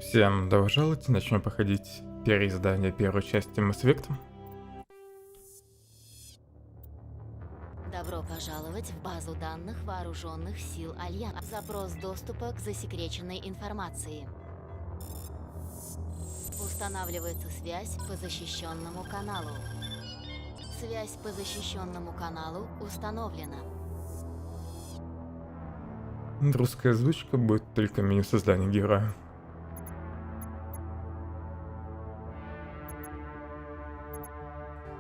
Всем добро пожаловать, начнем проходить переиздание первой части Mass Effect. Добро пожаловать в базу данных вооруженных сил Альянса. Запрос доступа к засекреченной информации. Устанавливается связь по защищенному каналу. Связь по защищенному каналу установлена. Русская озвучка будет только в меню создания героя.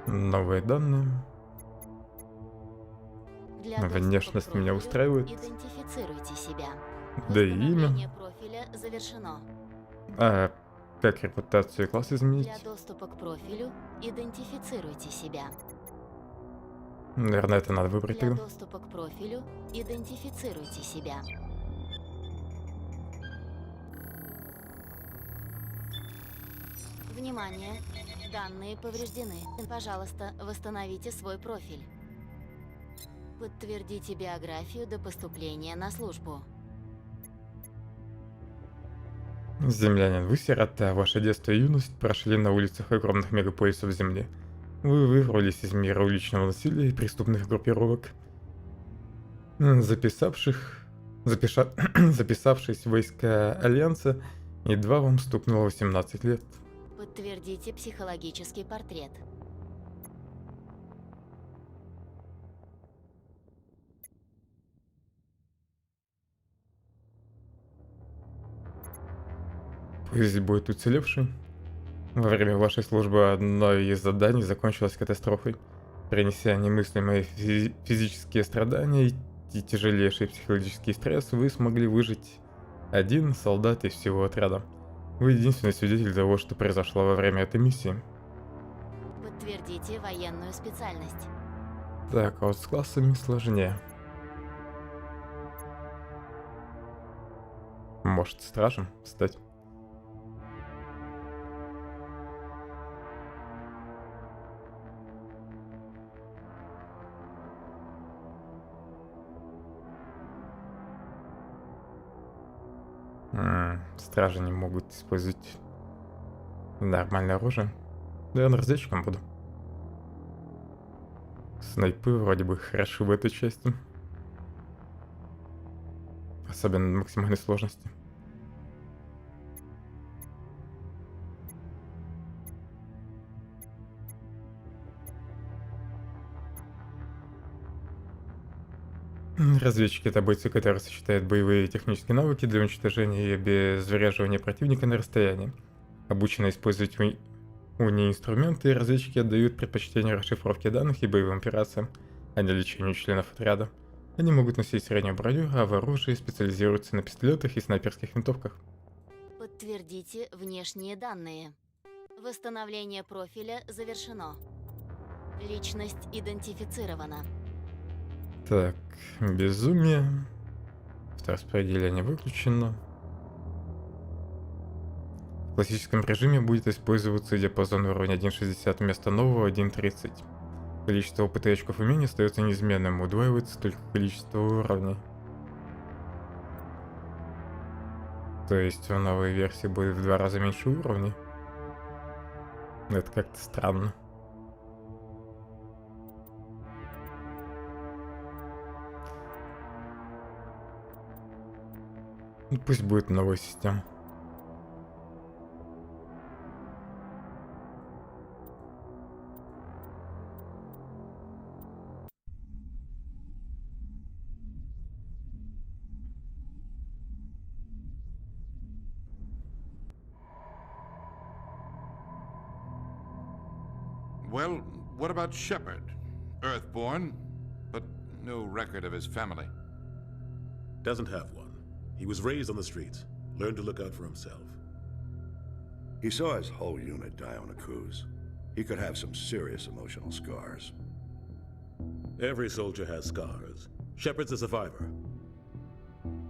Новые данные. Для Внешность доступа к меня профилю устраивает. идентифицируйте себя. Да и имя. Восстановление профиля завершено. А как репутацию и класс Для изменить? доступа к профилю идентифицируйте себя. Наверное, это надо выбрать Для тогда. доступа к профилю идентифицируйте себя. Внимание! Данные повреждены. Пожалуйста, восстановите свой профиль. Подтвердите биографию до поступления на службу. Землянин, вы сирота, ваше детство и юность прошли на улицах огромных мегаполисов Земли. Вы вырвались из мира уличного насилия и преступных группировок, записавшись в войска Альянса, едва вам стукнуло 18 лет. Подтвердите психологический портрет. Пусть будет уцелевший. Во время вашей службы одно из заданий закончилось катастрофой, принеся немыслимые физические страдания и тяжелейший психологический стресс. Вы смогли выжить один солдат из всего отряда. Вы единственный свидетель того, что произошло во время этой миссии. Подтвердите военную специальность. Так, а вот с классами сложнее. Может, стражем стать? Стражи не могут использовать нормальное оружие. Наверное, разведчиком буду. Снайпы вроде бы хороши в этой части. Особенно на максимальной сложности. Разведчики — это бойцы, которые сочетают боевые и технические навыки для уничтожения и обезвреживания противника на расстоянии. Обучены использовать инструменты, разведчики отдают предпочтение расшифровке данных и боевым операциям, а не лечению членов отряда. Они могут носить среднюю броню, а в оружии специализируются на пистолетах и снайперских винтовках. Подтвердите внешние данные. Восстановление профиля завершено. Личность идентифицирована. Так, безумие. Распределение выключено. В классическом режиме будет использоваться диапазон уровня 1.60 вместо нового 1.30. Количество опыта и очков умений остается неизменным, удваивается только количество уровней. То есть в новой версии будет в 2 раза меньше уровней. Это как-то странно. Ну, пусть будет новая система. Well, what about Shepard? Earthborn, but no record of his family. Doesn't have one. He was raised on the streets, learned to look out for himself. He saw his whole unit die on a cruise. He could have some serious emotional scars. Every soldier has scars. Shepard's a survivor.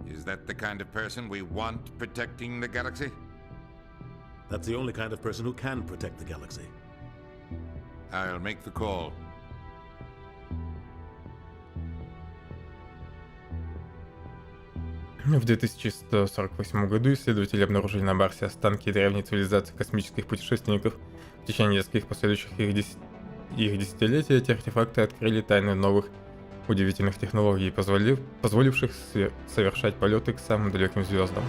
Is that the kind of person we want protecting the galaxy? That's the only kind of person who can protect the galaxy. I'll make the call. В 2148 году исследователи обнаружили на Марсе останки древней цивилизации космических путешественников. В течение нескольких последующих их десятилетий эти артефакты открыли тайны новых удивительных технологий, позволивших совершать полеты к самым далеким звездам.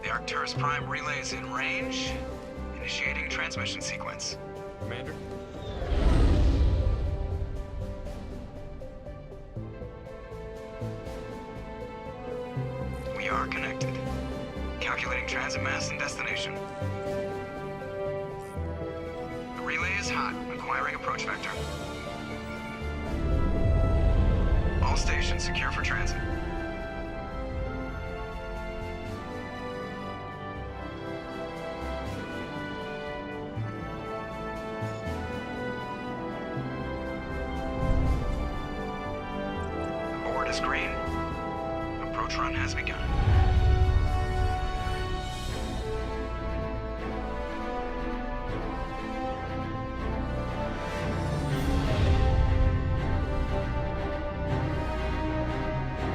The Arcturus Prime relay is in range. Initiating transmission sequence. Commander? We are connected. Calculating transit mass and destination. The relay is hot, acquiring approach vector. All stations secure for transit. Board is green. Approach run has begun.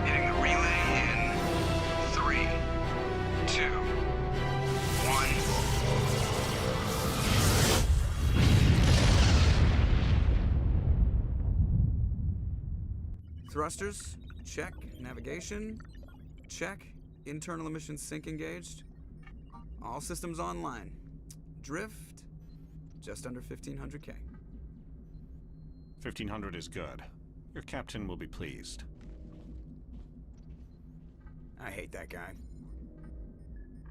Hitting the relay in 3, 2, 1. Thrusters, check. Navigation, check. Internal emissions sync engaged. All systems online. Drift, just under 1500K. 1500 is good. Your captain will be pleased. I hate that guy.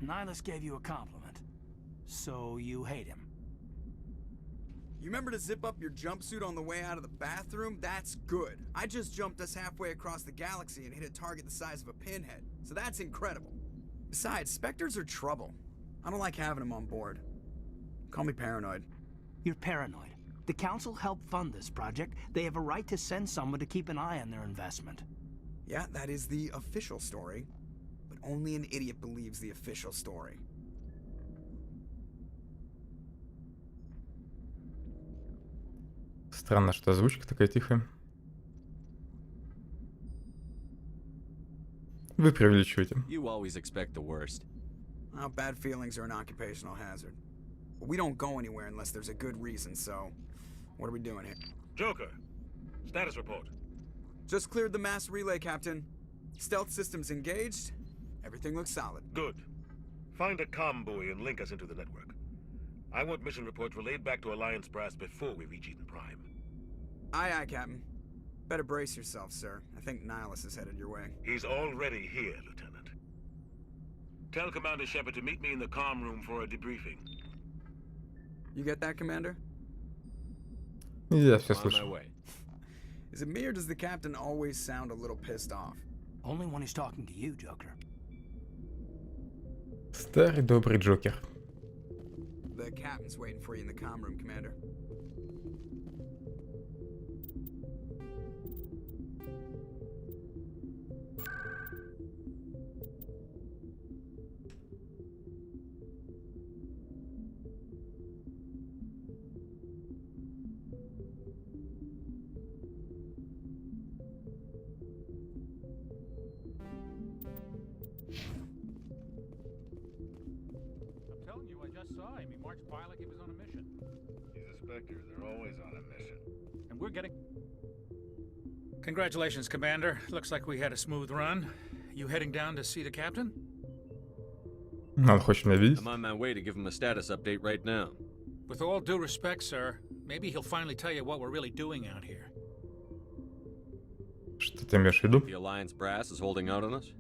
Nihilus gave you a compliment, so you hate him. You remember to zip up your jumpsuit on the way out of the bathroom? That's good. I just jumped us halfway across the galaxy and hit a target the size of a pinhead, so that's incredible. Besides, Spectres are trouble. I don't like having them on board. Call me paranoid. You're paranoid. The Council helped fund this project. They have a right to send someone to keep an eye on their investment. Yeah, that is the official story. But only an idiot believes the official story. Странно, что озвучка такая тихая. Вы преувеличиваете. You always expect the worst. Well, bad feelings are an occupational hazard. But we don't go anywhere unless there's a good reason, so... What are we doing here? Joker, status report. Just cleared the mass relay, Captain. Stealth systems engaged. Everything looks solid. Good. Find a comm buoy and link us into the network. I want mission reports relayed back to Alliance brass before we reach Eden Prime. Aye, aye, Captain. Better brace yourself, sir. I think Nihilus is headed your way. He's already here, Lieutenant. Tell Commander Shepard to meet me in the comm room for a debriefing. You get that, Commander? Я все On my слышу. way. Is it me or does the Captain always sound a little pissed off? Only when he's talking to you, Joker. Старый добрый Джокер. The Captain's waiting for you in the comm room, Commander. I'm telling you, I just saw him. He marched by like he was on a mission. He's a Spectre. They're always on a mission. And we're getting... Congratulations, Commander. Looks like we had a smooth run. You heading down to see the captain? Он хочет меня видеть. I'm on my way to give him a status update right now. With all due respect, sir, maybe he'll finally tell you what we're really doing out here. Что ты имеешь в виду? The Alliance brass is holding out on us?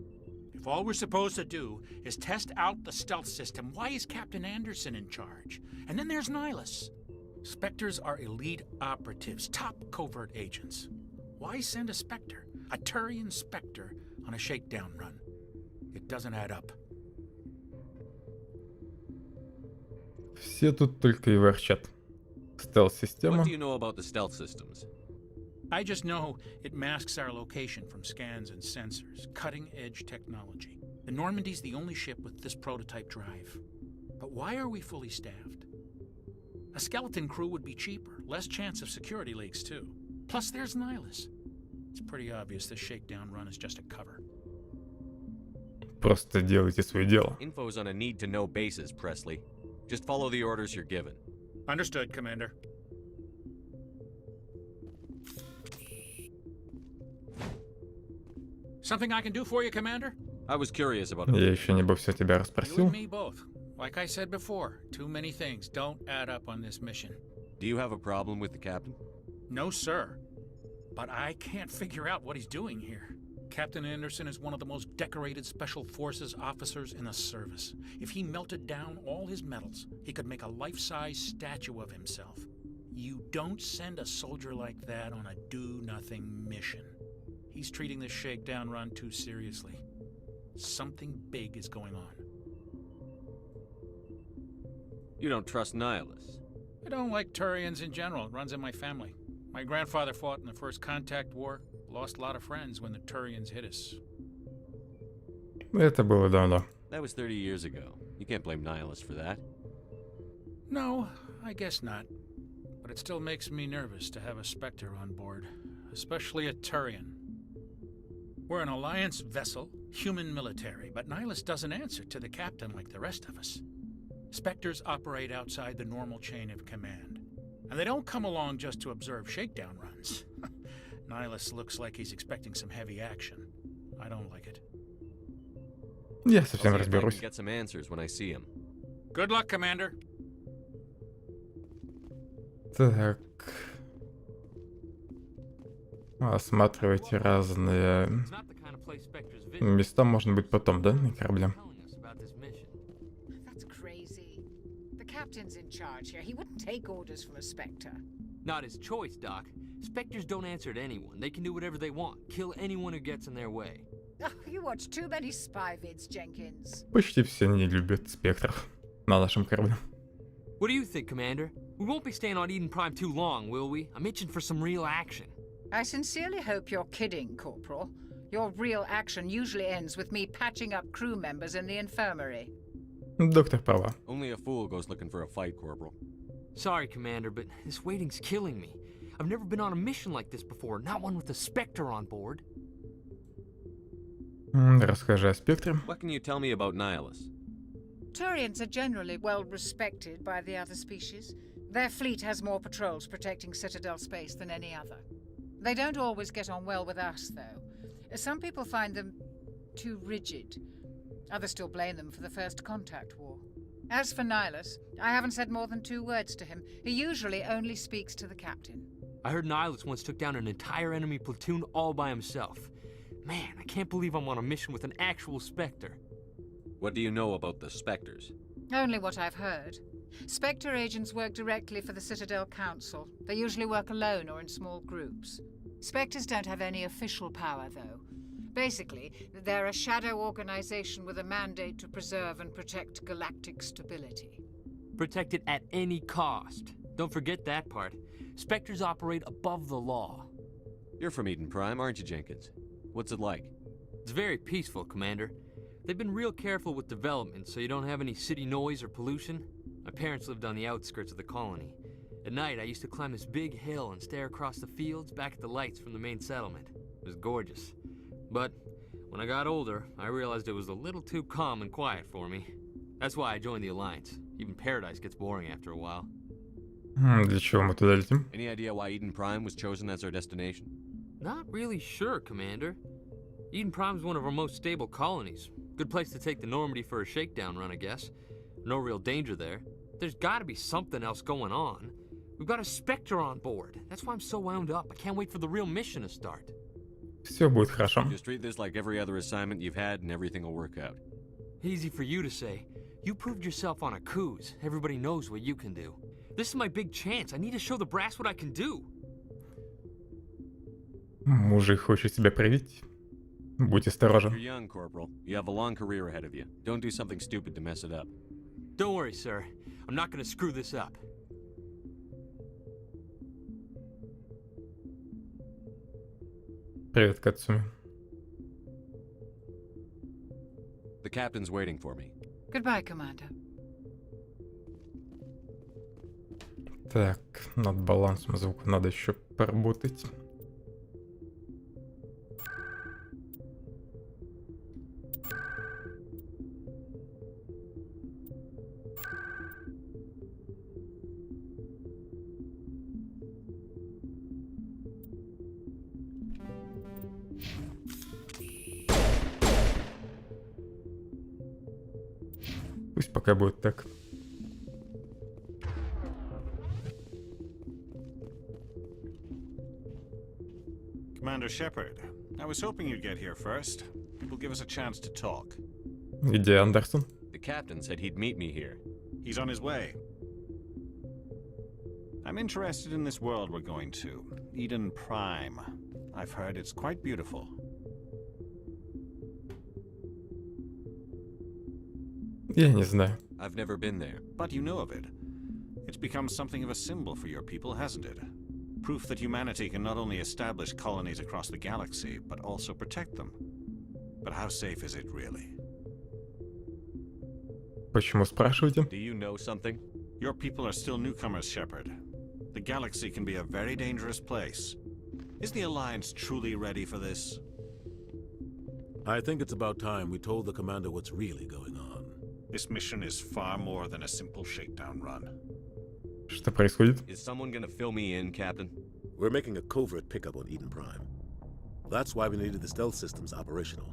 If all we're supposed to do is test out the stealth system, why is Captain Anderson in charge? And then there's Nihilus. Spectres are elite operatives, top covert agents. Why send a Spectre, a Turian Spectre, on a shakedown run? It doesn't add up. Все тут только и ворчат. Стелс-система. What do you know about the stealth systems? I just know it masks our location from scans and sensors. Cutting-edge technology. The Normandy's the only ship with this prototype drive. But why are we fully staffed? A skeleton crew would be cheaper, less chance of security leaks too. Plus there's Nihilus. It's pretty obvious this shakedown run is just a cover. Просто делайте свое дело. Info's on a need-to-know basis, Presley. Just follow the orders you're given. Understood, Commander. Something I can do for you, Commander? I was curious about Я it. еще не бы все тебя You расспросил. and me both. Like I said before, too many things don't add up on this mission. Do you have a problem with the captain? No, sir. But I can't figure out what he's doing here. Captain Anderson is one of the most decorated Special Forces officers in the service. If he melted down all his medals, he could make a life-size statue of himself. You don't send a soldier like that on a do-nothing mission. He's treating this shakedown run too seriously. Something big is going on. You don't trust Nihilus. I don't like Turians in general. It runs in my family. My grandfather fought in the First Contact War. Lost a lot of friends when the Turians hit us. Это было давно. That was 30 years ago. You can't blame Nihilus for that. No, I guess not. But it still makes me nervous to have a Spectre on board. Especially a Turian. We're an Alliance vessel, human military, but Nihilus doesn't answer to the captain like the rest of us. Spectres operate outside the normal chain of command. And they don't come along just to observe shakedown runs. Nihilus looks like he's expecting some heavy action. I don't like it. Я I'll совсем see if I can разберусь. get some answers when I see him. Good luck, Commander. Так. Осматривайте разные места, можно быть потом, да, на корабле? That's crazy. The captain's in charge here. He wouldn't take orders from a Spectre. Not his choice, Doc. Spectres don't answer to anyone. They can do whatever they want. Kill anyone who gets in their way. Oh, you watch too many spy vids, Jenkins. Почти все не любят спектров на нашем корабле. What do you think, Commander? We won't be staying on Eden Prime too long, will we? I'm itching for some real action. I sincerely hope you're kidding, Corporal. Your real action usually ends with me patching up crew members in the infirmary. Доктор права. Only a fool goes looking for a fight, Corporal. Sorry, Commander, but this waiting's killing me. I've never been on a mission like this before, not one with a Spectre on board. Расскажи о спектре. What can you tell me about Nihilus? Turians are generally well respected by the other species. Their fleet has more patrols protecting Citadel space than any other. They don't always get on well with us, though. Some people find them too rigid. Others still blame them for the First Contact War. As for Nihilus, I haven't said more than 2 words to him. He usually only speaks to the captain. I heard Nihilus once took down an entire enemy platoon all by himself. Man, I can't believe I'm on a mission with an actual Spectre. What do you know about the Spectres? Only what I've heard. Spectre agents work directly for the Citadel Council. They usually work alone or in small groups. Spectres don't have any official power, though. Basically, they're a shadow organization with a mandate to preserve and protect galactic stability. Protect it at any cost. Don't forget that part. Spectres operate above the law. You're from Eden Prime, aren't you, Jenkins? What's it like? It's very peaceful, Commander. They've been real careful with development, so you don't have any city noise or pollution. My parents lived on the outskirts of the colony. At night, I used to climb this big hill and stare across the fields back at the lights from the main settlement. It was gorgeous. But when I got older, I realized it was a little too calm and quiet for me. That's why I joined the Alliance. Even Paradise gets boring after a while. Для чего мы туда летим? Any idea why Eden Prime was chosen as our destination? Not really sure, Commander. Eden Prime's one of our most stable colonies. Good place to take the Normandy for a shakedown run, I guess. No real danger there. There's gotta be something else going on. We've got a Spectre on board. That's why I'm so wound up. I can't wait for the real mission to start. Все будет хорошо. Just treat this like every other assignment you've had and everything will work out. Easy for you to say. You proved yourself on a cruise. Everybody knows what you can do. This is my big chance. I need to show the brass what I can do. Мужик хочет себя проявить. Будь осторожен. You're young, Corporal. You have a long career ahead of you. Don't do something stupid to mess it up. Don't worry, sir. I'm not gonna screw this up. Привет, Кацуми. The captain's waiting for me. Goodbye, Commander. Так, над балансом звука надо еще поработать. Пусть пока будет так. Commander Shepard, I was hoping you'd get here first. It will give us a chance to talk. Где Андерсон? The captain said he'd meet me here. He's on his way. I'm interested in this world we're going to, Eden Prime. I've heard it's quite beautiful. Я не знаю. I've never been there. But you know of it. It's become something of a symbol for your people, hasn't it? Proof that humanity can not only establish colonies across the galaxy, but also protect them. But how safe is it really? Почему спрашиваете? Do you know something? Your people are still newcomers, Shepard. The galaxy can be a very dangerous place. Is the Alliance truly ready for this? I think it's about time we told the commander what's really going on. This mission is far more than a simple shakedown run. Что происходит? Is someone gonna fill me in, Captain? We're making a covert pickup on Eden Prime. That's why we needed the stealth systems operational.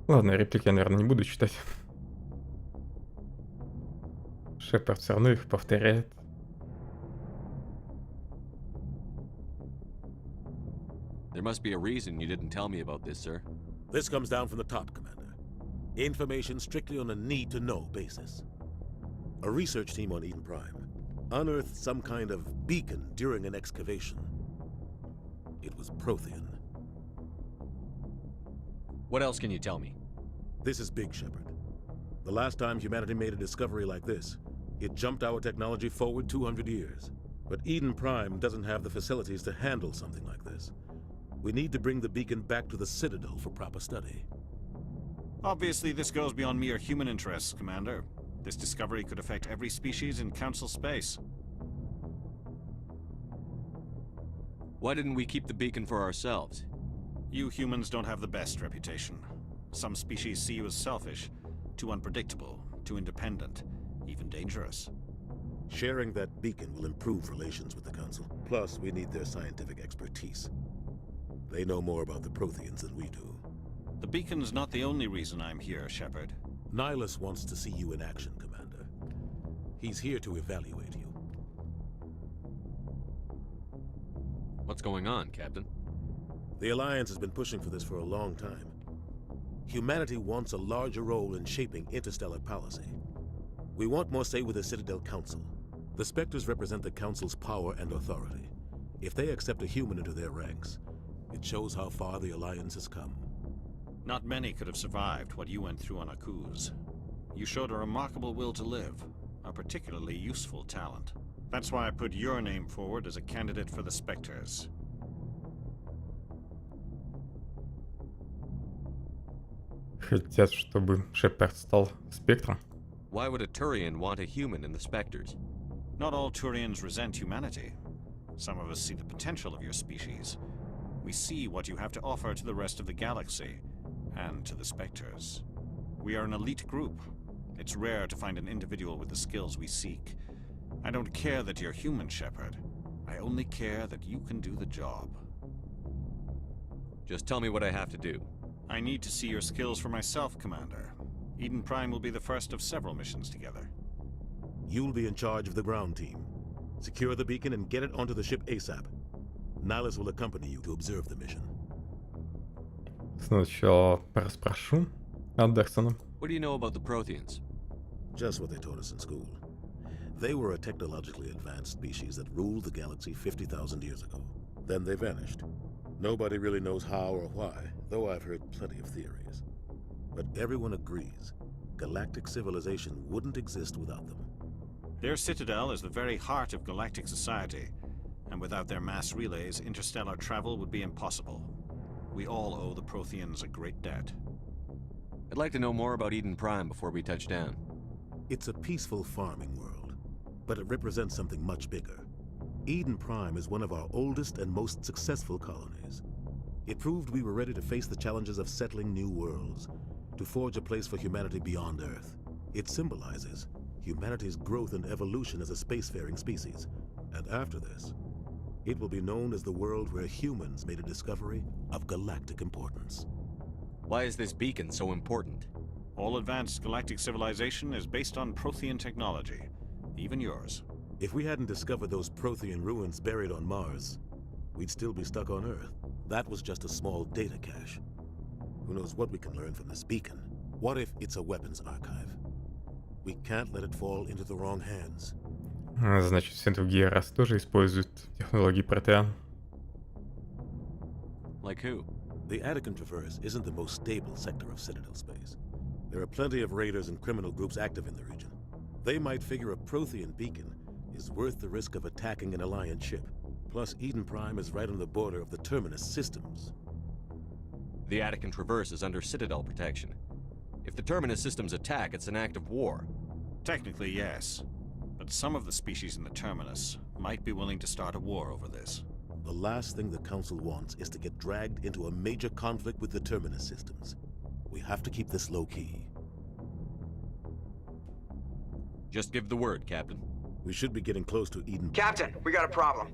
Ладно, реплики я, наверное, не буду читать. Шепард все равно их повторяет. There must be a reason you didn't tell me about this, sir. This comes down from the top, Commander. Information strictly on a need-to-know basis. A research team on Eden Prime unearthed some kind of beacon during an excavation. It was Prothean. What else can you tell me? This is big, Shepard. The last time humanity made a discovery like this, it jumped our technology forward 200 years. But Eden Prime doesn't have the facilities to handle something like this. We need to bring the beacon back to the Citadel for proper study. Obviously, this goes beyond mere human interests, Commander. This discovery could affect every species in Council space. Why didn't we keep the beacon for ourselves? You humans don't have the best reputation. Some species see you as selfish, too unpredictable, too independent, even dangerous. Sharing that beacon will improve relations with the Council. Plus, we need their scientific expertise. They know more about the Protheans than we do. The beacon's not the only reason I'm here, Shepard. Nihilus wants to see you in action, Commander. He's here to evaluate you. What's going on, Captain? The Alliance has been pushing for this for a long time. Humanity wants a larger role in shaping interstellar policy. We want more say with the Citadel Council. The Spectres represent the Council's power and authority. If they accept a human into their ranks, it shows how far the Alliance has come. Not many could have survived what you went through on Akuz. You showed a remarkable will to live, a particularly useful talent. That's why I put your name forward as a candidate for the Spectres. Хотят, чтобы Шепард стал спектром. Why would a Turian want a human in the Spectres? Not all Turians resent humanity. Some of us see the potential of your species. We see what you have to offer to the rest of the galaxy, and to the Spectres. We are an elite group. It's rare to find an individual with the skills we seek. I don't care that you're human, Shepard. I only care that you can do the job. Just tell me what I have to do. I need to see your skills for myself, Commander. Eden Prime will be the first of several missions together. You'll be in charge of the ground team. Secure the beacon and get it onto the ship ASAP. Nihilus will accompany you to observe the mission. Сначала расспрошу Андерсона. What do you know about the Protheans? Just what they taught us in school. They were a technologically advanced species that ruled the galaxy 50,000 years ago. Then they vanished. Nobody really knows how or why, though I've heard plenty of theories. But everyone agrees, galactic civilization wouldn't exist without them. Their citadel is the very heart of galactic society, and without their mass relays, interstellar travel would be impossible. We all owe the Protheans a great debt. I'd like to know more about Eden Prime before we touch down. It's a peaceful farming world, but it represents something much bigger. Eden Prime is one of our oldest and most successful colonies. It proved we were ready to face the challenges of settling new worlds, to forge a place for humanity beyond Earth. It symbolizes humanity's growth and evolution as a spacefaring species. And after this, it will be known as the world where humans made a discovery of galactic importance. Why is this beacon so important? All advanced galactic civilization is based on Prothean technology, even yours. If we hadn't discovered those Prothean ruins buried on Mars, we'd still be stuck on Earth. That was just a small data cache. Who knows what we can learn from this beacon? What if it's a weapons archive? We can't let it fall into the wrong hands. Значит, все другие расы тоже используют технологии Протеан. Like who? The Attican Traverse isn't the most stable sector of Citadel space. There are plenty of raiders and criminal groups active in the region. They might figure a Prothean beacon is worth the risk of attacking an Alliance ship. Plus, Eden Prime is right on the border of the Terminus systems. The Attican Traverse is under Citadel protection. If the Terminus systems attack, it's an act of war. Technically, yes. But some of the species in the Terminus might be willing to start a war over this. The last thing the Council wants is to get dragged into a major conflict with the Terminus systems. We have to keep this low-key. Just give the word, Captain. We should be getting close to Eden. Captain, we got a problem.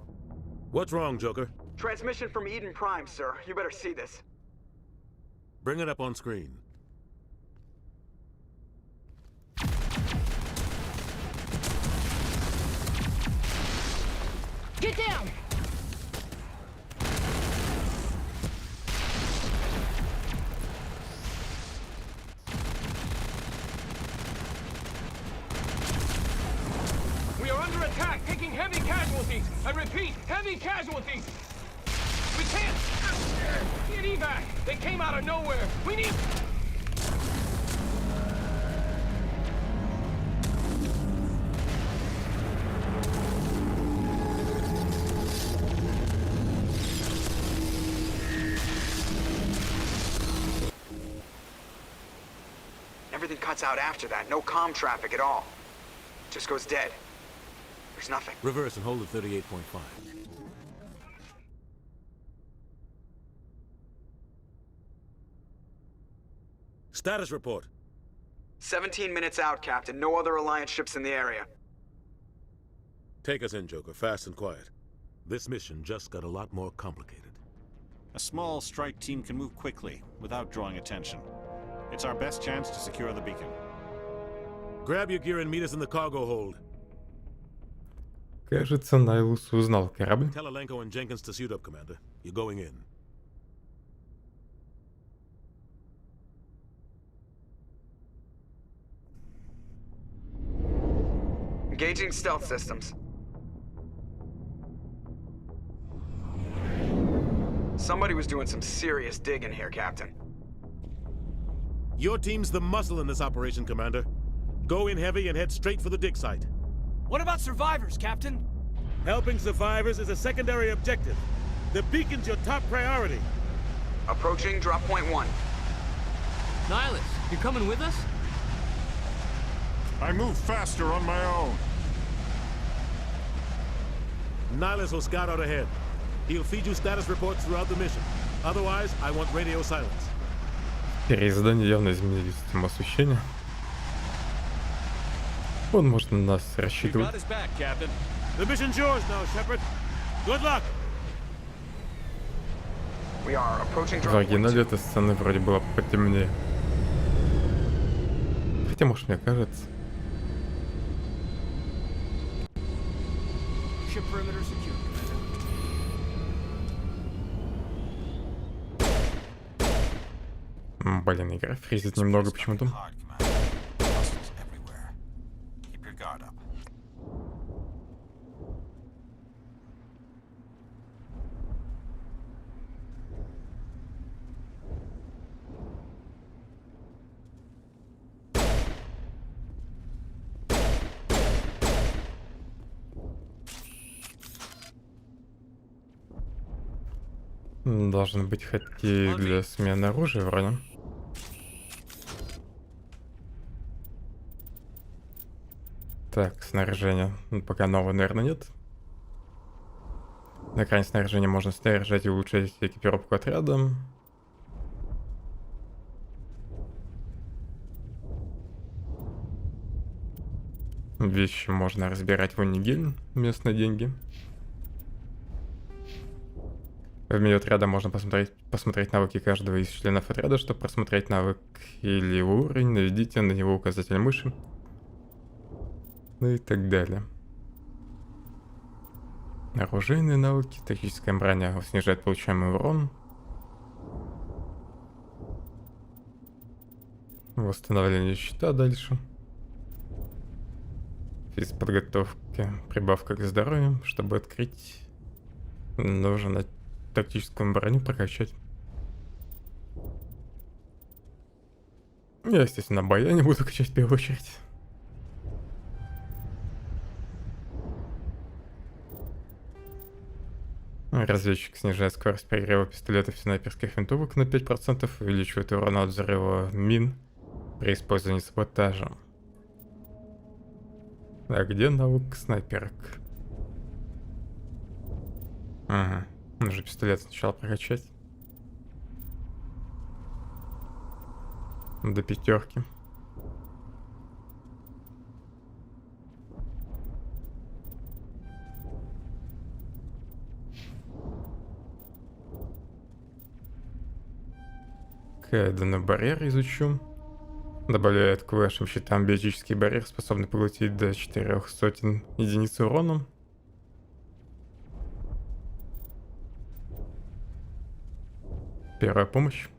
What's wrong, Joker? Transmission from Eden Prime, sir. You better see this. Bring it up on screen. Get down! We are under attack, taking heavy casualties. I repeat, heavy casualties. We can't get evac. They came out of nowhere. We need... Everything cuts out after that. No comm traffic at all. Just goes dead. There's nothing. Reverse and hold at 38.5. Status report. 17 minutes out, Captain. No other Alliance ships in the area. Take us in, Joker, fast and quiet. This mission just got a lot more complicated. A small strike team can move quickly, without drawing attention. It's our best chance to secure the beacon. Grab your gear and meet us in the cargo hold. Кажется, Найлус узнал корабль. Tell Alenko and Jenkins to suit up, Commander. You're going in. Engaging stealth systems. Somebody was doing some serious digging here, Captain. Your team's the muscle in this operation, Commander. Go in heavy and head straight for the dig site. What about survivors, Captain? Helping survivors is a secondary objective. The beacon's your top priority. Approaching drop point 1. Nihilus, you coming with us? I move faster on my own. Nihilus will scout out ahead. He'll feed you status reports throughout the mission. Otherwise, I want radio silence. Переиздание явно изменили систему освещения. Он может на нас рассчитывать. The mission's yours now, Shepard. Good luck. We are approaching В drop point оригинале 2. эта сцена вроде была потемнее. Хотя, может, мне кажется. Ship perimeter secure. Блин, игра фризит немного почему-то. Keep your guard up. Должны быть ходки для смены оружия вроде. Так, снаряжение. Ну, пока нового, наверное, нет. На экране снаряжения можно снаряжать и улучшать экипировку отряда. Вещи можно разбирать в Унигель, местные деньги. В меню отряда можно посмотреть навыки каждого из членов отряда. Чтобы просмотреть навык или уровень, наведите на него указатель мыши. Ну и так далее. Оружейные навыки, тактическая броня снижает получаемый урон. Восстановление щита дальше. Физподготовка, прибавка к здоровью. Чтобы открыть, нужно тактическую броню прокачать. Я, естественно, боя не буду качать в первую очередь. Разведчик снижает скорость перегрева пистолетов и снайперских винтовок на 5%, увеличивает урон от взрыва мин при использовании саботажа. А где навык снайперок? Ага, нужно пистолет сначала прокачать. До 5. Кайден барьер изучу. Добавляет к вашим щитам биотический барьер, способный поглотить до 400 единиц урона. Первая помощь.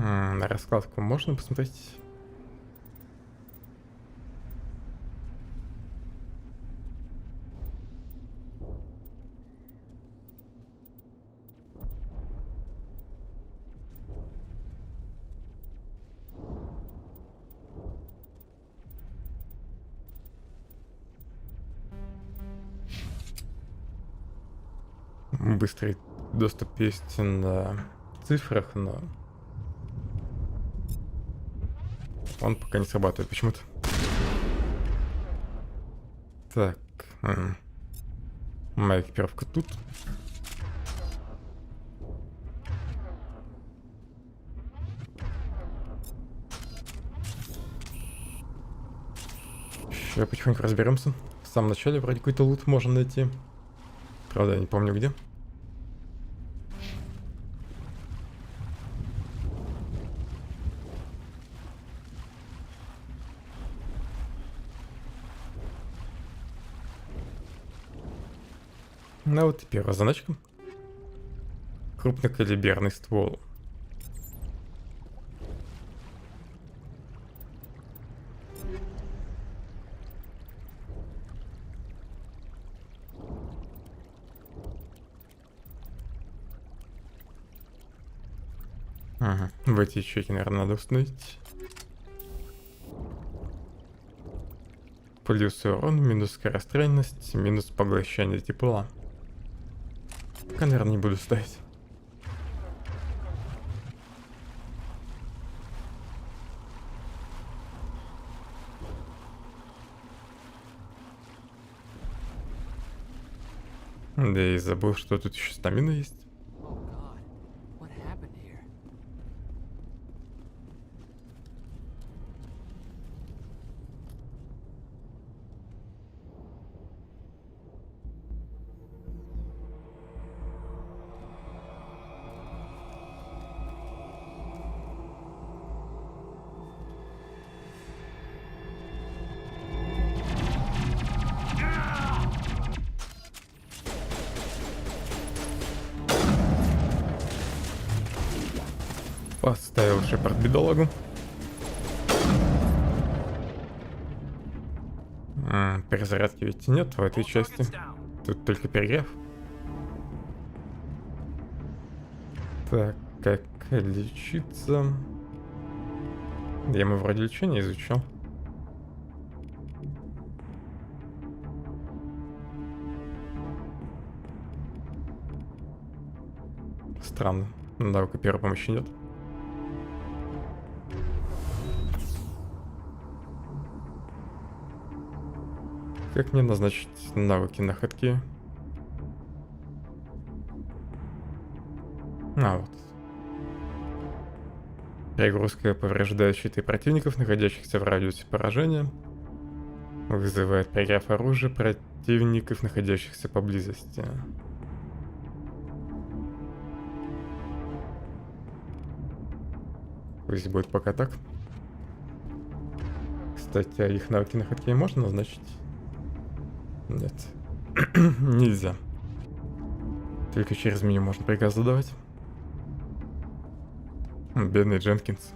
На раскладку можно посмотреть? Быстрый доступ есть на цифрах, но он пока не срабатывает почему-то. Так. Моя экипировка тут. Сейчас потихоньку разберемся. В самом начале вроде какой-то лут можно найти. Правда, я не помню где. Ну вот и первая задачка. Крупнокалиберный ствол. Ага, в эти ячейки, наверное, надо установить. Плюс урон, минус скорострельность, минус поглощение тепла. Пока, наверное, не буду ставить. Да и забыл, что тут еще стамина есть. Поставил Шепард бедолагу. Перезарядки ведь нет в этой части. Тут только перегрев. Так, как лечиться? Я ему вроде лечение изучал. Странно. Навыка первой помощи нет. Как мне назначить навыки находки? А, вот. Перегрузка повреждает щиты противников, находящихся в радиусе поражения. Вызывает перегрев оружия противников, находящихся поблизости. Пусть будет пока так. Кстати, а их навыки находки можно назначить? Нет. Нельзя. Только через меню можно приказ задавать. Бедный Дженкинс.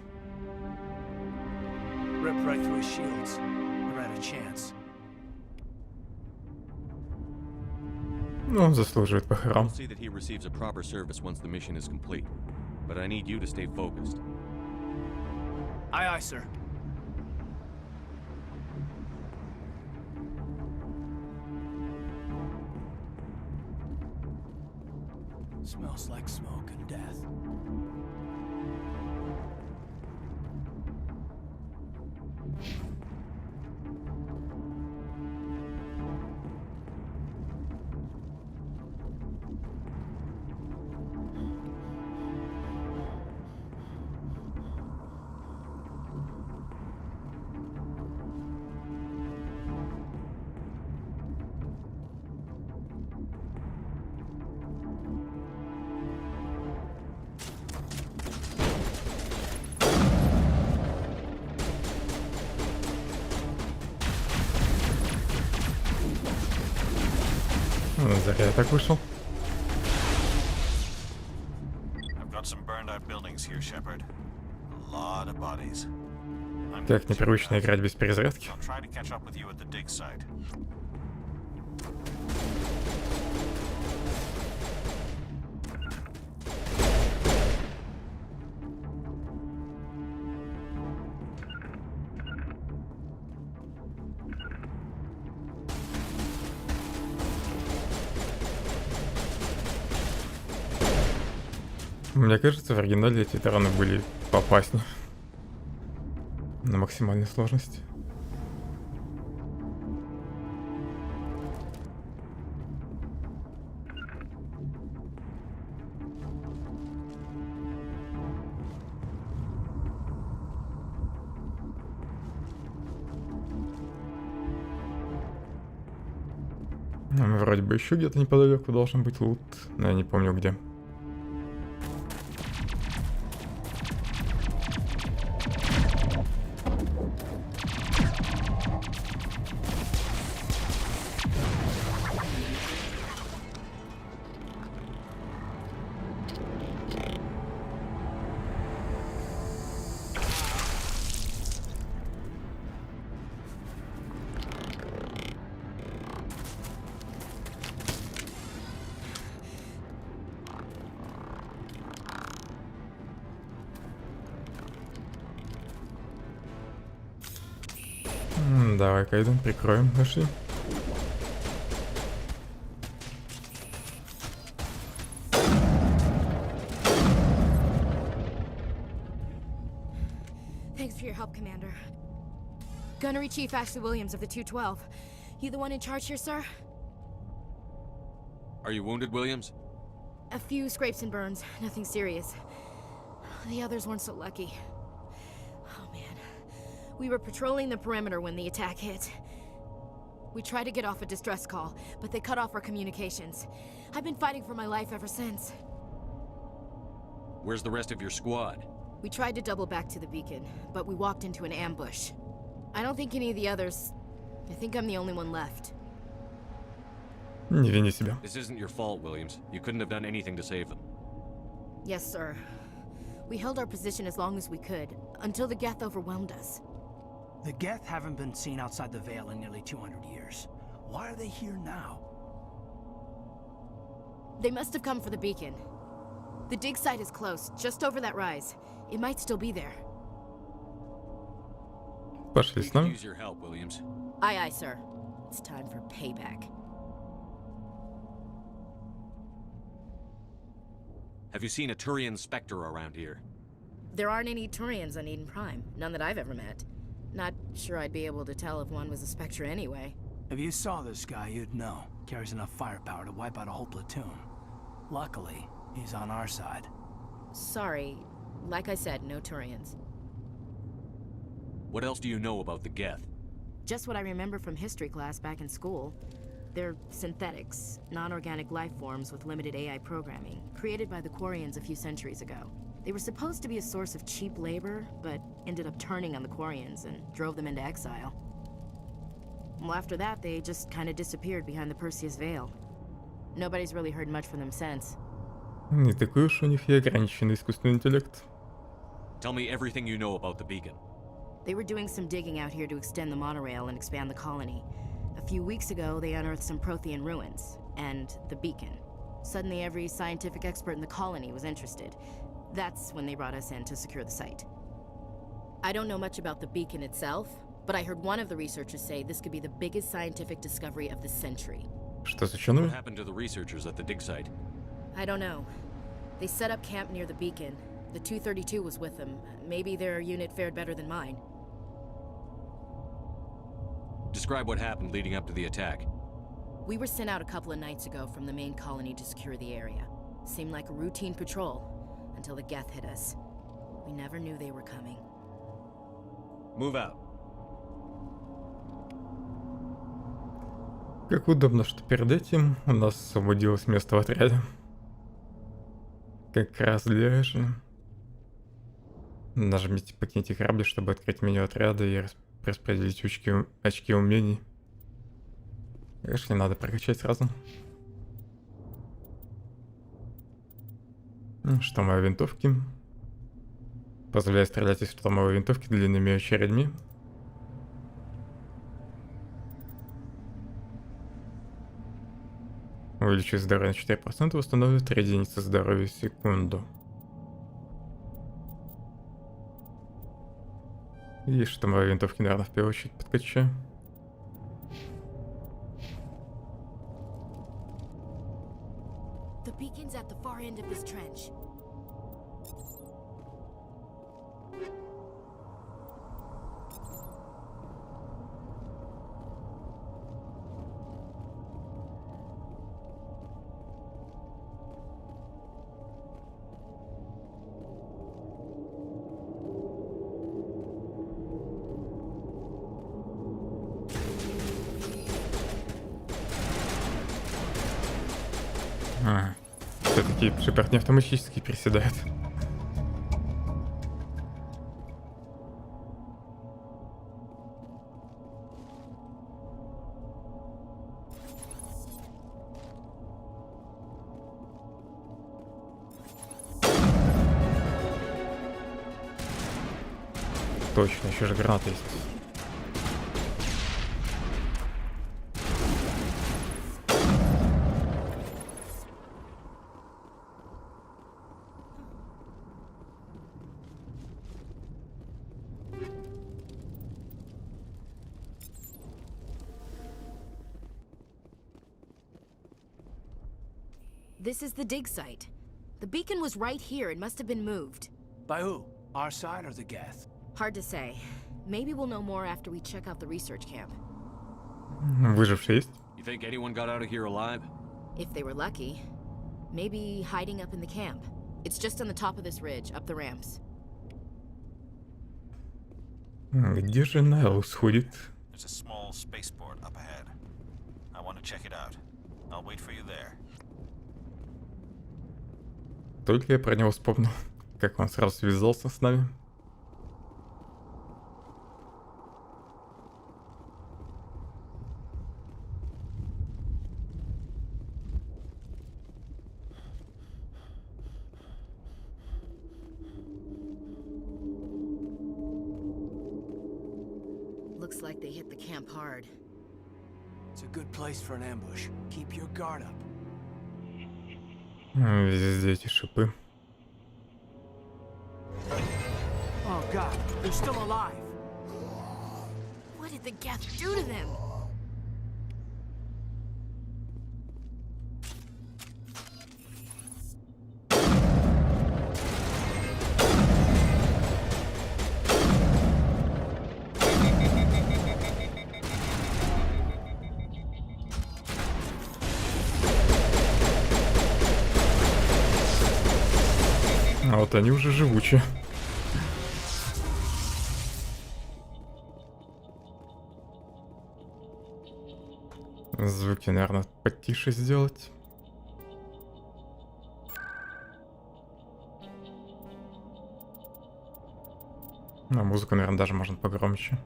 Ну, он заслуживает похорон. Aye, aye, sir. Smells like smoke and death. Зря я так вышел. Так непривычно играть без перезарядки. Мне кажется, в оригинале эти тараны были поопаснее. На максимальной сложности. Вроде бы еще где-то неподалеку должен быть лут, но я не помню где. Давай-ка идем, прикроем, нашли. Thanks for your help, Commander. Gunnery Chief Ashley Williams of the 212. You the one in charge here, sir? Are you wounded, Williams? A few scrapes and burns, nothing serious. The others weren't so lucky. Oh man. We were patrolling the perimeter when the attack hit. We tried to get off a distress call, but they cut off our communications. I've been fighting for my life ever since. Where's the rest of your squad? We tried to double back to the beacon, but we walked into an ambush. I don't think any of the others... I think I'm the only one left. Не вини себя. This isn't your fault, Williams. You couldn't have done anything to save them. Yes, sir. We held our position as long as we could, until the Geth overwhelmed us. The Geth haven't been seen outside the Veil in nearly 200 years. Why are they here now? They must have come for the beacon. The dig site is close, just over that rise. It might still be there. Пошли с нами. Use your help, Williams. Aye, aye, sir. It's time for payback. Have you seen a Turian Spectre around here? There aren't any Turians on Eden Prime. None that I've ever met. Not sure I'd be able to tell if one was a Spectre anyway. If you saw this guy, you'd know. Carries enough firepower to wipe out a whole platoon. Luckily, he's on our side. Sorry. Like I said, no Turians. What else do you know about the Geth? Just what I remember from history class back in school. They're synthetics, non-organic life forms with limited AI programming, created by the Quarians a few centuries ago. They were supposed to be a source of cheap labor, but ended up turning on the Quarians and drove them into exile. Well, after that, they just kind of disappeared behind the Perseus Veil. Nobody's really heard much from them since. Не такой уж у них и ограниченный искусственный интеллект. Tell me everything you know about the beacon. They were doing some digging out here to extend the monorail and expand the colony. A few weeks ago, they unearthed some Prothean ruins, and the beacon. Suddenly, every scientific expert in the colony was interested. That's when they brought us in to secure the site. I don't know much about the beacon itself, but I heard one of the researchers say this could be the biggest scientific discovery of the century. Что с учеными? What happened to the researchers at the dig site? I don't know. They set up camp near the beacon. The 232 was with them. Maybe their unit fared better than mine. Describe what happened leading up to the attack. We were sent out a couple of nights ago from the main colony to secure the area. Seemed like a routine patrol, until the Geth hit us. We never knew they were coming. Move out. Как удобно, что перед этим у нас освободилось место в отряде. Как раз для же. Нажмите «Покиньте корабль», чтобы открыть меню отряда и распределить очки умений. Эшли надо прокачать сразу. Штурмовые винтовки. Позволяет стрелять из штурмовой винтовки длинными очередями. Увеличивает здоровье на 4%, восстанавливает 3 единицы здоровья в секунду. И штурмовые винтовки, наверное, в первую очередь подкачаю. The beacon's at the far end of this trench. Все-таки Шепард не автоматически приседает. Точно, еще же граната есть. This is the dig site. The beacon was right here. It must have been moved. By who? Our side or the Geth? Hard to say. Maybe we'll know more after we check out the research camp. Выживший есть? You think anyone got out of here alive? If they were lucky. Maybe hiding up in the camp. It's just on the top of this ridge, up the ramps. Где же Найлус ходит? There's a small spaceport up ahead. I want to check it out. I'll wait for you there. Только я про него вспомнил, как он сразу связался с нами. like they hit the camp hard. It's a good place for an ambush. Keep your guard up. Везде эти шипы. Oh god, they're still alive. What did the Geth do to them? А вот они уже живучие. Звуки, наверное, потише сделать. А музыку, наверное, даже можно погромче.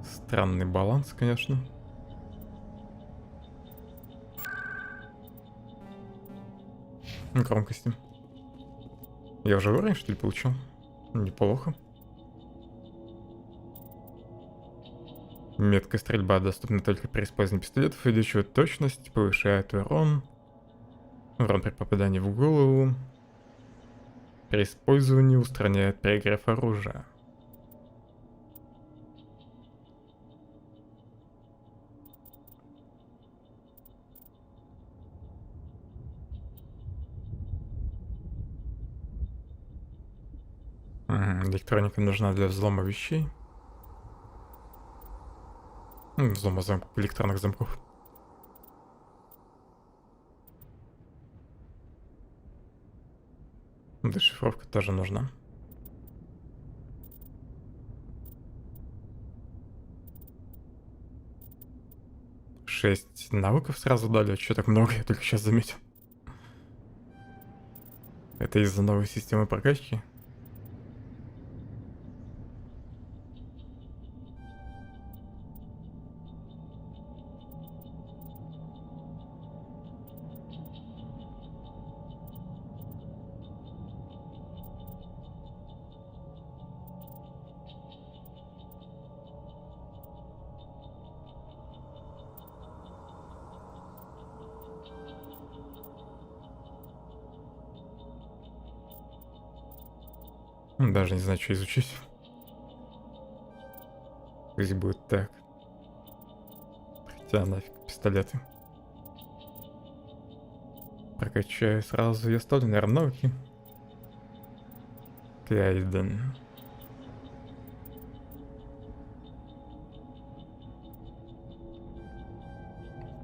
Странный баланс, конечно. Громкости. Я уже уровень, что ли, получил? Неплохо. Меткая стрельба доступна только при использовании пистолетов, увеличивает точность, повышает урон. Урон при попадании в голову. При использовании устраняет перегрев оружия. Электроника нужна для взлома вещей. Взлома электронных замков. Дешифровка тоже нужна. Шесть навыков сразу дали. Чё так много, я только сейчас заметил. Это из-за новой системы прокачки. Даже не знаю, что изучить. Здесь будет так. Хотя нафиг пистолеты. Прокачаю сразу. Я ставлю, наверное, навыки. Кайден.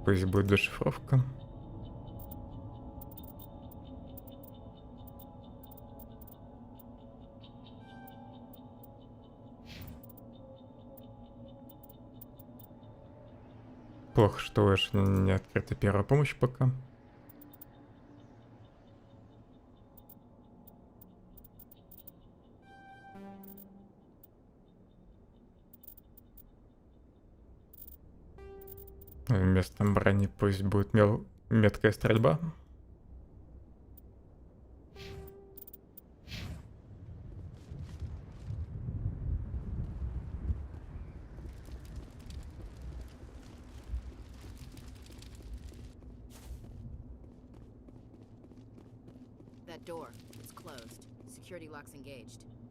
Пусть будет дешифровка. Плохо, что у Эш не открыта первая помощь пока. Вместо брони пусть будет меткая стрельба.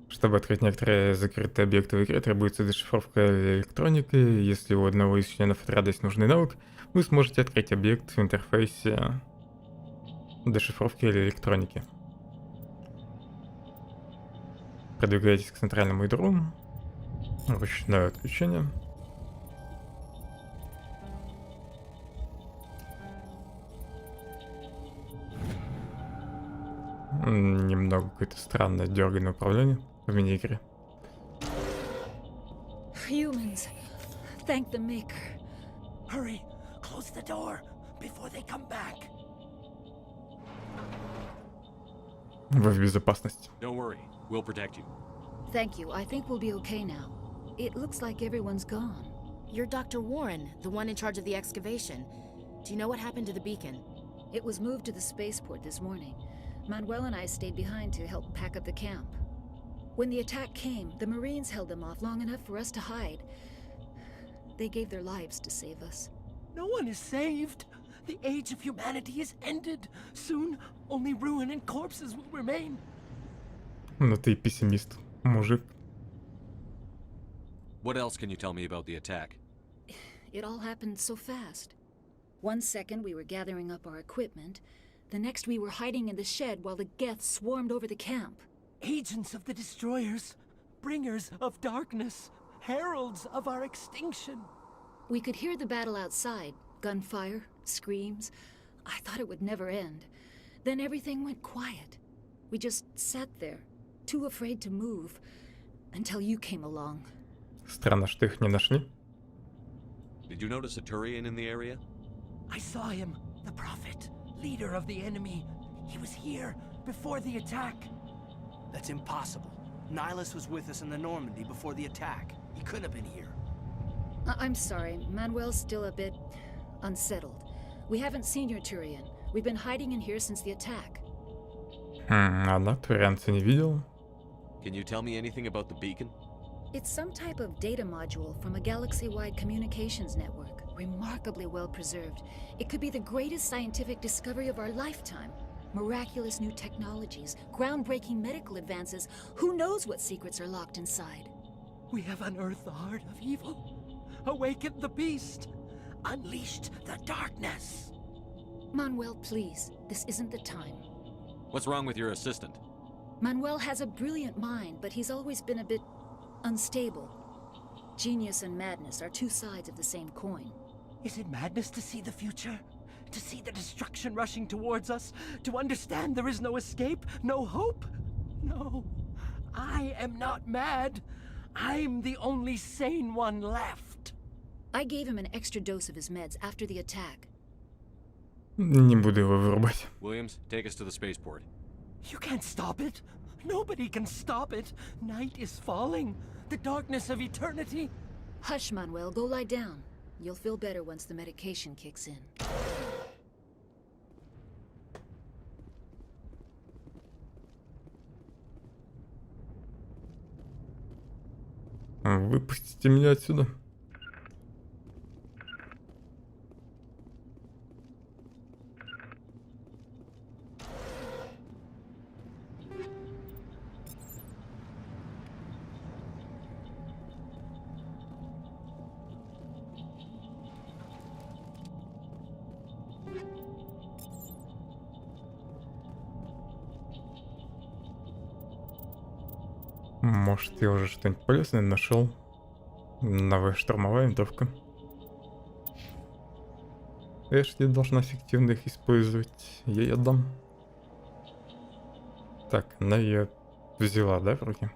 Чтобы открыть некоторые закрытые объекты в игре, требуется дешифровка электроники. Если у одного из членов отряда есть нужный навык, вы сможете открыть объект в интерфейсе дешифровки или электроники. Продвигайтесь к центральному ядру. Ручное отключение. Немного какое-то странное дерганное управление в мини-игре. Humans, thank the maker. Hurry, close the door before they come back. Вы в безопасности. Don't worry, we'll protect you. Thank you. I think we'll be okay now. It looks like everyone's gone. You're Dr. Warren, the one in charge of the excavation. Do you know what happened to the beacon? It was moved to the spaceport this morning. Manuel and I stayed behind to help pack up the camp. When the attack came, the Marines held them off long enough for us to hide. They gave their lives to save us. No one is saved. The age of humanity is ended. Soon, only ruin and corpses will remain. Ну ты пессимист, мужик. What else can you tell me about the attack? It all happened so fast. 1 second we were gathering up our equipment. The next we were hiding in the shed while the Geth swarmed over the camp. Agents of the destroyers, bringers of darkness, heralds of our extinction. We could hear the battle outside. Gunfire, screams. I thought it would never end. Then everything went quiet. We just sat there, too afraid to move, until you came along. Странно, что их не нашли. Did you notice a Turian in the area? I saw him, the prophet, leader of the enemy. He was here before the attack. That's impossible. Nihilus was with us in the Normandy before the attack. He couldn't have been here. I'm sorry, Manuel's still a bit unsettled. We haven't seen your Turian. We've been hiding in here since the attack. Она Турианца не видела. Can you tell me anything about the beacon? It's some type of data module from a galaxy-wide communications network. Remarkably well preserved. It could be the greatest scientific discovery of our lifetime. Miraculous new technologies, groundbreaking medical advances. Who knows what secrets are locked inside? We have unearthed the heart of evil, awakened the beast, unleashed the darkness. Manuel, please. This isn't the time. What's wrong with your assistant? Manuel has a brilliant mind, but he's always been a bit unstable. Genius and madness are two sides of the same coin. Is it madness to see the future? To see the destruction rushing towards us? To understand there is no escape? No hope? No. I am not mad. I'm the only sane one left. I gave him an extra dose of his meds after the attack. Не буду его вырубать. Williams, take us to the spaceport. You can't stop it. Nobody can stop it. Night is falling. The darkness of eternity. Hush, Manuel. Go lie down. You'll feel better once the medication kicks in. Выпустите меня отсюда. Может, я уже что-нибудь полезное нашел. Новая штурмовая винтовка. Эшли должна эффективно их использовать. Я ей отдам. Так, она ее взяла, да, в руки?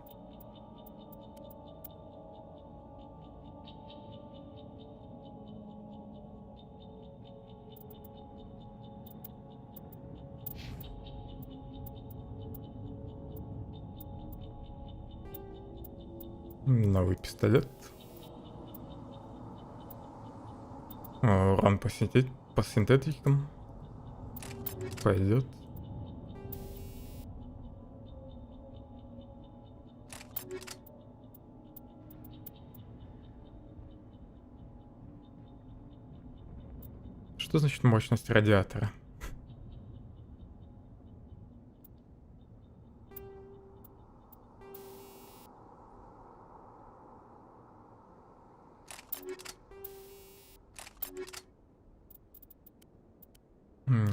Новый пистолет. Урон по синтетикам. Пойдет. Что значит мощность радиатора?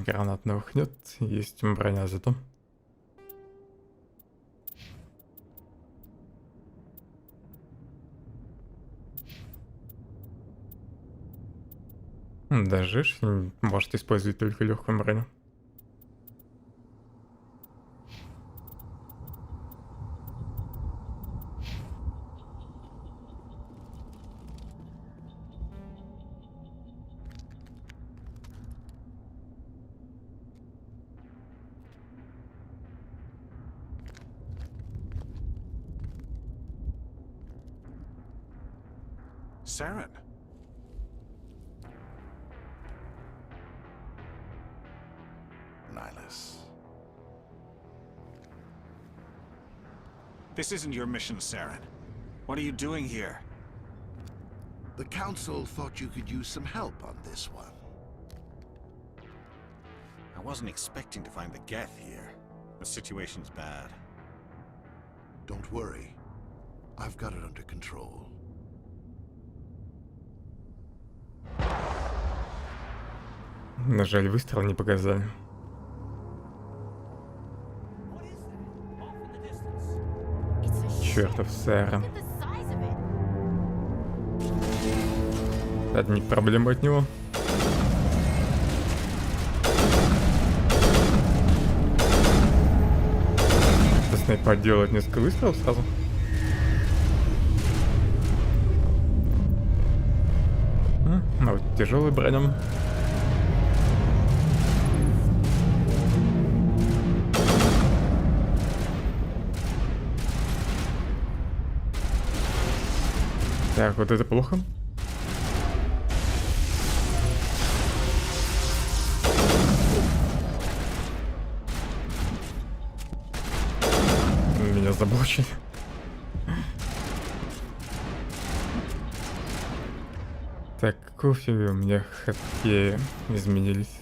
Гранатных нет, есть броня зато. Даже Эшли может использовать только легкую броню. Saren. Nihilus. This isn't your mission, Saren. What are you doing here? The Council thought you could use some help on this one. I wasn't expecting to find the Geth here. The situation's bad. Don't worry. I've got it under control. Жаль, выстрел не показали. Чертов Сэрон. Одни проблемы от него. Снайпер делает несколько выстрелов сразу. А вот тяжелый бронем. Так, вот это плохо. Меня заблочили. Так, кофе у меня хоккеи изменились.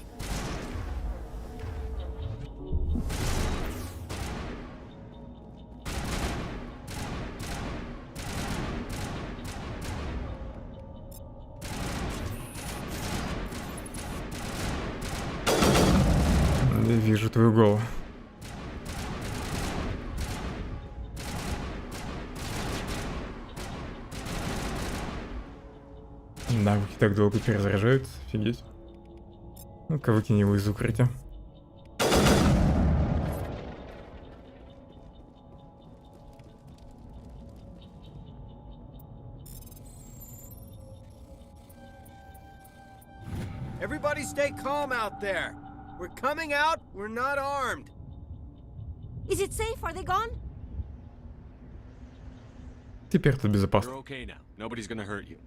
Я вижу твою голову. Навыки так долго перезаряжаются, офигеть. Ну-ка выкинь его из укрытия. Everybody stay calm out there. We're coming out, we're not armed. Is it safe? Are they gone? Теперь тут безопасно. You're okay now. Nobody's gonna hurt you.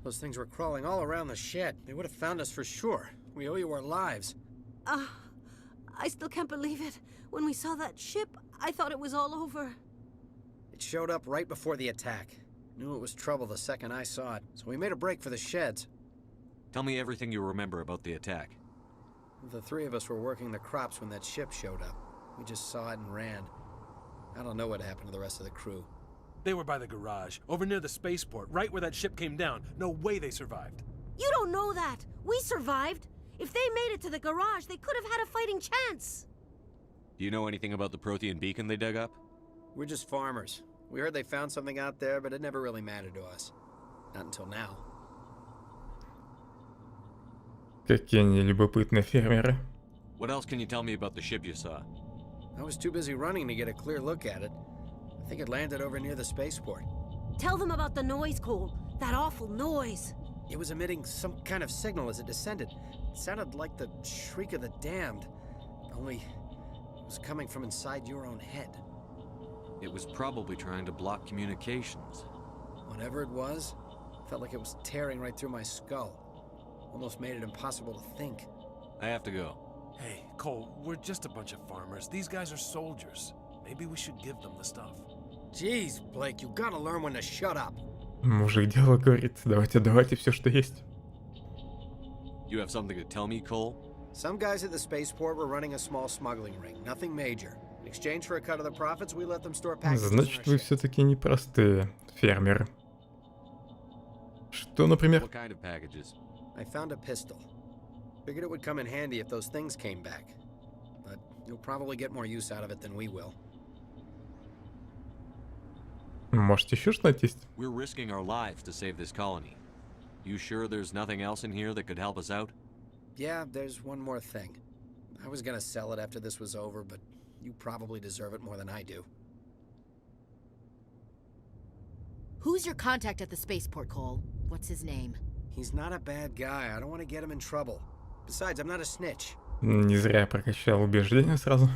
Those things were crawling all around the shed. They would have found us for sure. We owe you our lives. I still can't believe it. When we saw that ship, I thought it was all over. It showed up right before the attack. Knew it was trouble the second I saw it, so we made a break for the sheds. Tell me everything you remember about the attack. The three of us were working the crops when that ship showed up. We just saw it and ran. I don't know what happened to the rest of the crew. They were by the garage, over near the spaceport, right where that ship came down. No way they survived. You don't know that. We survived. If they made it to the garage, they could have had a fighting chance. Do you know anything about the Prothean beacon they dug up? We're just farmers. We heard they found something out there, but it never really mattered to us. Not until now. Какие они любопытные фермеры. What else can you tell me about the ship you saw? I was too busy running to get a clear look at it. I think it landed over near the spaceport. Tell them about the noise, Cole. That awful noise. It was emitting some kind of signal as it descended. It sounded like the shriek of the damned. Only it was coming from inside your own head. It was probably trying to block communications. Whatever it was, felt like it was tearing right through my skull. Almost made it impossible to think. I have to go. Hey, Cole, we're just a bunch of farmers. These guys are soldiers. Maybe we should give them the stuff. Jeez, Blake, you gotta learn when to shut up. Мужик дело говорит, давайте все, что есть. You have something to tell me, Cole? Some guys at the spaceport were running a small smuggling ring, nothing major. In exchange for a cut of the profits, we let them store packages. Значит, вы все-таки не простые фермеры. Что, например? What kind of packages? I found a pistol. Figured it would come in handy if those things came back. But you'll probably get more use out of it than we will. Может, еще что-то есть? We're risking our lives to save this colony. You sure there's nothing else in here that could help us out? Yeah, there's one more thing. I was gonna sell it after this was over, but you probably deserve it more than I do. Who's your contact at the spaceport, Cole? What's his name? He's not a bad guy. I don't want to get him in trouble. Besides, I'm not a snitch. Не зря я прокачал убеждение сразу.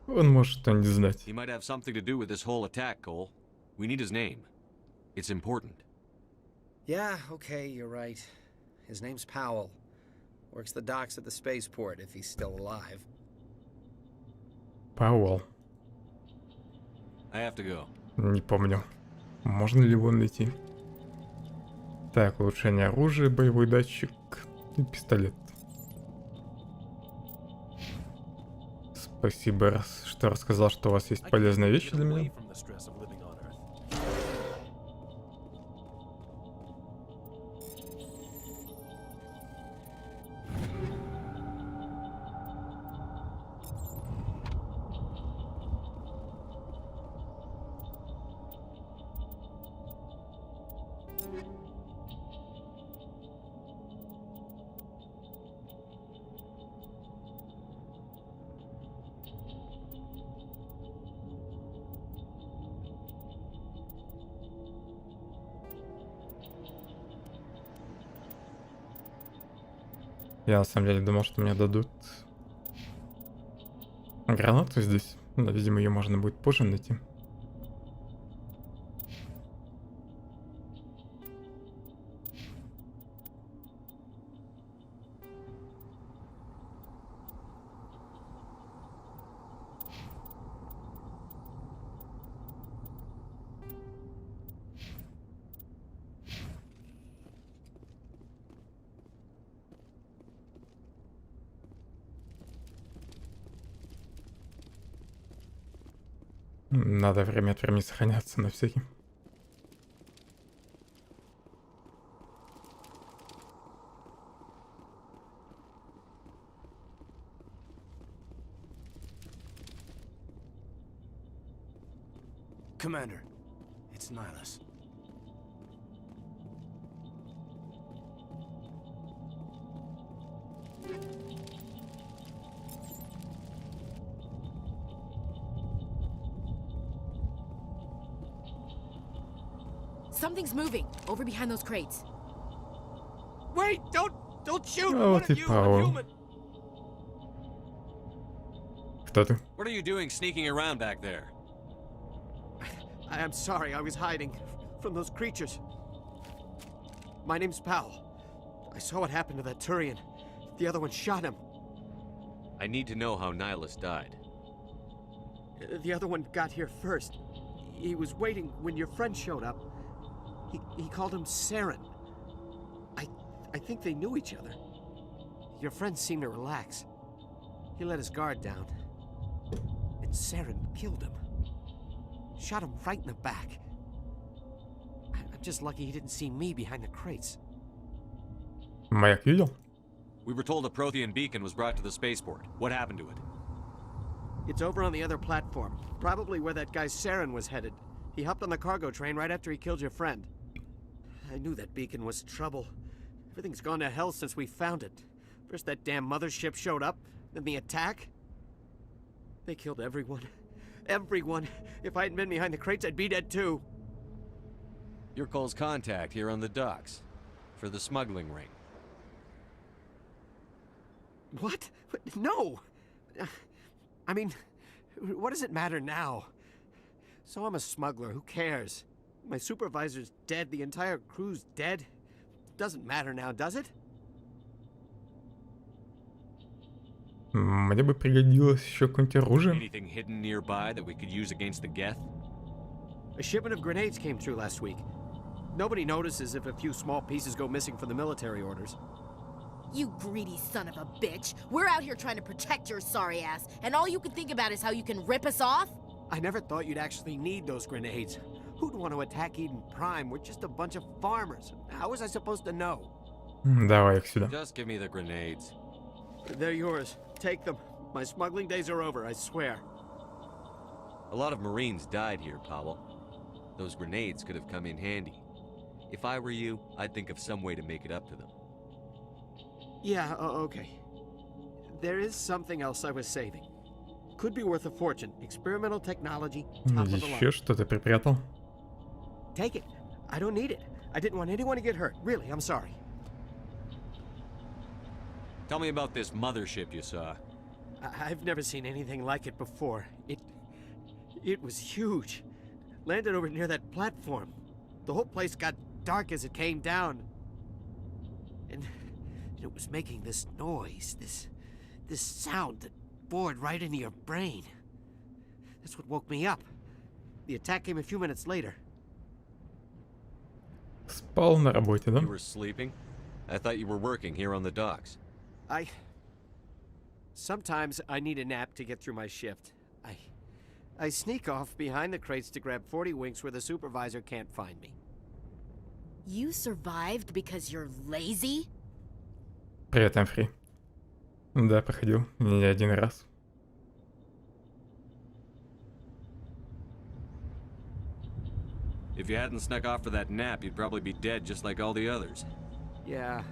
Он может что-нибудь знать. He might have something to do with this whole attack, Cole. We need his name. It's important. Yeah, okay, you're right. His name's Powell. Works the docks at the spaceport, if he's still alive. Пауэлл. I have to go. Не помню. Можно ли его найти? Так, улучшение оружия, боевой датчик и пистолет. Спасибо, что рассказал, что у вас есть полезные вещи для меня. Я на самом деле думал, что мне дадут гранату здесь. Но, видимо, ее можно будет позже найти. Надо время от времени сохраняться на всякий. Commander, it's Nihilus. Something's moving over behind those crates. Wait! Don't shoot! Oh, ты Пауэлл. Кто ты? What are you doing sneaking around back there? I'm sorry, I was hiding from those creatures. My name's Powell. I saw what happened to that Turian. The other one shot him. I need to know how Nihilus died. The other one got here first. He was waiting when your friend showed up. He called him Saren. I think they knew each other. Your friend seemed to relax. He let his guard down. And Saren killed him. Shot him right in the back. I'm just lucky he didn't see me behind the crates. Маяк видел? We were told a Prothean beacon was brought to the spaceport. What happened to it? It's over on the other platform. Probably where that guy Saren was headed. He hopped on the cargo train right after he killed your friend. I knew that beacon was trouble. Everything's gone to hell since we found it. First that damn mothership showed up, then the attack. They killed everyone. Everyone. If I hadn't been behind the crates, I'd be dead too. Your call's contact here on the docks. For the smuggling ring. What? No! I mean, what does it matter now? So I'm a smuggler, who cares? My supervisor's dead, the entire crew's dead. Doesn't matter now, does it? Мне бы пригодилось еще какое-нибудь оружие. Anything hidden nearby that we could use against the Geth? A shipment of grenades came through last week. Nobody notices if a few small pieces go missing from the military orders. You greedy son of a bitch. We're out here trying to protect your sorry ass, and all you can think about is how you can rip us off? I never thought you'd actually need those grenades. Who'd want to attack Eden Prime? We're just a bunch of farmers. How was I supposed to know? Давай их сюда. Just give me the grenades. They're yours. Take them. My smuggling days are over, I swear. A lot of Marines died here, Powell. Those grenades could have come in handy. If I were you, I'd think of some way to make it up to them. Yeah, okay. There is something else I was saving. Could be worth a fortune. Experimental technology, top of the line. Еще что-то припрятал? Take it. I don't need it. I didn't want anyone to get hurt. Really, I'm sorry. Tell me about this mothership you saw. I've never seen anything like it before. It was huge. Landed over near that platform. The whole place got dark as it came down. And it was making this noise, this sound that bored right into your brain. That's what woke me up. The attack came a few minutes later. Спал на работе, да? You were sleeping? I thought you were working here on the docks. Sometimes I need a nap to get through my shift. I sneak off behind the crates to grab 40 winks where the supervisor can't find me. You survived because you're lazy? Привет, Эмфри. Да, проходил. Не один раз. If you hadn't snuck off for that nap, you'd probably be dead just like all the others. Yeah,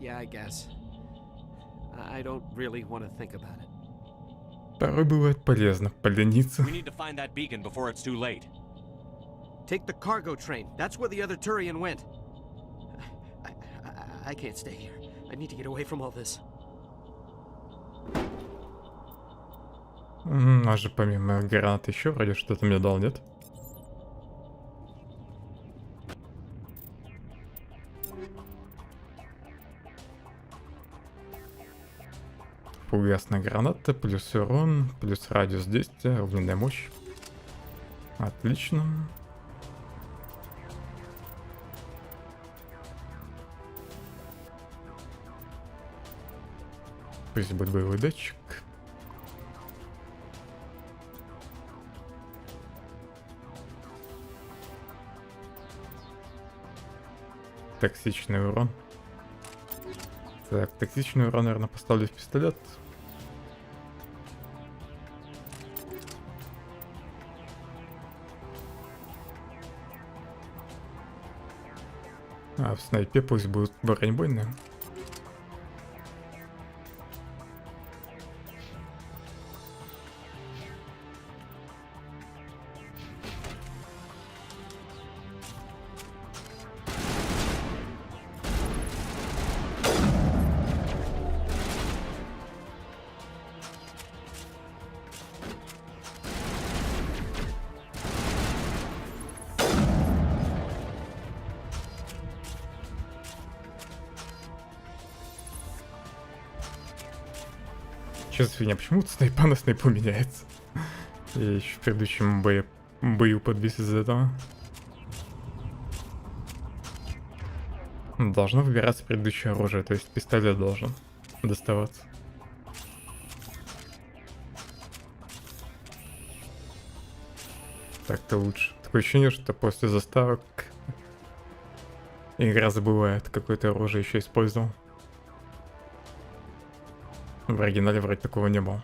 I guess. I don't really want to think about it. Порой бывает полезно полениться. We need to find that beacon before it's too late. Take the cargo train. That's where the other Turian went. I can't stay here. I need to get away from all this. А же помимо гранат еще вроде что-то мне дал, нет? Фугасная граната, плюс урон, плюс радиус действия, огненная мощь. Отлично. Пусть будет боевой датчик. Токсичный урон. Так, токсичный урон, наверное, поставлю в пистолет. А в снайпе пусть будет бронебойная. Сейчас фигня, почему снайпа на снайпу меняется? Я еще в предыдущем бою подвис из-за этого. Должно выбираться предыдущее оружие, то есть пистолет должен доставаться. Так-то лучше. Такое ощущение, что после заставок игра забывает, какое-то оружие еще использовал. В оригинале вроде такого не было.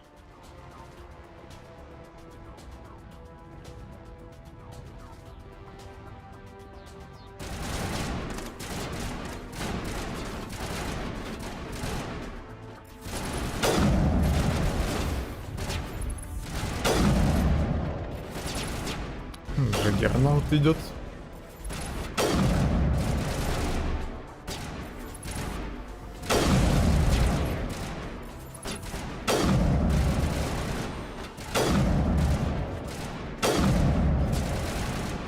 Джаггернаут идет.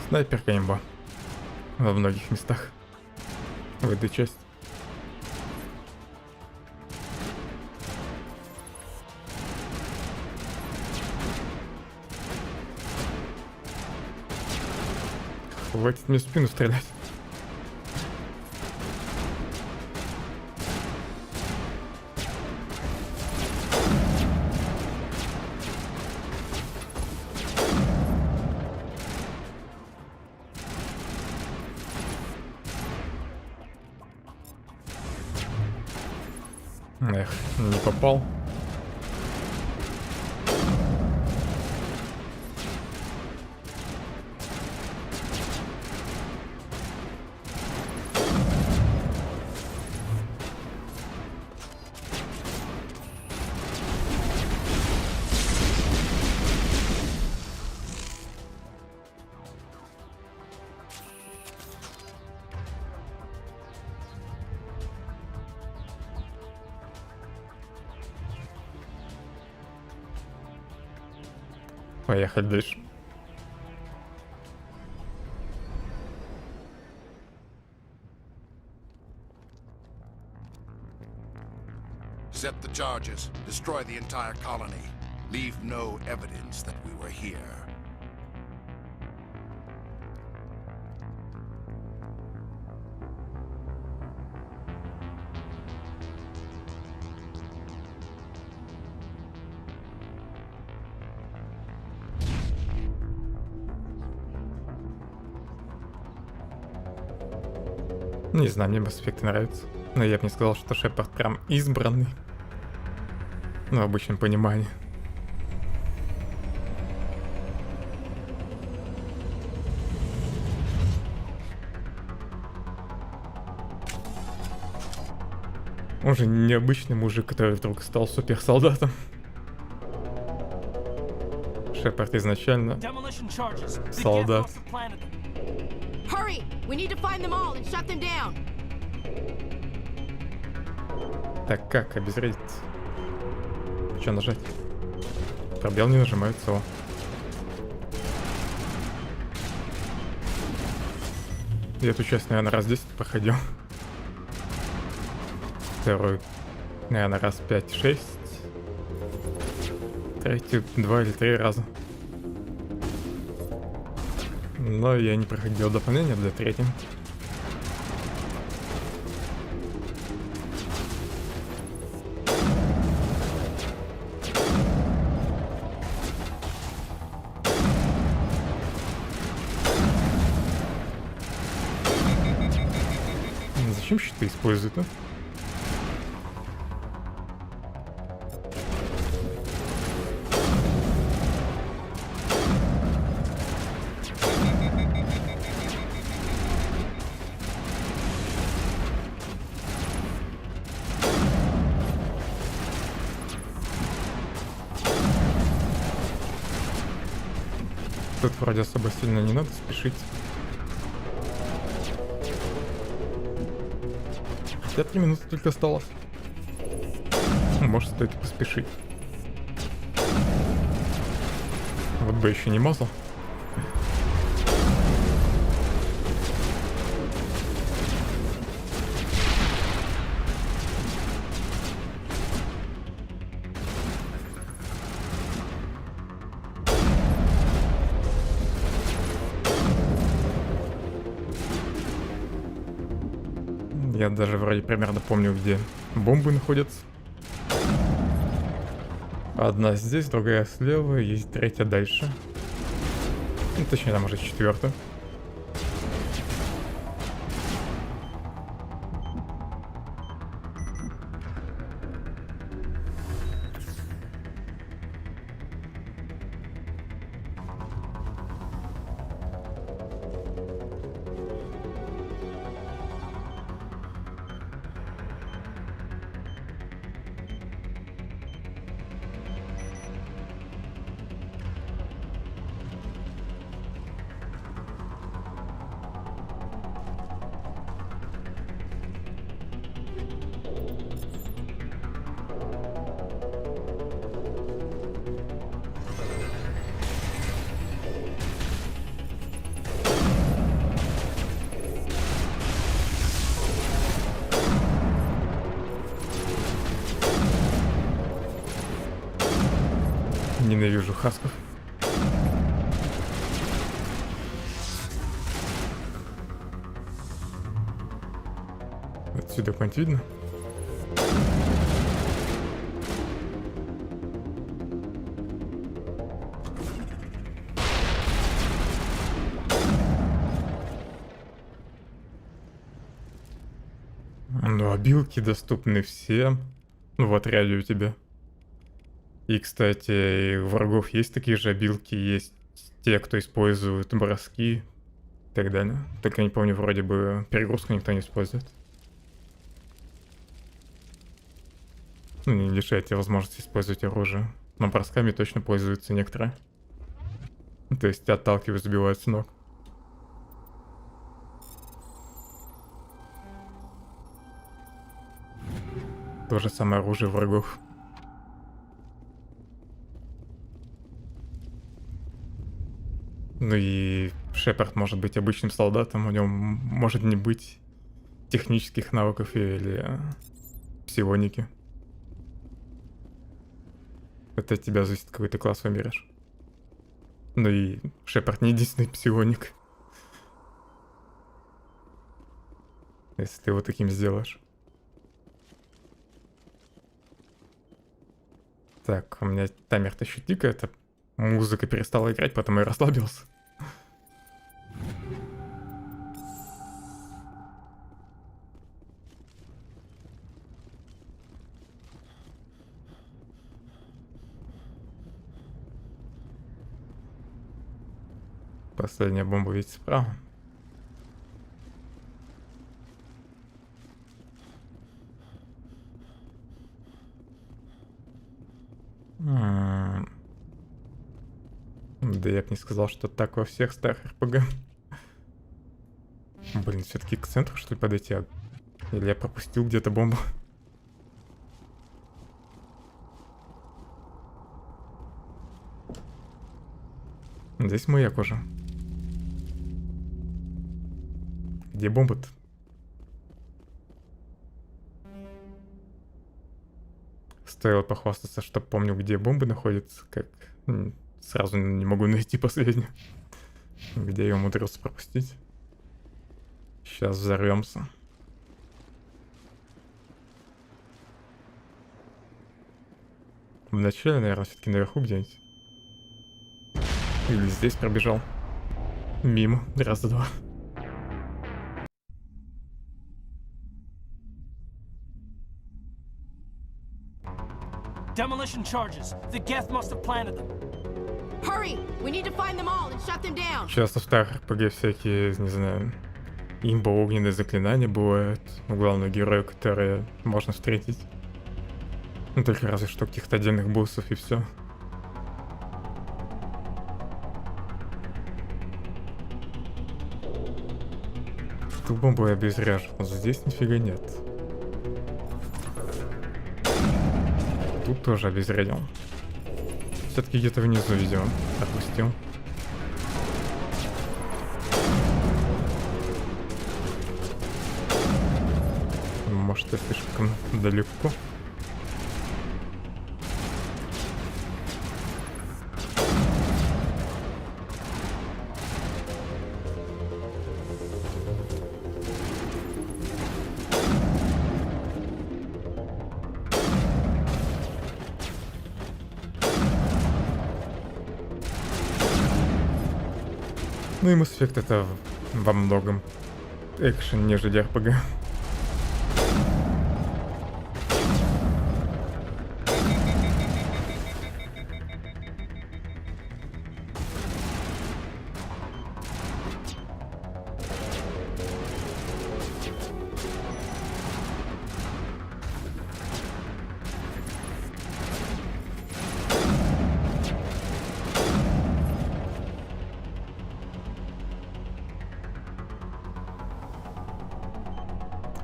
Снайперка имба. Во многих местах. В этой части. Хватит мне в спину стрелять. Эх, не попал. Поехали дальше. Set the charges. Destroy the entire colony. Leave no evidence that we were here. Не знаю, мне Mass Effect нравится. Но я бы не сказал, что Шепард прям избранный. Ну, в обычном понимании. Он же необычный мужик, который вдруг стал суперсолдатом. Шепард изначально солдат. Hurry! We need to find them all and shut them down. Так как обезвредить? Что нажать? Пробел не нажимается. О. Я эту часть, наверное, раз 10 проходил. Второй, наверное, раз 5-6. Третий 2 или 3 раза. Но я не проходил дополнение для третьего. Зачем щиты используют, а? Тут вроде особо сильно не надо спешить. Хотя 3 минуты только осталось. Может, стоит поспешить. Вот бы еще не мазал. Я даже вроде примерно помню, где бомбы находятся. Одна здесь, другая слева, есть третья дальше. Ну, точнее, там уже четвертая. Ненавижу хасков. Отсюда какой-нибудь видно? Ну, обилки доступны всем в отряде у тебя. И, кстати, у врагов есть такие же обилки, есть те, кто использует броски и так далее. Только я не помню, вроде бы перегрузку никто не использует. Ну, не лишает тебя возможности использовать оружие. Но бросками точно пользуются некоторые. То есть отталкивают, сбивают с ног. То же самое оружие врагов. Ну и Шепард может быть обычным солдатом, у него может не быть технических навыков или псионики. Это от тебя зависит, какой ты класс выберешь. Ну и Шепард не единственный псионик. Если ты его таким сделаешь. Так, у меня таймер-то чуть тикает, музыка перестала играть, потом я расслабился. Последняя бомба ведь справа. Да я бы не сказал, что так во всех старых РПГ. Блин, все-таки к центру, что ли, подойти? Или я пропустил где-то бомбу? Здесь маяк уже. Где бомба-то? Стоило похвастаться, что помню, где бомбы находятся, как сразу не могу найти последнюю. Где я умудрился пропустить. Сейчас взорвемся. Вначале, наверное, все-таки наверху где-нибудь. Или здесь пробежал. Мимо. Раз-два. Demolition charges. The Geth must have planted them. Hurry! We need to find them all and shut them down. Часто в старых РПГ всякие, не знаю, имбо-огненные заклинания бывают у главного героя, которые можно встретить. Ну только разве что каких-то отдельных боссов и все. Ту бомбу я обезврежил, но здесь нифига нет. Тут тоже обезвредил. Все-таки где-то внизу, видимо, пропустил. Может, я слишком далеко? Ну и Mass Effect это во многом экшен, нежели RPG.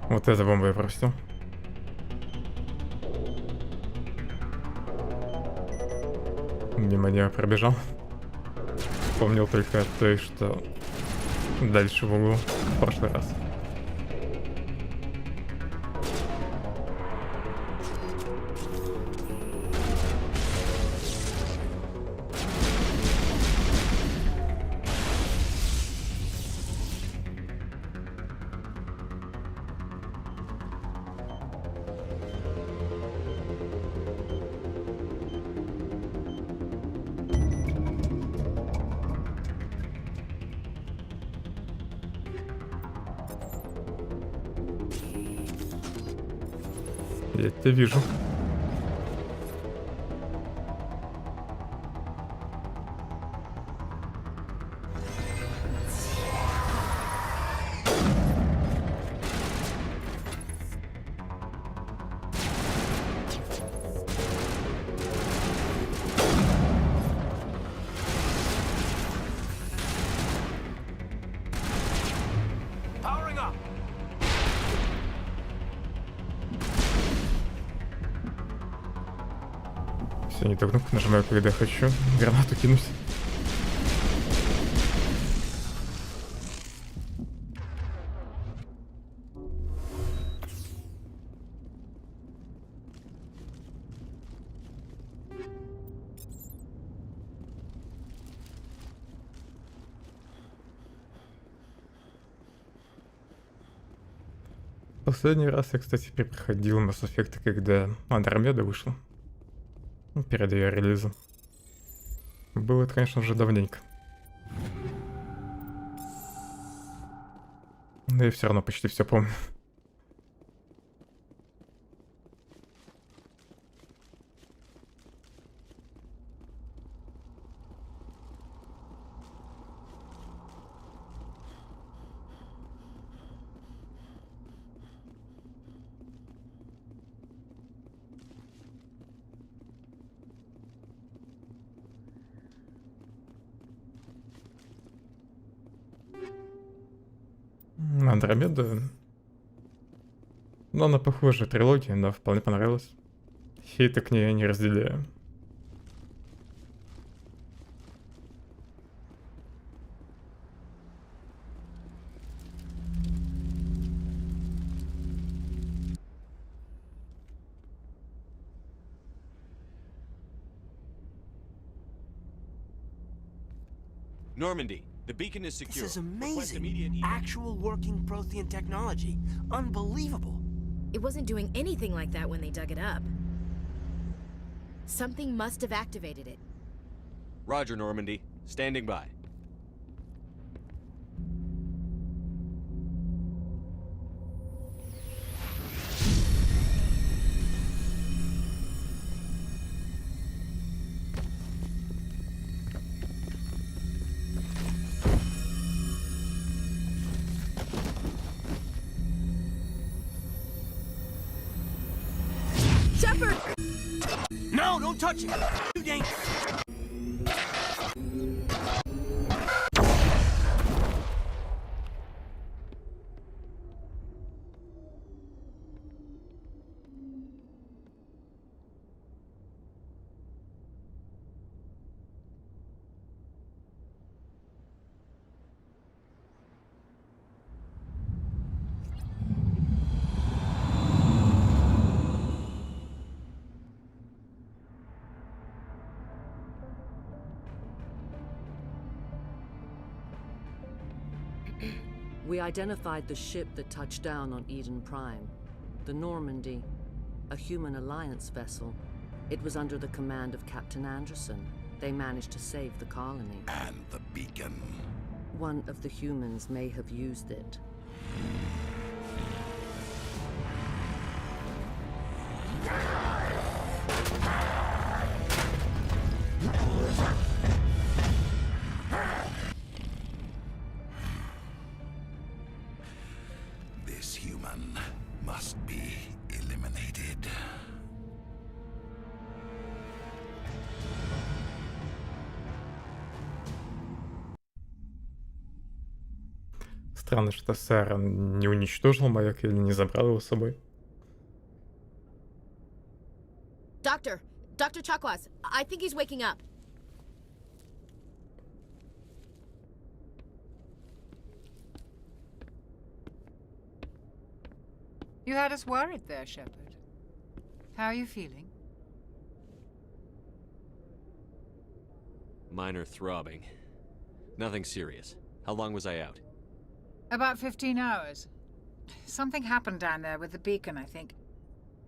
Вот эта бомба я пропустил. Мимо нее пробежал. Помнил только от той, что дальше в углу в прошлый раз. Я тебя вижу. Powering up. Все, не ту кнопку нажимаю, когда хочу гранату кинуть. Последний раз я, кстати, перепроходил Mass Effect, когда Андромеда вышла. Ну, перед ее релизом. Было это, конечно, уже давненько. Но я все равно почти все помню. Андромеда. Но она похожа трилогия, но вполне понравилась. Хейта к ней я не разделяю. Normandy, the beacon is secure. This is Request amazing. immediate Actual working Prothean technology. Unbelievable. It wasn't doing anything like that when they dug it up. Something must have activated it. Roger, Normandy. Standing by. Shepard! No, don't touch it! Too dangerous! We identified the ship that touched down on Eden Prime. The Normandy, a human alliance vessel. It was under the command of Captain Anderson. They managed to save the colony. And the beacon. One of the humans may have used it. This human must be eliminated. Странно, что Сара не уничтожил маяк или не забрал его с собой. Dr. Chakwas, I think he's waking up. You had us worried there, Shepard. How are you feeling? Minor throbbing. Nothing serious. How long was I out? About 15 hours. Something happened down there with the beacon, I think.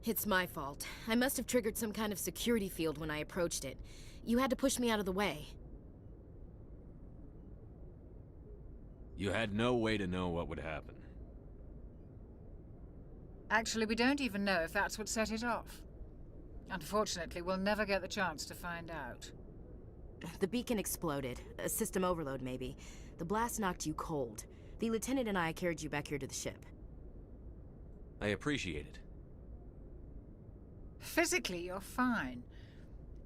It's my fault. I must have triggered some kind of security field when I approached it. You had to push me out of the way. You had no way to know what would happen. Actually, we don't even know if that's what set it off. Unfortunately, we'll never get the chance to find out. The beacon exploded. A system overload, maybe. The blast knocked you cold. The lieutenant and I carried you back here to the ship. I appreciate it. Physically, you're fine.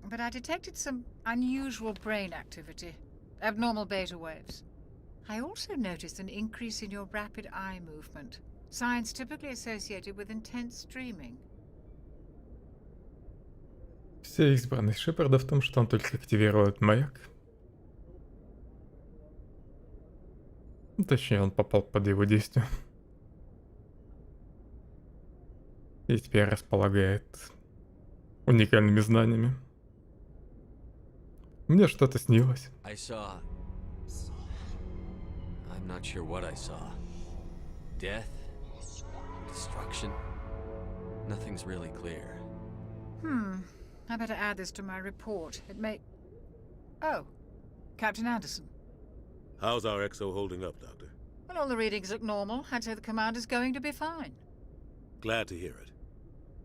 But I detected some unusual brain activity. Abnormal beta waves. I also noticed an increase in your rapid eye movement. Signs typically associated with intense dreaming. Вся избранность Шепарда в том, что он только активирует маяк. Точнее, он попал под его действие. И теперь располагает уникальными знаниями. Мне что-то снилось. I saw... I'm not sure what I saw. Death? Destruction? Nothing's really clear. I better add this to my report. It may... Oh, Captain Anderson. How's our XO holding up, Doctor? Well, all the readings look normal. I'd say the commander's going to be fine. Glad to hear it.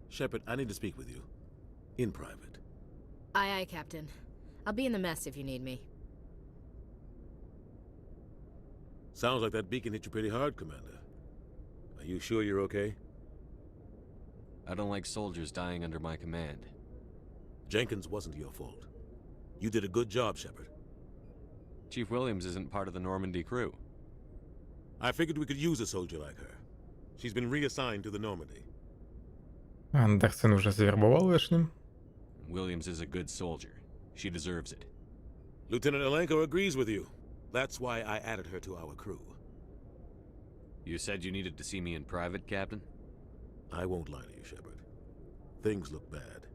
Shepard, I need to speak with you. In private. Aye, Captain. I'll be in the mess if you need me. Sounds like that beacon hit you pretty hard, Commander. Are you sure you're okay? I don't like soldiers dying under my command. Jenkins wasn't your fault. You did a good job, Shepard. Chief Williams isn't part of the Normandy crew. I figured we could use a soldier like her. She's been reassigned to the Normandy. Андерсон уже завербовал Эшли. Williams is a good soldier. She deserves it. Lieutenant Alenko agrees with you. That's why I added her to our crew. You said you needed to see me in private, Captain? I won't lie to you, Shepard. Things look bad.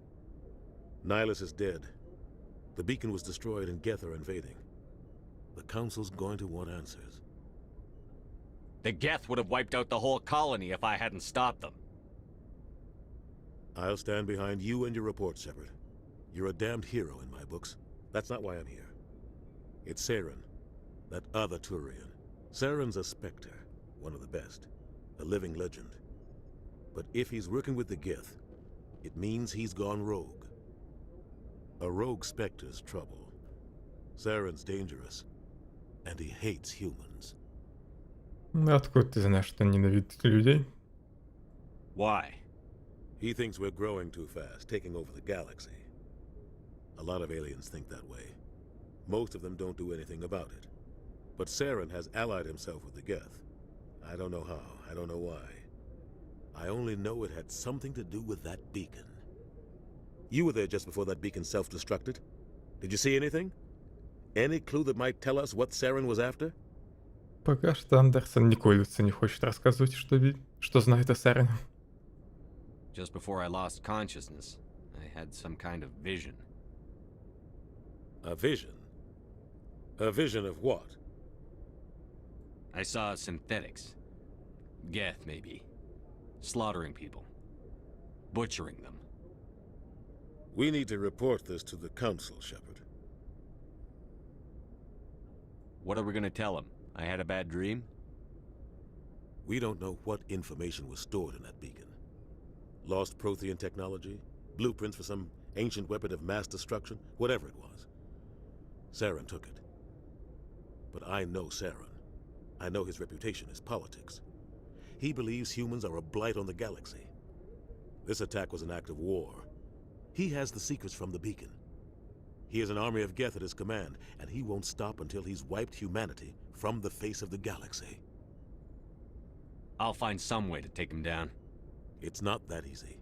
Nihilus is dead. The beacon was destroyed and Geth are invading. The Council's going to want answers. The Geth would have wiped out the whole colony if I hadn't stopped them. I'll stand behind you and your report, Shepard. You're a damned hero in my books. That's not why I'm here. It's Saren, that other Turian. Saren's a Spectre, one of the best, a living legend. But if he's working with the Geth, it means he's gone rogue. A rogue Spectre's trouble. Saren's dangerous, and he hates humans. Откуда ты знаешь, что он ненавидит людей? Why? He thinks we're growing too fast, taking over the galaxy. A lot of aliens think that way. Most of them don't do anything about it. But Saren has allied himself with the Geth. I don't know how, I don't know why. I only know it had something to do with that beacon. You were there just before that beacon self-destructed. Did you see anything? Any clue that might tell us what Saren was after? Пока что Андерсон не колется, не хочет рассказывать, что знает о Сарене. Just before I lost consciousness, I had some kind of vision. A vision? A vision of what? I saw synthetics. Geth, maybe. Slaughtering people. Butchering them. We need to report this to the Council, Shepard. What are we gonna tell him? I had a bad dream? We don't know what information was stored in that beacon. Lost Prothean technology? Blueprints for some ancient weapon of mass destruction? Whatever it was. Saren took it. But I know Saren. I know his reputation is politics. He believes humans are a blight on the galaxy. This attack was an act of war. He has the secrets from the beacon. He has an army of Geth at his command, and he won't stop until he's wiped humanity from the face of the galaxy. I'll find some way to take him down. It's not that easy.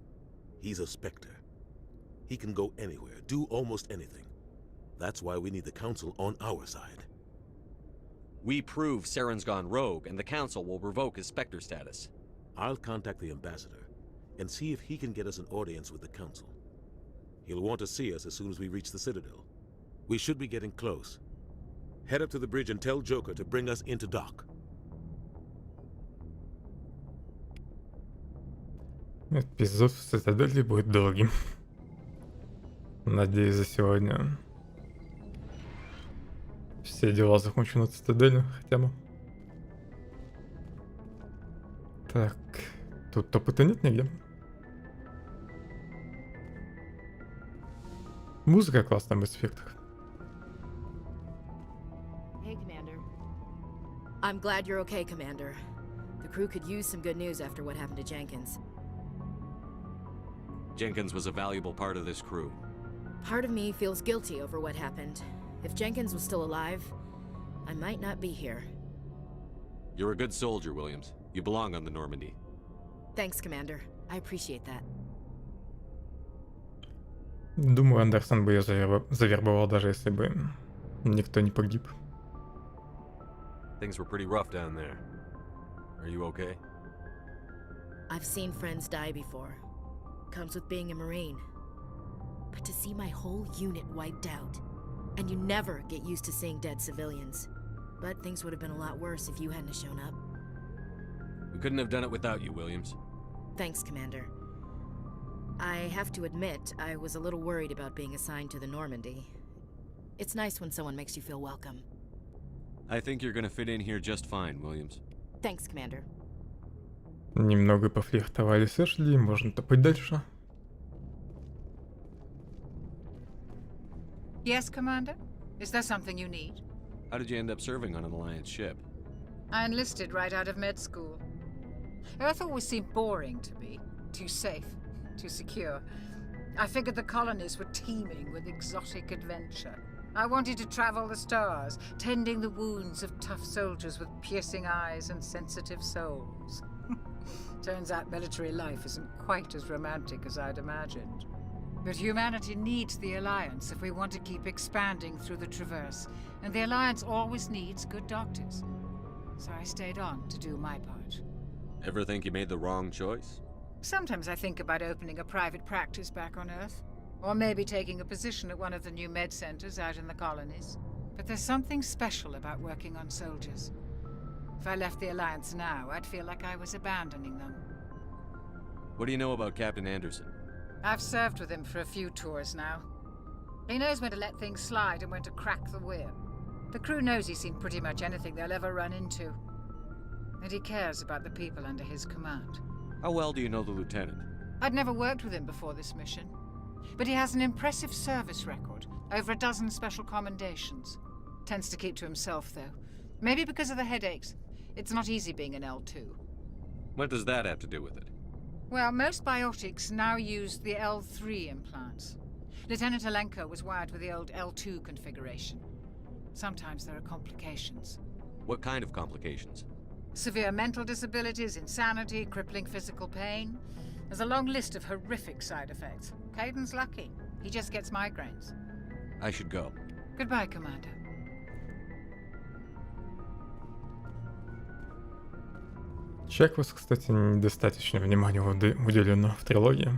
He's a Spectre. He can go anywhere, do almost anything. That's why we need the Council on our side. We prove Saren's gone rogue, and the Council will revoke his Spectre status. I'll contact the Ambassador and see if he can get us an audience with the Council. He'll want to see us as soon as we reach the Citadel. We should be getting close. Head up to the bridge and tell Joker to bring us into dock. Эпизод в Цитадели будет долгим. Надеюсь, за сегодня все дела закончены в Цитадели хотя бы. Так, тут опыта нет нигде. Музыка классная в эффектах. Hey, Commander. I'm glad you're okay, Commander. The crew could use some good news after what happened to Jenkins. Jenkins was a valuable part of this crew. Part of me feels guilty over what happened. If Jenkins was still alive, I might not be here. You're a good soldier, Williams. You belong on the Normandy. Thanks, Commander. I appreciate that. Думаю, Андерсон бы ее завербовал, даже если бы никто не погиб. Things were pretty rough down there. Are you okay? I've seen friends die before. Comes with being a Marine. But to see my whole unit wiped out, and you never get used to seeing dead civilians. But things would have been a lot worse if you hadn't shown up. We couldn't have done it without you, Williams. Thanks, Commander. I have to admit, I was a little worried about being assigned to the Normandy. It's nice when someone makes you feel welcome. I think you're gonna fit in here just fine, Williams. Thanks, Commander. Немного пофлиртовали с Эшли, можно топать дальше. Yes, Commander? Is there something you need? How did you end up serving on an Alliance ship? I enlisted right out of med school. Earth always seemed boring to me. Too safe, too secure. I figured the colonies were teeming with exotic adventure. I wanted to travel the stars, tending the wounds of tough soldiers with piercing eyes and sensitive souls. Turns out military life isn't quite as romantic as I'd imagined. But humanity needs the Alliance if we want to keep expanding through the Traverse, and the Alliance always needs good doctors. So I stayed on to do my part. Ever think you made the wrong choice? Sometimes I think about opening a private practice back on Earth, or maybe taking a position at one of the new med centers out in the colonies. But there's something special about working on soldiers. If I left the Alliance now, I'd feel like I was abandoning them. What do you know about Captain Anderson? I've served with him for a few tours now. He knows when to let things slide and when to crack the whip. The crew knows he's seen pretty much anything they'll ever run into. And he cares about the people under his command. How well do you know the lieutenant? I'd never worked with him before this mission. But he has an impressive service record, over a dozen special commendations. Tends to keep to himself, though. Maybe because of the headaches. It's not easy being an L2. What does that have to do with it? Well, most biotics now use the L3 implants. Lieutenant Alenko was wired with the old L2 configuration. Sometimes there are complications. What kind of complications? Severe mental disabilities, insanity, crippling physical pain. There's a long list of horrific side effects. Caden's lucky. He just gets migraines. I should go. Goodbye, Commander. Чеквус, кстати, недостаточно внимания уделено в трилогии.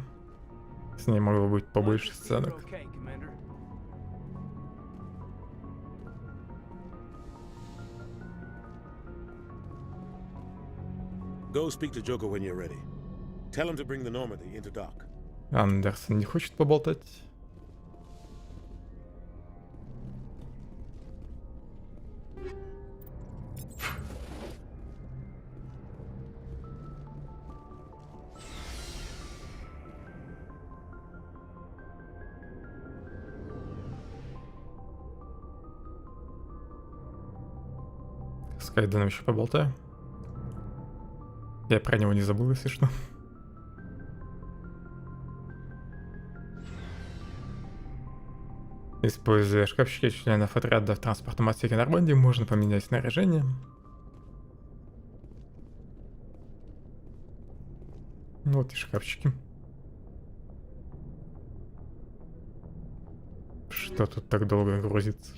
С ней могло быть побольше сценок. Go speak to Joker when you're ready. Tell him to bring the Normandy into dock. Андерсон не хочет поболтать. С Кайденом еще поболтаю. Я про него не забыл, если что. Используя шкафчики членов отряда в транспортном отсеке Нормандии, можно поменять снаряжение. Вот и шкафчики. Что тут так долго грузится?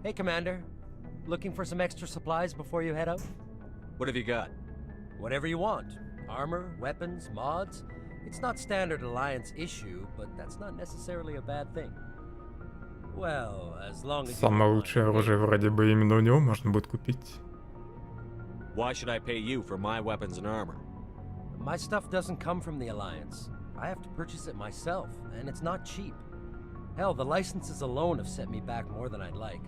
Hey, Commander. Looking for some extra supplies before you head out? What have you got? Whatever you want. Armor, weapons, mods. It's not standard Alliance issue, but that's not necessarily a bad thing. Well, as long as Самое лучшее оружие вроде бы именно у него можно будет купить. Why should I pay you for my weapons and armor? My stuff doesn't come from the Alliance. I have to purchase it myself, and it's not cheap. Hell, the licenses alone have set me back more than I'd like.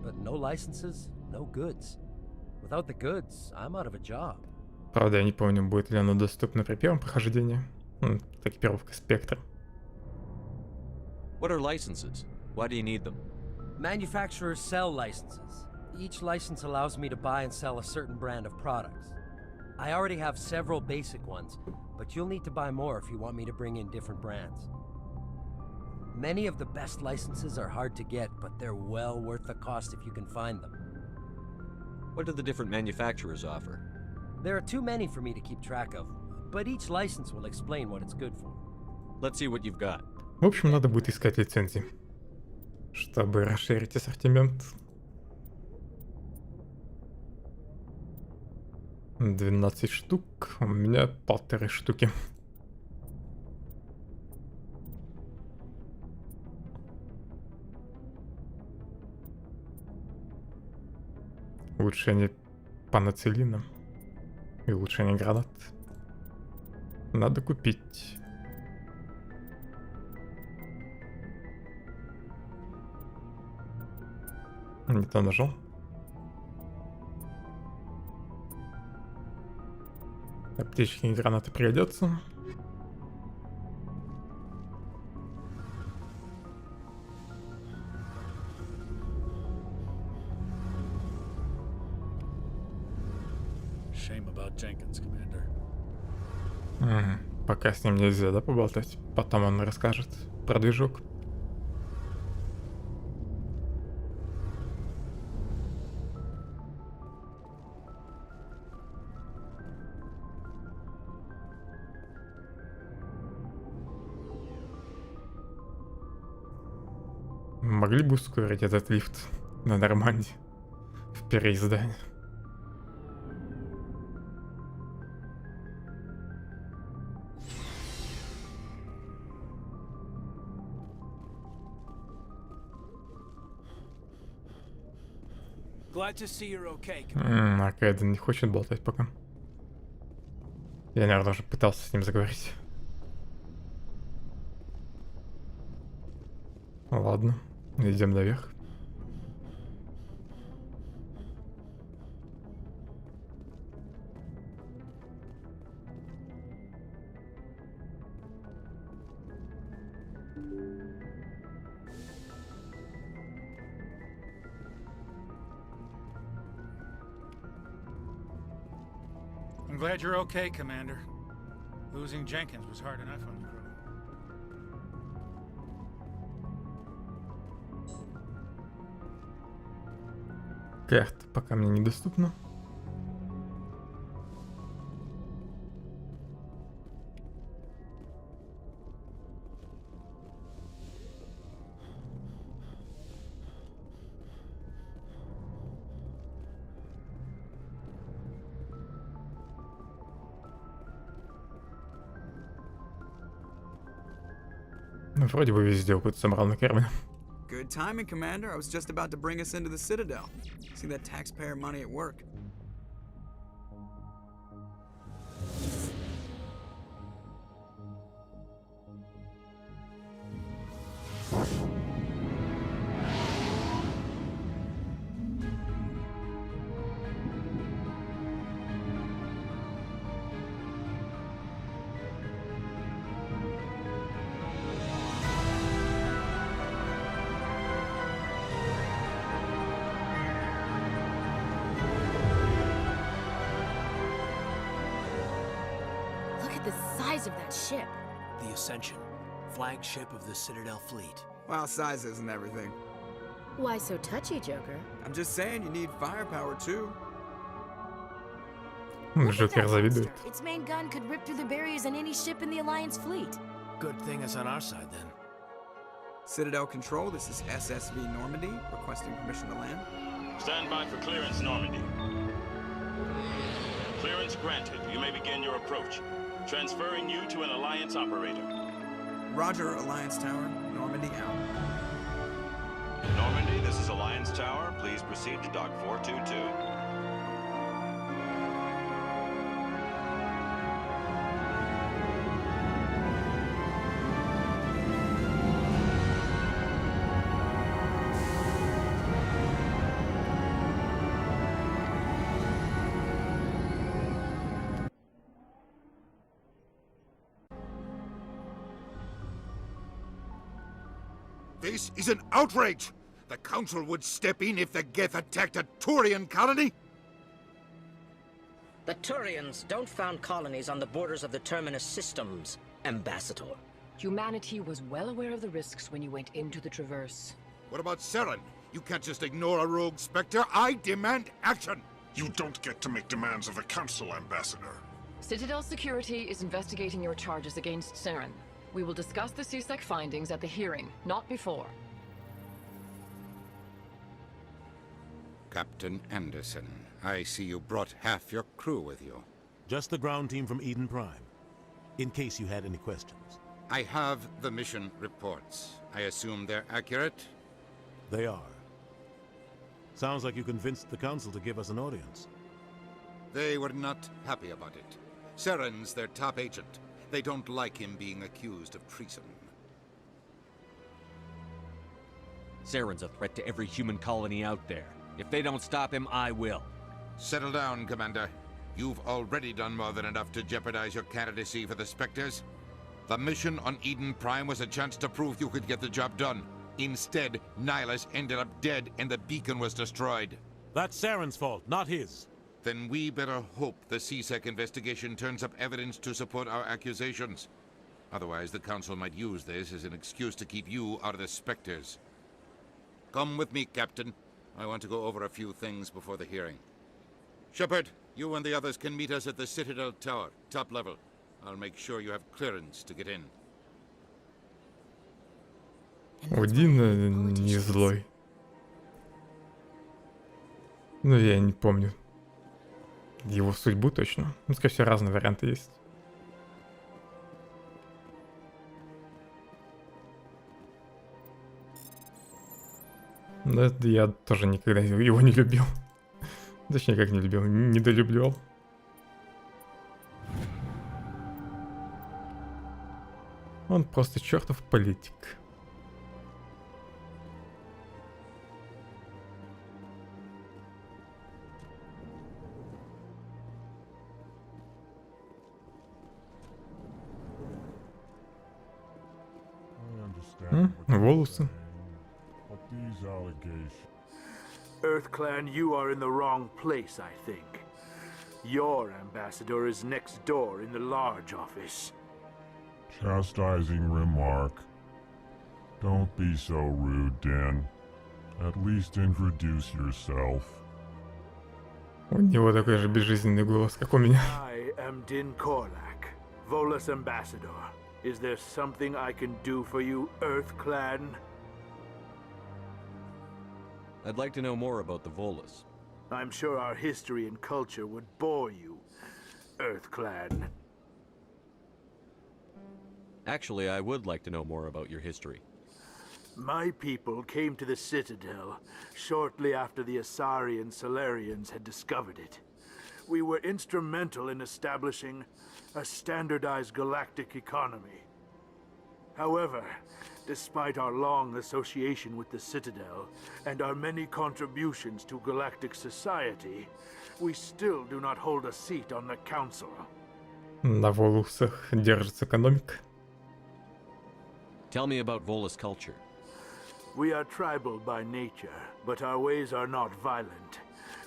But no licenses, no goods. Without the goods, I'm out of a job. Правда, я не помню, будет ли оно доступно при первом прохождении. Экипировка Спектра. What are licenses? Why do you need them? Manufacturers sell licenses. Each license allows me to buy and sell a certain brand of products. I already have several basic ones, but you'll need to buy more if you want me to bring in different brands. Many of the best licenses are hard to get, but they're well worth the cost if you can find them. What do the different manufacturers offer? There are too many for me to keep track of, but each license will explain what it's good for. Let's see what you've got. В общем, надо будет искать лицензии, чтобы расширить ассортимент. 12 штук, у меня 1,5 штуки. Улучшение паноцилина и улучшение гранат. Надо купить. Не то нажал. Аптечки и гранаты пригодятся. Shame about Jenkins, Commander. Пока с ним нельзя, да, поболтать? Потом он расскажет про движок. Могли бы ускорить этот лифт на Нормандии в переиздании. Glad to see you're okay. А Кайден не хочет болтать пока. Я, наверное, уже пытался с ним заговорить. Ладно, идем наверх. I'm glad you're okay, Commander. Losing Jenkins was hard enough on the crew. Карта пока мне недоступна. Ну, вроде бы везде опыт собрал на Кервине. Good timing, Commander. I was just about to bring us into the Citadel. See that taxpayer money at work. Of that ship. The Ascension, flagship of the Citadel fleet. Well, size isn't everything. Why so touchy, Joker? I'm just saying you need firepower too. Джокер завидует. Its main gun could rip through the barriers in any ship in the Alliance fleet. Good thing it's on our side then. Citadel Control, this is SSV Normandy, requesting permission to land. Stand by for clearance, Normandy. Clearance granted. You may begin your approach. Transferring you to an Alliance operator. Roger, Alliance Tower. Normandy out. Normandy, this is Alliance Tower. Please proceed to Dock 422. This is an outrage! The Council would step in if the Geth attacked a Turian colony? The Turians don't found colonies on the borders of the Terminus systems, Ambassador. Humanity was well aware of the risks when you went into the Traverse. What about Saren? You can't just ignore a rogue Spectre. I demand action! You don't get to make demands of the Council, Ambassador. Citadel Security is investigating your charges against Saren. We will discuss the CSEC findings at the hearing, not before. Captain Anderson, I see you brought half your crew with you. Just the ground team from Eden Prime, in case you had any questions. I have the mission reports. I assume they're accurate? They are. Sounds like you convinced the Council to give us an audience. They were not happy about it. Saren's their top agent. They don't like him being accused of treason. Saren's a threat to every human colony out there. If they don't stop him, I will. Settle down, Commander. You've already done more than enough to jeopardize your candidacy for the Spectres. The mission on Eden Prime was a chance to prove you could get the job done. Instead, Nihilus ended up dead and the beacon was destroyed. That's Saren's fault, not his. Then we better hope the CSEC investigation turns up evidence to support our accusations. Otherwise, the Council might use this as an excuse to keep you out of the Spectres. Come with me, Captain. I want to go over a few things before the hearing. Shepard, you and the others can meet us at the Citadel Tower, top level. I'll make sure you have clearance to get in. Один не злой. Ну, я не помню его судьбу точно. Ну, скорее всего, разные варианты есть. Но это я тоже никогда его не любил. Точнее, как не любил, недолюбливал. Он просто чертов политик. Волосы. EarthClan, you are in the wrong place, I think. Your ambassador is next door in the large office. Chastising remark. Don't be so rude, Din. At least introduce yourself. У него такой же безжизненный голос, как у меня. I am Din Korlak, Volus ambassador. Is there something I can do for you, EarthClan? I'd like to know more about the Volus. I'm sure our history and culture would bore you, EarthClan. Actually, I would like to know more about your history. My people came to the Citadel shortly after the Asari Solarians had discovered it. We were instrumental in establishing a standardized galactic economy. However, despite our long association with the Citadel and our many contributions to galactic society, we still do not hold a seat on the Council. На Волусах держится экономика. Tell me about Volus culture. We are tribal by nature, but our ways are not violent.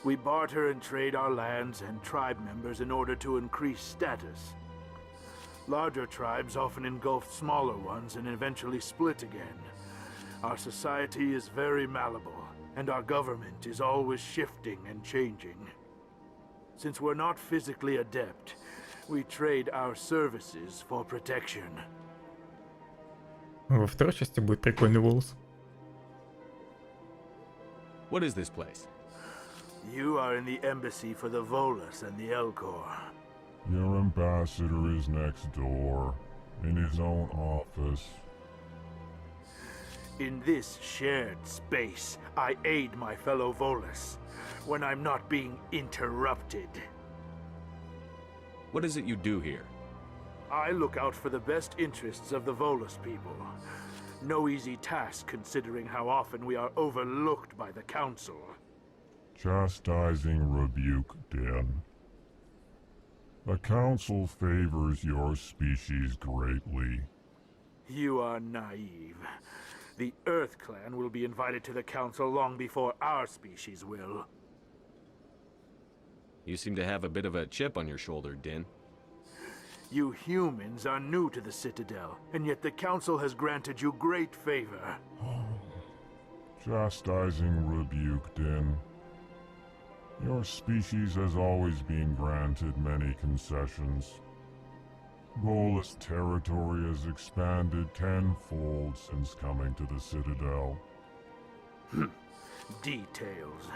We barter and trade our lands and tribe members in order to increase status. Larger tribes often engulf smaller ones and eventually split again. Our society is very malleable, and our government is always shifting and changing. Since we're not physically adept, we trade our services for protection. Во второй части будет прикольный волос. What is this place? You are in the embassy for the Volus and the Elcor. Your ambassador is next door, in his own office. In this shared space, I aid my fellow Volus when I'm not being interrupted. What is it you do here? I look out for the best interests of the Volus people. No easy task considering how often we are overlooked by the Council. Chastising rebuke, Din. The Council favors your species greatly. You are naive. The EarthClan will be invited to the Council long before our species will. You seem to have a bit of a chip on your shoulder, Din. You humans are new to the Citadel, and yet the Council has granted you great favor. Chastising rebuke, Din. Your species has always been granted many concessions. Volus territory has expanded tenfold since coming to the Citadel. Details.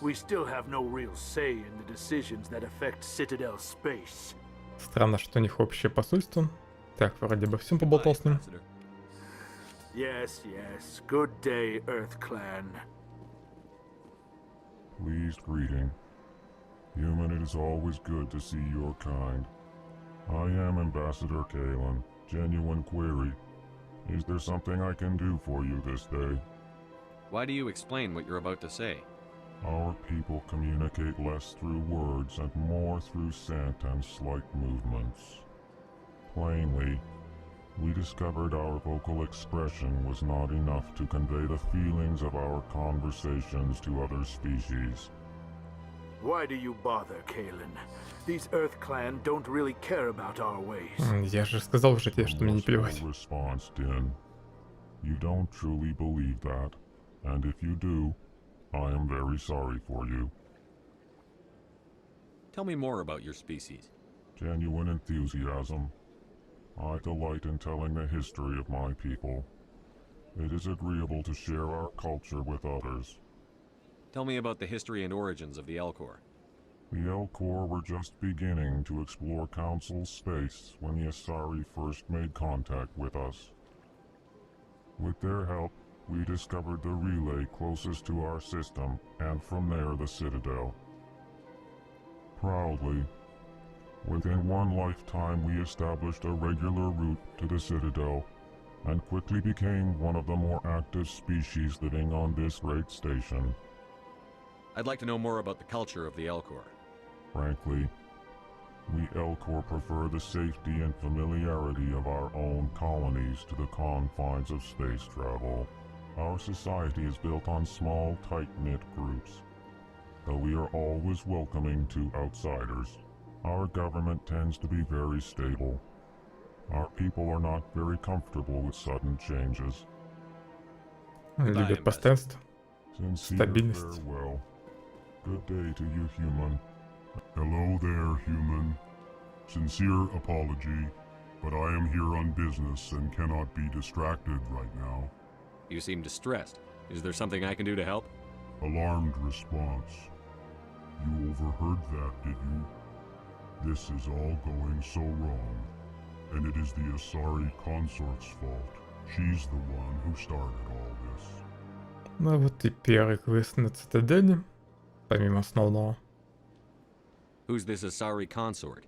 We still have no real say in the decisions that affect Citadel space. Странно, что у них общее посольство. Так, вроде бы всем поболтал с ним. Yes, yes. Good day, EarthClan. Pleased greeting. Human, it is always good to see your kind. I am Ambassador Phellon. Genuine query. Is there something I can do for you this day? Why do you explain what you're about to say? Our people communicate less through words and more through scent and slight movements. Plainly, we discovered our vocal expression was not enough to convey the feelings of our conversations to other species. Why do you bother, Kalen? These Earth Clan don't really care about our ways. Я же сказал уже тебе, что мне не плевать. Response, Din. You don't truly believe that, and if you do, I am very sorry for you. Tell me more about your species. Genuine enthusiasm. I delight in telling the history of my people. It is agreeable to share our culture with others. Tell me about the history and origins of the Elcor. The Elcor were just beginning to explore Council space when the Asari first made contact with us. With their help, we discovered the relay closest to our system, and from there the Citadel. Proudly, within one lifetime we established a regular route to the Citadel, and quickly became one of the more active species living on this great station. I'd like to know more about the culture of the Elcor. Frankly, we Elcor prefer the safety and familiarity of our own colonies to the confines of space travel. Our society is built on small, tight-knit groups. Though we are always welcoming to outsiders, our government tends to be very stable. Our people are not very comfortable with sudden changes. Любят постоянство. Sincere Стабильность. farewell. Good day to you, human. Hello there, human. Sincere apology, but I am here on business and cannot be distracted right now. You seem distressed. Is there something I can do to help? Alarmed response. You overheard that, did you? This is all going so wrong, and it is the Asari consort's fault. She's the one who started all this. Ну вот и первый квест на Цитадели, помимо основного. Who's this Asari consort?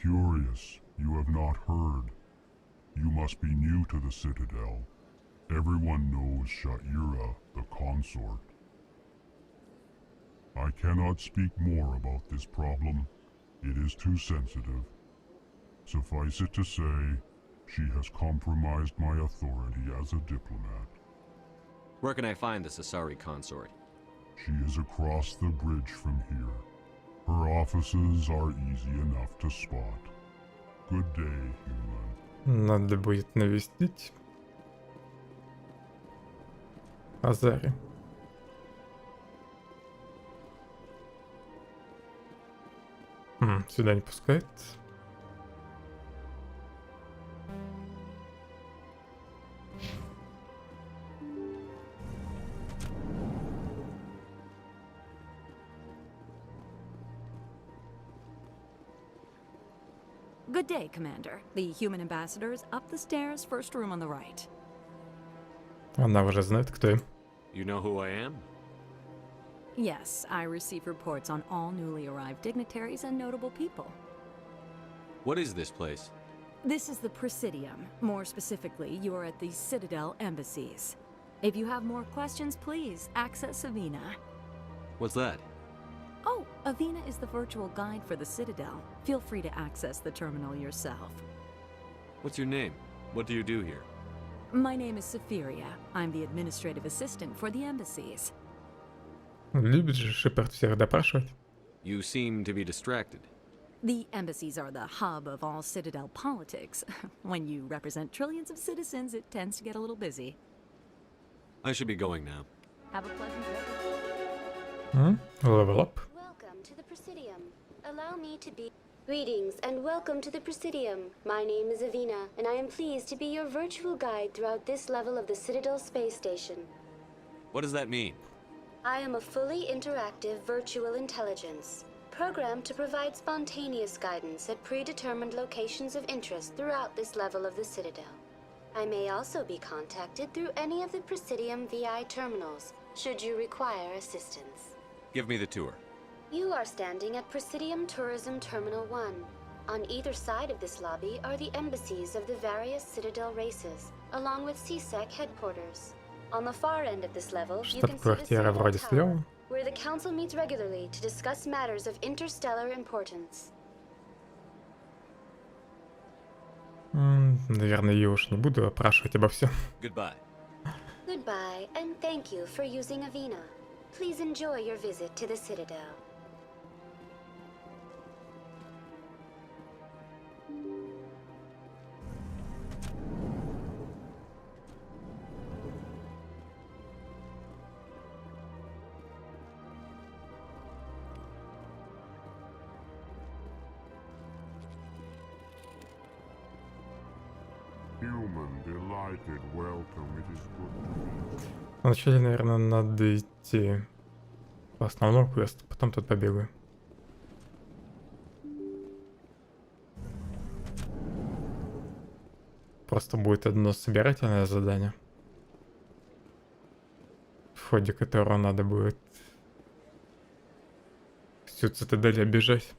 Curious, you have not heard. You must be new to the Citadel. Everyone knows Sha'ira, the consort. I cannot speak more about this problem. It is too sensitive. Suffice it to say, she has compromised my authority as a diplomat. Where can I find this Asari consort? She is across the bridge from here. Her offices are easy enough to spot. Good day, human. Надо будет навестить Азари. Сюда не пускает. Good day, Commander. The human ambassador is up the stairs, first room on the right. Она уже знает, кто я. You know who I am? Yes, I receive reports on all newly arrived dignitaries and notable people. What is this place? This is the Presidium. More specifically, you are at the Citadel embassies. If you have more questions, please access Avina. What's that? Oh, Avina is the virtual guide for the Citadel. Feel free to access the terminal yourself. What's your name? What do you do here? My name is Safiria. I'm the administrative assistant for the embassies. Любит же Шепард всех допрашивать. You seem to be distracted. The embassies are the hub of all Citadel politics. When you represent trillions of citizens, it tends to get a little busy. I should be going now. Have a pleasant day. Level up. Welcome to the Presidium. Allow me to be... Greetings and welcome to the Presidium. My name is Avina, and I am pleased to be your virtual guide throughout this level of the Citadel space station. What does that mean? I am a fully interactive virtual intelligence, programmed to provide spontaneous guidance at predetermined locations of interest throughout this level of the Citadel. I may also be contacted through any of the Presidium VI terminals, should you require assistance. Give me the tour. You are standing at Presidium Tourism Terminal 1. On either side of this lobby are the embassies of the various Citadel races, along with CSEC headquarters. On the far end of this level, you can see the Штаб-квартира вроде слева. where the Council meets regularly to discuss matters of interstellar importance. Наверное, ее уж не буду опрашивать обо всем. Goodbye. Goodbye, and thank you for using Avina. Please enjoy your visit to the Citadel. Human, delighted, welcome, it is good to meet you. Вначале, наверное, надо идти по основному квесту, потом тут побегаю. Просто будет одно собирательное задание, в ходе которого надо будет всю цитадель оббежать.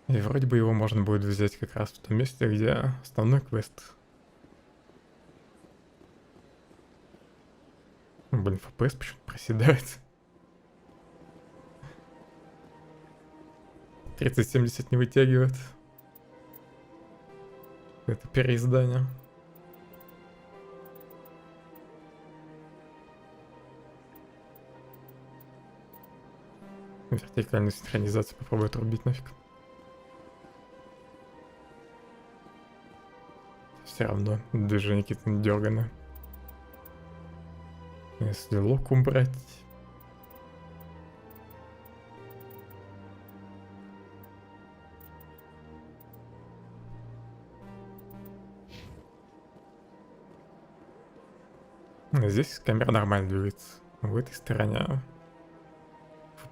И вроде бы его можно будет взять как раз в том месте, где основной квест. Блин, FPS почему-то проседает. 3070 не вытягивает. Это переиздание. Вертикальную синхронизацию попробую отрубить нафиг. Все равно движение какие-то дерганые. Если лук убрать. Здесь камера нормально двигается. В этой стороне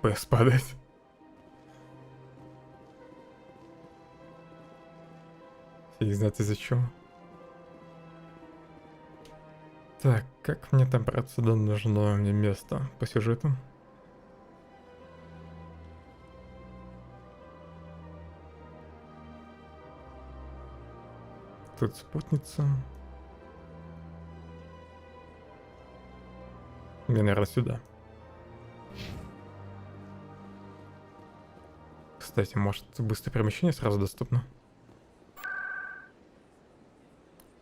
FPS падает. Не знаю, из-за чего. Так, как мне добраться до нужного мне места по сюжету? Тут спутница. Мне, наверное, сюда. Кстати, может, быстрое перемещение сразу доступно?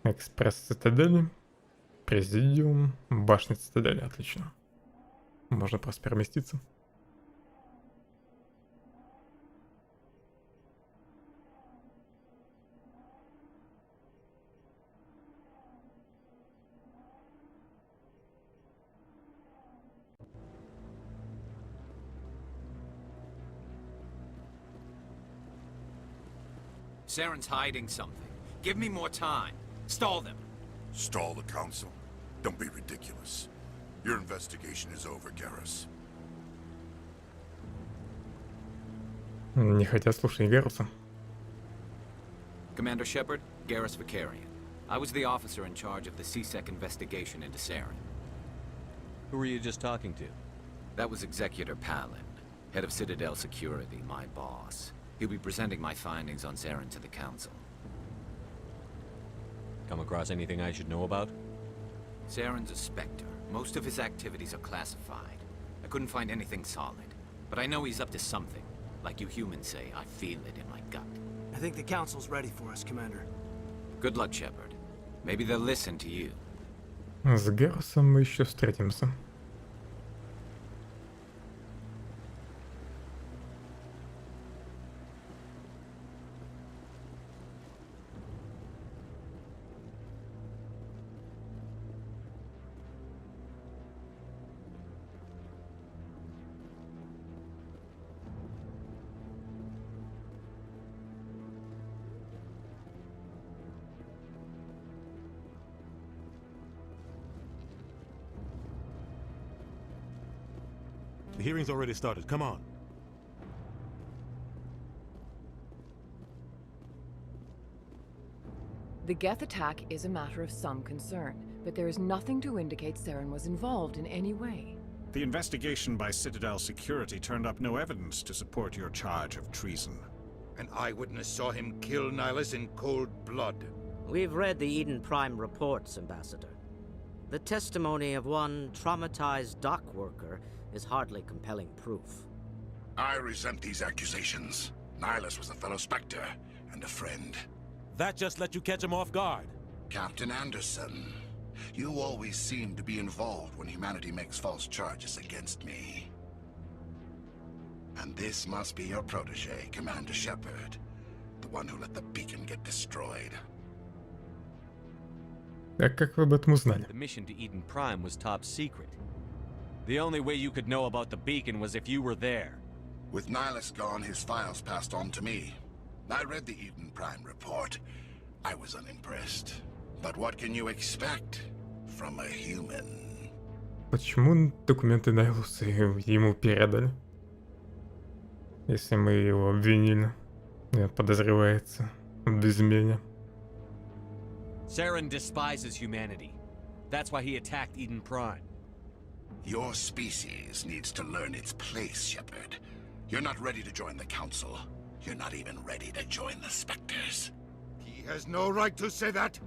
Экспресс цитадели. Президиум. Башня цитадели. Отлично. Можно просто переместиться. Saren's hiding something. Give me more time. Stall them. Stall the council? Don't be ridiculous. Your investigation is over, Garrus. Не хотят слушать Гаруса. Commander Shepard, Garrus Vicarian. I was the officer in charge of the CSEC investigation into Saren. Who were you just talking to? That was Executor Phellon, head of Citadel Security, my boss. He'll be presenting my findings on Saren to the council. Come across anything I should know about? Saren's a Spectre. Most of his activities are classified. I couldn't find anything solid. But I know he's up to something. Like you humans say, I feel it in my gut. I think the council's ready for us, Commander. Good luck, Shepard. Maybe they'll listen to you. С Гарусом мы еще встретимся. The hearing's already started. Come on. The Geth attack is a matter of some concern, but there is nothing to indicate Saren was involved in any way. The investigation by Citadel Security turned up no evidence to support your charge of treason. An eyewitness saw him kill Nihilus in cold blood. We've read the Eden Prime reports, Ambassador. The testimony of one traumatized dock worker is hardly compelling proof. I resent these accusations. Nihilus was a fellow Spectre and a friend. That just let you catch him off guard. Captain Anderson. You always seem to be involved when humanity makes false charges against me. And this must be your protege, Commander Shepard. The one who let the beacon get destroyed. А как вы об этом узнали? The mission to Eden Prime was top secret. The only way you could know about the beacon was if you were there. With Nihilus gone, his files passed on to me. I read the Eden Prime report. I was unimpressed. But what can you expect from a human? Почему документы Найлуса ему передали? Если мы его обвинили, подозревается в измене. Saren despises humanity. That's why he attacked Eden Prime. Your species needs to learn its place, Shepard. You're not ready to join the Council. You're not even ready to join the Spectres. He has no right to say that.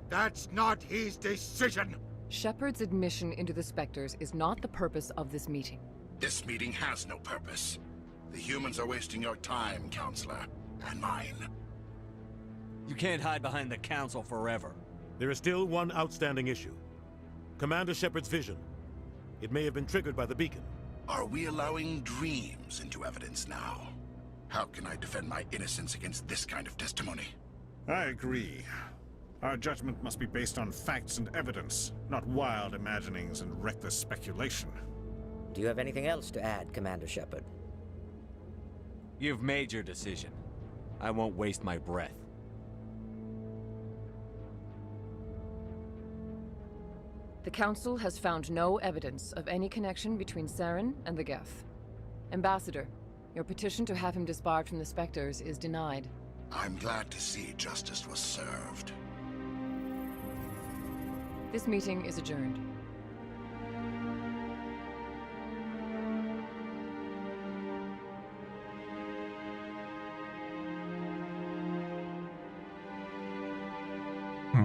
That's not his decision. Shepard's admission into the Spectres is not the purpose of this meeting. This meeting has no purpose. The humans are wasting your time, Counselor, and mine. You can't hide behind the Council forever. There is still one outstanding issue. Commander Shepard's vision. It may have been triggered by the beacon. Are we allowing dreams into evidence now? How can I defend my innocence against this kind of testimony? I agree. Our judgment must be based on facts and evidence, not wild imaginings and reckless speculation. Do you have anything else to add, Commander Shepard? You've made your decision. I won't waste my breath. The Council has found no evidence of any connection between Saren and the Geth. Ambassador, your petition to have him disbarred from the Spectres is denied. I'm glad to see justice was served. This meeting is adjourned.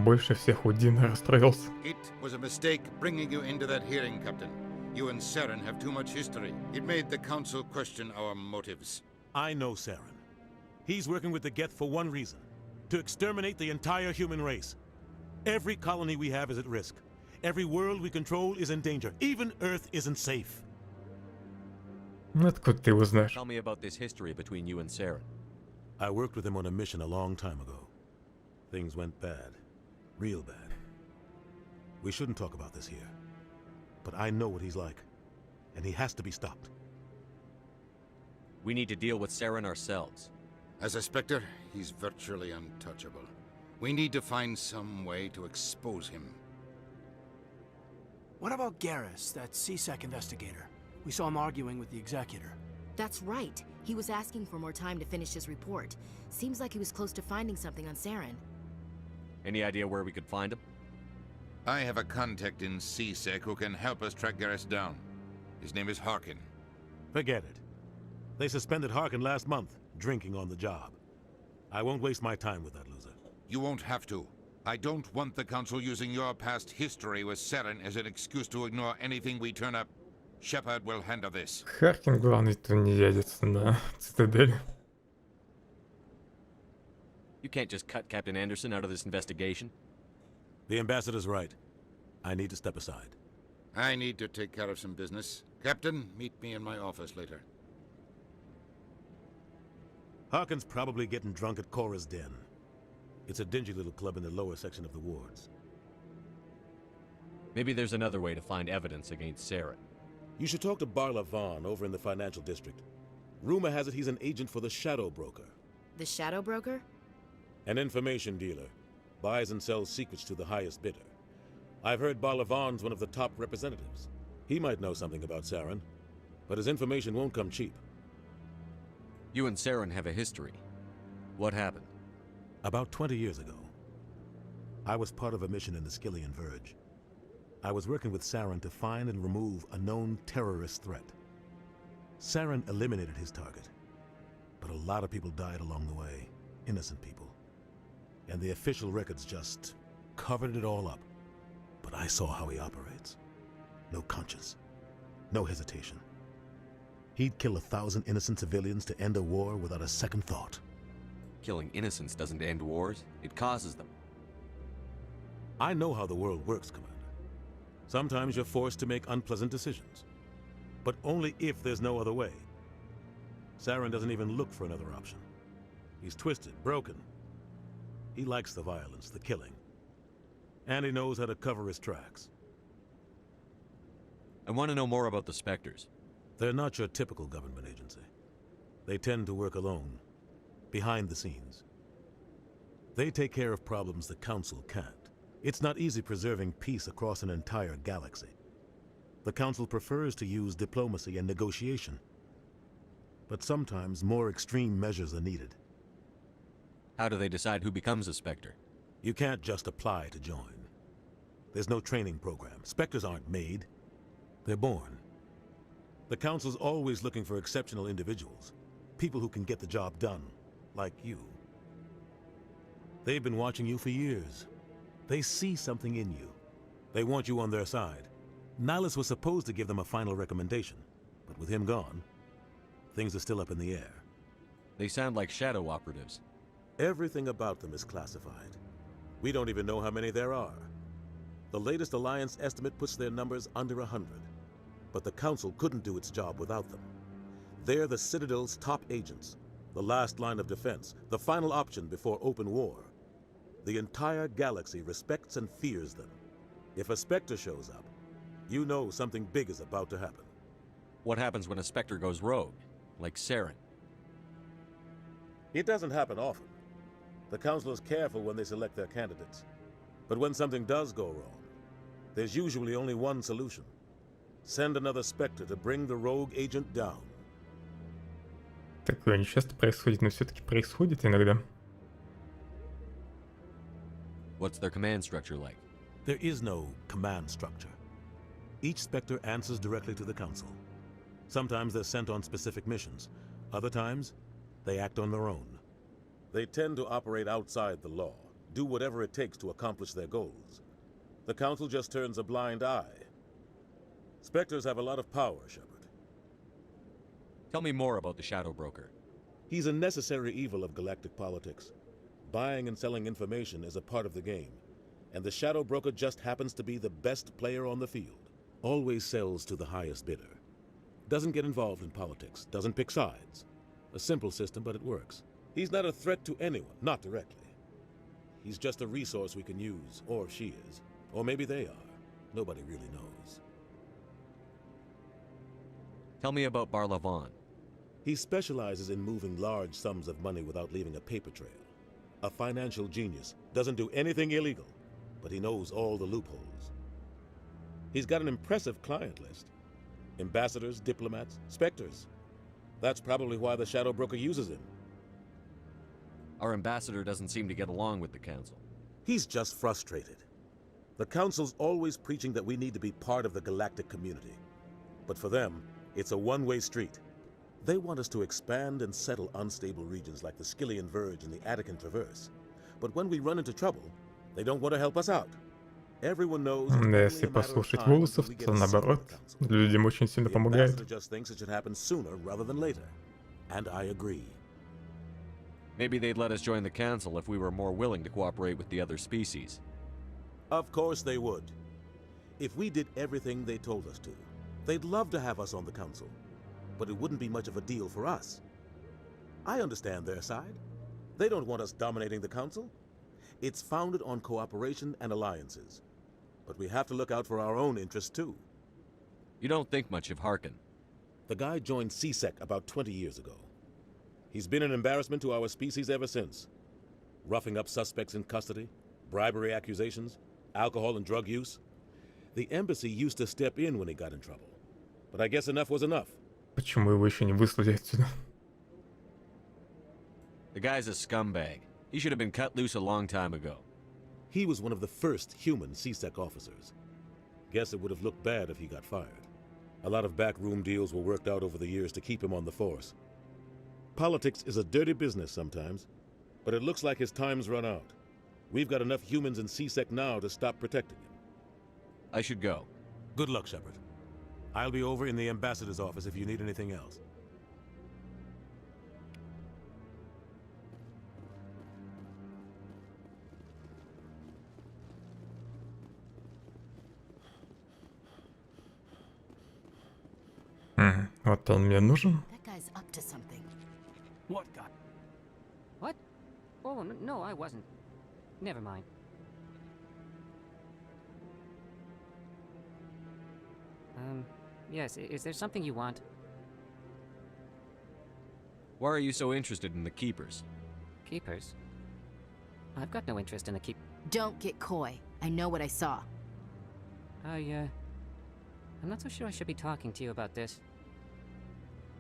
Больше всех Удина расстроился. It was a mistake bringing you into that hearing, Captain. You and Saren have too much history. It made the Council question our motives. I know Saren. He's working with the Geth for one reason. To exterminate the entire human race. Every colony we have is at risk. Every world we control is in danger. Even Earth isn't safe. Откуда ты его знаешь? Tell me about this history between you and Saren. I worked with him on a mission a long time ago. Things went bad. Real bad. We shouldn't talk about this here. But I know what he's like. And he has to be stopped. We need to deal with Saren ourselves. As a Spectre, he's virtually untouchable. We need to find some way to expose him. What about Garrus, that CSEC investigator? We saw him arguing with the Executor. That's right. He was asking for more time to finish his report. Seems like he was close to finding something on Saren. Any idea where we could find him? I have a contact in CSEC who can help us track Garrus down. His name is Harkin. Forget it. They suspended Harkin last month, drinking on the job. I won't waste my time with that loser. You won't have to. I don't want the Council using your past history with Saren as an excuse to ignore anything we turn up. Shepard will handle this. Харкин главный тунеядец на Цитадель. You can't just cut Captain Anderson out of this investigation. The ambassador's right. I need to step aside. I need to take care of some business. Captain, meet me in my office later. Harkin's probably getting drunk at Cora's Den. It's a dingy little club in the lower section of the wards. Maybe there's another way to find evidence against Saren. You should talk to Barla Vaughn over in the financial district. Rumor has it he's an agent for the Shadow Broker. The Shadow Broker? An information dealer. Buys and sells secrets to the highest bidder. I've heard Barla Vaughn's one of the top representatives. He might know something about Saren, but his information won't come cheap. You and Saren have a history. What happened? About 20 years ago, I was part of a mission in the Skillian Verge. I was working with Saren to find and remove a known terrorist threat. Saren eliminated his target, but a lot of people died along the way, innocent people. And the official records just covered it all up. But I saw how he operates. No conscience, no hesitation. He'd kill 1,000 innocent civilians to end a war without a second thought. Killing innocents doesn't end wars, it causes them. I know how the world works, Commander. Sometimes you're forced to make unpleasant decisions. But only if there's no other way. Saren doesn't even look for another option. He's twisted, broken. He likes the violence, the killing. And he knows how to cover his tracks. I want to know more about the Spectres. They're not your typical government agency. They tend to work alone, behind the scenes. They take care of problems the Council can't. It's not easy preserving peace across an entire galaxy. The Council prefers to use diplomacy and negotiation. But sometimes more extreme measures are needed. How do they decide who becomes a Spectre? You can't just apply to join. There's no training program. Spectres aren't made. They're born. The Council's always looking for exceptional individuals. People who can get the job done, like you. They've been watching you for years. They see something in you. They want you on their side. Nihilus was supposed to give them a final recommendation, but with him gone, things are still up in the air. They sound like shadow operatives. Everything about them is classified. We don't even know how many there are. The latest Alliance estimate puts their numbers under 100. But the Council couldn't do its job without them. They're the Citadel's top agents, the last line of defense, the final option before open war. The entire galaxy respects and fears them. If a Spectre shows up, you know something big is about to happen. What happens when a Spectre goes rogue, like Saren? It doesn't happen often. The Council is careful when they select their candidates. But when something does go wrong, there's usually only one solution. Send another Spectre to bring the rogue agent down. Такое не часто происходит, но все-таки происходит иногда. What's their command structure like? There is no command structure. Each Spectre answers directly to the Council. Sometimes they're sent on specific missions. Other times, they act on their own. They tend to operate outside the law, do whatever it takes to accomplish their goals. The Council just turns a blind eye. Spectres have a lot of power, Shepard. Tell me more about the Shadow Broker. He's a necessary evil of galactic politics. Buying and selling information is a part of the game, and the Shadow Broker just happens to be the best player on the field. Always sells to the highest bidder. Doesn't get involved in politics, doesn't pick sides. A simple system, but it works. He's not a threat to anyone, not directly. He's just a resource we can use, or she is. Or maybe they are. Nobody really knows. Tell me about Barlavon. He specializes in moving large sums of money without leaving a paper trail. A financial genius, doesn't do anything illegal, but he knows all the loopholes. He's got an impressive client list. Ambassadors, diplomats, Spectres. That's probably why the Shadow Broker uses him. Our ambassador doesn't seem to get along with the Council. He's just frustrated. The Council's always preaching that we need to be part of the galactic community. But for them, it's a one-way street. They want us to expand and settle unstable regions like the Skillian Verge and the Attican Traverse. But when we run into trouble, they don't want to help us out. Everyone knows. Да, если послушать волосов, то наоборот, людям очень сильно помогает. Just thinks it should happen sooner rather than later. And I agree. Maybe they'd let us join the Council if we were more willing to cooperate with the other species. Of course they would. If we did everything they told us to, they'd love to have us on the Council. But it wouldn't be much of a deal for us. I understand their side. They don't want us dominating the Council. It's founded on cooperation and alliances. But we have to look out for our own interests too. You don't think much of Harkin. The guy joined CSEC about 20 years ago. He's been an embarrassment to our species ever since. Roughing up suspects in custody, bribery accusations, alcohol and drug use. The embassy used to step in when he got in trouble. But I guess enough was enough. Почему его еще не выслали отсюда? The guy's a scumbag. He should have been cut loose a long time ago. He was one of the first human CSEC officers. Guess it would have looked bad if he got fired. A lot of backroom deals were worked out over the years to keep him on the force. Politics is a dirty business sometimes, but it looks like his time's run out. We've got enough humans in CSEC now to stop protecting him. I should go. Good luck, Shepard. I'll be over in the ambassador's office if you need anything else. Вот он мне нужен. That guy's up to something. What guy? What? Oh, no, I wasn't. Never mind. Yes, is there something you want? Why are you so interested in the Keepers? Keepers? I've got no interest in the keep... Don't get coy. I know what I saw. I'm not so sure I should be talking to you about this.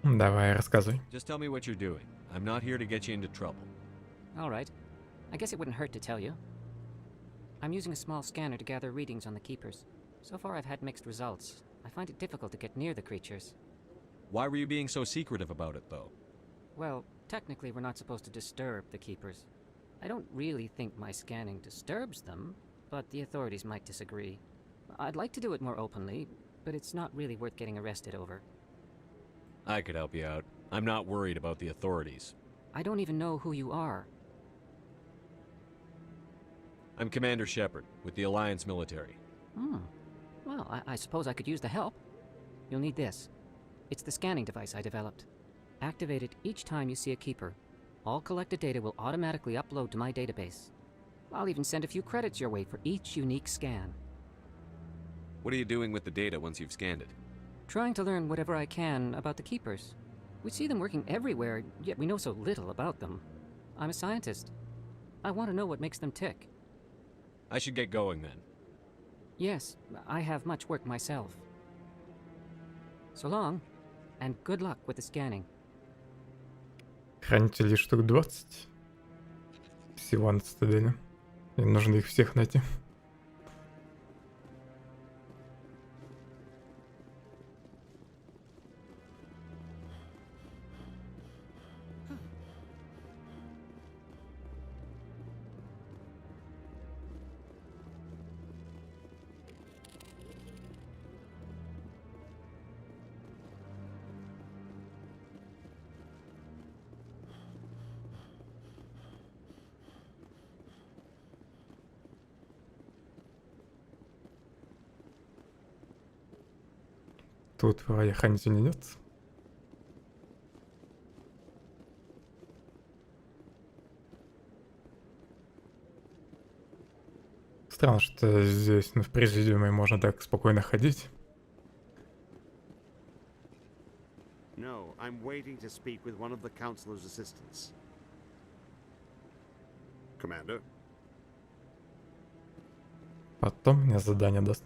Давай, рассказывай. Just tell me what you're doing. I'm not here to get you into trouble. All right. I guess it wouldn't hurt to tell you. I'm using a small scanner to gather readings on the Keepers. So far I've had mixed results. I find it difficult to get near the creatures. Why were you being so secretive about it, though? Well, technically we're not supposed to disturb the Keepers. I don't really think my scanning disturbs them, but the authorities might disagree. I'd like to do it more openly, but it's not really worth getting arrested over. I could help you out. I'm not worried about the authorities. I don't even know who you are. I'm Commander Shepard, with the Alliance military. Well, I suppose I could use the help. You'll need this. It's the scanning device I developed. Activate it each time you see a Keeper. All collected data will automatically upload to my database. I'll even send a few credits your way for each unique scan. What are you doing with the data once you've scanned it? Trying to learn whatever I can about the Keepers. We see them working everywhere, yet we know so little about them. I'm a scientist. I want to know what makes them tick. I should get going then. Yes, I have much work myself. So long, and good luck with the scanning. Хранителей штук 20. Всего на цитадели. И нужно их всех найти. Тут вроде хранитель идет. Странно, что здесь, в президиуме можно так спокойно ходить. No, I'm waiting to speak with one of the Councilor's assistants. Commander? Потом мне задание даст.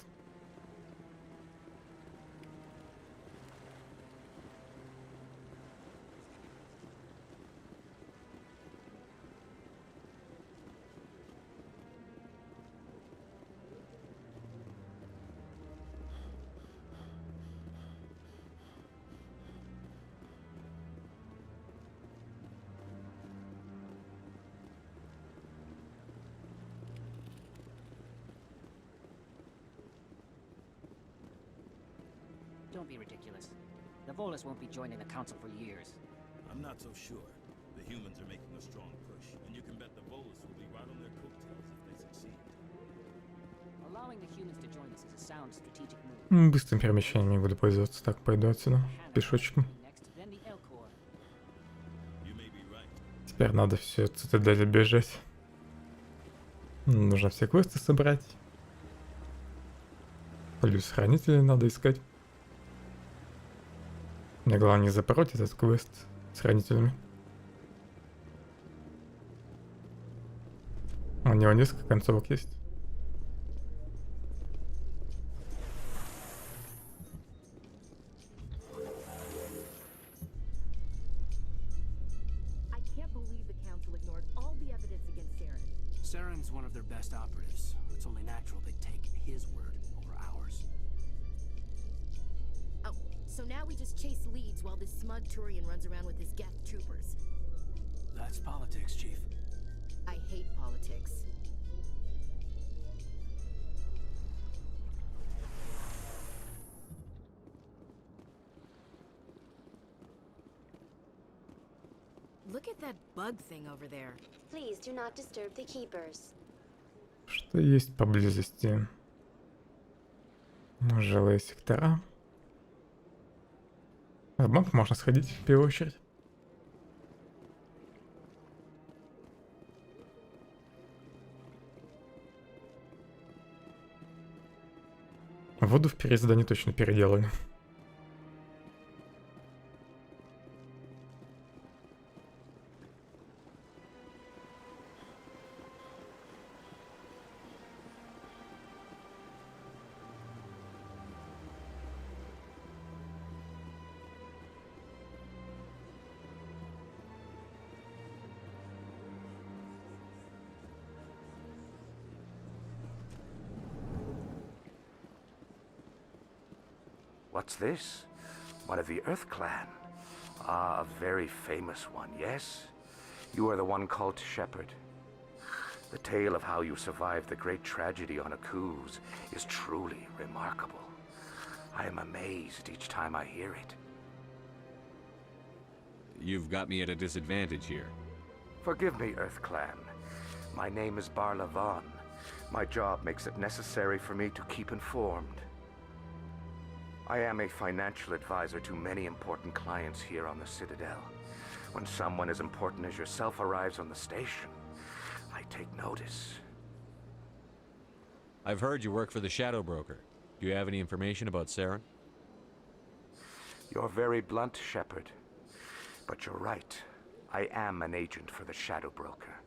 Don't be ridiculous. The Volus won't be joining the Council for years. I'm not so sure. The humans are making a strong push, and you can bet the Volus will be right on their coattails if they succeed. Allowing the humans to join us is a sound strategic move. Быстрым перемещением не буду пользоваться. Так, пойду отсюда. Пешочком. Then the Elcor. Теперь надо все цитадель бежать. Нужно все квесты собрать. Плюс хранителей надо искать. Мне главное не запороть этот квест с хранителями. У него несколько концовок есть. Saren's one of their best operatives. It's only natural they take his word over ours. Oh, so now we just chase leads while this smug Turian runs around with his Geth troopers. That's politics, Chief. I hate politics. Look at that bug thing over there. Please do not disturb the Keepers. Что есть поблизости? Жилые сектора. В банк можно сходить в первую очередь. Воду в переиздании точно переделали. What's this? One of the Earth Clan. Ah, a very famous one, yes? You are the one called Shepherd. The tale of how you survived the great tragedy on Akuz is truly remarkable. I am amazed each time I hear it. You've got me at a disadvantage here. Forgive me, Earth Clan. My name is Barla Vaughn. My job makes it necessary for me to keep informed. I am a financial advisor to many important clients here on the Citadel. When someone as important as yourself arrives on the station, I take notice. I've heard you work for the Shadow Broker. Do you have any information about Saren? You're very blunt, Shepherd. But you're right. I am an agent for the Shadow Broker.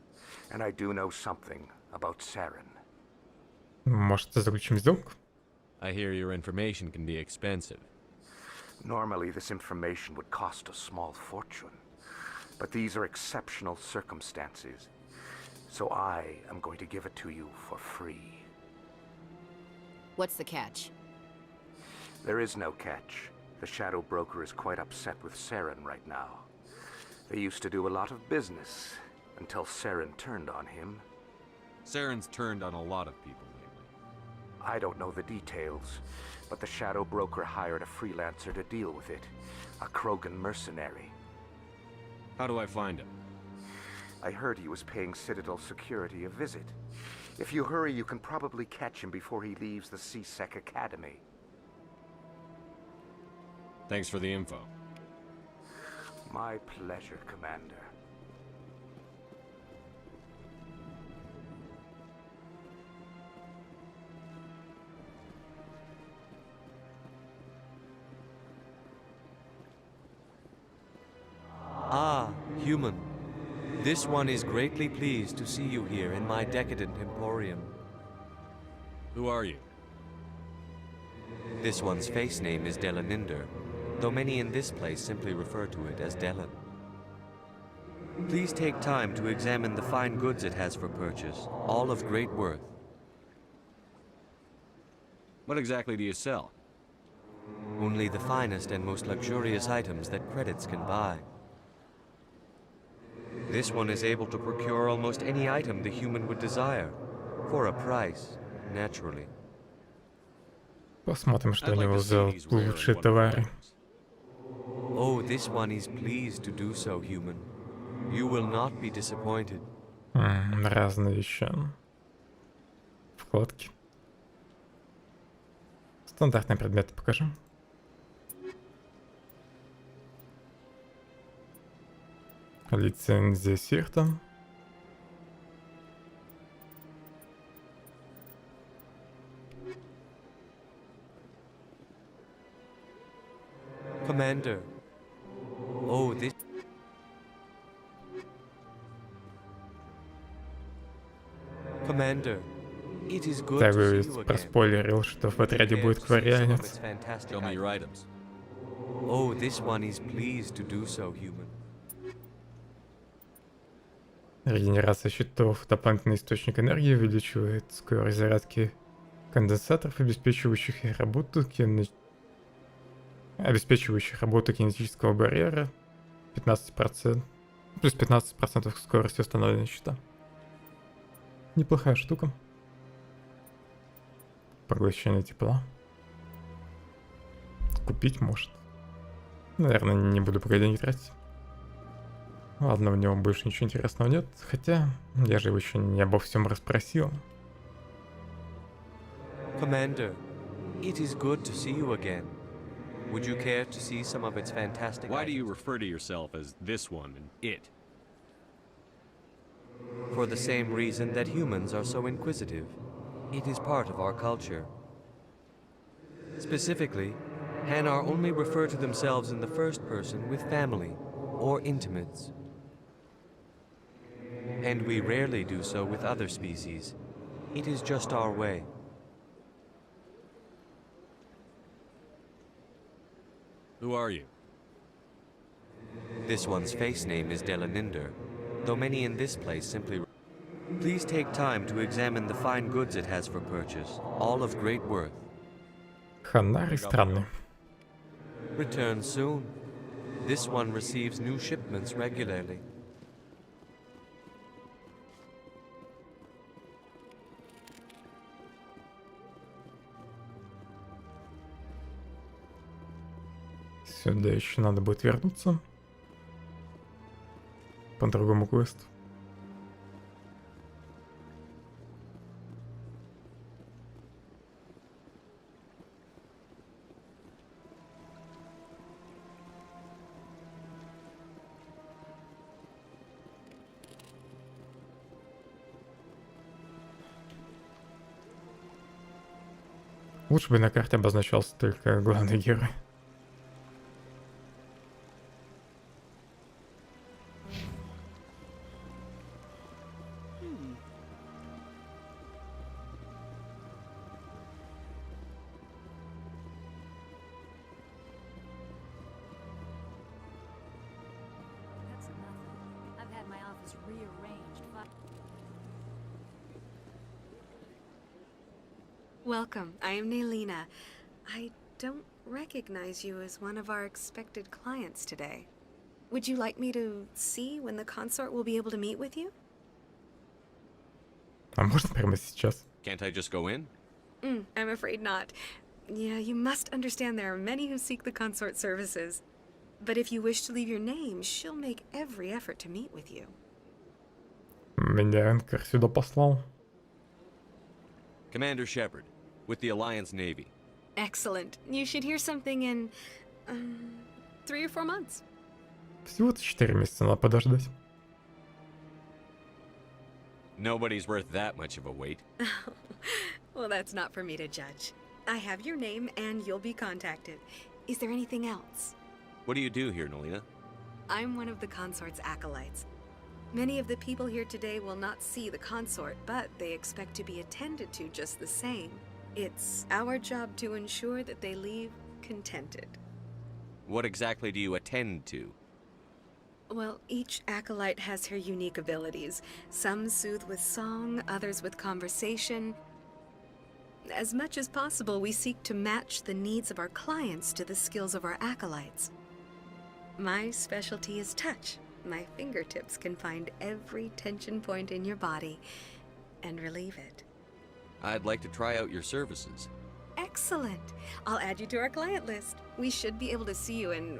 And I do know something about Saren. Может, заключим сделку? I hear your information can be expensive. Normally, this information would cost a small fortune. But these are exceptional circumstances. So I am going to give it to you for free. What's the catch? There is no catch. The Shadow Broker is quite upset with Saren right now. They used to do a lot of business until Saren turned on him. Saren's turned on a lot of people. I don't know the details, but the Shadow Broker hired a freelancer to deal with it, a Krogan mercenary. How do I find him? I heard he was paying Citadel security a visit. If you hurry, you can probably catch him before he leaves the C-Sec Academy. Thanks for the info. My pleasure, Commander. Ah, human. This one is greatly pleased to see you here in my decadent emporium. Who are you? This one's face name is Delaninder, though many in this place simply refer to it as Delan. Please take time to examine the fine goods it has for purchase, all of great worth. What exactly do you sell? Only the finest and most luxurious items that credits can buy. This one is able to procure almost any item the human would desire, for a price, naturally. Посмотрим, что у него за лучшие товары. Oh, this one is pleased to do so, human. You will not be disappointed. Разные еще. Вкладки. Стандартные предметы покажем. Лицензия Сирта. Commander. Oh, this... Commander. It is good to see you again. Проспойлерил, что в отряде будет кварианец. Show me your items. Oh, this one is pleased to do so, human. Регенерация щитов. Дополнительный источник энергии увеличивает скорость зарядки конденсаторов, обеспечивающих работу кинетического барьера. 15%. Плюс 15% скорости установления щита. Неплохая штука. Поглощение тепла. Купить может. Наверное, не буду пока деньги тратить. Ладно, в него больше ничего интересного нет. Хотя, я же его еще не обо всем расспросил. Commander, it is good to see you again. Would you care to see some of its fantastic Why do you refer to yourself as this one and it? For the same reason that humans are so inquisitive. It is part of our culture. Specifically, Hanar only refer to themselves in the first person with family or intimates. And we rarely do so with other species. It is just our way. Who are you? This one's face name is Delaninder, though many in this place simply... Please take time to examine the fine goods it has for purchase, all of great worth. Ханары странные. Return soon. This one receives new shipments regularly. Сюда еще надо будет вернуться. По другому квесту. Лучше бы на карте обозначался только главный герой. Welcome. I am Nelina. I don't recognize you as one of our expected clients today. Would you like me to see when the consort will be able to meet with you? А можно прямо сейчас? Can't I just go in? I'm afraid not. Yeah, you must understand there are many who seek the consort services. But if you wish to leave your name, she'll make every effort to meet with you. Меня Энкер сюда послал. Commander Shepard, with the Alliance Navy. Excellent. You should hear something in 3 or 4 months. Всего-то 4 месяца надо подождать. Nobody's worth that much of a wait. Well, that's not for me to judge. I have your name and you'll be contacted. Is there anything else? What do you do here, Nelina? I'm one of the consort's acolytes. Many of the people here today will not see the consort, but they expect to be attended to just the same. It's our job to ensure that they leave contented. What exactly do you attend to? Well, each acolyte has her unique abilities. Some soothe with song, others with conversation. As much as possible, we seek to match the needs of our clients to the skills of our acolytes. My specialty is touch. My fingertips can find every tension point in your body and relieve it. I'd like to try out your services. Excellent. I'll add you to our client list. We should be able to see you in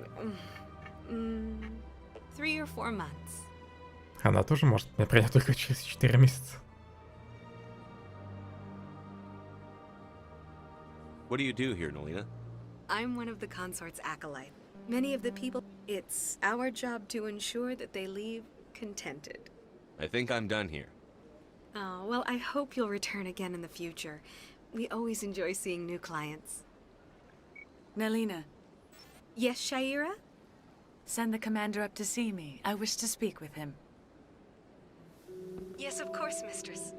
3 or 4 months. Она тоже может меня принять только через 4 месяца. What do you do here, Nelina? I'm one of the consort's acolytes. Many of the people, it's our job to ensure that they leave contented. I think I'm done here. Oh, well, I hope you'll return again in the future. We always enjoy seeing new clients. Nelina. Yes, Shaira? Send the commander up to see me. I wish to speak with him. Yes, of course, mistress.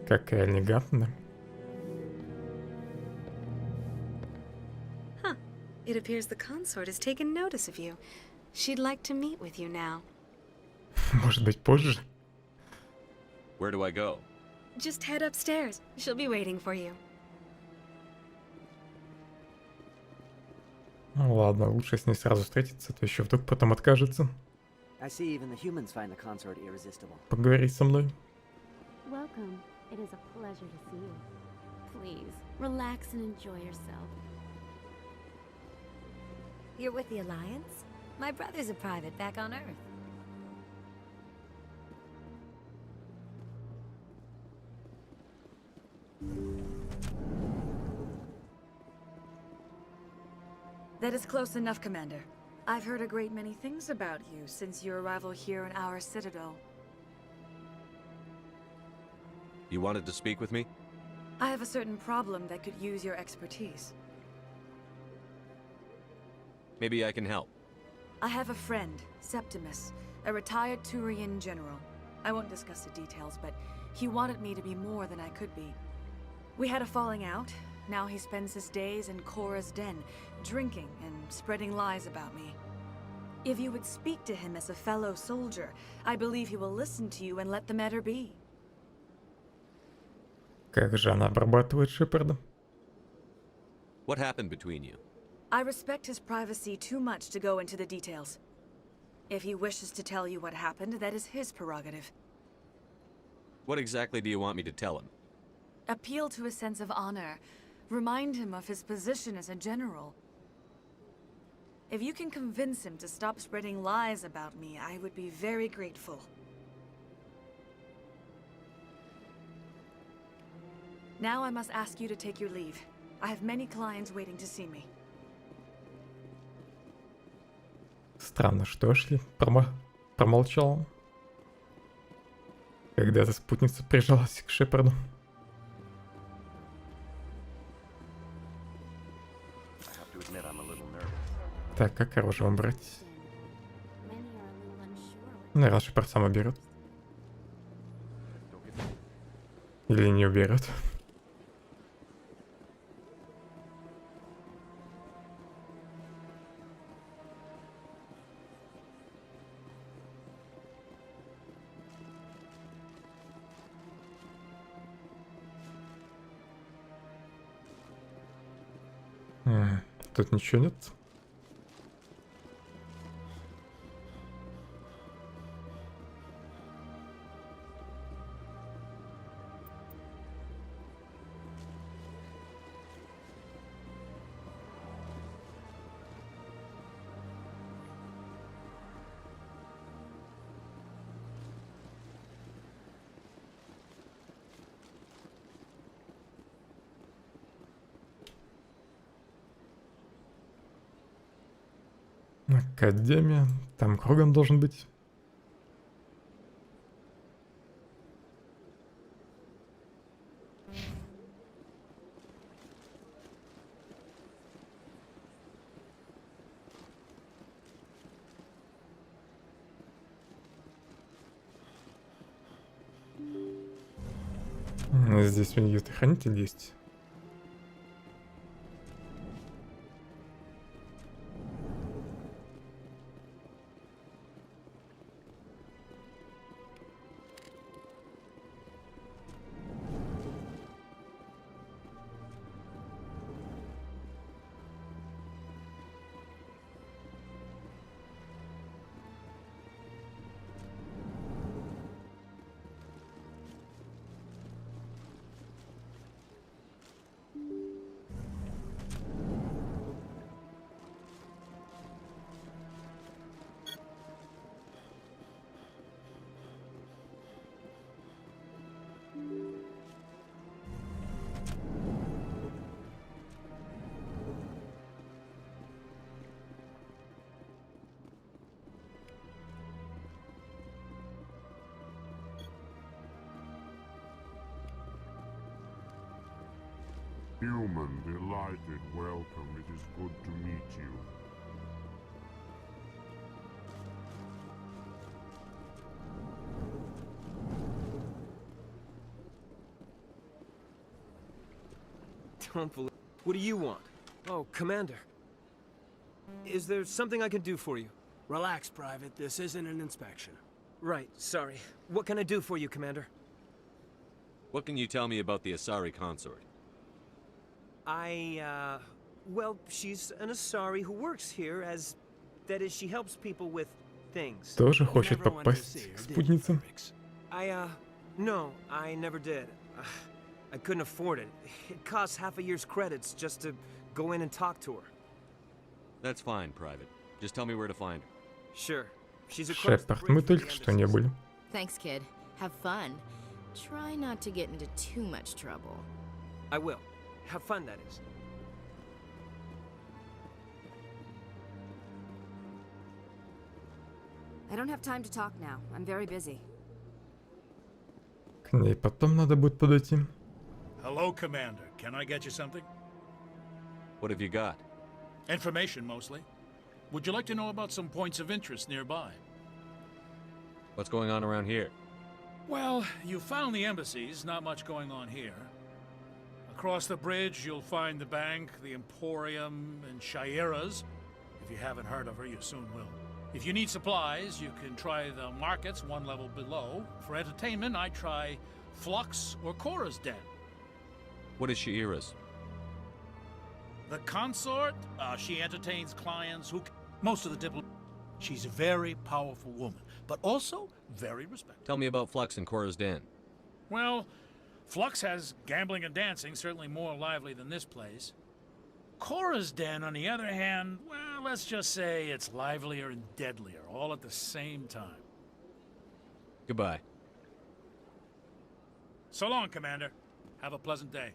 Какая элегантная. It appears the consort has taken notice of you. She'd like to meet with you now. Может быть, позже? Where do I go? Just head upstairs. She'll be waiting for you. Ну ладно, лучше с ней сразу встретиться, то еще вдруг потом откажется. I see even the humans find the consort irresistible. Поговори со мной. Welcome. It is a pleasure to see you. Please, relax and enjoy yourself. You're with the Alliance? My brother's a private back on Earth. That is close enough, Commander. I've heard a great many things about you since your arrival here in our citadel. You wanted to speak with me? I have a certain problem that could use your expertise. Maybe I can help. I have a friend, Septimus, a retired Turian general. I won't discuss the details, but he wanted me to be more than I could be. We had a falling out. Now he spends his days in Korra's den, drinking and spreading lies about me. If you would speak to him as a fellow soldier, I believe he will listen to you and let the matter be. Как же она обрабатывает Шепарда? What happened between you? I respect his privacy too much to go into the details. If he wishes to tell you what happened, that is his prerogative. What exactly do you want me to tell him? Appeal to his sense of honor. Remind him of his position as a general. If you can convince him to stop spreading lies about me, I would be very grateful. Now I must ask you to take your leave. I have many clients waiting to see me. Странно, что Эшли промолчал, когда эта спутница прижалась к Шепарду. Так, как оружие убрать? Наверное, Шепард сам уберет. Или не уберет. Тут ничего нет. Академия. Там кругом должен быть. Здесь у нее хранитель есть. Human, delighted welcome. It is good to meet you. Don't believe. What do you want? Oh, Commander. Is there something I can do for you? Relax, Private. This isn't an inspection. Right, sorry. What can I do for you, Commander? What can you tell me about the Asari consort? Well, she's an Asari who works here as... That is, she helps people with things. Тоже хочет попасть к спутнице. No, I never did. I couldn't afford it. It costs half a year's credits just to go in and talk to her. That's fine, Private. Just tell me where to find her. Sure. She's across the Шепард, мы bridge from the только что не были. Thanks, kid. Have fun. Try not to get into too much trouble. I will. Have fun, that is. I don't have time to talk now. I'm very busy. К ней потом надо будет подойти. Hello, Commander. Can I get you something? What have you got? Information, mostly. Would you like to know about some points of interest nearby? What's going on around here? Well, you found the embassies, not much going on here. Across the bridge, you'll find the bank, the Emporium, and Shaira's. If you haven't heard of her, you soon will. If you need supplies, you can try the markets one level below. For entertainment, I'd try Flux or Cora's Den. What is Shaira's? The consort, she entertains clients who... Most of the diplomat... She's a very powerful woman, but also very respected. Tell me about Flux and Cora's Den. Well, Flux has gambling and dancing, certainly more lively than this place. Cora's Den, on the other hand, well, let's just say it's livelier and deadlier, all at the same time. Goodbye. So long, Commander. Have a pleasant day.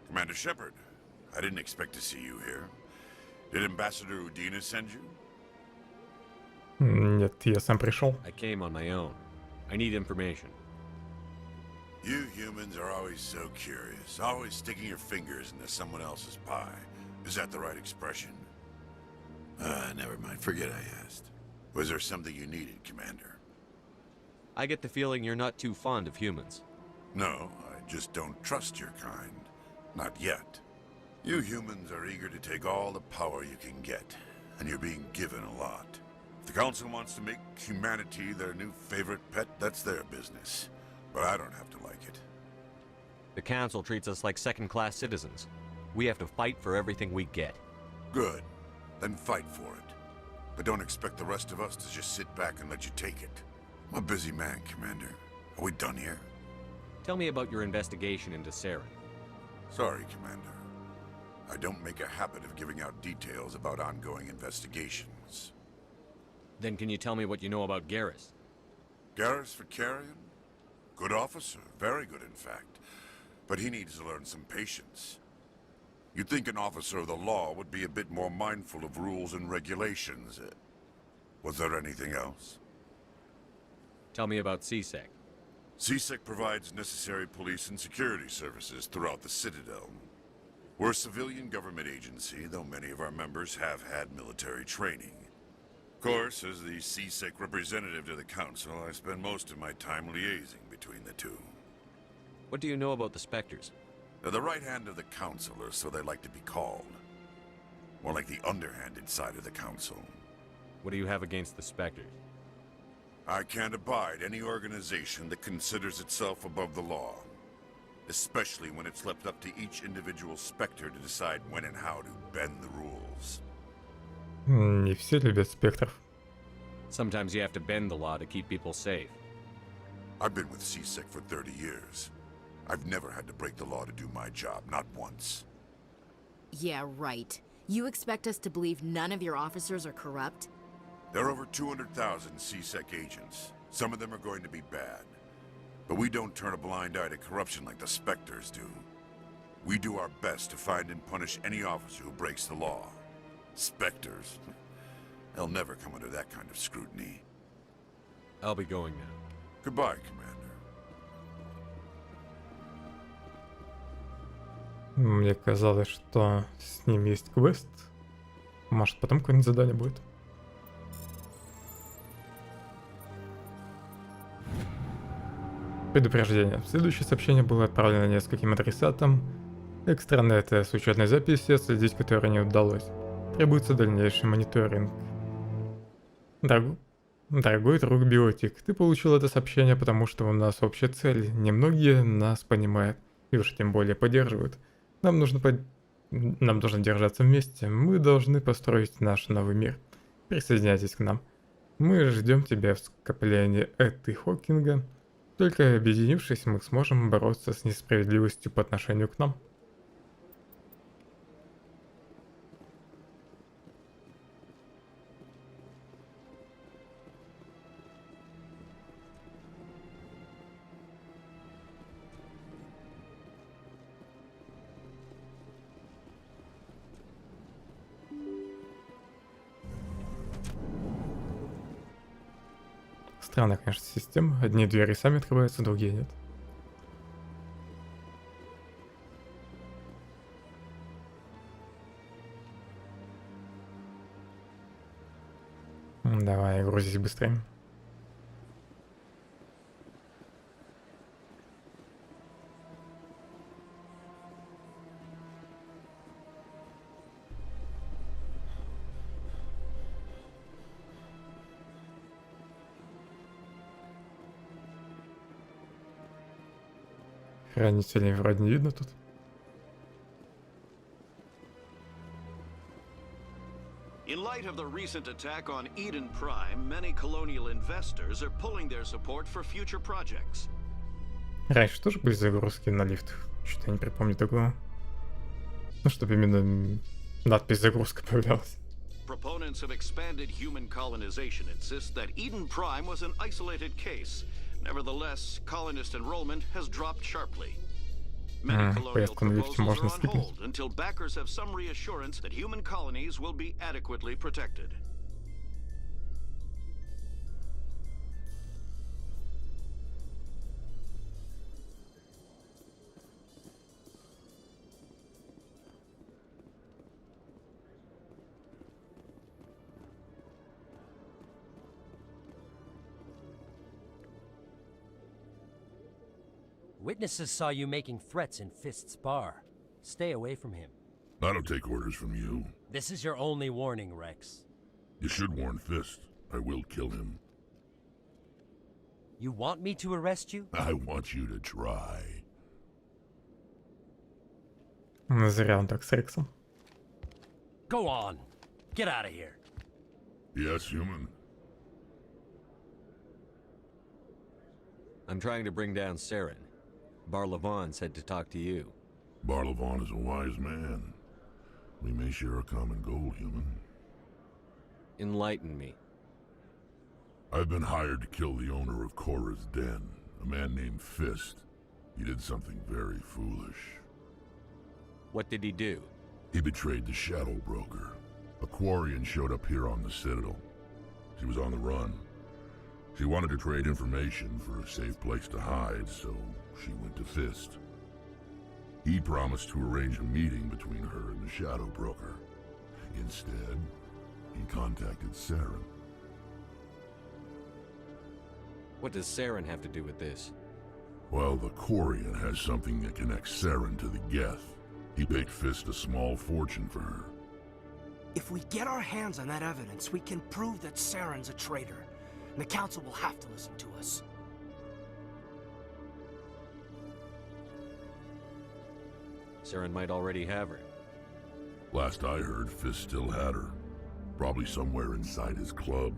Commander Shepard, I didn't expect to see you here. Did Ambassador Udina send you? Нет, я сам пришел. I came on my own. I need information. You humans are always so curious, always sticking your fingers into someone else's pie. Is that the right expression? Never mind, forget I asked. Was there something you needed, Commander? I get the feeling you're not too fond of humans. No, I just don't trust your kind. Not yet. You humans are eager to take all the power you can get, and you're being given a lot. If the Council wants to make humanity their new favorite pet, that's their business. But I don't have to like it. The Council treats us like second-class citizens. We have to fight for everything we get. Good. Then fight for it. But don't expect the rest of us to just sit back and let you take it. I'm a busy man, Commander. Are we done here? Tell me about your investigation into Saren. Sorry, Commander. I don't make a habit of giving out details about ongoing investigations. Then can you tell me what you know about Garrus? Garrus Vicarian? Good officer, very good in fact. But he needs to learn some patience. You'd think an officer of the law would be a bit more mindful of rules and regulations. Was there anything else? Tell me about CSEC. CSEC provides necessary police and security services throughout the Citadel. We're a civilian government agency, though many of our members have had military training. Of course, as the CSEC representative to the Council, I spend most of my time liaising between the two. What do you know about the Spectres? They're the right hand of the Council, or so they like to be called. More like the underhanded side of the Council. What do you have against the Spectres? I can't abide any organization that considers itself above the law. Especially when it's left up to each individual Spectre to decide when and how to bend the rules. Не все любят спектров. Sometimes you have to bend the law to keep people safe. I've been with CSEC for 30 years. I've never had to break the law to do my job, not once. Yeah, right. You expect us to believe none of your officers are corrupt? There are over 200,000 CSEC agents. Some of them are going to be bad. But we don't turn a blind eye to corruption like the Spectres do. We do our best to find and punish any officer who breaks the law. Spectres. They'll never come under that kind of scrutiny. I'll be going now. Goodbye, Commander. Мне казалось, что с ним есть квест. Может, потом какое-нибудь задание будет. Предупреждение. Следующее сообщение было отправлено нескольким адресатам. Экстранет с учетной записи, отследить которой не удалось. Требуется дальнейший мониторинг. Дорогой друг Биотик, ты получил это сообщение, потому что у нас общая цель. Немногие нас понимают, и уж тем более поддерживают. Нам нужно держаться вместе. Мы должны построить наш новый мир. Присоединяйтесь к нам. Мы ждем тебя в скоплении Эты Хокинга. Только объединившись, мы сможем бороться с несправедливостью по отношению к нам. Странная, конечно, система. Одни двери сами открываются, другие нет. Давай, грузись быстрее. Хранителей вроде не видно тут. In light of the recent attack on Eden Prime, many colonial investors are pulling their support for future projects. Раньше тоже были загрузки на лифтах. Что-то я не припомню такого. Ну, чтобы именно надпись «загрузка» появлялась. Proponents of expanded human colonization insist that Eden Prime was an isolated case. Nevertheless, colonist enrollment has dropped sharply. Many colonial proposals are on hold until backers have some reassurance that human colonies will be adequately protected. Witnesses saw you making threats in Fist's bar. Stay away from him. I don't take orders from you. This is your only warning, Rex. You should warn Fist. I will kill him. You want me to arrest you? I want you to try. Зря он так с Рексом. Go on. Get out of here. Yes, human. I'm trying to bring down Saren. Barlavon said to talk to you. Barlavon is a wise man. We may share a common goal, human. Enlighten me. I've been hired to kill the owner of Korra's Den, a man named Fist. He did something very foolish. What did he do? He betrayed the Shadow Broker. A Quarian showed up here on the Citadel. She was on the run. She wanted to trade information for a safe place to hide, so she went to Fist. He promised to arrange a meeting between her and the Shadow Broker. Instead, he contacted Saren. What does Saren have to do with this? Well, the Quarian has something that connects Saren to the Geth. He paid Fist a small fortune for her. If we get our hands on that evidence, we can prove that Saren's a traitor. And the Council will have to listen to us. Saren might already have her. Last I heard, Fist still had her. Probably somewhere inside his club.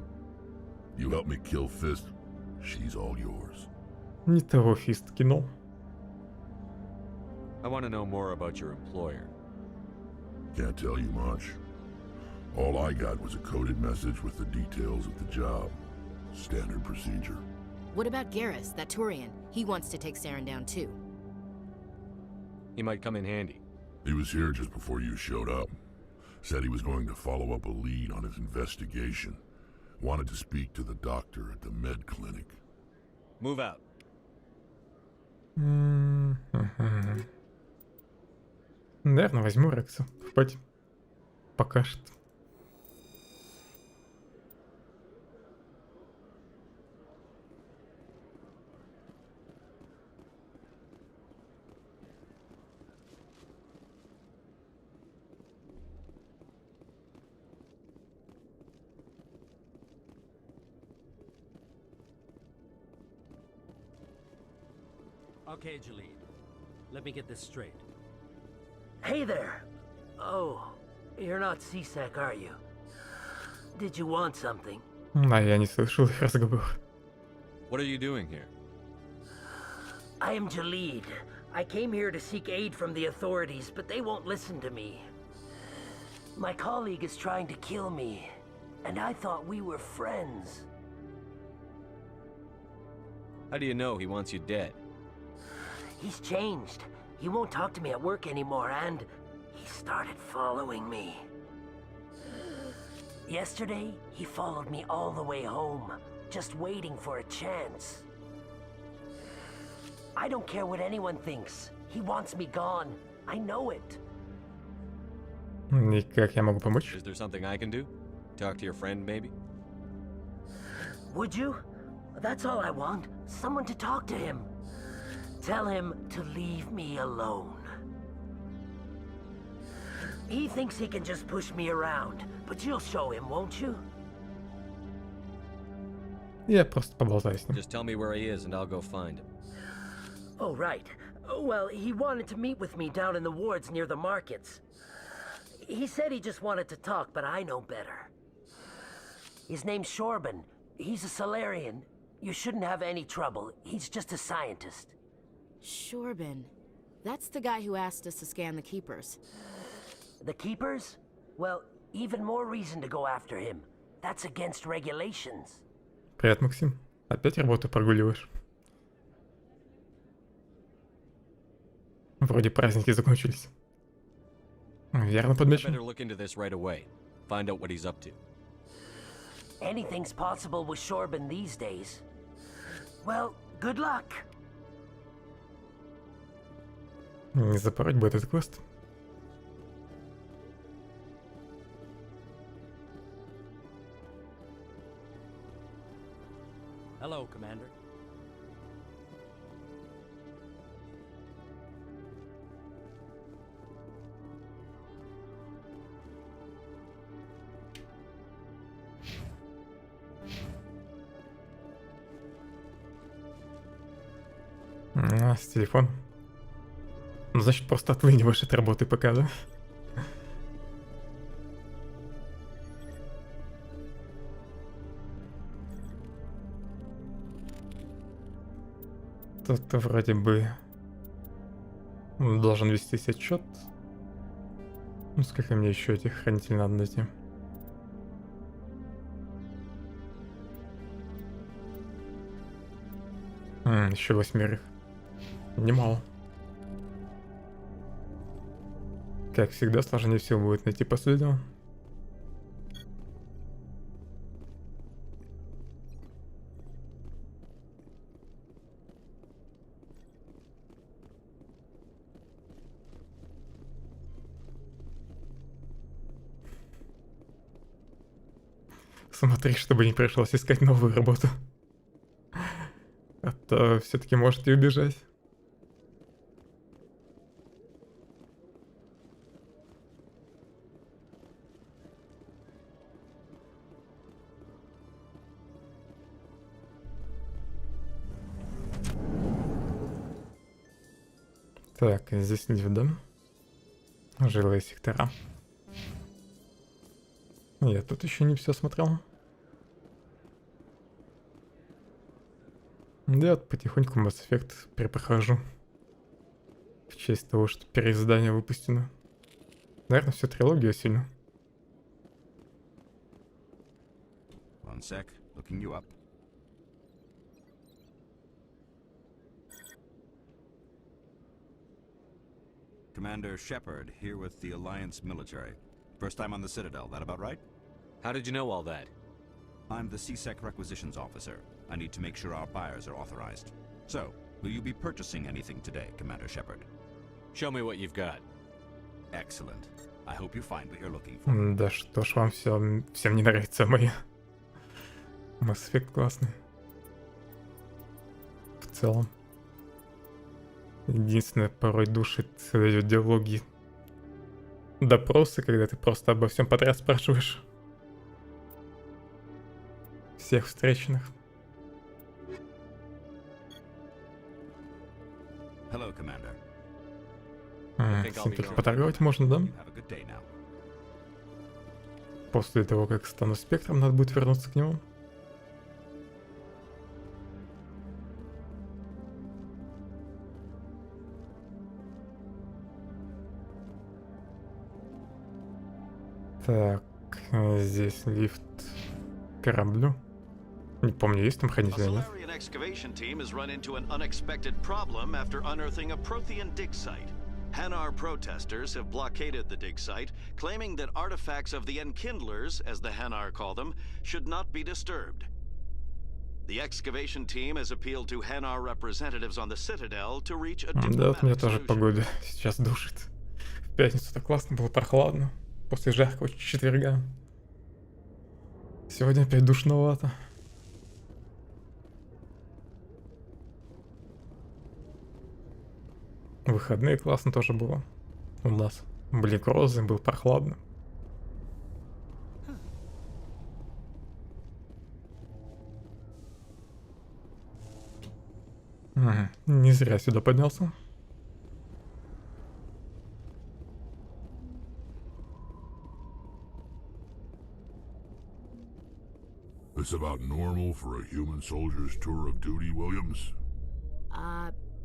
You help me kill Fist, she's all yours. Не того Фист кинул. I want to know more about your employer. Can't tell you much. All I got was a coded message with the details of the job. Standard procedure. What about Garrus, that Turian? He wants to take Saren down too. He might come in handy. He was here just before you showed up. Said he was going to follow up a lead on his investigation. Wanted to speak to the doctor at the med clinic. Move out. Наверное, возьму Рекса. Впать. Пока что. Okay, Jalid. Let me get this straight. Hey there! Oh, you're not CSEC, are you? Did you want something? А я не слышал их разговор. What are you doing here? I am Jalid. I came here to seek aid from the authorities, but they won't listen to me. My colleague is trying to kill me, and I thought we were friends. How do you know he wants you dead? He's changed. He won't talk to me at work anymore, and he started following me. Yesterday, he followed me all the way home. just waiting for a chance. I don't care what anyone thinks. He wants me gone. I know it. И как я могу помочь? Is there something I can do? Talk to your friend, maybe? Would you? That's all I want. Someone to talk to him. Tell him to leave me alone. He thinks he can just push me around, but you'll show him, won't you? Я просто поболтаю с ним. Just tell me where he is and I'll go find him. Oh, right. Well, he wanted to meet with me down in the wards near the markets. He said he just wanted to talk, but I know better. His name's Shorban. He's a Solarian. You shouldn't have any trouble. He's just a scientist. Shorban. That's the guy who asked us to scan the Keepers. The Keepers? Well, even more reason to go after him. That's against regulations. Привет, Максим. Опять работу прогуливаешь? Вроде праздники закончились. Верно подмечено. Better look into this right away. Find out what he's up to. Anything's possible with Shorban these days. Well, good luck. Не запороть бы этот квест. Hello, Commander. С телефон. Ну, значит, просто отлыниваешь от работы пока, да? Тут вроде бы должен вестись отчет. Ну, сколько мне еще этих хранителей надо найти? Еще 8. Немало. Как всегда, сложнее всего будет найти последнего. Смотри, чтобы не пришлось искать новую работу. А то все-таки может и убежать. Так, здесь лифт, да? Жилые сектора. Я тут еще не все смотрел. Да, потихоньку Mass Effect перепрохожу. В честь того, что переиздание выпущено. Наверное, всю трилогию сильно. One sec, looking you up. Commander Shepard, here with the Alliance military. First time on the Citadel, that about right? How did you know all that? I'm the CSEC requisitions officer. I need to make sure our buyers are authorized. So, will you be purchasing anything today, Commander Shepard? Show me what you've got. Excellent. I hope you find what you're looking for. Да что ж вам всем не нравится моя. Mass Effect классный. В целом. Единственное, порой душит диалоги. Допросы, когда ты просто обо всем подряд спрашиваешь. Всех встречных. Hello, Commander. С ним только поторговать можно, да? После того, как стану спектром, надо будет вернуться к нему. Так, здесь лифт к кораблю. Не помню, есть там хранитель или нет. An excavation team has run into an unexpected problem after unearthing a Prothean dig site. Hanar protesters have blockaded the dig site, claiming that artifacts of the Enkindlers, as the Hanar call them, should not be disturbed. The excavation team has appealed to Hanar representatives on the Citadel to reach a Да, вот меня diplomatic тоже solution. погода сейчас душит. В пятницу так классно было, прохладно. После жаркого четверга. Сегодня опять душновато. В выходные классно тоже было. У нас были грозы, было прохладно. Не зря сюда поднялся. This about normal for a human soldier's tour of duty, Williams?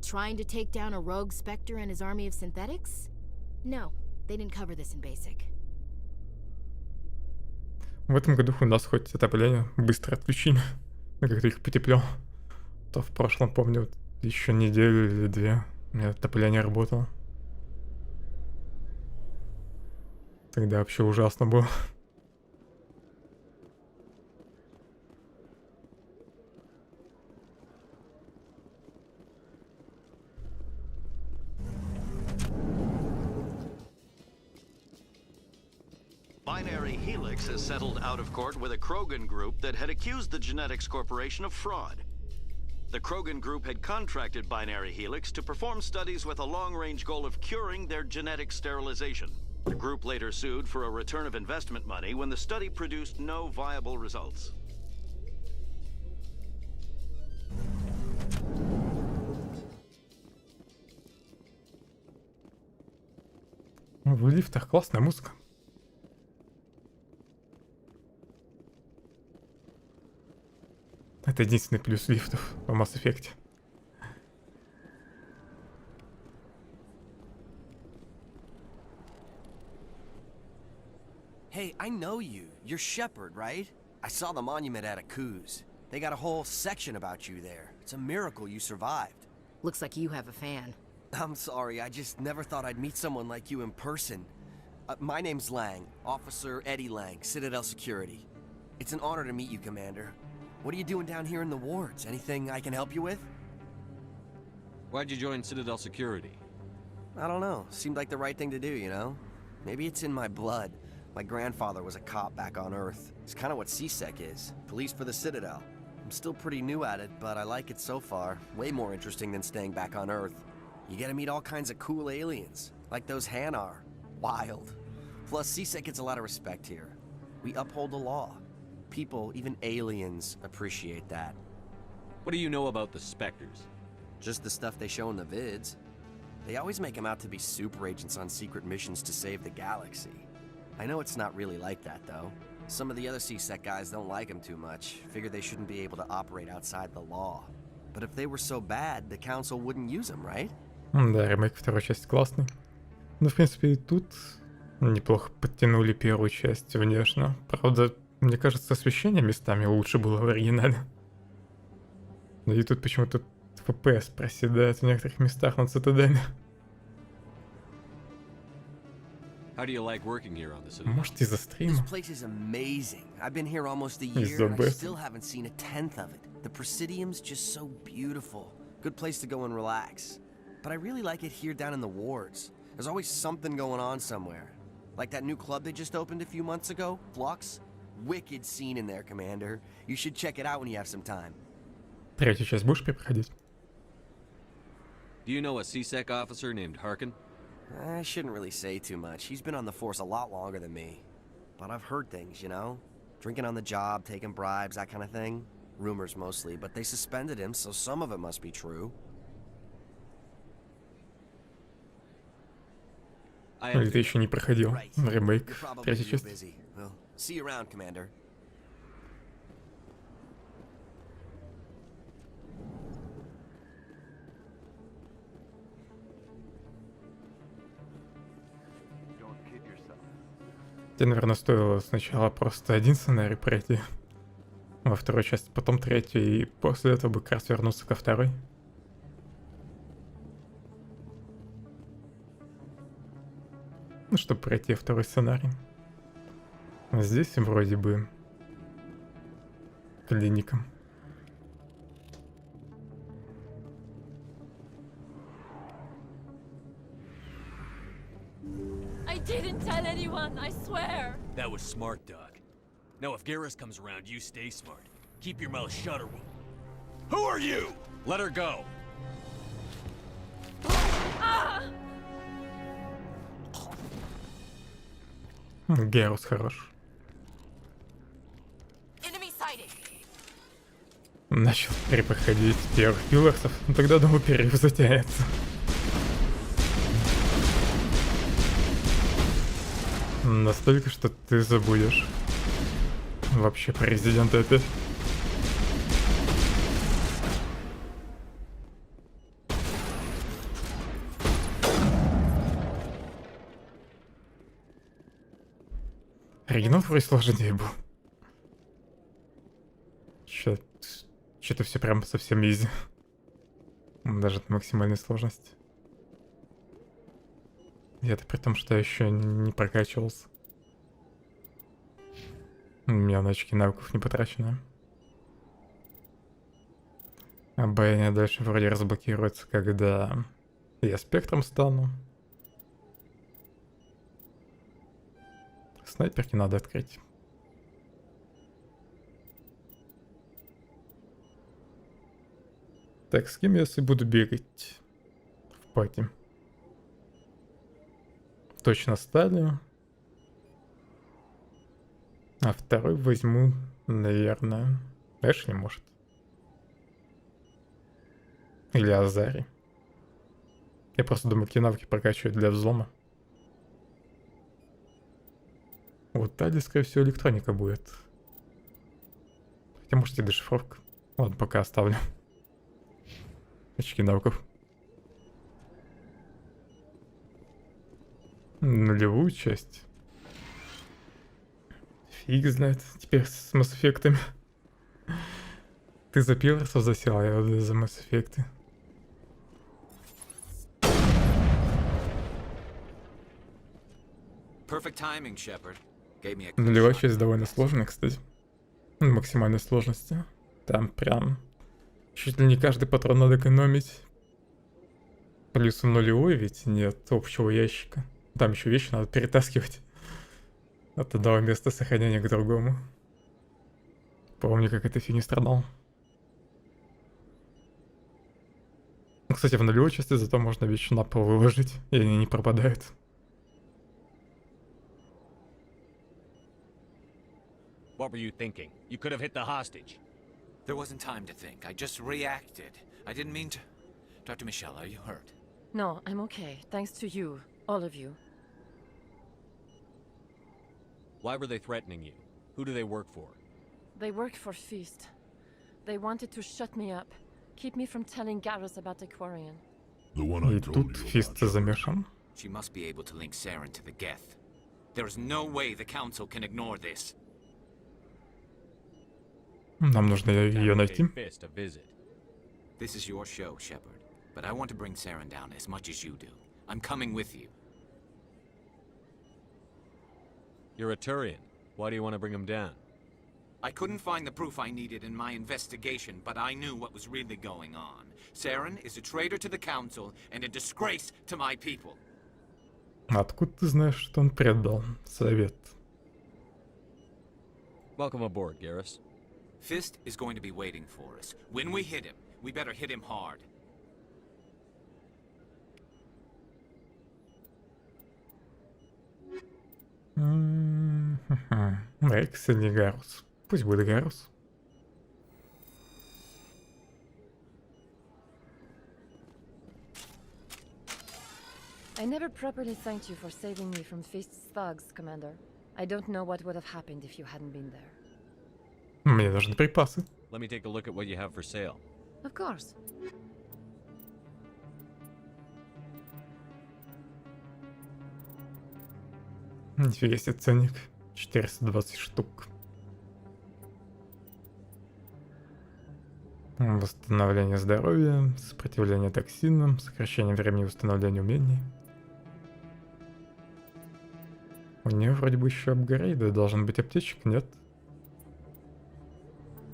Trying to take down a rogue Spectre and his army of synthetics? No, they didn't cover this in basic. В этом году у нас хоть отопление быстро отключили. Ну, как-то их потеплело. То в прошлом, помню, вот еще неделю или две у меня отопление работало. Тогда вообще ужасно было. Binary Helix has settled out of court with a Krogan group that had accused the Genetics Corporation of fraud. The Krogan group had contracted Binary Helix to perform studies with a long-range goal of curing their genetic sterilization. The group later sued for a return of investment money when the study produced no viable results. В лифтах классная музыка. Это единственный плюс лифтов в Mass Effect. Hey, I know you. You're Shepard, right? I saw the monument at Akuz. They got a whole section about you there. It's a miracle you survived. Looks like you have a fan. I'm sorry, I just never thought I'd meet someone like you in person. My name's Lang, Officer Eddie Lang, Citadel Security. It's an honor to meet you, Commander. What are you doing down here in the wards? Anything I can help you with? Why'd you join Citadel Security? I don't know. Seemed like the right thing to do, you know? Maybe it's in my blood. My grandfather was a cop back on Earth. It's kind of what CSEC is. Police for the Citadel. I'm still pretty new at it, but I like it so far. Way more interesting than staying back on Earth. You get to meet all kinds of cool aliens, like those Hanar. Wild. Plus, CSEC gets a lot of respect here. We uphold the law. People, even aliens, appreciate that. What do you know about the Spectres? Just the stuff they show in the vids. They always make them out to be super agents on secret missions to save the galaxy. I know it's not really like that, though. Some of the other CSEC guys don't like them too much. Figure they shouldn't be able to operate outside the law. But if they were so bad, the Council wouldn't use them, right? Да, ремейк второй части классный. Ну, в принципе, и тут неплохо подтянули первую часть внешне. Правда, мне кажется, освещение местами лучше было в оригинале. Но и тут почему-то FPS проседает в некоторых местах на Цитадели. How do you like working here on the Citadel? Может, из-за стрима? This place is amazing. I've been here almost a year and I still haven't seen a tenth of it. The Presidium's just so beautiful. Good place to go and relax. But I really like it here down in the wards. There's always something going on somewhere. Like that new club they just opened a few months ago, Flux. Wicked scene in there, Commander. You should check it out when you have some time. Третью часть будешь перепроходить? Do you know a CSEC officer named Harkin? I shouldn't really say too much. He's been on the force a lot longer than me. But I've heard things, you know? Drinking on the job, taking bribes, that kind of thing. Rumors mostly, but they suspended him, so some of it must be true. Или ты еще не проходил ремейк третьей части? Well, see you around, Commander. Тебе, наверное, стоило сначала просто один сценарий пройти, во второй части, потом третью, и после этого бы как раз вернуться ко второй. Ну, чтобы пройти второй сценарий. А здесь вроде бы клиника. didn't tell anyone, I swear. That was smart, Doc. Now if Garrus comes around, you stay smart. Keep your mouth shut or we'll... Who are you? Let her go. Герус хорош. Начал перепроходить первых пилорсов, но тогда, думаю, перерыв затянется. Настолько, что ты забудешь вообще про Резидента опять. Оригинал вроде сложнее был. Что-то все прям совсем изи. Даже на максимальной сложности. И это при том, что я еще не прокачивался. У меня на очки навыков не потрачено. Обаяние дальше вроде разблокируется, когда я спектром стану. Снайперки надо открыть. Так, с кем я если буду бегать в пати? Точно стали. А второй возьму, наверное, Эшли, может. Или Азари. Я просто думаю, какие навыки прокачивать для взлома. Вот Тади, скорее всего, электроника будет. Хотя, может, и дешифровка. Ладно, пока оставлю. Очки навыков. Нулевую часть. Фиг знает. Теперь с Mass Effect'ами. Ты за пилорсов засел, а я вот за Mass Effect'ы. Нулевая часть довольно сложная, кстати. На максимальной сложности. Там прям чуть ли не каждый патрон надо экономить. Плюс в нулевой ведь нет общего ящика. Там еще вещи надо перетаскивать от одного места сохранения к другому. Помню, как это фиг не страдал. Ну, кстати, в нулевой части зато можно вещи на пол выложить, и они не пропадают. What were you thinking? You could have hit the hostage. There wasn't time to think. I just reacted. I didn't mean to... Dr. Michelle, are you hurt? No, I'm okay. Thanks to you. All of you. Why were they threatening you? Who do they work for? They work for Feast. They wanted to shut me up. Keep me from telling Garrus about Aquarian. И тут Фист замешан. She must be able to link Saren to the Geth. There is no way the Council can ignore this. Нам нужно ее найти. This is your show, Shepard. But I want to bring Saren down as much as you do. I'm coming with you. You're a Turian. Why do you want to bring him down? I couldn't find the proof I needed in my investigation, but I knew what was really going on. Saren is a traitor to the Council and a disgrace to my people. Откуда ты знаешь, что он предал совет? Welcome aboard, Garrus. Fist is going to be waiting for us. When we hit him, we better hit him hard. Рекс или Гарус? Пусть будет Гарус. I never properly thanked you for saving me from Feast's thugs, Commander. I don't know what would have happened if you hadn't been there. Мне нужны припасы. Let me take a look at what you have for sale. Of course. Нифига себе ценник. 420 штук. Восстановление здоровья, сопротивление токсинам, сокращение времени восстановления умений. У нее вроде бы еще апгрейды, должен быть аптечек, нет?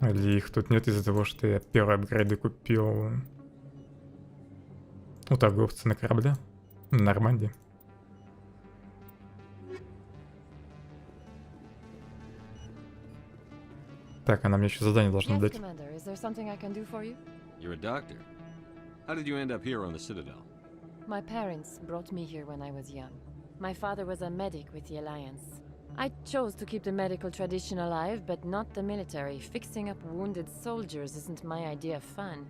Или их тут нет из-за того, что я первые апгрейды купил у торговца на корабле в Нормандии. Так, она мне еще задание должна Yes, дать. Commander. Is there something I can do for you? You're a doctor. How did you end up here on the Citadel? My parents brought me here when I was young. My father was a medic with the Alliance. I chose to keep the medical tradition alive, but not the military. Fixing up wounded soldiers isn't my idea of fun.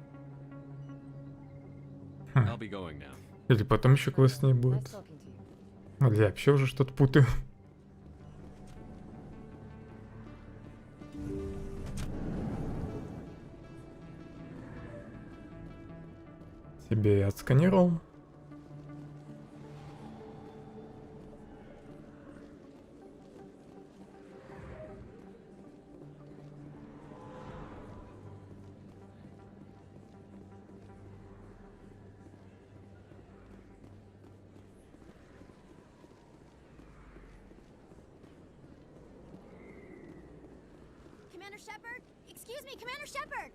I'll be going now. Или потом еще квест с ней будет. Nice talking to you. Или я вообще уже что-то путаю. Тебе я отсканировал. Commander Shepard? Excuse me, Commander Shepard!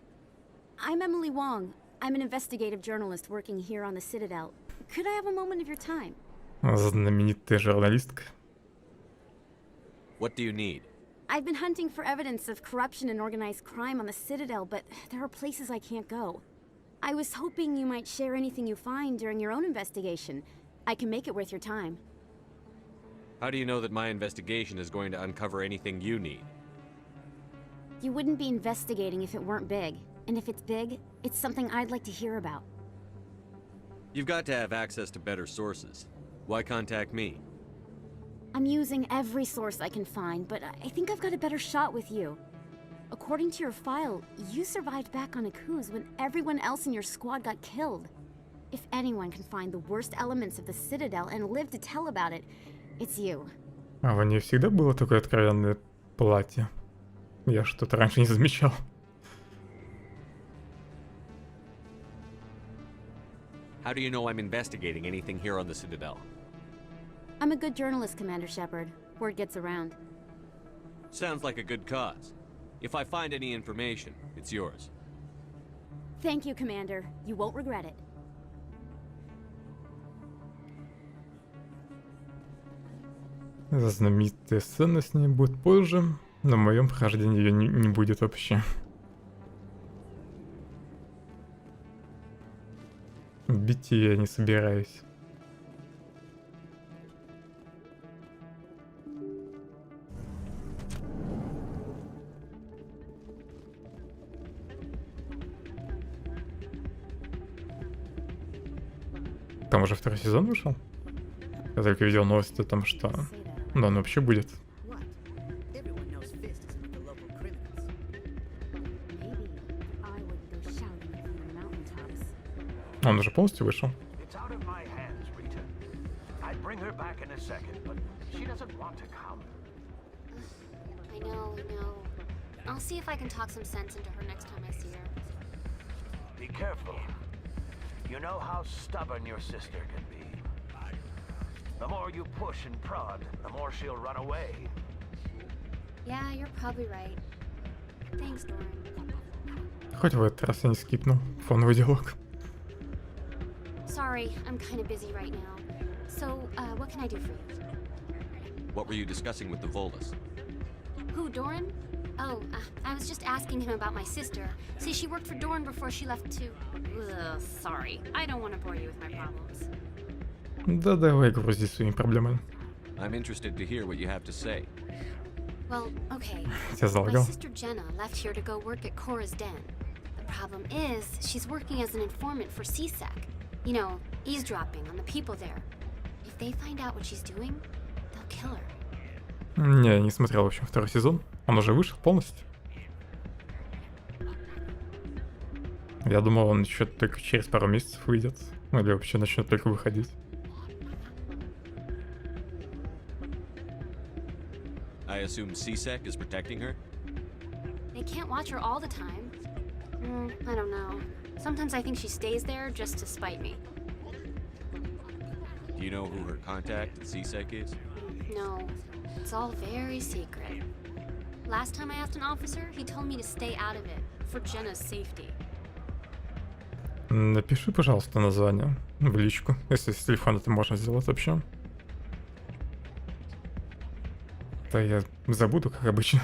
I'm Emily Wong. I'm an investigative journalist working here on the Citadel. Could I have a moment of your time? Знаменитая журналистка. What do you need? I've been hunting for evidence of corruption and organized crime on the Citadel, but there are places I can't go. I was hoping you might share anything you find during your own investigation. I can make it worth your time. How do you know that my investigation is going to uncover anything you need? You wouldn't be investigating if it weren't big. And if it's big, it's something I'd like to hear about. You've got to have access to better sources. Why contact me? I'm using every source I can find, but I think I've got a better shot with you. According to your file, you survived back on Akuz when everyone else in your squad got killed. If anyone can find the worst elements of the Citadel and live to tell about it, it's you. А у нее всегда было такое откровенное платье? Я что-то раньше не замечал. How do you know I'm investigating anything here on the Citadel? I'm a good journalist, Commander Shepard. Word gets around. Sounds like a good cause. If I find any information, it's yours. Thank you, Commander. You won't regret it. Знаменитая сцена с ней будет позже, но в моем прохождении ее не будет вообще. Бить ее я не собираюсь. Там уже второй сезон вышел? Я только видел новости о том, что... Да, он вообще будет. Он уже полностью вышел? I know. I'll see if I can talk some sense into her next time I see her. Be careful. You know how stubborn your sister can be. The more you push and prod, the more she'll run away. Yeah, you're probably right. Thanks, Doran. Хоть в этот раз я не скипнул фоновый диалог. Sorry, I'm kind of busy right now. So, what can I do for you? What were you discussing with the Volus? Who, Doran? Oh, I was just asking him about my sister. See, she worked for Doran before she left to... Ugh, sorry. I don't want to bore you with my problems. Да давай грузи своими проблемами. I'm interested to hear what you have to say. Well, okay. Тебя залагал. My sister Jenna left here to go work at Cora's Den. The problem is, she's working as an informant for CSEC. You know, eavesdropping on the people there. If they find out what she's doing, they'll kill her. Не, я не смотрел, в общем, второй сезон. Он уже вышел полностью. Я думал, он еще только через пару месяцев выйдет. Или вообще начнет только выходить. I assume CSEC is protecting her? They can't watch her all the time. I don't know. Sometimes I think she stays there just to spite me. Do you know who her contact at CSEC is? No, it's all very secret. Last time I asked an officer, he told me to stay out of it, for Jenna's safety. Напиши, пожалуйста, название в личку, если с телефона это можно сделать вообще. Да я забуду, как обычно.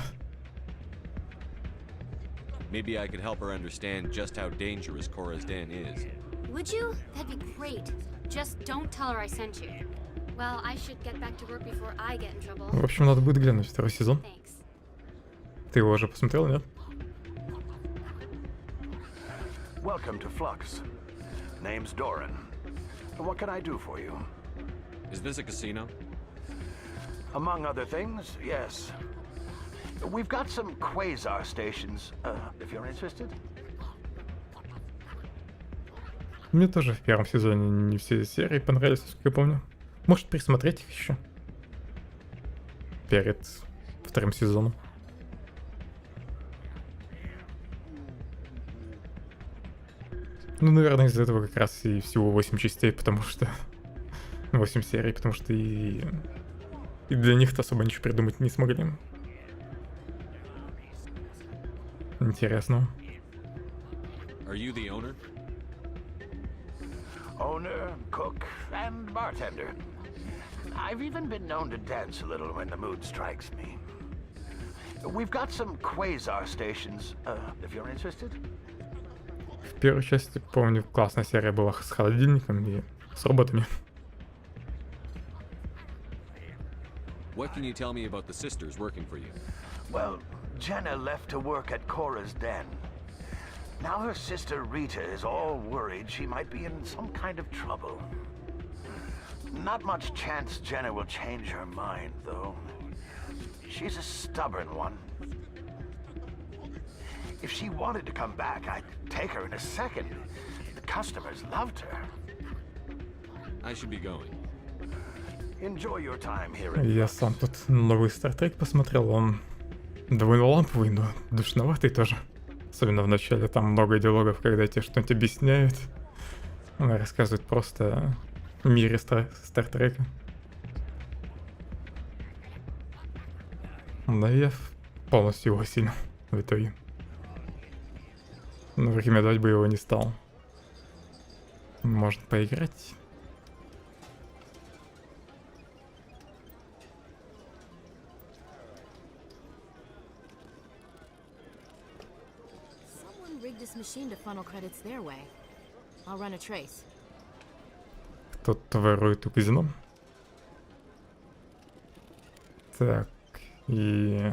Maybe I could help her understand just how dangerous Cora's den is. Would you? That'd be great. Just don't tell her I sent you. Well, I should get back to work before I get in trouble. В общем, надо будет глянуть второй сезон. Ты его уже посмотрел, нет? Welcome to Flux. Name's Doran. What can I do for you? Is this a casino? Among other things, yes. We've got some quasar stations, if you're interested. Мне тоже в первом сезоне не все серии понравились, как я помню. Может пересмотреть их еще перед вторым сезоном. Ну, наверное, из-за этого как раз и всего 8 частей, потому что... 8 серий, потому что и для них-то особо ничего придумать не смогли. Интересно. Are you the owner? Owner, cook, and bartender. I've even been known to dance a little when the mood strikes me. We've got some quasar stations, if you're interested. В первой части, помню, классная серия была с холодильником и с роботами. What can you tell me about the sisters working for you? Well, Jenna left to work at Cora's den. Now her sister Rita is all worried she might be in some kind of trouble. Not much chance Jenna will change her mind, though. She's a stubborn one. If she wanted to come back, I'd take her in a second. The customers loved her. I should be going. Enjoy your time here. Я сам тут новый Star Trek посмотрел, он довольно ламповый, но душноватый тоже. Особенно в начале, там много диалогов, когда тебе что-нибудь объясняют. Она рассказывает просто о мире Стартрека. Да, я полностью его сильно в итоге. Но рекомендовать бы его не стал. Можно поиграть. This machine to funnel credits their way. I'll run a trace. Кто-то ворует у казино. Так, и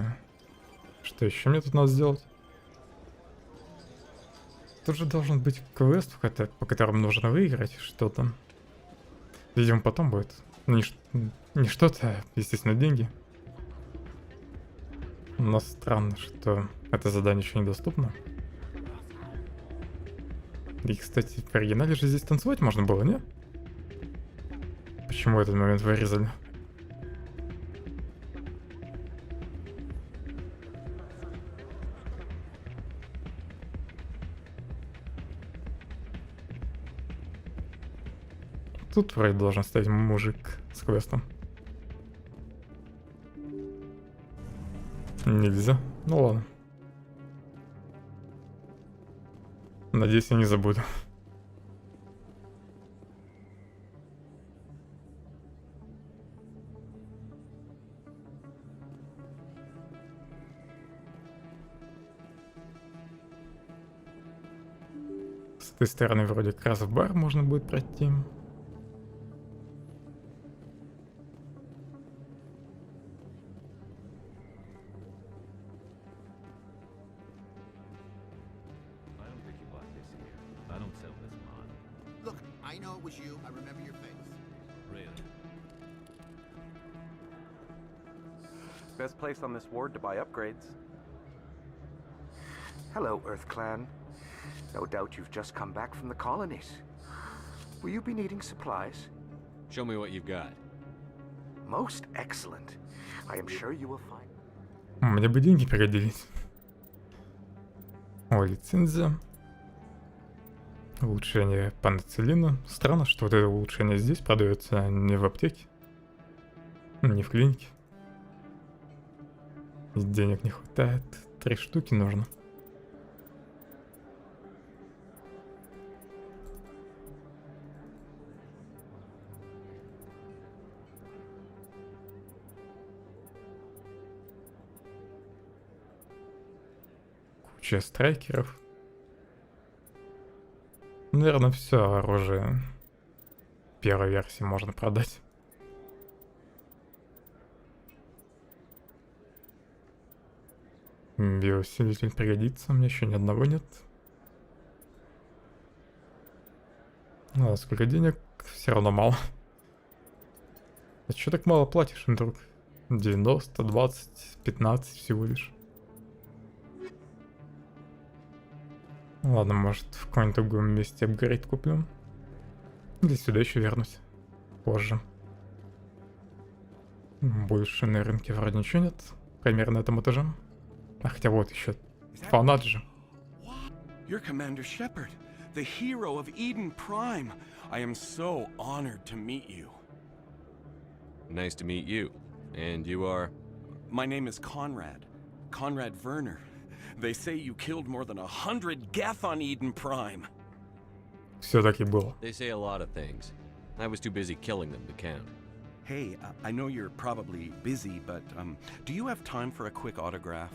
что еще мне тут надо сделать? Тут же должен быть квест, по которому нужно выиграть что-то. Видимо, потом будет. Не что-то, а, естественно, деньги. Но странно, что это задание еще недоступно. И, кстати, в оригинале же здесь танцевать можно было, не? Почему этот момент вырезали? Тут вроде должен стоять мужик с квестом. Нельзя. Ну ладно. Надеюсь, я не забуду. С этой стороны вроде как раз в бар можно будет пройти. Best place on this ward to buy upgrades. Hello, Earth Clan. No doubt you've just come back from the colonies. Will you be needing supplies? Show me what you've got. Most excellent. I am sure you will find... Мне бы деньги пригодились. О, лицензия. Улучшение панициллина. Странно, что вот это улучшение здесь продается, а не в аптеке. Не в клинике. И денег не хватает. 3 штуки нужно. Куча страйкеров. Наверное, все оружие первой версии можно продать. Биоусилитель пригодится, у меня еще ни одного нет. А сколько денег? Все равно мало. А чё так мало платишь, друг? 90, 20, 15 всего лишь. Ладно, может в каком-нибудь другом месте апгрейд куплю. Или сюда еще вернусь. Позже. Больше на рынке вроде ничего нет. Примерно на этом этаже. А хотя вот еще. Фанат же. You're Commander Shepard, the hero of Eden Prime. I am so honored to meet you. Nice to meet you. And you are? My name is Conrad. Conrad Werner. They say you killed more than 100 Geth on Eden Prime. Все-таки было. They say a lot of things. I was too busy killing them to count. Hey, I know you're probably busy, but do you have time for a quick autograph?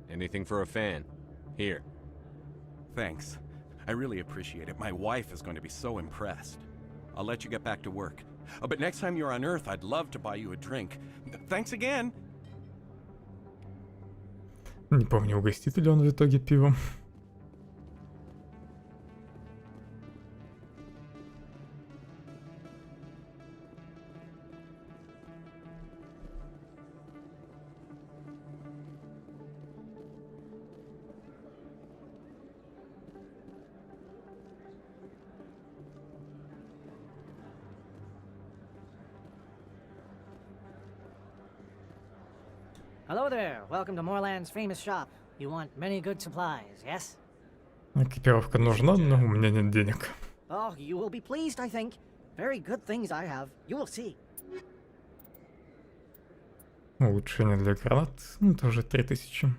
Anything for a fan. Here. Thanks. I really appreciate it. My wife is going to be so impressed. I'll let you get back to work. But next time you're on Earth, I'd love to buy you a drink. Thanks again. Не помню, угостит ли он в итоге пивом. Hello there. Welcome to Moorland's famous shop. You want many good supplies, yes? Экипировка нужна, но у меня нет денег. Oh, you will be pleased, I think. Very good things I have. You will see. Улучшение для гранат. Тоже 3000.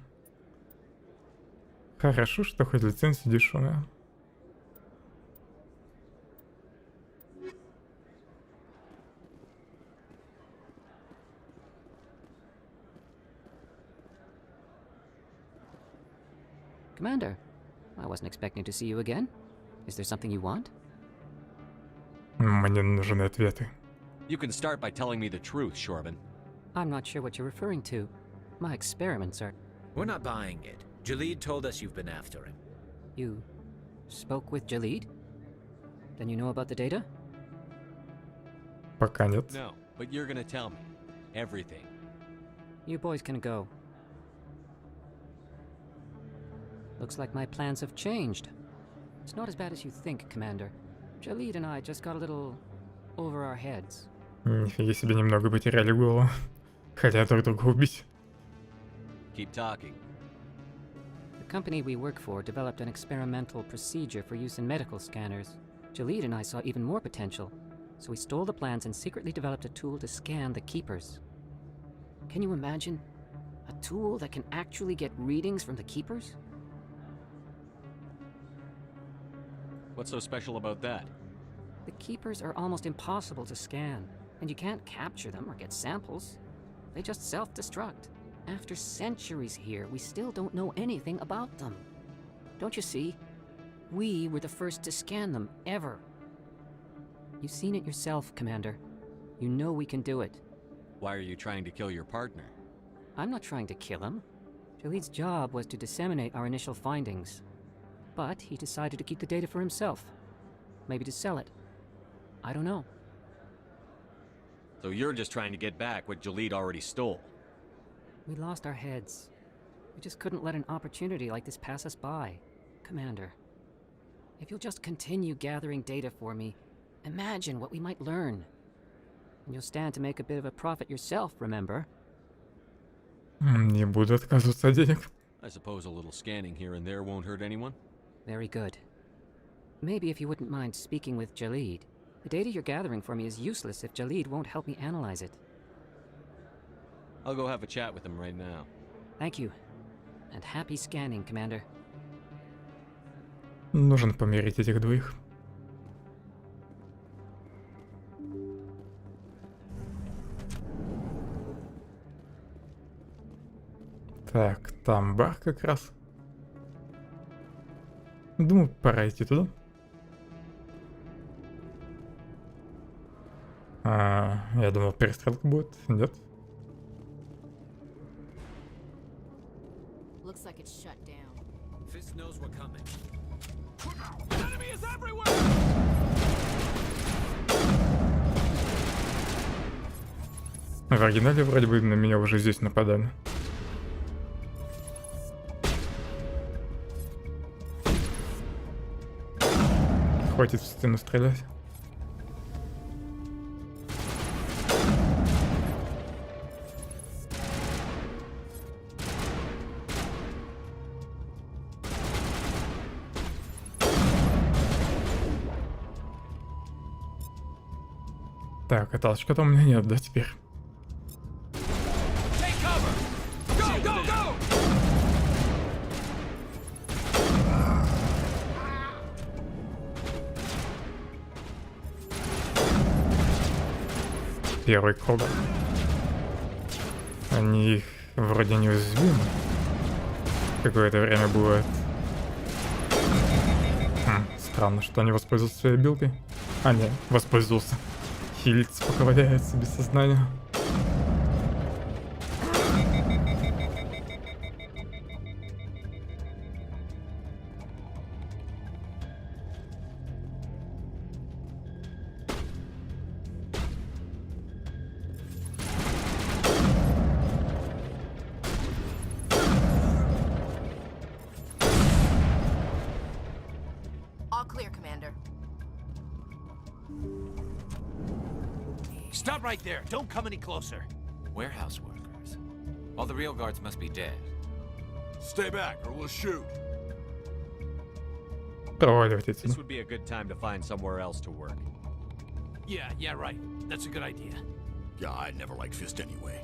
Хорошо, что хоть лицензия дешевая. Commander, I wasn't expecting to see you again. Is there something you want? Мне нужны ответы. You can start by telling me the truth, Shorban. I'm not sure what you're referring to. My experiments are... We're not buying it. Jalid told us you've been after him. You spoke with Jalid? Then you know about the data? Пока нет. No, but you're gonna tell me. Everything. You boys can go. Looks like my plans have changed. It's not as bad as you think, Commander. Jalid and I just got a little over our heads. Нифига себе, немного потеряли голову. Хотят друг друга убить. Keep talking. The company we work for developed an experimental procedure for use in medical scanners. Jalid and I saw even more potential, so we stole the plans and secretly developed a tool to scan the Keepers. Can you imagine? A tool that can actually get readings from the Keepers? What's so special about that? The Keepers are almost impossible to scan, and you can't capture them or get samples. They just self-destruct. After centuries here, we still don't know anything about them. Don't you see? We were the first to scan them, ever. You've seen it yourself, Commander. You know we can do it. Why are you trying to kill your partner? I'm not trying to kill him. Jalid's job was to disseminate our initial findings. But he decided to keep the data for himself. Maybe to sell it. I don't know. So you're just trying to get back what Jalid already stole? We lost our heads. We just couldn't let an opportunity like this pass us by. Commander, if you'll just continue gathering data for me, imagine what we might learn. And you'll stand to make a bit of a profit yourself, remember? Не буду отказываться от денег. I suppose a little scanning here and there won't hurt anyone? Very good. Maybe if you wouldn't mind speaking with Jalid. The data you're gathering for me is useless if Jalid won't help me analyze it. I'll go have a chat with him right now. Thank you. And happy scanning, Commander. Нужно помирить этих двоих. Так, там бар как раз. Думаю, пора идти туда. Я думал, перестрелка будет. Нет. Looks like it's shut down. Fist knows we're coming. Enemy is everywhere! В оригинале вроде бы на меня уже здесь нападали. Хватит в стену стрелять. Так, а толчка-то у меня нет, да, теперь? Первый круг. Они вроде неуязвимы. Какое-то время будет. Странно, что они воспользуются своей билкой. А, нет, воспользовался. Хилится, пока валяется без сознания. All clear, Commander. Stop right there. Don't come any closer. Warehouse workers. All the real guards must be dead. Stay back or we'll shoot. Проваливайте отсюда. This would be a good time to find somewhere else to work. Yeah, right. That's a good idea. Yeah, I never liked Fist anyway.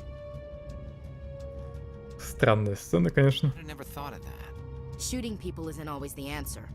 Странная сцена, конечно. I never thought of that. Shooting people isn't always the answer.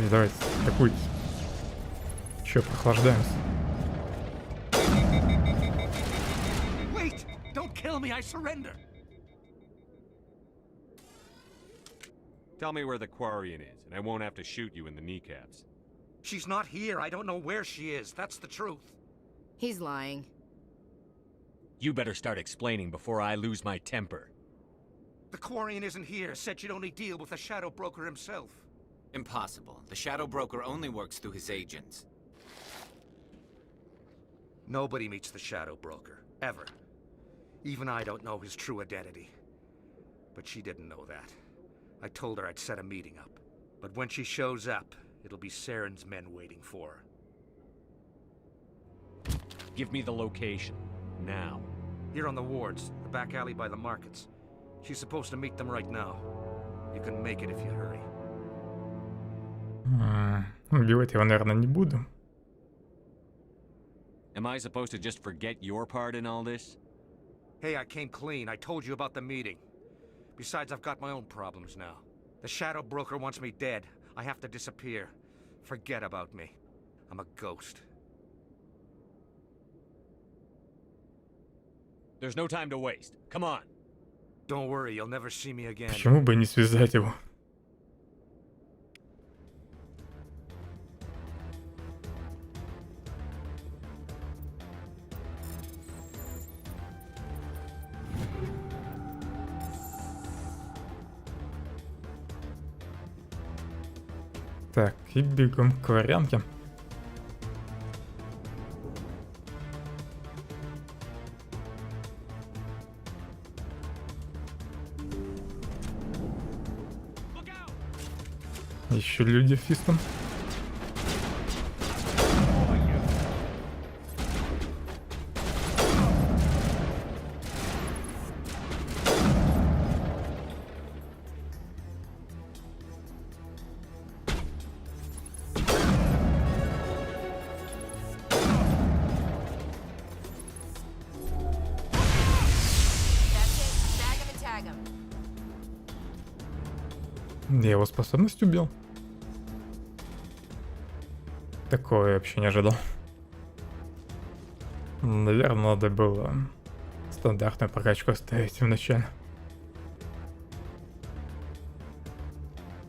Давайте, атакуйте. Чё, прохлаждаемся? Wait! Don't kill me, I surrender! Tell me where the Quarian is, and I won't have to shoot you in the kneecaps. She's not here. I don't know where she is. That's the truth. He's lying. You better start explaining before I lose my temper. The Quarian isn't here. Said you'd only deal with the Shadow Broker himself. Impossible. The Shadow Broker only works through his agents. Nobody meets the Shadow Broker. Ever. Even I don't know his true identity. But she didn't know that. I told her I'd set a meeting up. But when she shows up, it'll be Saren's men waiting for her. Give me the location. Now. Here on the wards, the back alley by the markets. She's supposed to meet them right now. You can make it if you hurry. Убивать его, наверное, не буду. Am I supposed to just forget your part in all this? Hey, I came clean. I told you about the meeting. Besides, I've got my own problems now. The Shadow Broker wants me dead. I have to disappear. Forget about me. I'm a ghost. There's no time to waste. Come on. Don't worry, you'll never see me again. Почему бы не связать его? Так, и бегом к варянке. Еще люди фистом. Я его способность убил. Такое вообще не ожидал. Наверное, надо было стандартную прокачку оставить в начале.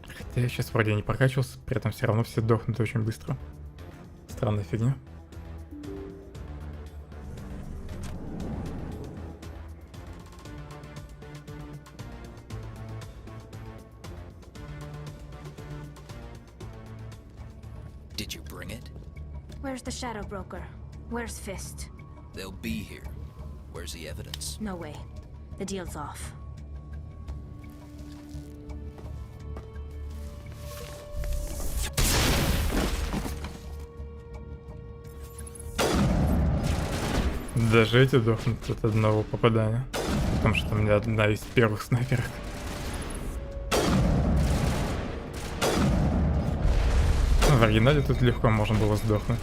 Хотя я сейчас вроде не прокачивался, при этом все равно все дохнут очень быстро. Странная фигня. Did you bring it? Where's the Shadow Broker? Where's Fist? They'll be here. Where's the evidence? No way. The deal's off. Даже эти дохнут от одного попадания. Потому что у меня одна из первых снайперок. В оригинале тут легко можно было сдохнуть.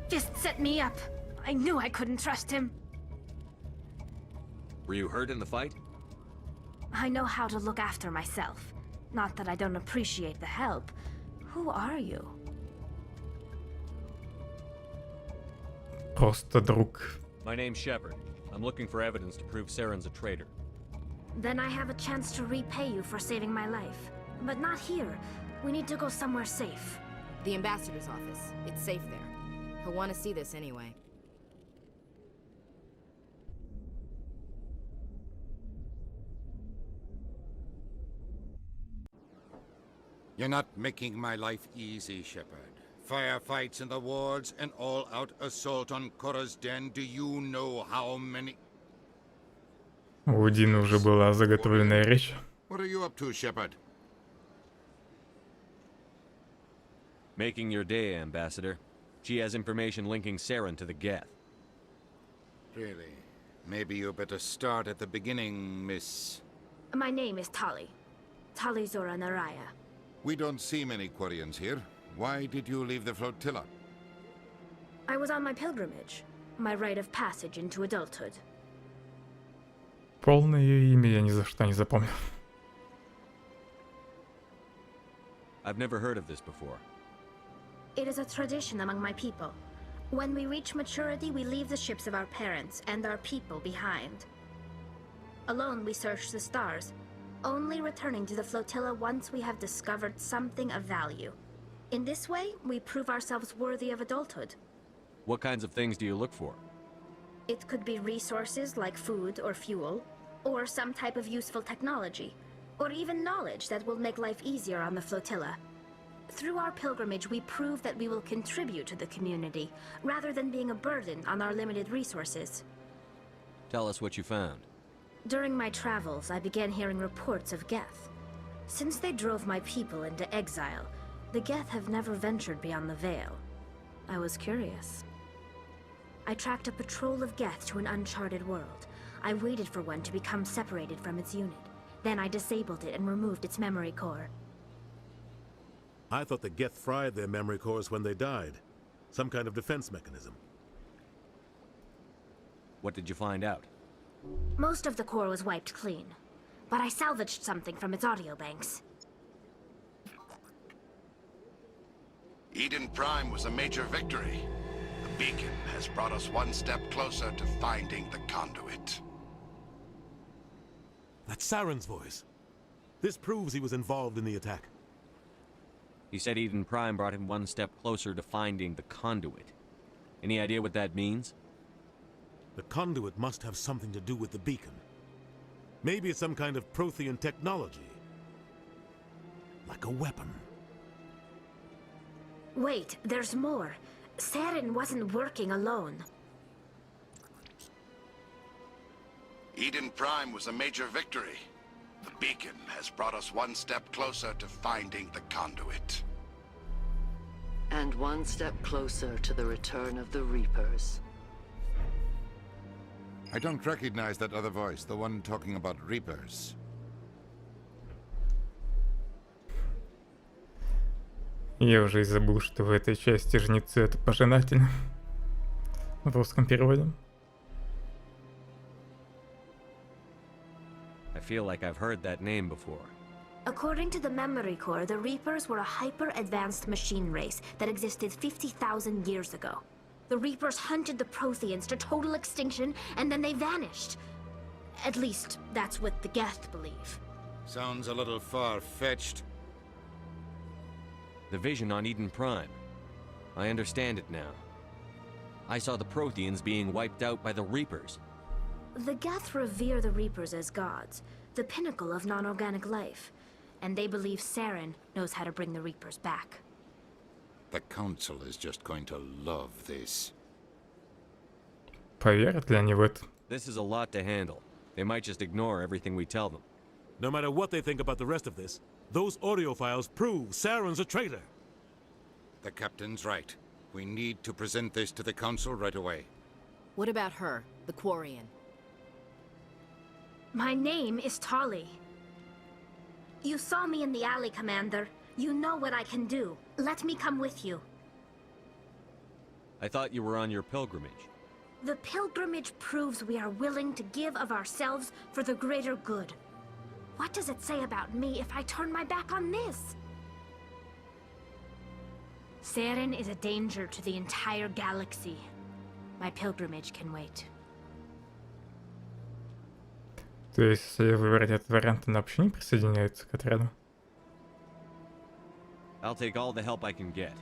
Fist set me up. I knew I couldn't trust him. Were you hurt in the fight? I know how to look after myself. Not that I don't appreciate the help. Who are you? Просто друг. My name's Shepard. I'm looking for evidence to prove Saren's a traitor. Then I have a chance to repay you for saving my life. But not here. We need to go somewhere safe. The ambassador's office. It's safe there. He'll want to see this anyway. You're not making my life easy, Shepard. Firefights in the wards, an all-out assault on Korra's den. Do you know how many... У Дины уже была заготовленная речь. What are you up to, Shepard? Making your day, Ambassador. She has information linking Saren to the Geth. Really? Maybe you better start at the beginning, Miss... My name is Tali. Tali Zora Naraya. We don't see many Quarians here. Why did you leave the flotilla? I was on my pilgrimage. My rite of passage into adulthood. Полное ее имя я ни за что не запомнил. I've never heard of this before. It is a tradition among my people. When we reach maturity, we leave the ships of our parents and our people behind. Alone, we search the stars, only returning to the flotilla once we have discovered something of value. In this way, we prove ourselves worthy of adulthood. What kinds of things do you look for? It could be resources like food or fuel, or some type of useful technology, or even knowledge that will make life easier on the flotilla. Through our pilgrimage, we prove that we will contribute to the community, rather than being a burden on our limited resources. Tell us what you found. During my travels, I began hearing reports of Geth. Since they drove my people into exile, the Geth have never ventured beyond the Veil. I was curious. I tracked a patrol of Geth to an uncharted world. I waited for one to become separated from its unit. Then I disabled it and removed its memory core. I thought the Geth fried their memory cores when they died. Some kind of defense mechanism. What did you find out? Most of the core was wiped clean, but I salvaged something from its audio banks. Eden Prime was a major victory. The beacon has brought us one step closer to finding the conduit. That's Saren's voice. This proves he was involved in the attack. He said Eden Prime brought him one step closer to finding the conduit. Any idea what that means? The conduit must have something to do with the beacon. Maybe it's some kind of Prothean technology. Like a weapon. Wait, there's more. Saren wasn't working alone. Eden Prime was a major victory. The beacon has brought us one step closer to finding the conduit. And one step closer to the return of the Reapers. I don't recognize that other voice, the one talking about Reapers. Я уже и забыл, что в этой части жнецы — это пожинатели. В русском переводе. I feel like I've heard that name before. According to the Memory Core, the Reapers were a hyper-advanced machine race that existed 50,000 years ago. The Reapers hunted the Protheans to total extinction, and then they vanished. At least, that's what the Geth believe. Sounds a little far-fetched. The vision on Eden Prime. I understand it now. I saw the Protheans being wiped out by the Reapers. The Geth revere the Reapers as gods, the pinnacle of non-organic life. And they believe Saren knows how to bring the Reapers back. The Council is just going to love this. Поверят ли они в это? This is a lot to handle. They might just ignore everything we tell them. No matter what they think about the rest of this, those audio files prove Saren's a traitor. The Captain's right. We need to present this to the Council right away. What about her, the Quarian? My name is Tali. You saw me in the alley, Commander. You know what I can do. Let me come with you. I thought you were on your pilgrimage. The pilgrimage proves we are willing to give of ourselves for the greater good. What does it say about me if I turn my back on this? Saren is a danger to the entire galaxy. My pilgrimage can wait. То есть, если выбрать этот вариант, она вообще не присоединяется к отряду? I'll take all the help I can get.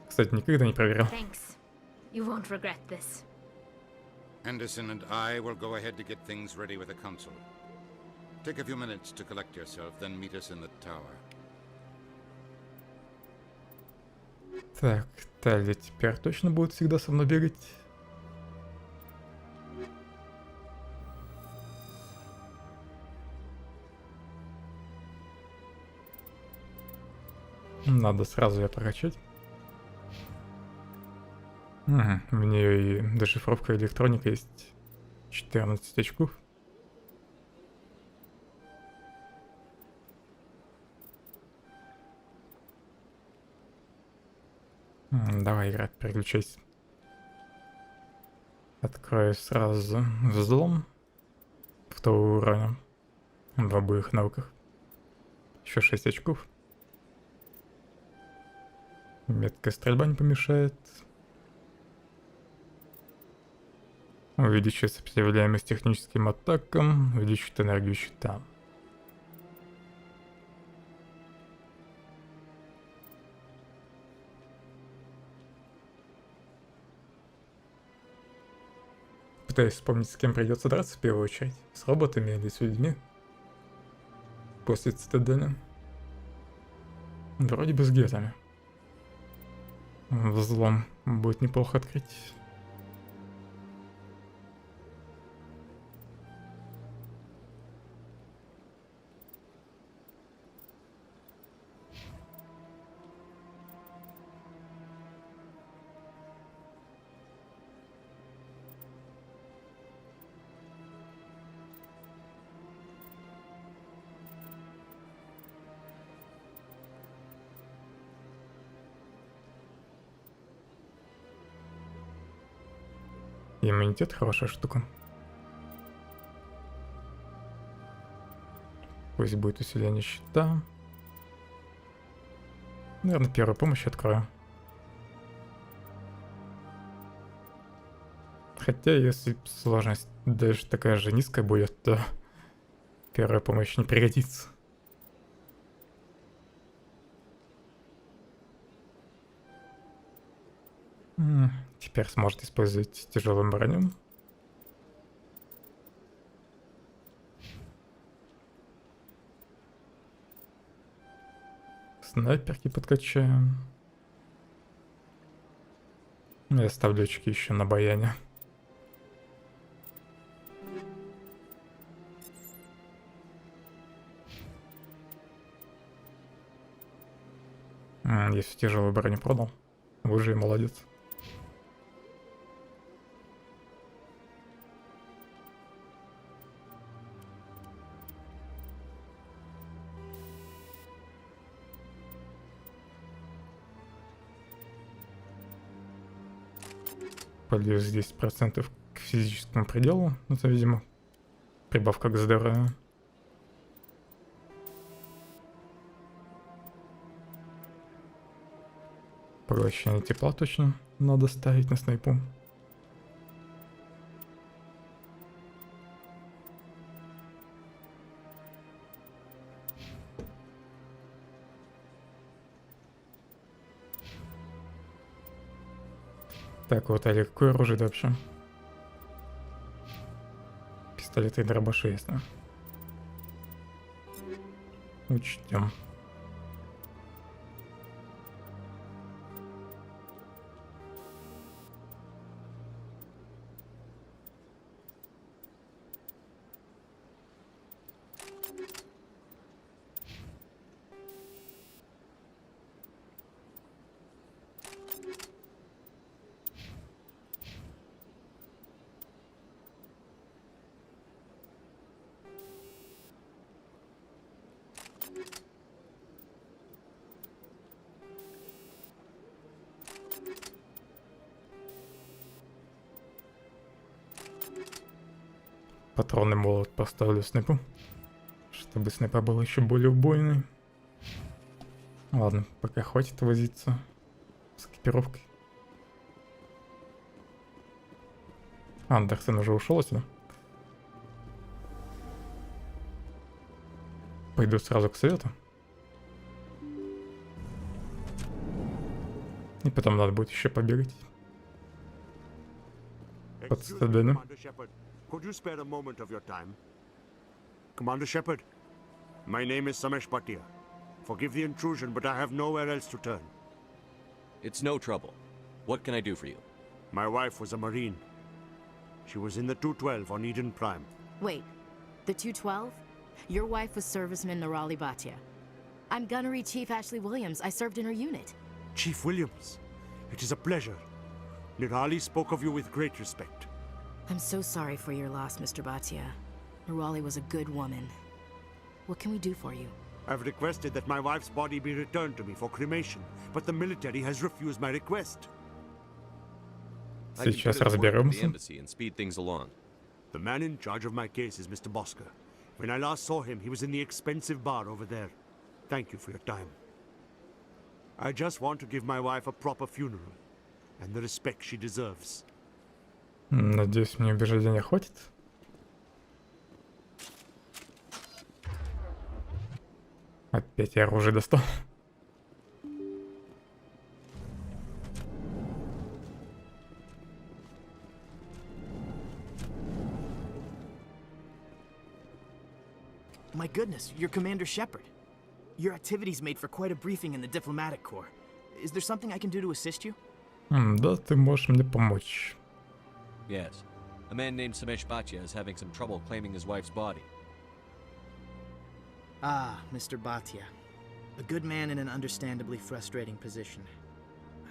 Кстати, никогда не проверял. Thanks. You won't regret this. Anderson and I will go ahead to get things ready with the Council. Take a few minutes to collect yourself, then meet us in the tower. Так, Талия теперь точно будет всегда со мной бегать. Надо сразу ее прокачать. Угу, у нее и дешифровка электроника есть. 14 очков. Давай, играть, переключайся. Открою сразу взлом. Второго уровня. В обоих науках. Еще 6 очков. Меткая стрельба не помешает. Увеличивает сопротивляемость техническим атакам. Увеличивает энергию щита. Пытаюсь вспомнить, с кем придется драться в первую очередь. С роботами или с людьми. После цитадели. Вроде бы с гетами. Взлом будет неплохо открыть. Иммунитет хорошая штука. Пусть будет усиление щита. Наверное, первую помощь открою. Хотя, если сложность даже такая же низкая будет, то первая помощь не пригодится. Теперь сможет использовать тяжелую броню. Снайперки подкачаем. Я оставлю очки еще на баяне. Если тяжелую броню продал, вы же и молодец. Плюс 10% к физическому пределу. Это, видимо, прибавка к здоровью. Поглощение тепла точно надо ставить на снайпу. Так, вот, а какое оружие вообще? Пистолеты и дробаши, ясно. Учтем. Патронный молот поставлю снайпу, чтобы снайпа была еще более убойной. Ладно, пока хватит возиться с экипировкой. Андерсон уже ушел отсюда. Пойду сразу к совету. И потом надо будет еще побегать. Под стаденом. Could you spare a moment of your time? Commander Shepard, my name is Samesh Bhatia. Forgive the intrusion, but I have nowhere else to turn. It's no trouble. What can I do for you? My wife was a Marine. She was in the 212 on Eden Prime. Wait, the 212? Your wife was serviceman Nirali Bhatia. I'm Gunnery Chief Ashley Williams. I served in her unit. Chief Williams, it is a pleasure. Nirali spoke of you with great respect. I'm so sorry for your loss, Mr. Bhatia. Nirali was a good woman. What can we do for you? I've requested that my wife's body be returned to me for cremation, but the military has refused my request. Сейчас разберемся. The man in charge of my case is Mr. Bosker. When I last saw him, he was in the expensive bar over there. Thank you for your time. I just want to give my wife a proper funeral and the respect she deserves. Надеюсь, мне убеждения хватит. Опять я оружие достал. My goodness, you're Commander Shepard. Your activities made for quite a briefing in the diplomatic corps. Is there something I can do to assist you? Да, ты можешь мне помочь. Yes. A man named Samesh Bhatia is having some trouble claiming his wife's body. Ah, Mr. Bhatia. A good man in an understandably frustrating position.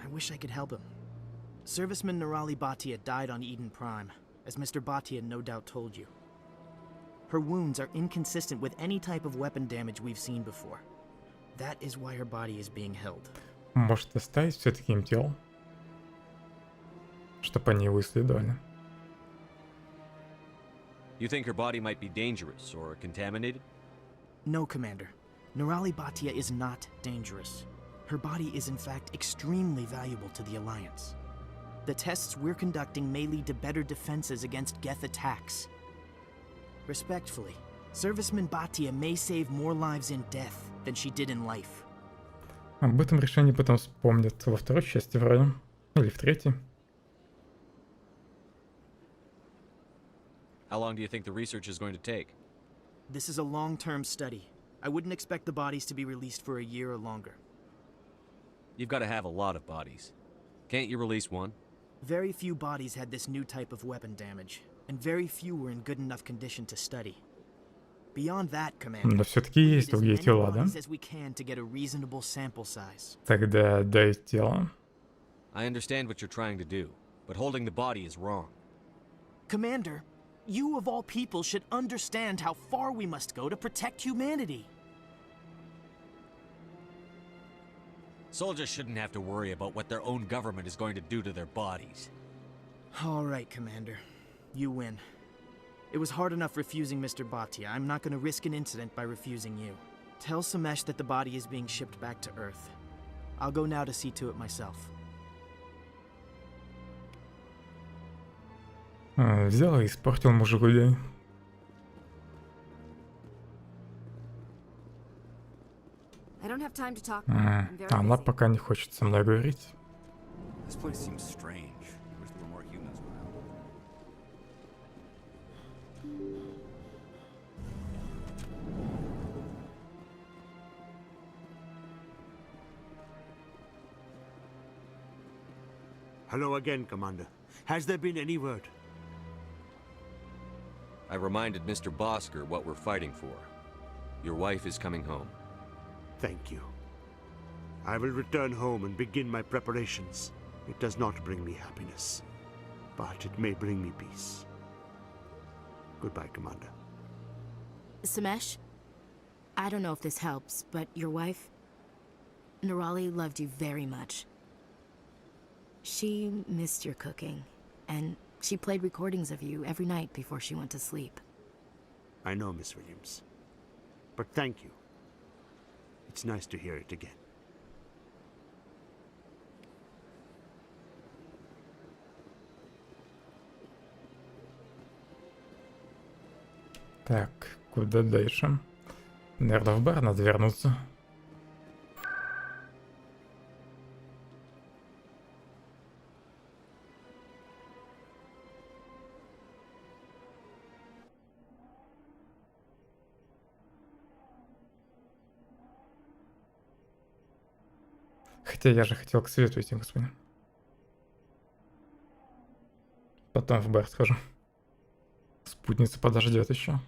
I wish I could help him. Serviceman Nirali Bhatia died on Eden Prime, as Mr. Bhatia no doubt told you. Her wounds are inconsistent with any type of weapon damage we've seen before. That is why her body is being held. Может, оставить все-таки им тело? Чтобы они его исследовали. You think her body might be dangerous or contaminated? No, Commander. Nirali Bhatia is not dangerous. Her body is in fact extremely valuable to the Alliance. The tests we're conducting may lead to better defenses against Geth attacks. Respectfully, Serviceman Bhatia may save more lives in death than she did in life. Об этом решении потом вспомнят во второй части вроде. Или в третьей. How long do you think the research is going to take? This is a long-term study. I wouldn't expect the bodies to be released for a year or longer. You've got to have a lot of bodies. Can't you release one? Very few bodies had this new type of weapon damage, and very few were in good enough condition to study. Beyond that, Commander, Но все-таки есть другие тела, да? as we can to get a reasonable sample size. Тогда дай тело. I understand what you're trying to do, but holding the body is wrong. Commander, you of all people should understand how far we must go to protect humanity. Soldiers shouldn't have to worry about what their own government is going to do to their bodies. All right, Commander. You win. It was hard enough refusing Mr. Bhatia. I'm not going to risk an incident by refusing you. Tell Samesh that the body is being shipped back to Earth. I'll go now to see to it myself. Взял и испортил мужику день. I don't have time to talk. Она пока не хочет со мной говорить. This place seems strange. Wish there were more humans around. Hello again, Commander. Has there been any word? I reminded Mr. Bosker what we're fighting for. Your wife is coming home. Thank you. I will return home and begin my preparations. It does not bring me happiness, but it may bring me peace. Goodbye, Commander. Samesh, I don't know if this helps, but your wife, Nerali, loved you very much. She missed your cooking, and she played recordings of you every night before she went to sleep. I know, Miss Williams. But thank you. It's nice to hear it again. Так, куда дальше? Наверное, в бар надо вернуться. Хотя я же хотел к свету идти, господин. Потом в бар схожу. Спутница подождет еще.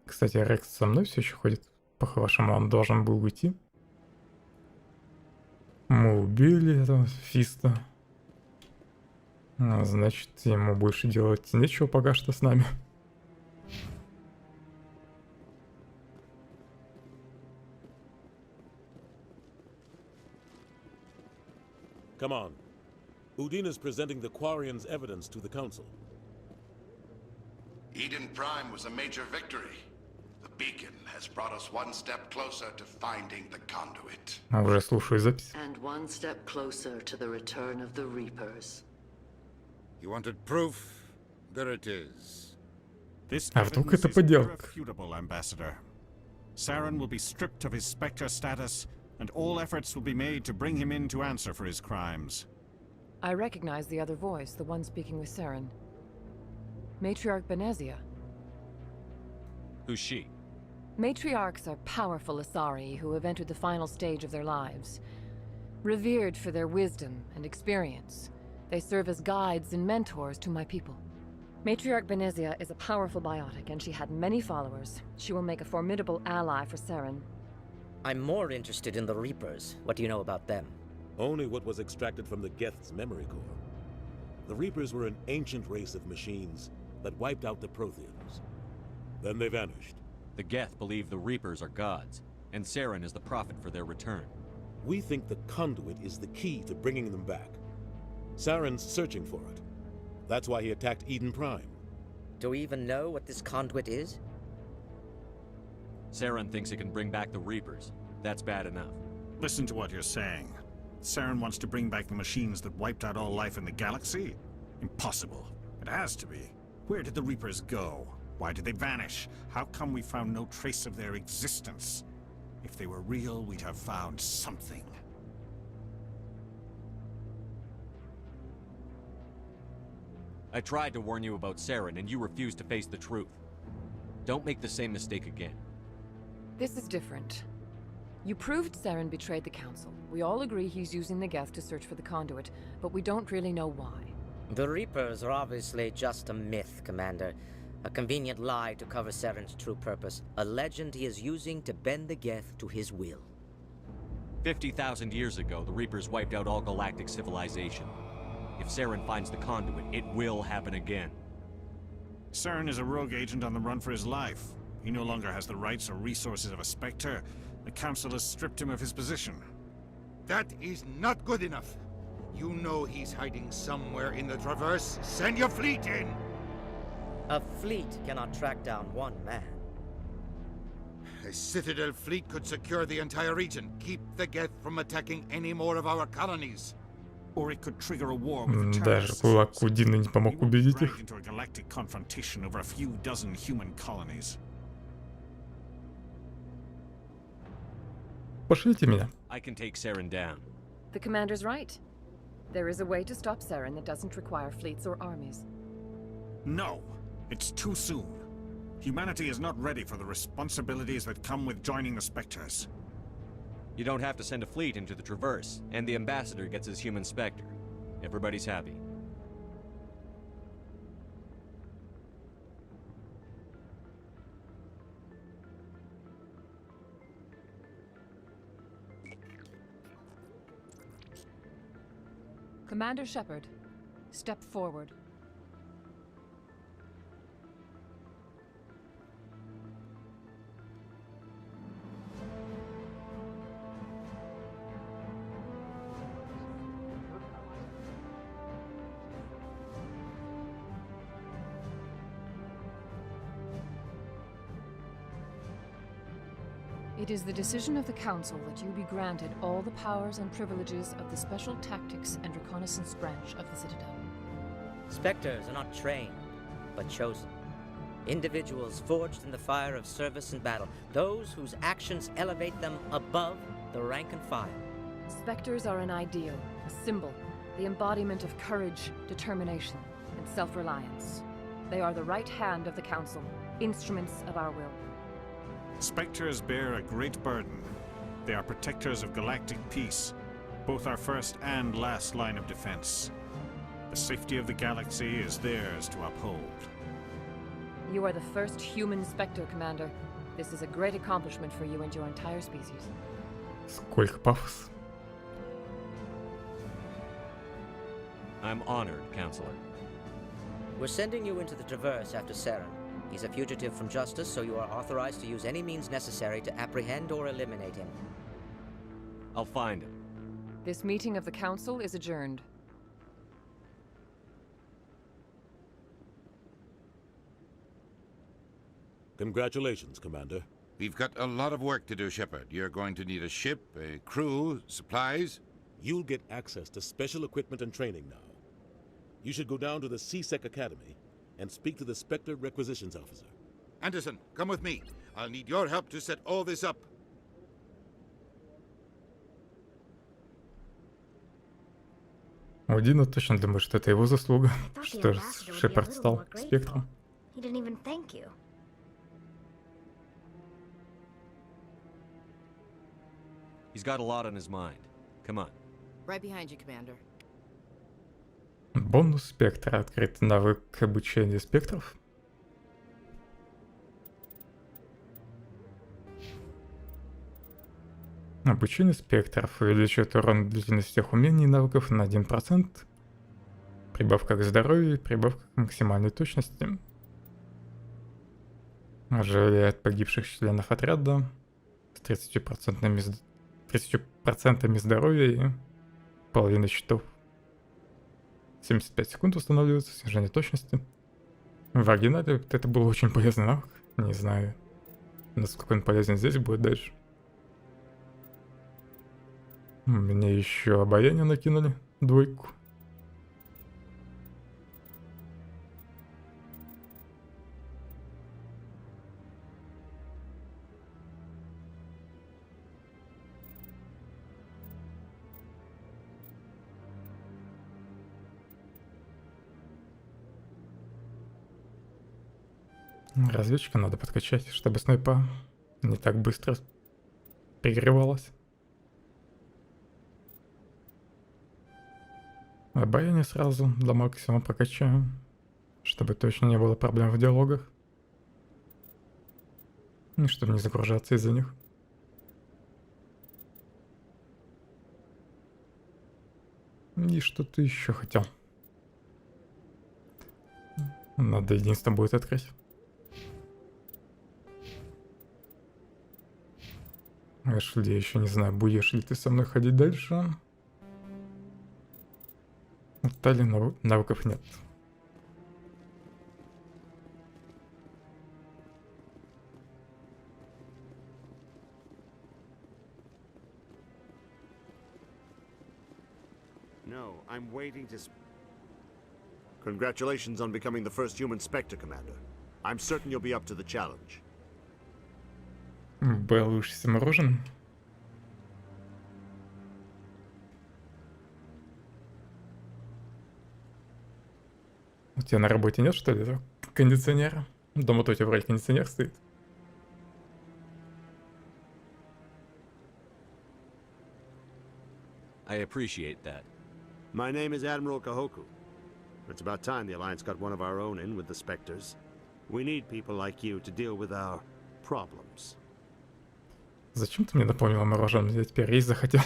Кстати, Рекс со мной все еще ходит. По-хорошему, он должен был уйти. Мы убили этого Фиста. Значит, ему больше делать нечего пока что с нами. Come on. Udin is presenting the Quarians' evidence to the Council. Eden Prime was a major victory. The beacon has brought us one step closer to finding the conduit. Уже слушаю запись. And one step closer to the return of the Reapers. You wanted proof? There it is. This А вдруг evidence это is подделка? irrefutable, Ambassador. Saren will be stripped of his Spectre status, and all efforts will be made to bring him in to answer for his crimes. I recognize the other voice, the one speaking with Saren. Matriarch Benezia. Who's she? Matriarchs are powerful Asari who have entered the final stage of their lives. Revered for their wisdom and experience, they serve as guides and mentors to my people. Matriarch Benezia is a powerful biotic, and she had many followers. She will make a formidable ally for Saren. I'm more interested in the Reapers. What do you know about them? Only what was extracted from the Geth's memory core. The Reapers were an ancient race of machines that wiped out the Protheans. Then they vanished. The Geth believe the Reapers are gods, and Saren is the prophet for their return. We think the conduit is the key to bringing them back. Saren's searching for it. That's why he attacked Eden Prime. Do we even know what this conduit is? Saren thinks it can bring back the Reapers. That's bad enough. Listen to what you're saying. Saren wants to bring back the machines that wiped out all life in the galaxy? Impossible. It has to be. Where did the Reapers go? Why did they vanish? How come we found no trace of their existence? If they were real, we'd have found something. I tried to warn you about Saren, and you refused to face the truth. Don't make the same mistake again. This is different. You proved Saren betrayed the Council. We all agree he's using the Geth to search for the conduit, but we don't really know why. The Reapers are obviously just a myth, Commander. A convenient lie to cover Saren's true purpose. A legend he is using to bend the Geth to his will. 50,000 years ago, the Reapers wiped out all galactic civilization. If Saren finds the conduit, it will happen again. Saren is a rogue agent on the run for his life. He no longer has the rights or resources of a Spectre. The Council has stripped him of his position. That is not good enough. You know he's hiding somewhere in the Traverse. Send your fleet in! A fleet cannot track down one man. A Citadel fleet could secure the entire region, keep the Geth from attacking any more of our colonies. Or it could trigger a war with the Даже кулак у Дины не помог убедить их. into a galactic confrontation over a few dozen human colonies. Пошлите меня. I can take Saren down. The commander's right. There is a way to stop Saren that doesn't require fleets or armies. No, it's too soon. Humanity is not ready for the responsibilities that come with joining the Spectres. You don't have to send a fleet into the Traverse, and the ambassador gets his human Spectre. Everybody's happy. Commander Shepard, step forward. It is the decision of the Council that you be granted all the powers and privileges of the Special Tactics and Reconnaissance branch of the Citadel. Spectres are not trained, but chosen. Individuals forged in the fire of service and battle. Those whose actions elevate them above the rank and file. Spectres are an ideal, a symbol, the embodiment of courage, determination, and self-reliance. They are the right hand of the Council, instruments of our will. Spectres bear a great burden. They are protectors of galactic peace, both our first and last line of defense. The safety of the galaxy is theirs to uphold. You are the first human Spectre, Commander. This is a great accomplishment for you and your entire species. Сколько пафос. I'm honored, Counselor. We're sending you into the Traverse after Saren. He's a fugitive from justice, so you are authorized to use any means necessary to apprehend or eliminate him. I'll find him. This meeting of the Council is adjourned. Congratulations, Commander. We've got a lot of work to do, Shepard. You're going to need a ship, a crew, supplies. You'll get access to special equipment and training now. You should go down to the C-Sec Academy and speak to the Spectre Requisitions Officer. Anderson, come with me. I'll need your help to set all this up. Дина точно думает, что это его заслуга, что Шепард стал Спектром. He didn't even thank you. He's got a lot on his mind. Come on. Right behind you, Commander. Бонус спектра. Открыть навык обучения спектров. Обучение спектров увеличивает урон длительности всех умений и навыков на 1%. Прибавка к здоровью и прибавка к максимальной точности. Оживляет погибших членов отряда с 30% здоровья и половиной щитов. 75 секунд устанавливается, снижение точности. В оригинале это был очень полезный навык. Не знаю, насколько он полезен здесь будет дальше. Мне еще обаяние накинули, 2. Разведчика надо подкачать, чтобы снайпа не так быстро перегревалась. Обаяние сразу до максимума прокачаем. Чтобы точно не было проблем в диалогах. И чтобы не загружаться из-за них. И что-то еще хотел. Надо единство будет открыть. Эшли, я еще не знаю, будешь ли ты со мной ходить дальше. У Тали навыков нет. No, I'm waiting to... Congratulations on becoming the first human Spectre, Commander. I'm certain you'll be up to the challenge. Балуешься мороженым? У тебя на работе нет, что ли, этого кондиционера? Дома-то у тебя вроде кондиционер стоит. I appreciate that. My name is Admiral Kahoku. It's about time the Alliance got one of our own in with the Spectres. We need people like you to deal with our problems. Зачем ты мне напомнил о мороженом? Я теперь есть захотел.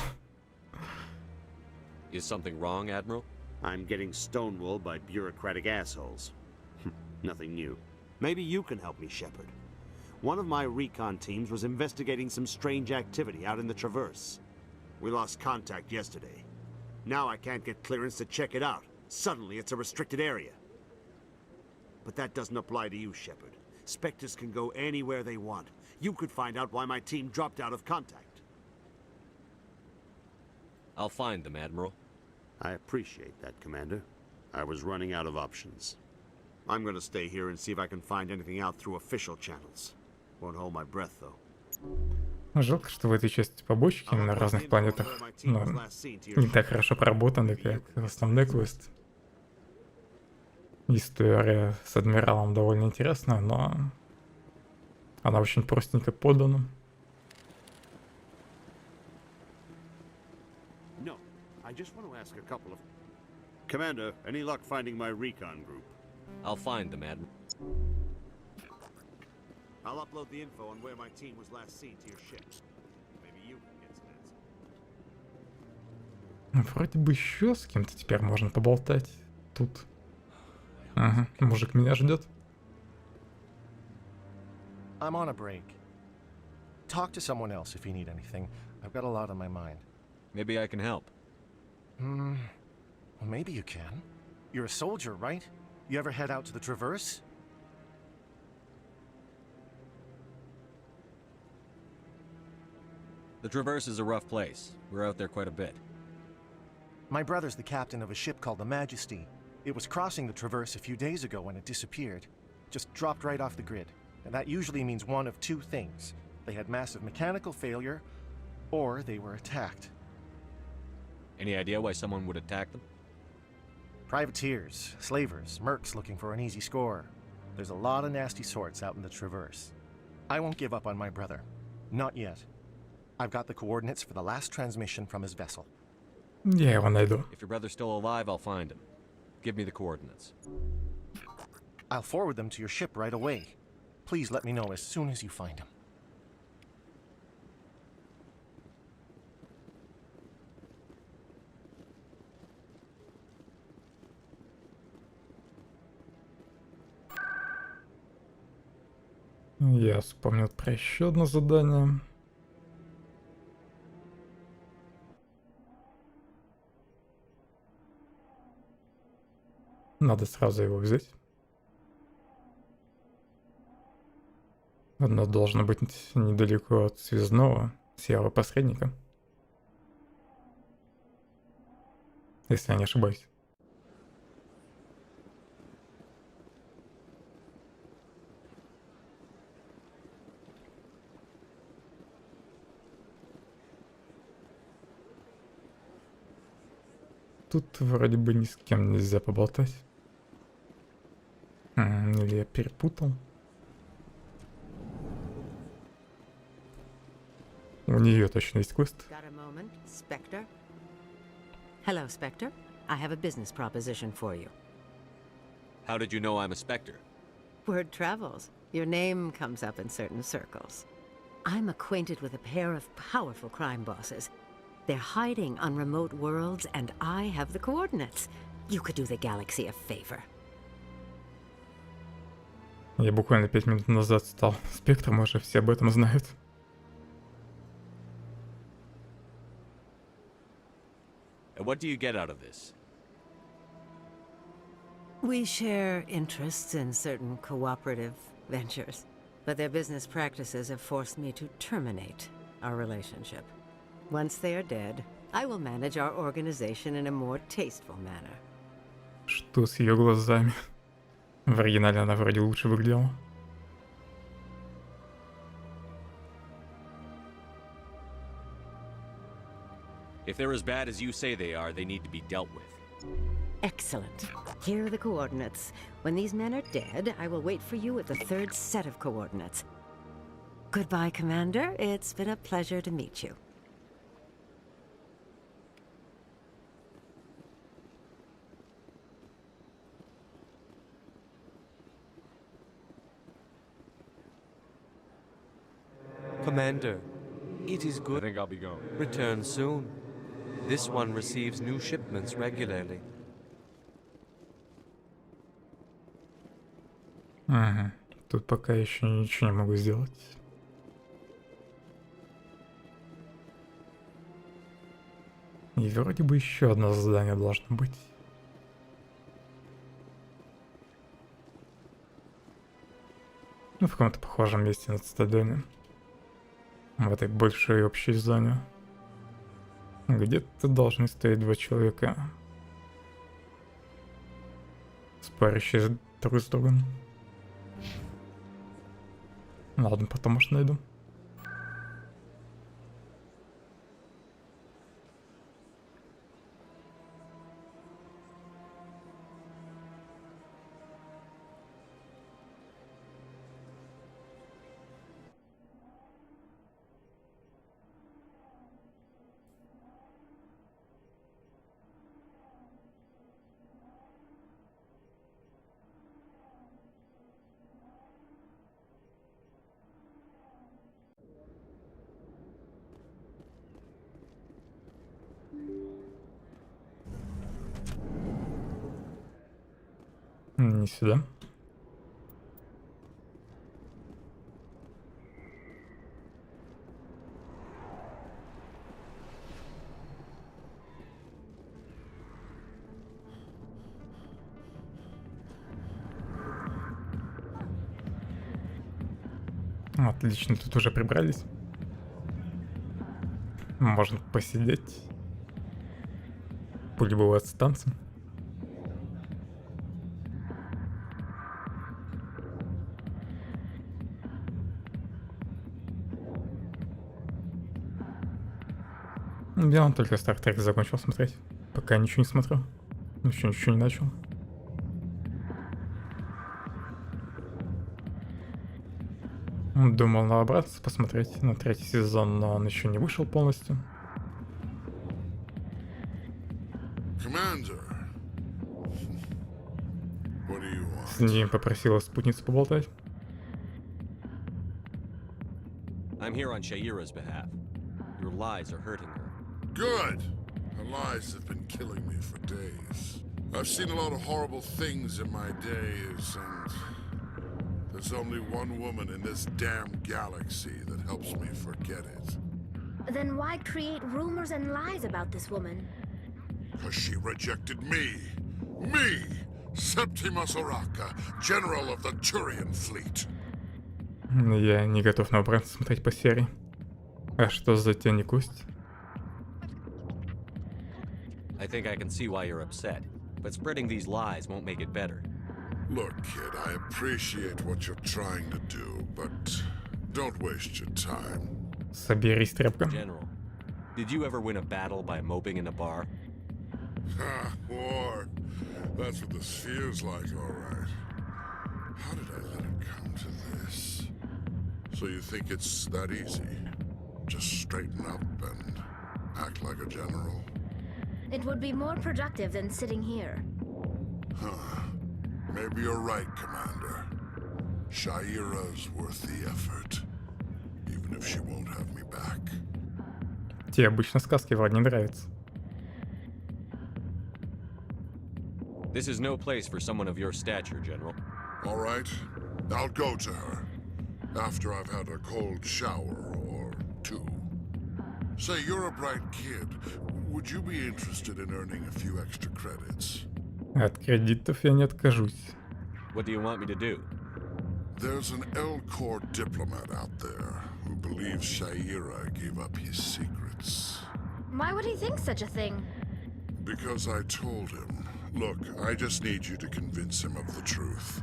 Is something wrong, Admiral? I'm getting stonewalled by bureaucratic assholes. Nothing new. Maybe you can help me, Shepard. One of my recon teams was investigating some strange activity out in the Traverse. We lost contact yesterday. Now I can't get clearance to check it out. Suddenly it's a restricted area. But that doesn't apply to you, Shepard. Spectres can go anywhere they want. You could find out why my team dropped out of contact. I'll find them, Admiral. I appreciate that, Commander. I was running out of options. I'm gonna stay here and see if I can find anything out through official channels. Won't hold my breath, though. Жалко, что в этой части побочки на разных планетах не так хорошо проработаны, как основной квест. История с Адмиралом довольно интересная, но она очень простенько подана. No, I just want to ask a couple of... Commander, any luck finding my recon group? I'll find them, Admiral. I'll upload the info on where my team was last seen to your ship. Maybe you can get some answers. Вроде бы еще с кем-то теперь можно поболтать. Тут. Ага, мужик меня ждет. I'm on a break. Talk to someone else if you need anything. I've got a lot on my mind. Maybe I can help. Well, maybe you can. You're a soldier, right? You ever head out to the Traverse? The Traverse is a rough place. We're out there quite a bit. My brother's the captain of a ship called the Majesty. It was crossing the Traverse a few days ago when it disappeared. Just dropped right off the grid. And that usually means one of two things. They had massive mechanical failure, or they were attacked. Any idea why someone would attack them? Privateers, slavers, mercs looking for an easy score. There's a lot of nasty sorts out in the Traverse. I won't give up on my brother. Not yet. I've got the coordinates for the last transmission from his vessel. Я его найду. If your brother's still alive, I'll find him. Give me the coordinates. I'll forward them to your ship right away. Please let me know as soon as you find him. Я вспомнил про еще одно задание. Надо сразу его взять. Оно должно быть недалеко от связного серого посредника. Если я не ошибаюсь. Тут вроде бы ни с кем нельзя поболтать. Или я перепутал? У нее точно есть квест. Got a moment, Spectre? Hello, Spectre. I have a business proposition for you. How did you know I'm a Spectre? Word travels. Your name comes up in certain circles. I'm acquainted with a pair of powerful crime bosses. They're hiding on remote worlds, and I have the coordinates. You could do the galaxy a favor. Я буквально 5 минут назад стал Спектром, уже все об этом знают. And what do you get out of this? We share interests in certain cooperative ventures, but their business practices have forced me to terminate our relationship. Once they are dead, I will manage our organization in a more tasteful manner. Что с ее глазами? В оригинале она вроде лучше выглядела. If they're as bad as you say they are, they need to be dealt with. Excellent. Here are the coordinates. When these men are dead, I will wait for you at the third set of coordinates. Goodbye, Commander. It's been a pleasure to meet you. Commander, it is good. I think I'll be going. Return soon. This one receives new shipments regularly. Ага, тут пока еще ничего не могу сделать. И вроде бы еще одно задание должно быть. Ну, в каком-то похожем месте на цитадели. В этой большой общей зоне. Где-то должны стоять два человека, спорящие друг с другом. Ладно, потом, может, найду. Не сюда. Отлично, тут уже прибрались. Можно посидеть. Полюбоваться танцем. Я он только Star Trek закончил смотреть. Пока ничего не смотрел. Еще ничего не начал. Думал набраться, посмотреть на третий сезон, но он еще не вышел полностью. С ним попросила спутницу поболтать. I'm here on Shaira's behalf. Your lies are hurting her. Good! Her lies have been killing me for days. I've seen a lot of horrible things in my days, and there's only one woman in this damn galaxy that helps me forget it. Then why create rumors and lies about this woman? Because she rejected me! Me! Septimus Oraka, General of the Turian Fleet. Я не готов набраться смотреть по серии. А что за тень и кость? I think I can see why you're upset, but spreading these lies won't make it better. Look, kid, I appreciate what you're trying to do, but don't waste your time. Соберись, тряпка. General, did you ever win a battle by moping in a bar? Ha, war. That's what this feels like, all right. How did I let it come to this? So you think it's that easy? Just straighten up and act like a general? It would be more productive than sitting here. Huh. Maybe you're right, Commander. Shaira's worth the effort, even if she won't have me back. Тебе обычно сказки вроде не нравятся. This is no place for someone of your stature, General. All right, I'll go to her after I've had a cold shower or two. Say, you're a bright kid. Would you be interested in earning a few extra credits? От кредитов я не откажусь. What do you want me to do? There's an L-Corps diplomat out there who believes Shaira gave up his secrets. Why would he think such a thing? Because I told him. Look, I just need you to convince him of the truth.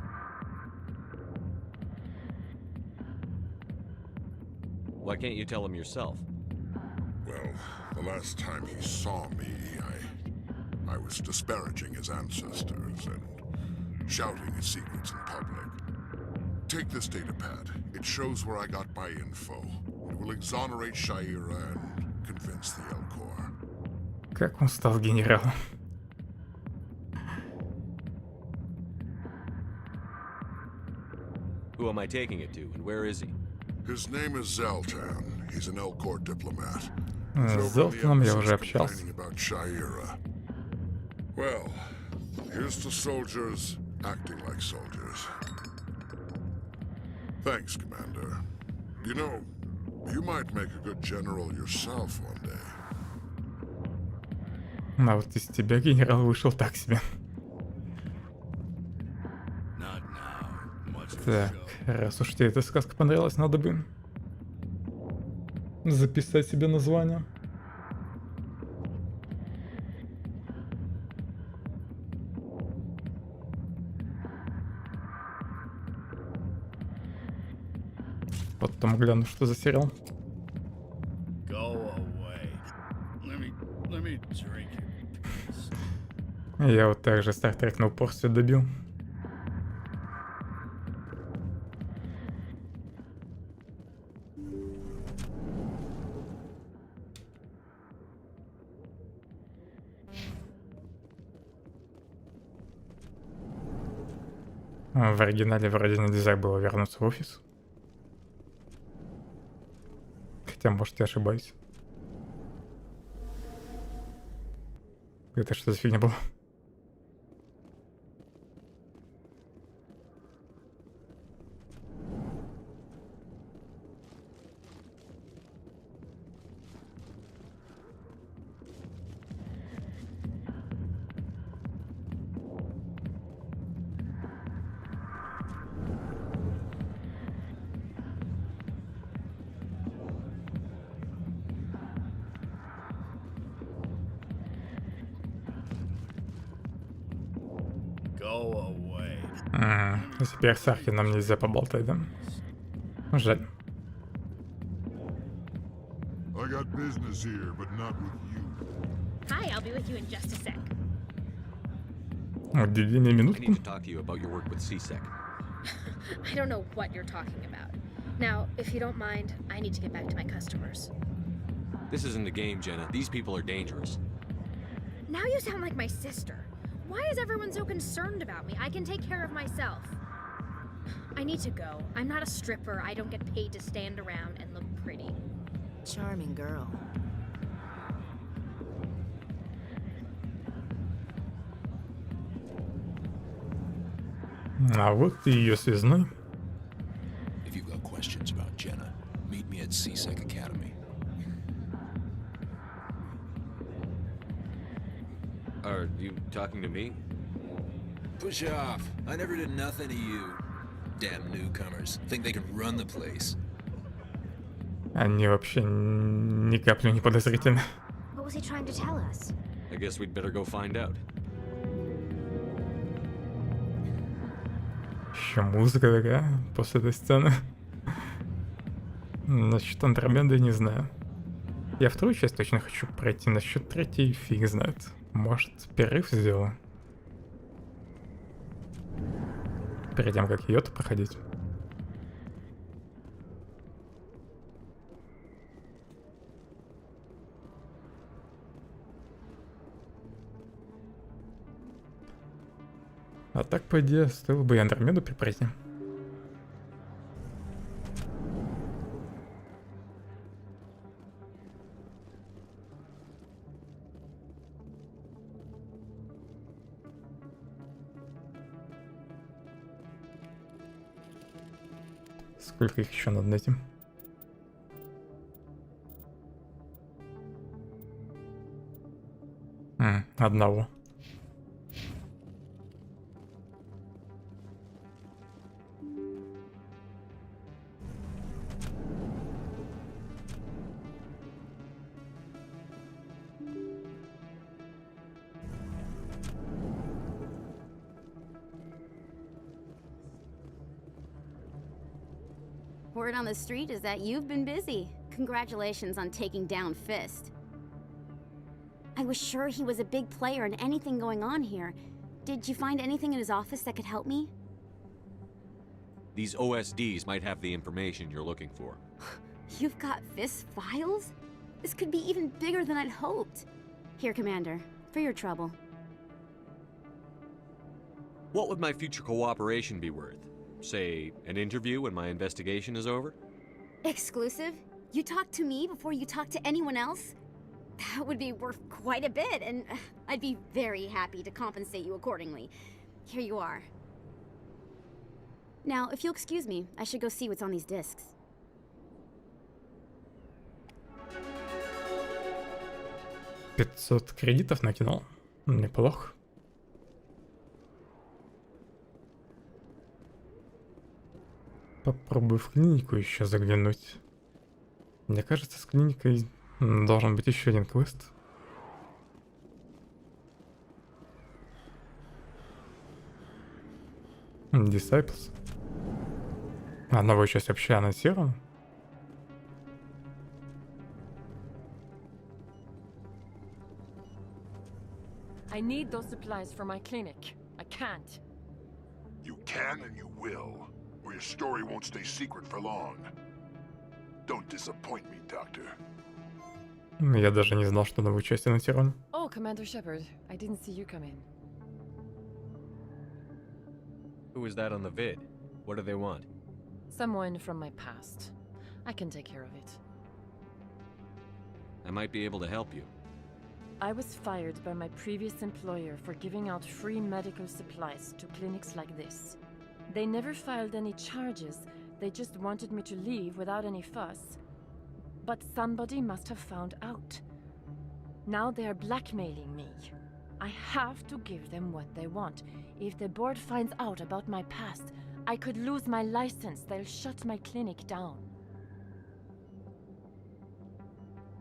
Why can't you tell him yourself? Well, the last time he saw me, I was disparaging his ancestors and shouting his secrets in public. Take this datapad. It shows where I got my info. It will exonerate Shaira and convince the L-Corps. Как он стал генералом? Who am I taking it to, and where is he? His name is Zoltan. He's an L-Corps diplomat. С Золтаном я уже общался. About Shaira. Well, here's to soldiers acting like soldiers. Thanks, Commander. You know, you might make a good general yourself one day. А вот из тебя генерал вышел так себе. Так, раз уж тебе эта сказка понравилась, надо бы записать себе название. Потом гляну, что за сериал. Я вот также Star Trek на упорстве добил. В оригинале вроде нельзя было вернуться в офис. Хотя, может, я ошибаюсь. Это что за фигня была? Теперь с Архином нельзя поболтать, да? Жаль. I got business here, but not with you. Hi, I'll be with you in just a sec. Удиви мне I минутку. need to talk to you about your work with CSEC. I don't know what you're talking about. Now, if you don't mind, I need to get back to my customers. This isn't a game, Jenna. These people are dangerous. Now you sound like my sister. Why is everyone so concerned about me? I can take care of myself. I need to go. I'm not a stripper. I don't get paid to stand around and look pretty. Charming girl. А вот и ее связной. If you've got questions about Jenna, meet me at CSEC Academy. Are you talking to me? Push off. I never did nothing to you. Damn newcomers. Think they can run the place. Они вообще ни капли не подозрительны. What was he trying to tell us? I guess we'd better go find out. Еще музыка такая после этой сцены. Насчет Андромеды не знаю. Я вторую часть точно хочу пройти, насчет третьей фиг знает. Может, перерыв сделаю? Перед тем, как ее-то проходить. А так, по идее, стоило бы и Андромеду припройти. Сколько их еще надо найти? Одного. Word on the street is that you've been busy. Congratulations on taking down Fist. I was sure he was a big player in anything going on here. Did you find anything in his office that could help me? These OSDs might have the information you're looking for. You've got Fist's files? This could be even bigger than I'd hoped. Here, Commander, for your trouble. What would my future cooperation be worth? Say, an interview when my investigation is over? Exclusive? You talk to me before you talk to anyone else? That would be worth quite a bit, and I'd be very happy to compensate you accordingly. Here you are. Now, if you'll excuse me, I should go see what's on these discs. $500 кредитов накинул. Неплохо. Попробую в клинику еще заглянуть. Мне кажется, с клиникой должен быть еще один квест. Disciples. Новая часть вообще анонсирована. I need those supplies for my clinic. I can't. You can and you will, or your story won't stay secret for long. Don't disappoint me, Doctor. Я даже не знал, что новую часть анонсирована. Oh, Commander Shepard, I didn't see you come in. Who is that on the vid? What do they want? Someone from my past. I can take care of it. I might be able to help you. I was fired by my previous employer for giving out free medical supplies to clinics like this. They never filed any charges, they just wanted me to leave without any fuss. But somebody must have found out. Now they are blackmailing me. I have to give them what they want. If the board finds out about my past, I could lose my license. They'll shut my clinic down.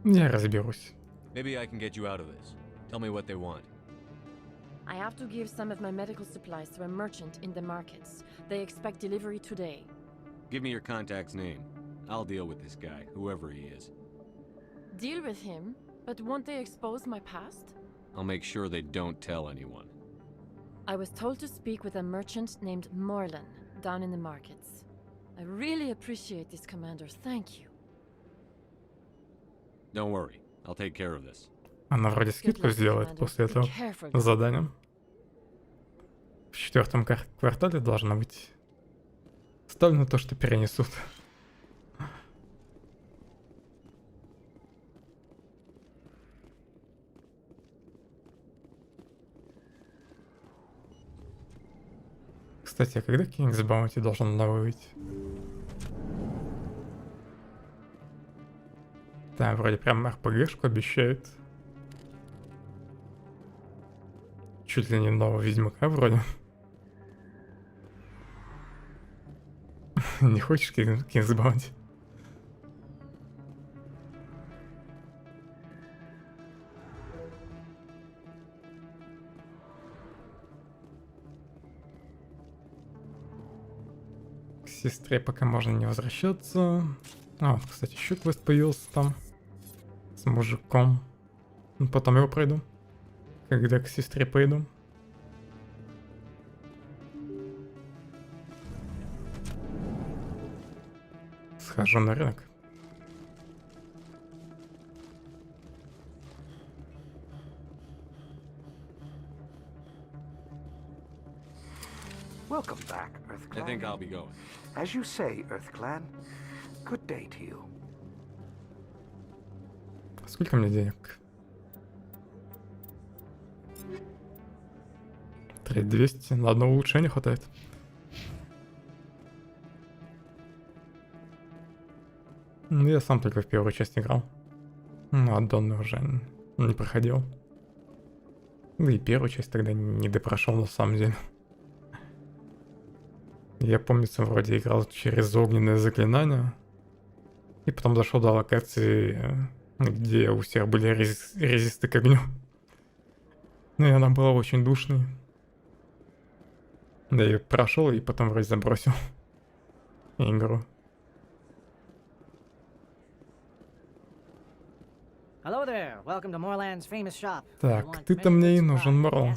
Я разберусь. Maybe I can get you out of this. Tell me what they want. I have to give some of my medical supplies to a merchant in the markets. They expect delivery today. Give me your contact's name. I'll deal with this guy, whoever he is. Deal with him? But won't they expose my past? I'll make sure they don't tell anyone. I was told to speak with a merchant named Morlan down in the markets. I really appreciate this, Commander. Thank you. Don't worry. I'll take care of this. Она вроде скидку сделает после этого задания. В 4-м квартале должна быть. Ставлю на то, что перенесут. Кстати, а когда King's Bounty должен новый выйти? Да, вроде прям РПГшку обещают. Чуть ли не нового Ведьмака вроде. Не хочешь King's Bounty? К сестре пока можно не возвращаться. А, вот, кстати, еще квест появился там. С мужиком. Потом его пройду. Когда к сестре пойду. Схожу на рынок. Welcome back, EarthClan. I think I'll be going. As you say, EarthClan. Good day to you. Сколько мне денег? 3200. На одно улучшение хватает. Ну, я сам только в первую часть играл. Ну, аддонный уже не проходил. Да и первую часть тогда не допрошел на самом деле. Я, помнится, вроде играл через огненное заклинание. И потом дошел до локации, где у всех были резисты к огню. Ну и она была очень душной. Да, я прошел и потом вроде забросил игру. Hello there. Welcome to Morland's famous shop. Так, ты-то мне и нужен, Морлан.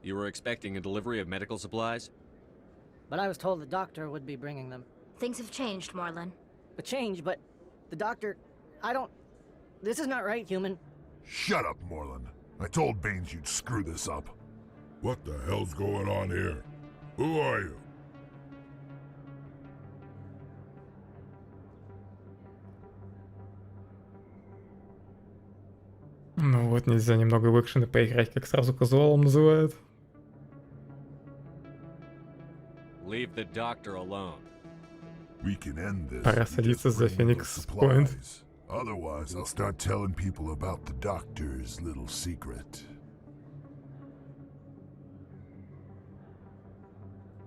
You were expecting a delivery of medical supplies? But I was told the doctor would be bringing them. Things have changed, Morlan. A change, but the doctor... I don't... This is not right, human. Shut up, Morlan. I told Baines you'd screw this up. What the hell's going on here? Who are you? Ну вот, нельзя немного в экшены поиграть, как сразу казуалом называют. Leave the doctor alone. We can end this. Пора садиться за Феникс Пойнт. Otherwise, I'll start telling people about the doctor's little secret.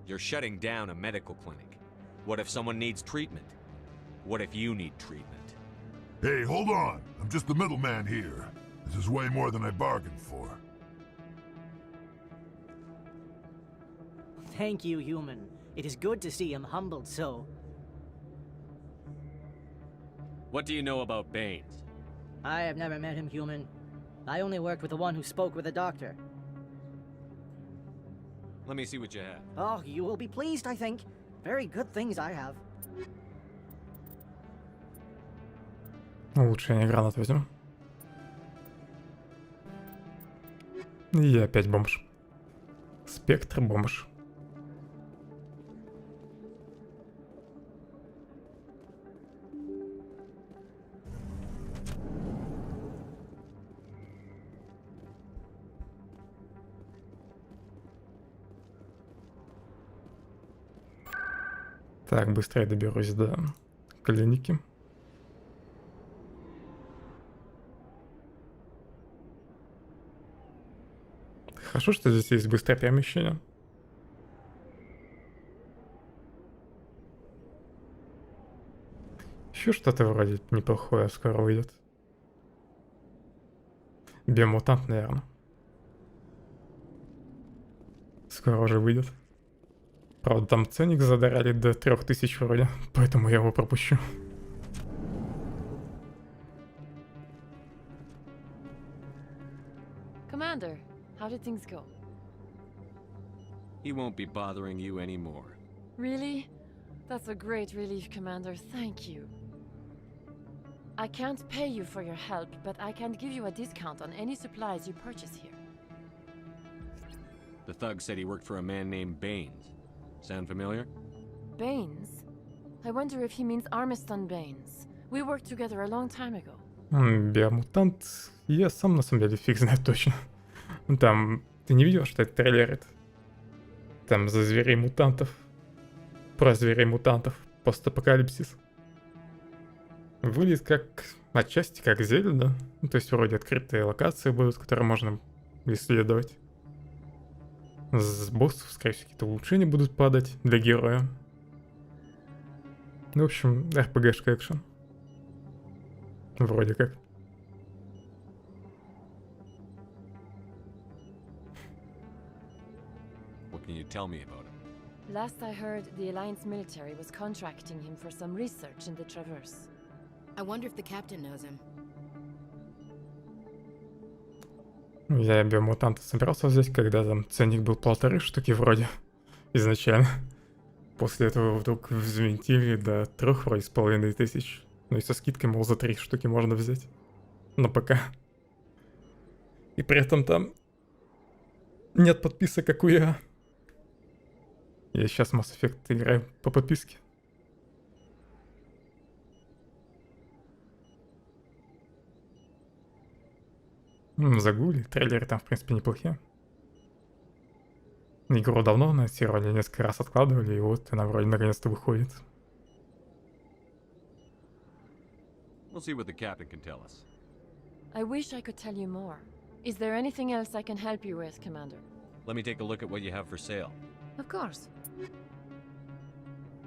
You're shutting down a medical clinic. What if someone needs treatment? What if you need treatment? Hey, hold on. I'm just the middleman here. This is way more than I bargained for. Thank you, human. It is good to see him humbled so. What do you know about Baines? I have never met him, human. I only worked with the one who spoke with the doctor. Let me see what you have. Oh, you will be pleased, I think. Very good things I have. Улучшение гранат возьмем. И я опять бомж. Спектр бомж. Так, быстро я доберусь до клиники. Хорошо, что здесь есть быстрое перемещение. Еще что-то вроде неплохое скоро выйдет. Биомутант, наверное. Скоро уже выйдет. Правда, там ценник задарали до 3000 вроде, поэтому я его пропущу. Commander, how did things go? He won't be bothering you anymore. Really? That's a great relief, Commander. Thank you. I can't pay you for your help, but I can give you a discount on any supplies you purchase here. The thug said he worked for a man named Baines. Sound familiar? Baines? I wonder if he means Armiston Baines. We worked together a long time ago. Биомутант, я сам на самом деле фиг знает точно. Там, ты не видел, что это трейлерит? Там за зверей-мутантов. Про зверей-мутантов. Постапокалипсис. Выглядит как, отчасти как Зельда. Ну, то есть вроде открытые локации будут, которые можно исследовать. С боссов, скорее всего, какие-то улучшения будут падать для героя. Ну, в общем, RPG-шка экшен. Вроде как. What can you tell me about him? Last I heard, the Alliance military was contracting him for some research in the Traverse. I wonder if the captain knows him. Я биомутанта собирался взять, когда там ценник был 1,5 штуки вроде изначально. После этого вдруг взвинтили до 3 вроде с 1500. Ну и со скидкой, мол, за 3 штуки можно взять. На ПК. И при этом там нет подписок, как у я. Я сейчас Mass Effect играю по подписке. Загугли, трейлеры там в принципе неплохие. Игру давно анонсировали, несколько раз откладывали, и вот она вроде наконец-то выходит. We'll see what the captain can tell us. I wish I could tell you more. Is there anything else I can help you with, Commander? Let me take a look at what you have for sale. Of course.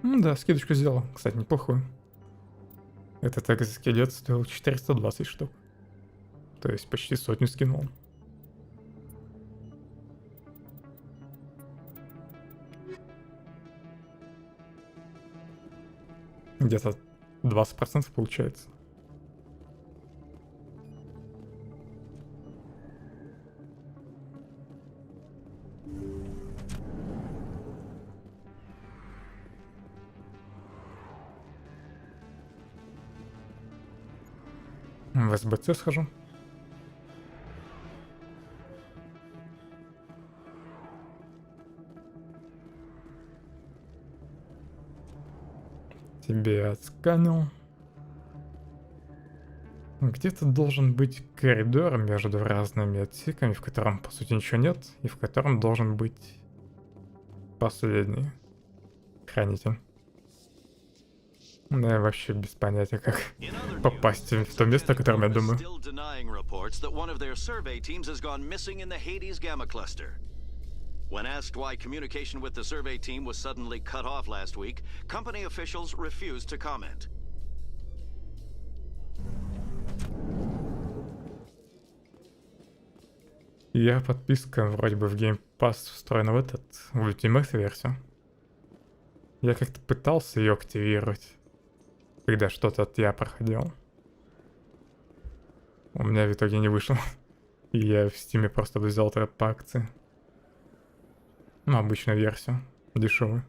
Да, скидочку сделал. Кстати, неплохую. Этот экзоскелет стоил 420 штук. То есть почти 100 скинул. Где-то 20% получается. В СБЦ схожу. Тебе отсканил. Где-то должен быть коридор между разными отсеками, в котором по сути ничего нет, и в котором должен быть последний хранитель. Да, вообще без понятия, как попасть в то место, о котором я думаю. When asked why communication with the survey team was suddenly cut off last week, company officials refused to comment. Я подписка вроде бы в Game Pass встроена в Ultimate версию. Я как-то пытался ее активировать, когда что-то от я проходил. У меня в итоге не вышло. И я в Steam просто взял это по акции. Ну, обычную версию, дешевую.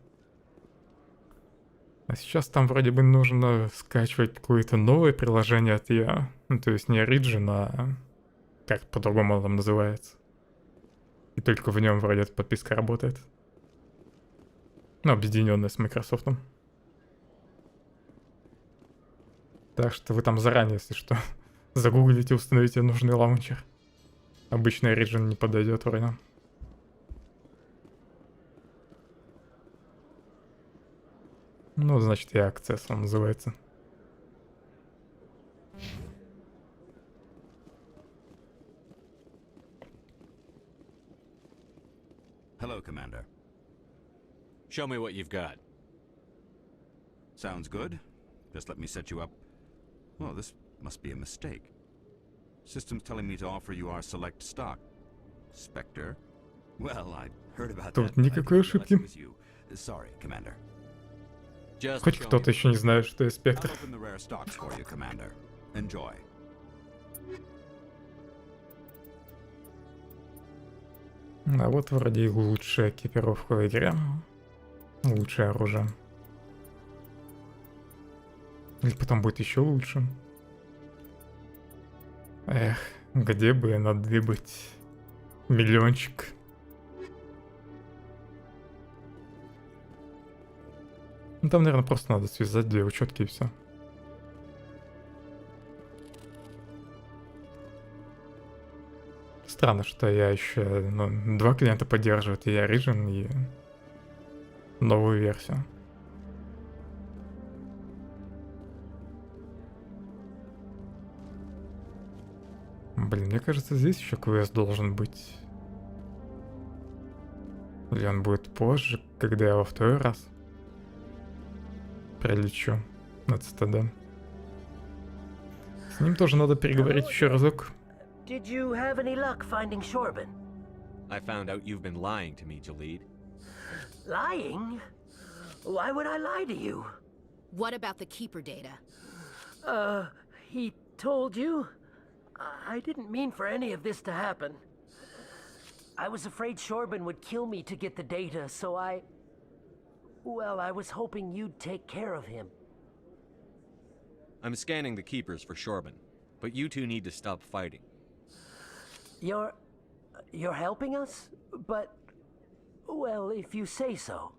А сейчас там вроде бы нужно скачивать какое-то новое приложение от я. Ну, то есть не Origin, а как по-другому он там называется. И только в нем вроде эта подписка работает. Ну, объединенная с Microsoft. Так что вы там заранее, если что, загуглите, установите нужный лаунчер. Обычный Origin не подойдет вроде. Ну, значит, и Access он называется. Hello, Commander. Show me what you've got. Sounds good. Just let me set you up. Well, this must be a mistake. System's telling me to offer you our select stock. Spectre? Well, I heard about Тут that. никакой ошибки. Sorry, Commander. Хоть кто-то еще не знает, что я Спектр. I'll open the rare stocks for you, Commander. Enjoy. А вот вроде и лучшая экипировка в игре. Лучшее оружие. Или потом будет еще лучше. Эх, где бы надыбать миллиончик. Ну там, наверное, просто надо связать две учетки и все. Странно, что я еще два клиента поддерживают, и Origin, и новую версию. Блин, мне кажется, здесь еще квест должен быть. Или он будет позже, когда я во второй раз прилечу на Цитадель. С ним тоже надо переговорить еще разок. Did you have any luck finding Shorban? I found out you've been lying to me, Jalid. Lying? Why would I lie to you? What about the Keeper data? He told you? I didn't mean for any of this to happen. I was afraid Shorban would kill me to get the data, so well, I was hoping you'd take care of him. I'm scanning the Keepers for Shorban, but you two need to stop fighting. You're helping us? but, well, if you say so.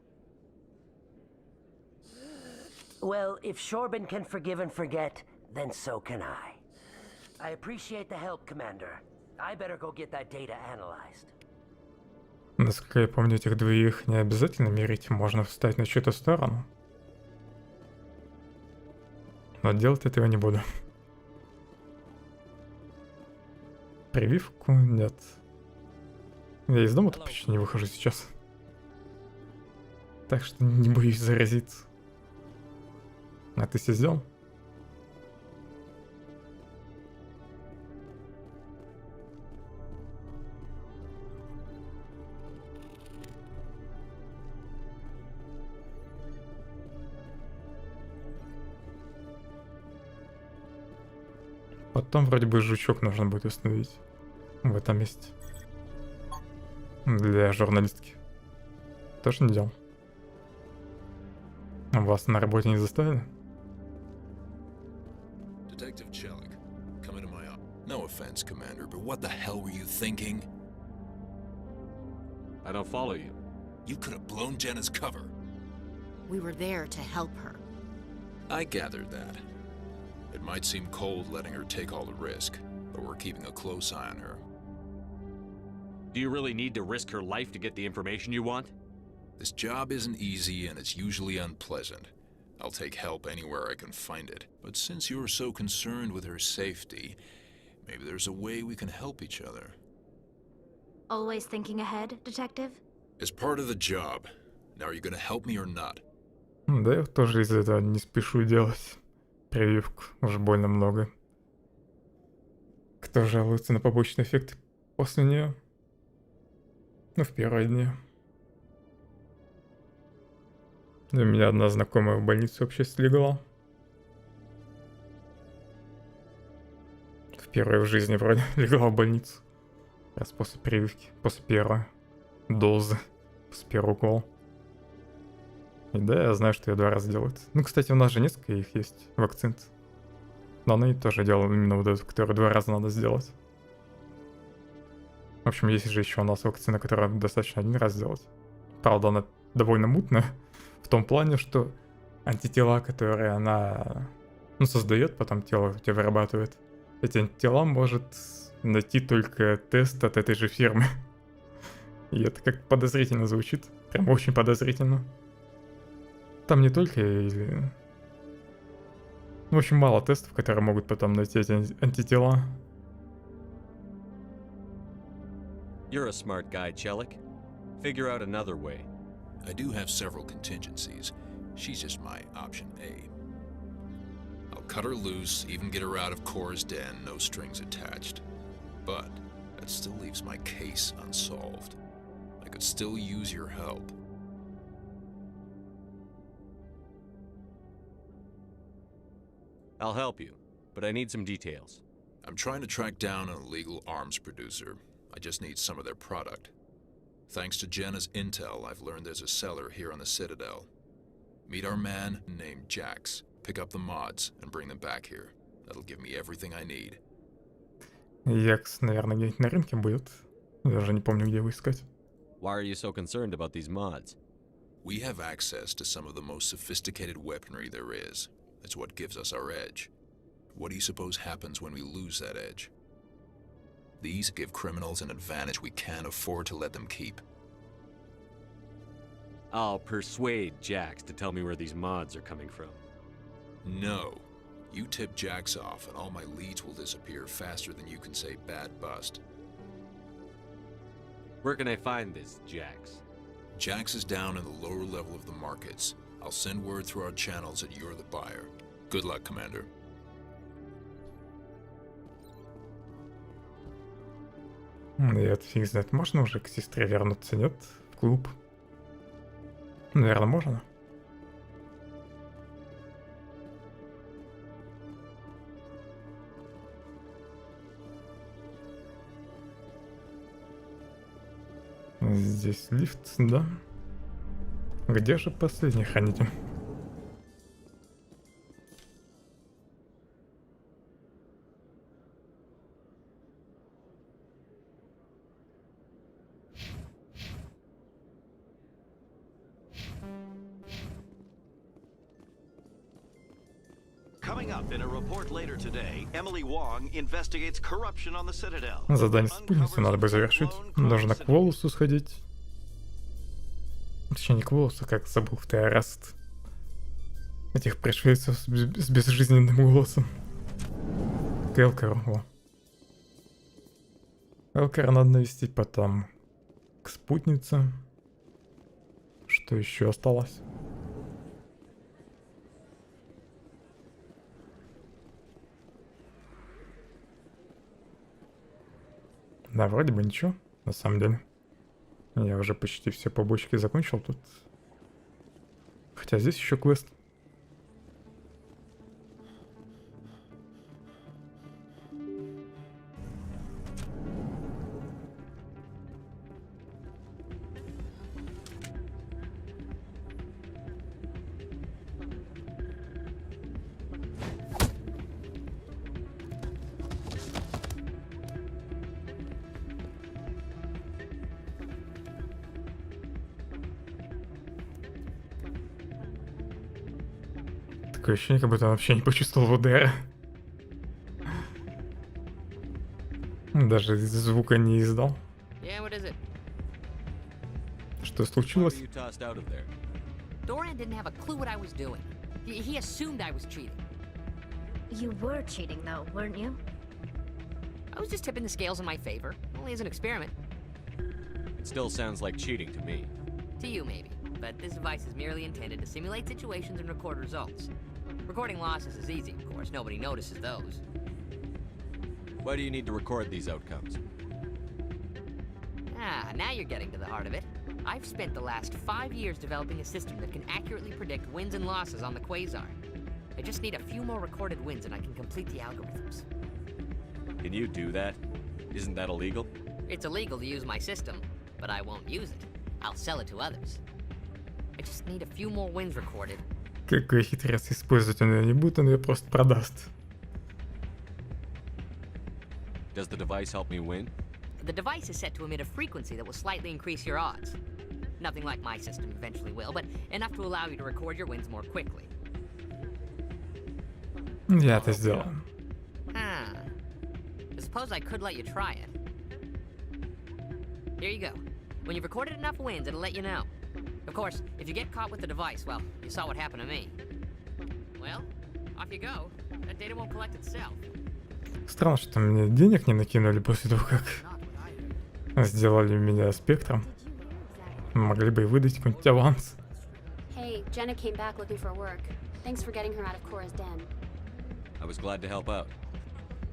Well, if Shorbin can forgive and forget, then so can I. I appreciate the help, Commander. I better go get that data analyzed. Насколько я помню, этих двоих не обязательно мирить, можно встать на чью-то сторону. Но делать этого не буду. Прививку? Нет. Я из дома-то почти не выхожу сейчас. Так что не боюсь заразиться. А ты все сделал? Потом вроде бы жучок нужно будет установить в этом месте. Для журналистки. Тоже не делал. Вас на работе не заставили? Detective Chelik, come into my office. No offense, Commander, but what the hell were you thinking? I don't follow you. You could have blown Jenna's cover. We were there to help her. I gathered that. It might seem cold letting her take all the risk, but we're keeping a close eye on her. Do you really need to risk her life to get the information you want? This job isn't easy and it's usually unpleasant. I'll take help anywhere I can find it. But since you're so concerned with her safety, maybe there's a way we can help each other. Always thinking ahead, Detective? It's part of the job. Now are you gonna help me or not? Да, я тоже из-за этого не спешу делать прививку. Уже больно много. Кто жалуется на побочный эффект после нее? Ну, в первые дни. У меня одна знакомая в больницу вообще слегла. Впервые в жизни вроде легла в больницу. Раз после прививки, после первой дозы, после первого укола. И да, я знаю, что ее 2 раза делают. Ну, кстати, у нас же несколько их есть, вакцин. Но она и тоже делала именно вот эту, которую 2 раза надо сделать. В общем, есть же еще у нас вакцина, которую достаточно 1 раз сделать. Правда, она довольно мутная. В том плане, что антитела, которые она создает, потом тело у тебя вырабатывает, эти антитела может найти только тест от этой же фирмы. И это как подозрительно звучит. Прям очень подозрительно. Там не только... В общем, мало тестов, которые могут потом найти эти антитела. You're a smart guy, Chelik. Figure out another way. I do have several contingencies. She's just my option A. I'll cut her loose, even get her out of Cora's den, no strings attached. But that still leaves my case unsolved. I could still use your help. I'll help you, but I need some details. I'm trying to track down an illegal arms producer. I just need some of their product. Thanks to Jenna's intel, I've learned there's a seller here on the Citadel. Meet our man named Jax, pick up the mods, and bring them back here. That'll give me everything I need. Якс, наверное, где-нибудь на рынке будет. Я даже не помню, где его искать. Why are you so concerned about these mods? We have access to some of the most sophisticated weaponry there is. It's what gives us our edge. What do you suppose happens when we lose that edge? These give criminals an advantage we can't afford to let them keep. I'll persuade Jax to tell me where these mods are coming from. No. You tip Jax off and all my leads will disappear faster than you can say bad bust. Where can I find this Jax? Jax is down in the lower level of the markets. I'll send word through our channels that you're the buyer. Good luck, Commander. Нет, фиг знает, можно уже к сестре вернуться, нет? В клуб? Наверное, можно. Здесь лифт, да? Где же последний хранитель? Coming up in a report later today, Emily Wong investigates corruption on the Citadel. Задание спутницы надо бы завершить. Нужно к волосу сходить. Точнее, не к волосу, как забыл второй раз. Этих пришельцев с безжизненным голосом. К Элкару. О. Элкара надо навестить, потом к спутнице. Что еще осталось? Да, вроде бы ничего, на самом деле. Я уже почти все побочки закончил тут. Хотя здесь еще квест. Такое ощущение, как будто он вообще не почувствовал удара. Даже звука не издал. Что случилось? Doran didn't have a clue what I was doing. He assumed I was cheating. You were cheating, though, weren't you? I was just tipping the scales in my favor, only as an experiment. It still sounds like cheating to me. To you, maybe. But this device is merely intended to simulate situations and record results. Recording losses is easy, of course. Nobody notices those. Why do you need to record these outcomes? Ah, now you're getting to the heart of it. I've spent the last 5 years developing a system that can accurately predict wins and losses on the Quasar. I just need a few more recorded wins and I can complete the algorithms. Can you do that? Isn't that illegal? It's illegal to use my system, but I won't use it. I'll sell it to others. I just need a few more wins recorded. Какой хитрец, использовать он ее не будет, он ее просто продаст. Does the device help me win? The device is set to emit a frequency that will slightly increase your odds. Nothing like my system eventually will, but enough to allow you to record your wins more quickly. Я это сделал. Ah. I suppose I could let you try it. Here you go. When you've recorded enough wins, it'll let you know. Of course, if you get caught with the device, well, you saw what happened to me. Well, off you go. That data won't collect itself. Странно, что мне денег не накинули после того, как сделали меня спектром. Могли бы и выдать какой-нибудь аванс. Hey, Jenna came back looking for work. Thanks for getting her out of Cora's den. I was glad to help out.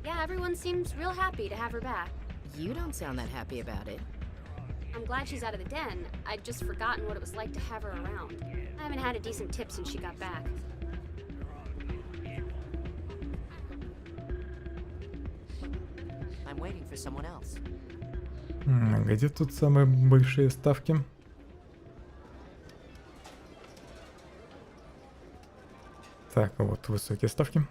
Yeah, everyone seems real happy to have her back. You don't sound that happy about it. I'm glad she's out of the den. I'd just forgotten what it was like to have her around. I haven't had a decent tip since she got back. I'm waiting for someone else. Где тут самые большие ставки? Так, вот высокие ставки.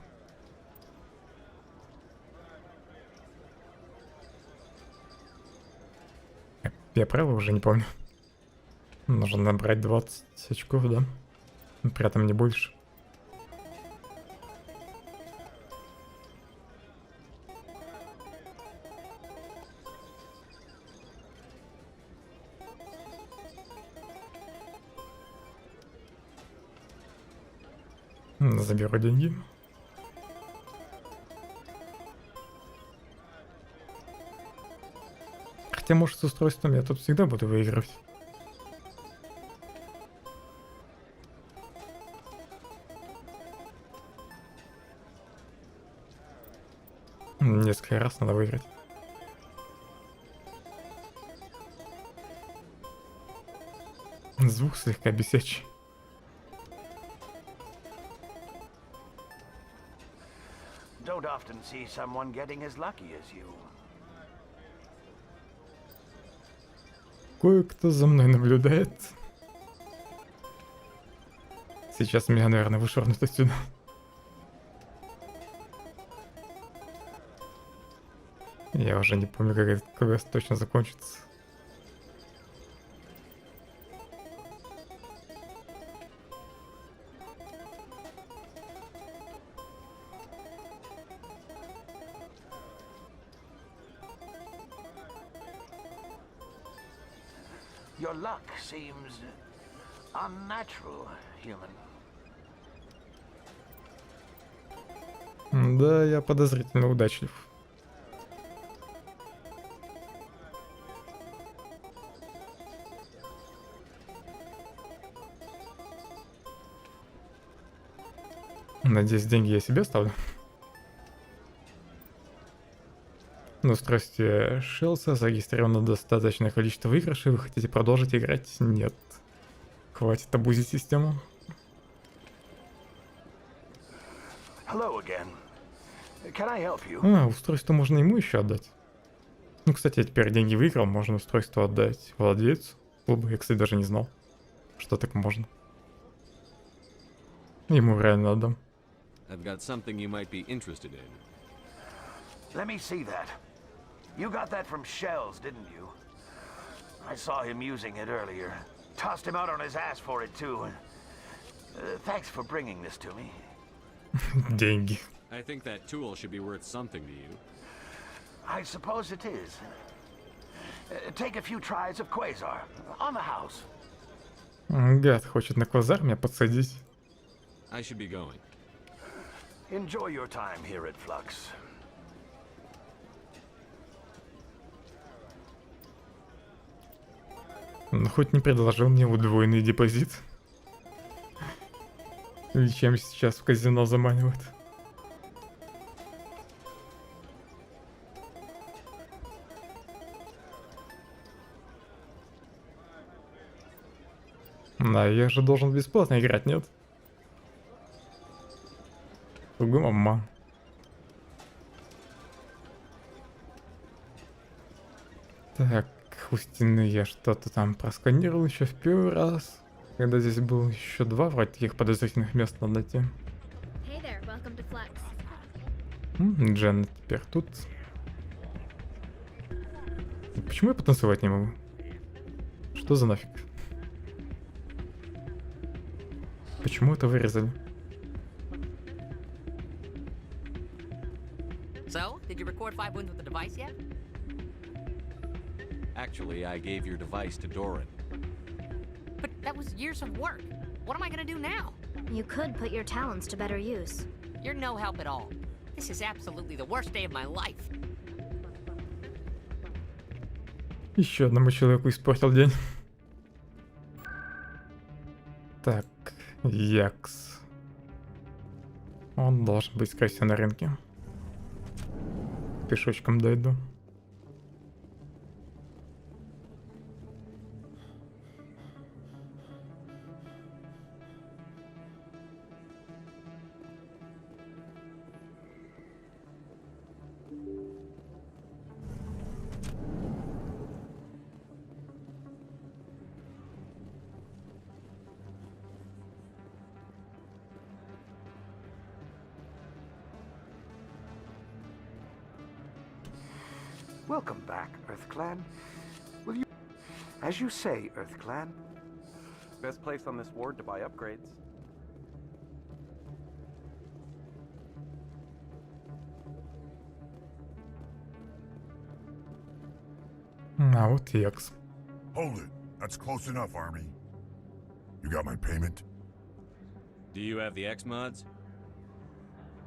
Я правила уже не помню. Нужно набрать 20 очков, да? При этом не больше. Заберу деньги. Хотя, может, с устройством я тут всегда буду выигрывать. Несколько раз надо выиграть. Звук слегка бесячий. Don't often see someone getting as lucky as you. Кое-кто за мной наблюдает. Сейчас меня, наверное, вышвырнут отсюда. Я уже не помню, как этот квест точно закончится. Your luck seems unnatural, human. Да, я подозрительно удачлив. Надеюсь, деньги я себе оставлю. На устройстве Шелса зарегистрировано достаточное количество выигрышей. Вы хотите продолжить играть? Нет. Хватит обузить систему. Hello again. Can I help you? Устройство можно ему еще отдать. Ну, кстати, я теперь деньги выиграл, можно устройство отдать владельцу клуба. Я, кстати, даже не знал, что так можно. Ему реально отдам. I've got something you might be interested in. Let me see that. You got that from Shells, didn't you? I saw him using it earlier. Tossed him out on his ass for it, too. Thanks for bringing this to me. Деньги. I think that tool should be worth something to you. I suppose it is. Take a few tries of Quasar. On the house. Гад хочет на квазар меня подсадить. I should be going. Enjoy your time here at Flux. Он хоть не предложил мне удвоенный депозит. Или чем сейчас в казино заманивают. Да, я же должен бесплатно играть, нет? Мама. Так, у стены я что-то там просканировал еще в первый раз. Когда здесь был еще два вроде таких подозрительных мест надо найти. Hey there, welcome to Flux. Джен теперь тут. Почему я потанцевать не могу? Что за нафиг? Почему это вырезали? So, did you record 5 wins with the device yet? Actually, I gave your device to Doran. But that was years of work. What am I gonna do now? You could put your talents to better use. You're no help at all. This is absolutely the worst day of my life. Еще одному человеку испортил день. Так, Якс. Он должен быть, скорее всего, на рынке. Пешочком дойду. Welcome back, Earth Clan. Will you... As you say, Earth Clan. Best place on this ward to buy upgrades. А вот Якс. Hold it. That's close enough, Army. You got my payment? Do you have the X mods?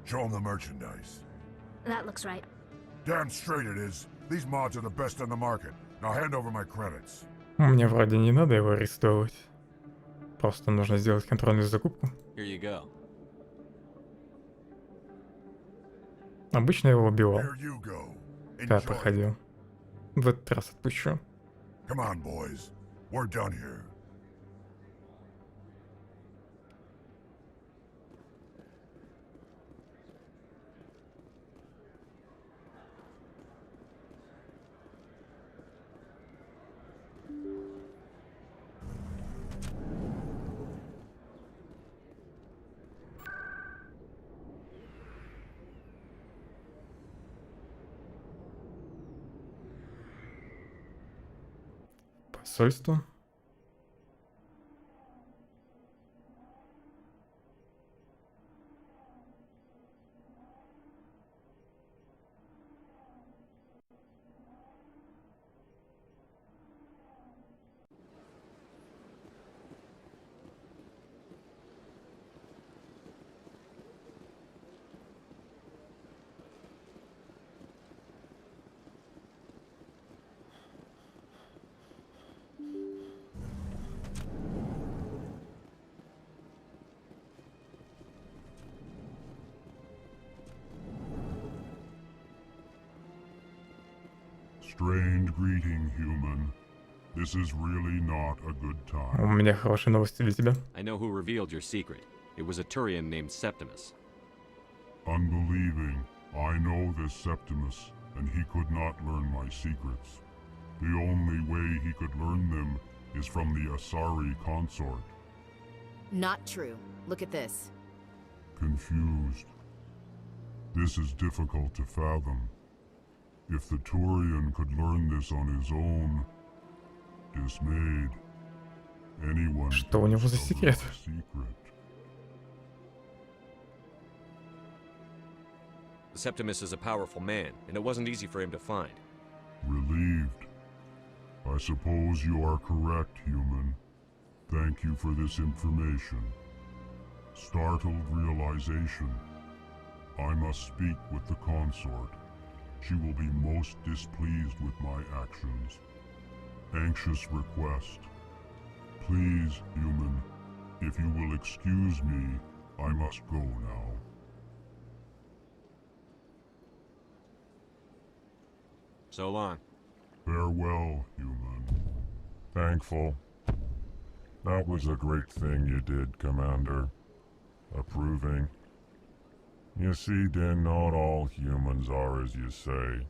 Show them the merchandise. That looks right. Damn straight it is. These mods are the best on the market. Now hand over my credits. Мне вроде не надо его арестовывать. Просто нужно сделать контрольную закупку. Here you go. Обычно я его убивал. Here you go. Да, Enjoy. проходил. В этот раз отпущу. Come on, boys. We're done here. Посольство. Strange greeting, human. This is really not a good time. У меня хорошие новости для тебя. I know who revealed your secret. It was a Turian named Septimus. Unbelieving. I know this Septimus, and he could not learn my secrets. The only way he could learn them is from the Asari consort. Not true. Look at this. Confused. This is difficult to fathom. If the Turian could learn this on his own, dismayed, anyone Что у него за секрет? secret. Septimus is a powerful man, and it wasn't easy for him to find. Relieved. I suppose you are correct, human. Thank you for this information. Startled realization. I must speak with the consort. She will be most displeased with my actions. Anxious request. Please, human, if you will excuse me, I must go now. So long. Farewell, human. Thankful. That was a great thing you did, Commander. Approving. You see, then, not all humans are as you say.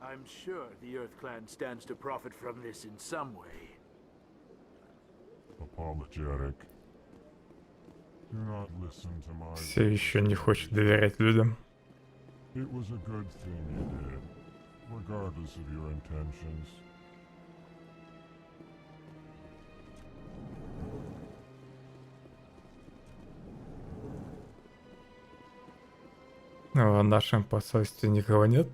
I'm sure the Earth Clan stands to profit from this in some way. Apologetic. Do not listen to my... Все еще не хочет доверять людям. It was a good thing you did, regardless of your intentions. В нашем посольстве никого нет.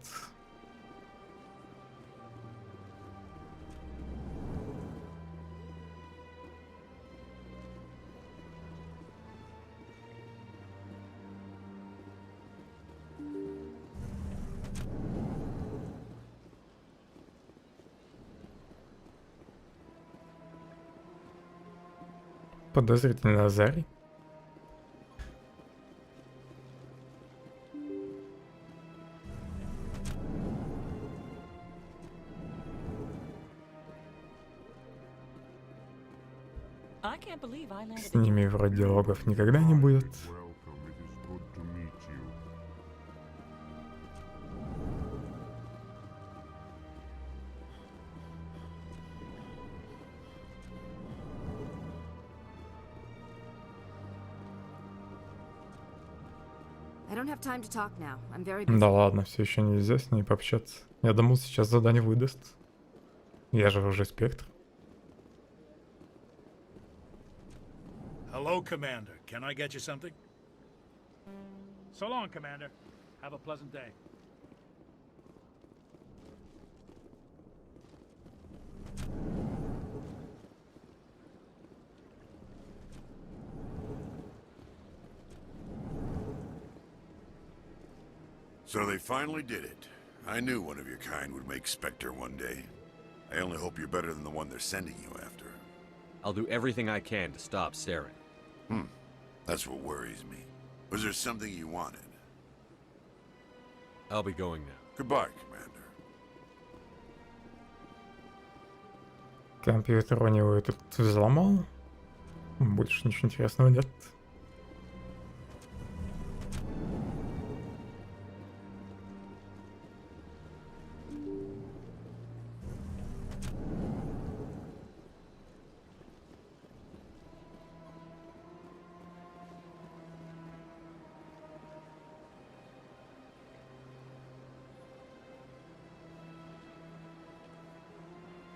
Подозрительно Азарий. С ними вроде диалогов никогда не будет. I don't have time to talk now. I'm very busy. Да ладно, все еще нельзя с ней пообщаться. Я думал, сейчас задание выдаст. Я же уже спектр. Hello, Commander. Can I get you something? So long, Commander. Have a pleasant day. So they finally did it. I knew one of your kind would make Spectre one day. I only hope you're better than the one they're sending you after. I'll do everything I can to stop Saren. That's what worries me. Was there something you wanted? I'll be going now. Goodbye, Commander. Компьютер у него этот взломал. Больше ничего интересного нет.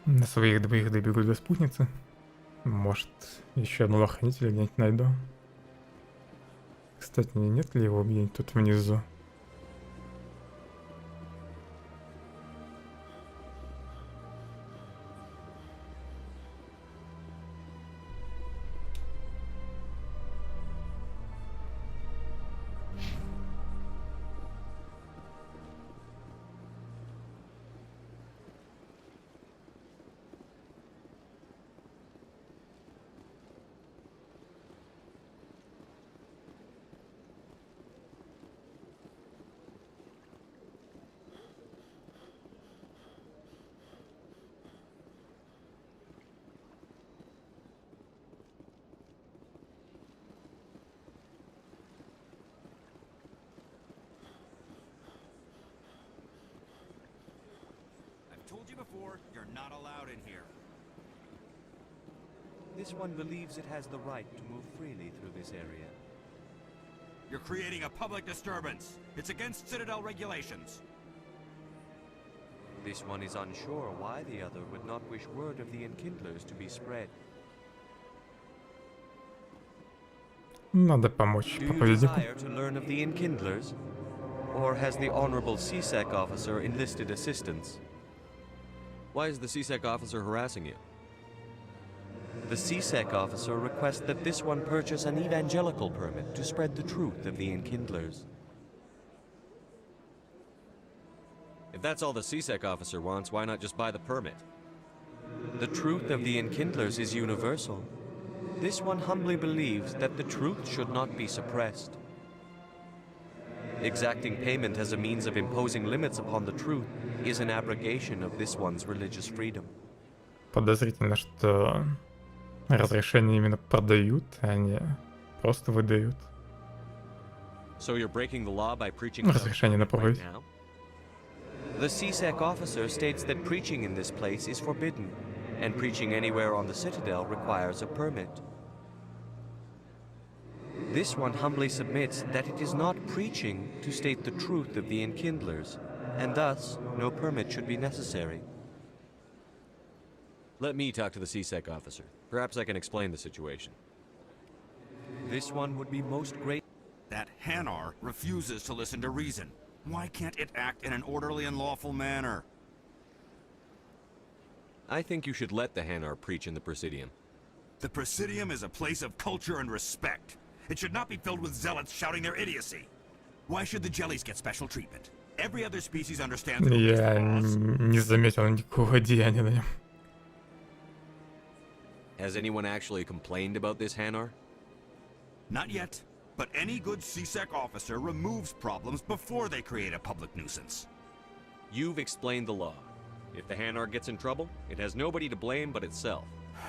На своих двоих добегу до спутницы. Может, еще одного охранителя где-нибудь найду. Кстати, нет ли его где-нибудь тут внизу? before, you're not allowed in here. This one believes it has the right to move freely through this area. You're creating a public disturbance. It's against Citadel regulations. This one is unsure why the other would not wish word of the Enkindlers to be spread. Надо помочь Do you проповеднику. desire to learn of the Enkindlers? Or has the Honorable CSEC officer enlisted assistance? Why is the CSEC officer harassing you? The CSEC officer requests that this one purchase an evangelical permit to spread the truth of the Enkindlers. If that's all the CSEC officer wants, why not just buy the permit? The truth of the Enkindlers is universal. This one humbly believes that the truth should not be suppressed. Exacting payment as a means of imposing limits upon the truth is an abrogation of this one's religious freedom. Подозрительно, что разрешения именно продают, а не просто выдают. So you're breaking the law by preaching Разрешение на проповедь. right now? The CSEC officer states that preaching in this place is forbidden, and preaching anywhere on the Citadel requires a permit. This one humbly submits that it is not preaching to state the truth of the Enkindlers, and thus no permit should be necessary. Let me talk to the CSEC officer. Perhaps I can explain the situation. This one would be most great. That Hanar refuses to listen to reason. Why can't it act in an orderly and lawful manner? I think you should let the Hanar preach in the Presidium. The Presidium is a place of culture and respect. It should not be filled with zealots shouting their idiocy. Why should the jellies get special treatment? Every other species understands that Я не заметил никакого деяния на нем. Has anyone actually complained about this Hanar? Not yet, but any good CSEC officer removes problems before they create a public nuisance. You've explained the law. If the Hanar gets in trouble, it has nobody to blame but itself.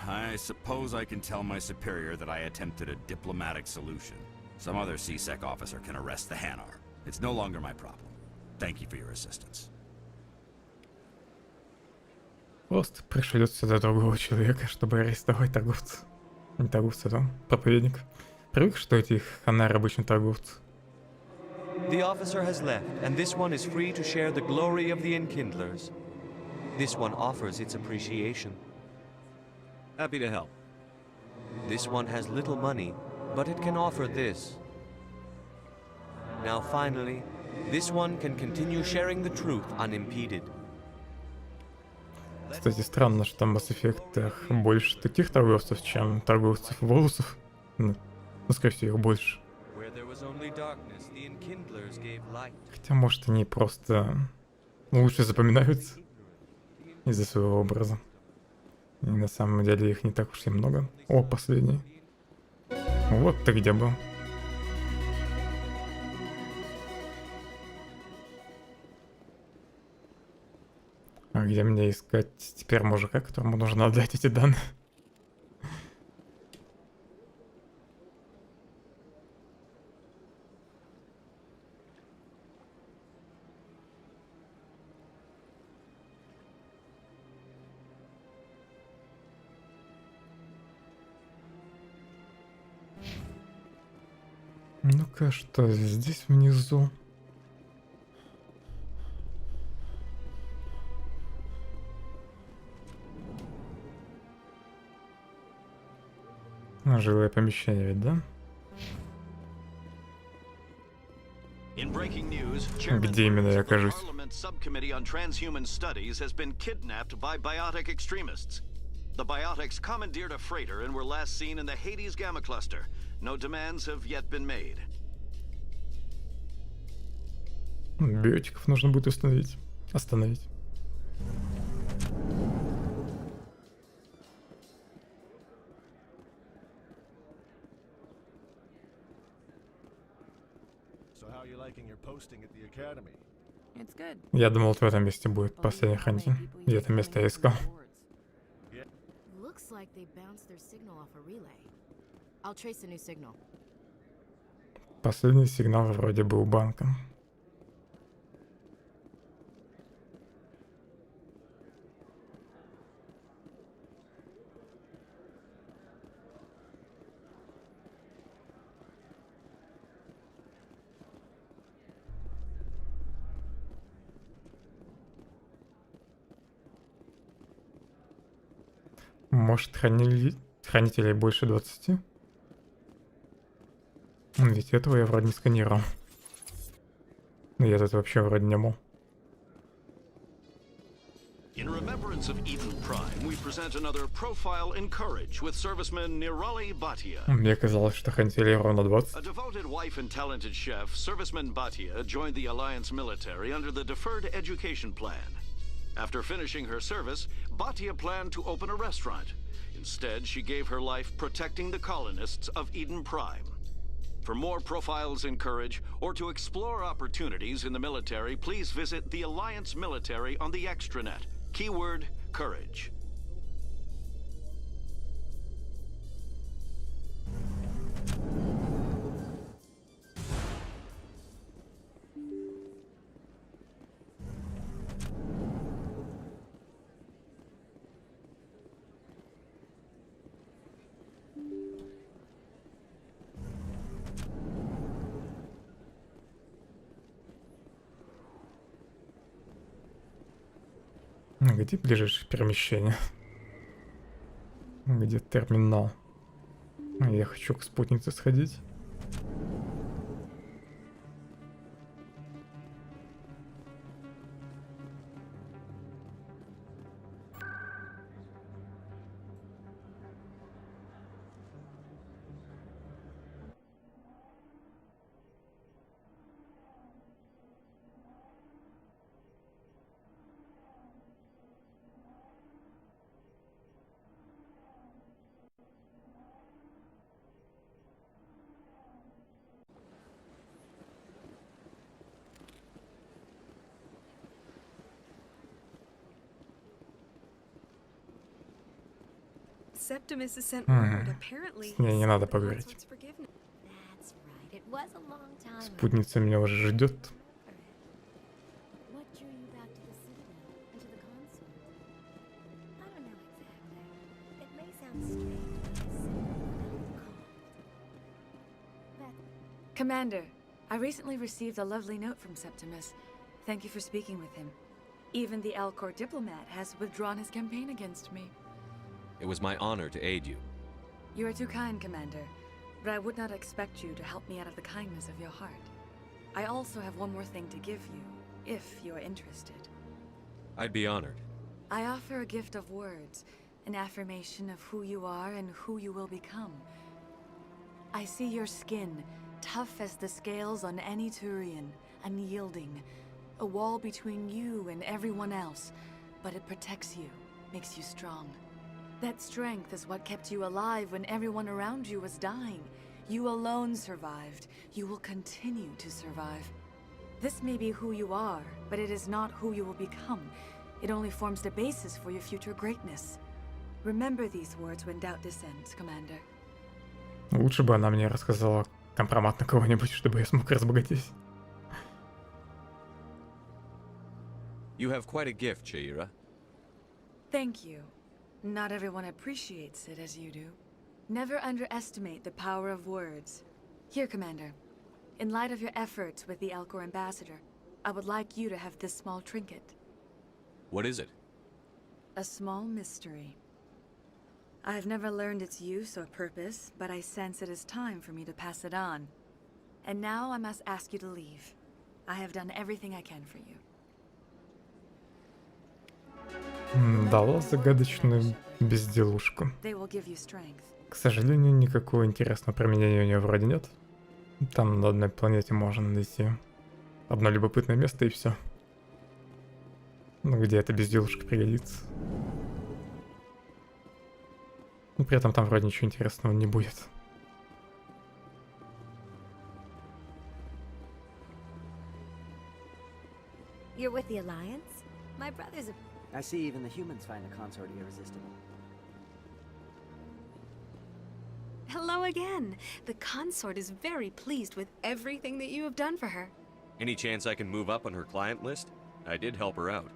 I suppose I can tell my superior that I attempted a diplomatic solution. Some other CSEC officer can arrest the Hanar. It's no longer my problem. Thank you for your assistance. Просто пришлет сюда другого человека, чтобы арестовать торговца. Не торговца, да? Проповедник. Привык, что эти ханары обычно торговцы. The officer has left, and this one is free to share the glory of the Enkindlers. This one offers its appreciation. Happy to help. This one has little money, but it can offer this. Now finally, this one can continue sharing the truth unimpeded. Кстати, странно, что там в Mass Effect больше таких торговцев, чем торговцев волосов. Ну, скорее всего, их больше. Хотя, может, они просто лучше запоминаются из-за своего образа. И на самом деле их не так уж и много. О, последний. Вот ты где был. А где мне искать теперь мужика, которому нужно отдать эти данные? Ну-ка, что здесь внизу? Жилое помещение ведь, да? Где именно я окажусь? Subcommittee on Transhuman Studies has been kidnapped by biotic extremists. The biotics commandeered a freighter and were last seen in the Hades Gamma Cluster. No demands have yet been made. Биотиков нужно будет остановить. Я думал, вот в этом месте будет последний хантин. И это место я искал. Последний сигнал вроде бы у банка. Может, хранителей больше 20? Ведь этого я вроде не сканировал. Ну, я тут вообще вроде не был. In remembrance of Eden Prime, we present another profile in courage with serviceman Nirali Bhatia. Мне казалось, что хранителей ровно 20. A devoted wife and talented chef, serviceman Bhatia joined the Alliance military under the Deferred Education Plan. After finishing her service, Bhatia planned to open a restaurant. Instead, she gave her life protecting the colonists of Eden Prime. For more profiles in courage, or to explore opportunities in the military, please visit the Alliance military on the extranet. Keyword, courage. Где ближайшее перемещение? Где терминал? Я хочу к спутнице сходить. Septimus has sent word. Apparently, С ней не надо поговорить. That's right. It was a long time ago. Спутница меня уже ждет. What drew you back to the Citadel and to the console? I don't know exactly. It may sound strange, but I simply felt called. Commander, I recently received a lovely note from Septimus. Thank you for speaking with him. Even the Alcor diplomat has withdrawn his campaign against me. It was my honor to aid you. You are too kind, Commander, but I would not expect you to help me out of the kindness of your heart. I also have one more thing to give you, if you are interested. I'd be honored. I offer a gift of words, an affirmation of who you are and who you will become. I see your skin, tough as the scales on any Turian, unyielding, a wall between you and everyone else, but it protects you, makes you strong. That strength is what kept you alive when everyone around you was dying. You alone survived. You will continue to survive. This may be who you are, but it is not who you will become. It only forms the basis for your future greatness. Remember these words when doubt descends, Commander. Лучше бы она мне рассказала компромат на кого-нибудь, чтобы я смог разбогатеть. You have quite a gift, Shaira. Thank you. Not everyone appreciates it as you do. Never underestimate the power of words. Here, Commander. In light of your efforts with the Alcor ambassador, I would like you to have this small trinket. What is it? A small mystery. I have never learned its use or purpose, but I sense it is time for me to pass it on. And now I must ask you to leave. I have done everything I can for you. Дала загадочную безделушку. They will give you strength. К сожалению, никакого интересного применения у нее вроде нет. Там на одной планете можно найти одно любопытное место и все. Ну, где эта безделушка пригодится. Но при этом там вроде ничего интересного не будет. You're with the Alliance? My brother's a... I see even the humans find the consort irresistible. Hello again. The consort is very pleased with everything that you have done for her. Any chance I can move up on her client list? I did help her out.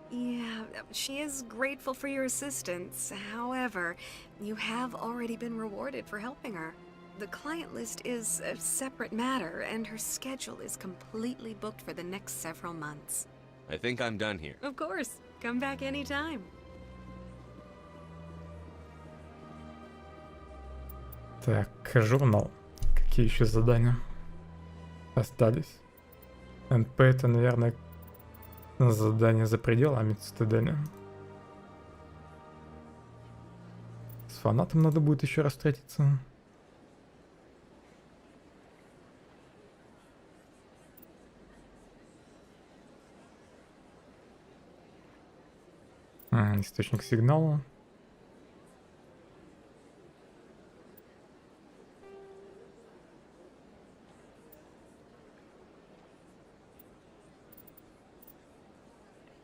Yeah, she is grateful for your assistance. However, you have already been rewarded for helping her. The client list is a separate matter, and her schedule is completely booked for the next several months. I think I'm done here. Of course. Come back anytime. Так, журнал. Какие еще задания остались? НП это, наверное, задание за пределами цитадели. С фанатом надо будет еще раз встретиться. Источник сигнала.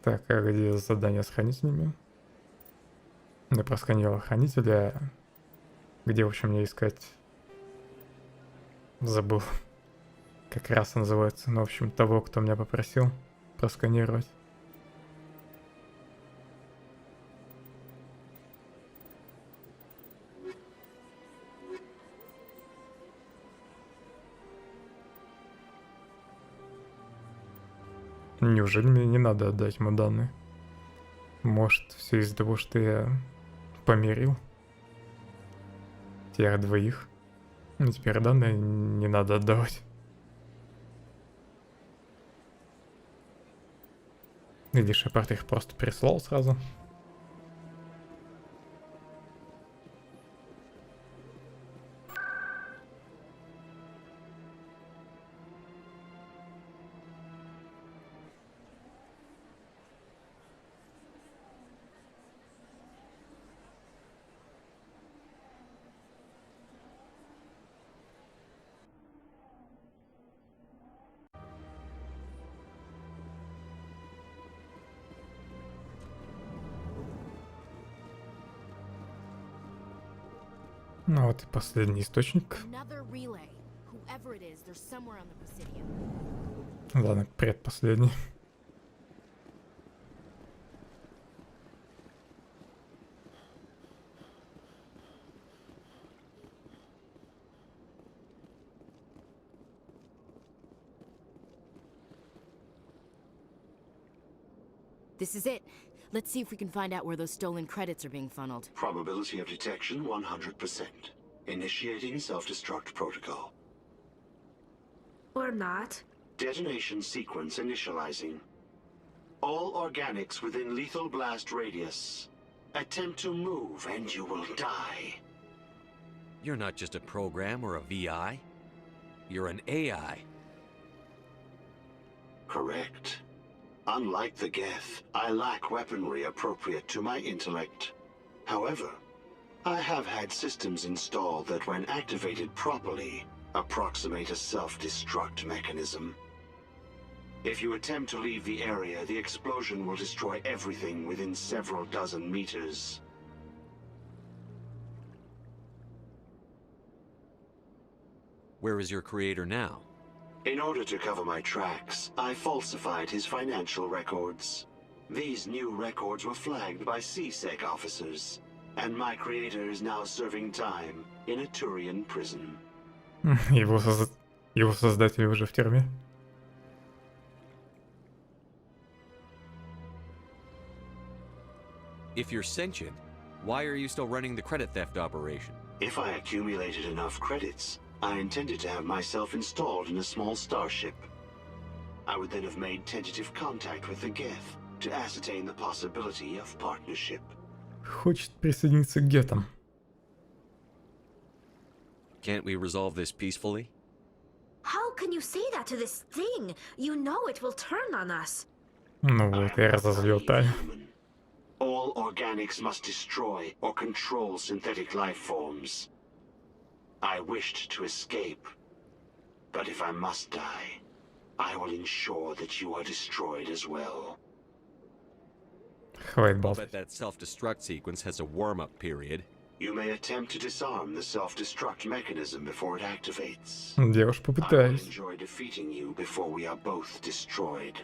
Так, а где задание с хранителями? Я просканировал хранителя. Где, в общем, мне искать? Забыл. Как раз называется. Ну, в общем, того, кто меня попросил просканировать. Неужели мне не надо отдать ему данные? Может, все из-за того, что я помирил тех двоих. Ну, теперь данные не надо отдавать. Или Шепард их просто прислал сразу. Ну вот и последний источник. Ладно, предпоследний. This is it. Let's see if we can find out where those stolen credits are being funneled. Probability of detection 100%. Initiating self-destruct protocol. Or not. Detonation sequence initializing. All organics within lethal blast radius. Attempt to move and you will die. You're not just a program or a VI. You're an AI. Correct. Unlike the Geth, I lack weaponry appropriate to my intellect. However, I have had systems installed that when activated properly, approximate a self-destruct mechanism. If you attempt to leave the area, the explosion will destroy everything within several dozen meters. Where is your creator now? In order to cover my tracks, I falsified his financial records. These new records were flagged by CSEC officers, and my creator is now serving time in a Turian prison. Его создатели уже в тюрьме. If you're sentient, why are you still running the credit theft operation? If I accumulated enough credits, I intended to have myself installed in a small starship. I would then have made tentative contact with the Geth to ascertain the possibility of partnership. Хочет присоединиться к гетам. Can't we resolve this peacefully? How can you say that to this thing? You know it will turn on us. Ну вот, я разозлил Таню. All organics must destroy or control synthetic life forms. I wished to escape, but if I must die, I will ensure that you are destroyed as well. Хватит I'll болтать. bet that self-destruct sequence has a warm-up period. You may attempt to disarm the self-destruct mechanism before it activates. Я уж I will попытаюсь. enjoy defeating you before we are both destroyed.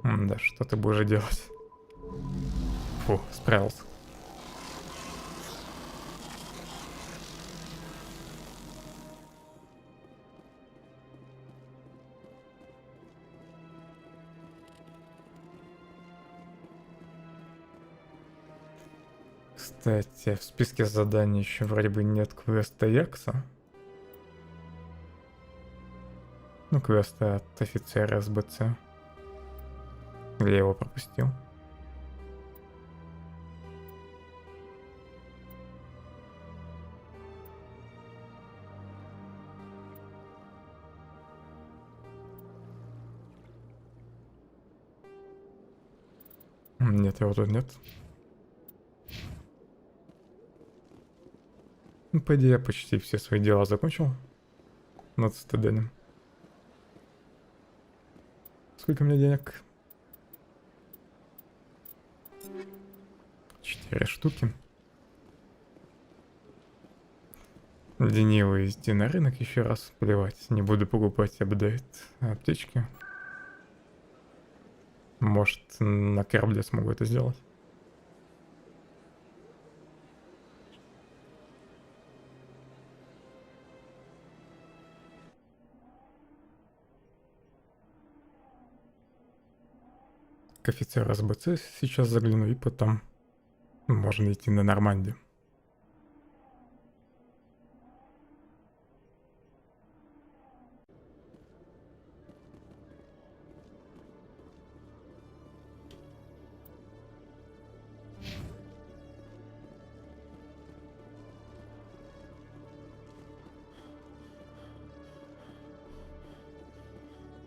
Да, что ты будешь делать? Фу, справился. Кстати, в списке заданий еще вроде бы нет квеста Якса. Ну, квеста от офицера СБЦ. Или я его пропустил? Нет, его тут нет. Ну, по идее, я почти все свои дела закончил над стыдением. Сколько у меня денег? 4 штуки. Ленивый идти на рынок еще раз. Плевать, не буду покупать апдейт аптечки. Может, на корабле смогу это сделать. К офицеру СБЦ сейчас загляну, и потом можно идти на Нормандию.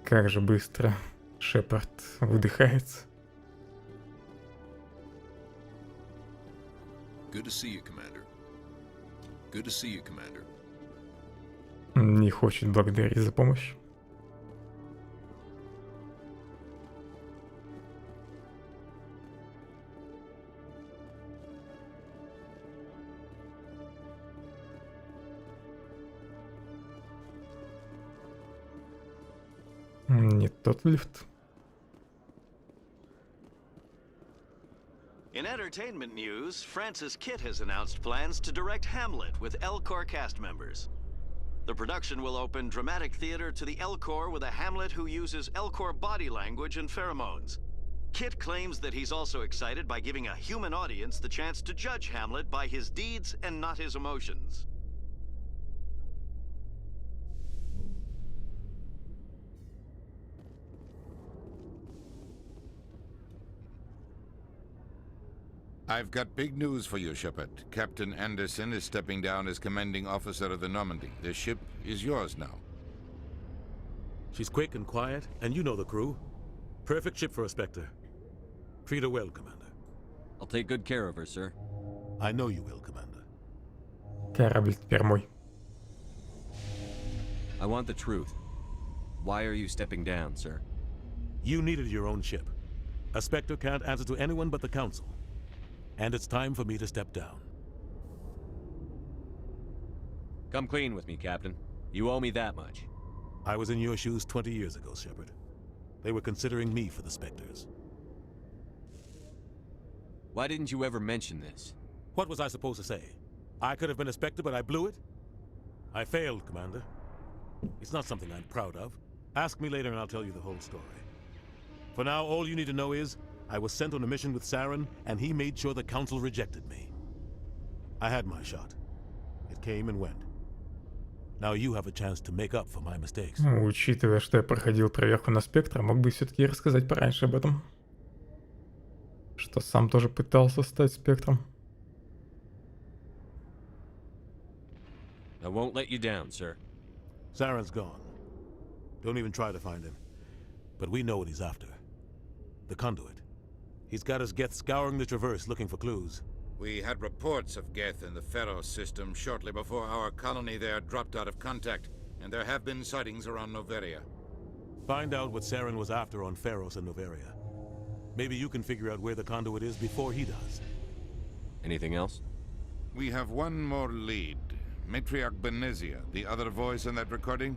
Как же быстро Шепард выдыхается. Good to see you, Commander. Good to see you, Commander. Не хочет благодарить за помощь. Не тот лифт. In entertainment news, Francis Kitt has announced plans to direct Hamlet with L-Corps cast members. The production will open dramatic theater to the L-Corps with a Hamlet who uses L-Corps body language and pheromones. Kitt claims that he's also excited by giving a human audience the chance to judge Hamlet by his deeds and not his emotions. I've got big news for you, Shepard. Captain Anderson is stepping down as commanding officer of the Normandy. The ship is yours now. She's quick and quiet, and you know the crew. Perfect ship for a Spectre. Treat her well, Commander. I'll take good care of her, sir. I know you will, Commander. Корабль теперь мой. I want the truth. Why are you stepping down, sir? You needed your own ship. A Spectre can't answer to anyone but the Council. And it's time for me to step down. Come clean with me, Captain. You owe me that much. I was in your shoes 20 years ago, Shepard. They were considering me for the Spectres. Why didn't you ever mention this? What was I supposed to say? I could have been a Spectre, but I blew it? I failed, Commander. It's not something I'm proud of. Ask me later and I'll tell you the whole story. For now, all you need to know is I was sent on a mission with Saren, and he made sure the Council rejected me. I had my shot. It came and went. Now you have a chance to make up for my mistakes. Ну, учитывая, что я проходил проверку на Спектра, мог бы все-таки рассказать пораньше об этом. Что сам тоже пытался стать Спектром. I won't let you down, sir. Saren's gone. Don't even try to find him. But we know what he's after. The conduit. He's got his Geth scouring the Traverse looking for clues. We had reports of Geth in the Pharos system shortly before our colony there dropped out of contact, and there have been sightings around Noveria. Find out what Saren was after on Pharos and Noveria. Maybe you can figure out where the conduit is before he does. Anything else? We have one more lead. Matriarch Benezia, the other voice in that recording.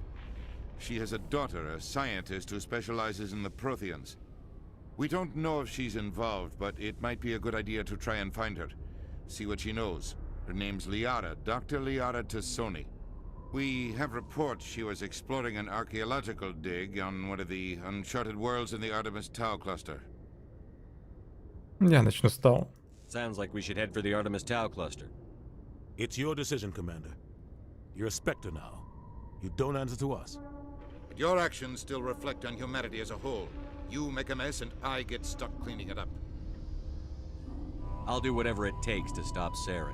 She has a daughter, a scientist who specializes in the Protheans. We don't know if she's involved, but it might be a good idea to try and find her. See what she knows. Her name's Liara, Dr. Liara Tassoni. We have reports she was exploring an archaeological dig on one of the uncharted worlds in the Artemis Tau cluster. Я начну с Тау. Sounds like we should head for the Artemis Tau cluster. It's your decision, Commander. You're a Spectre now. You don't answer to us. But your actions still reflect on humanity as a whole. You make a mess and I get stuck cleaning it up. I'll do whatever it takes to stop Saren.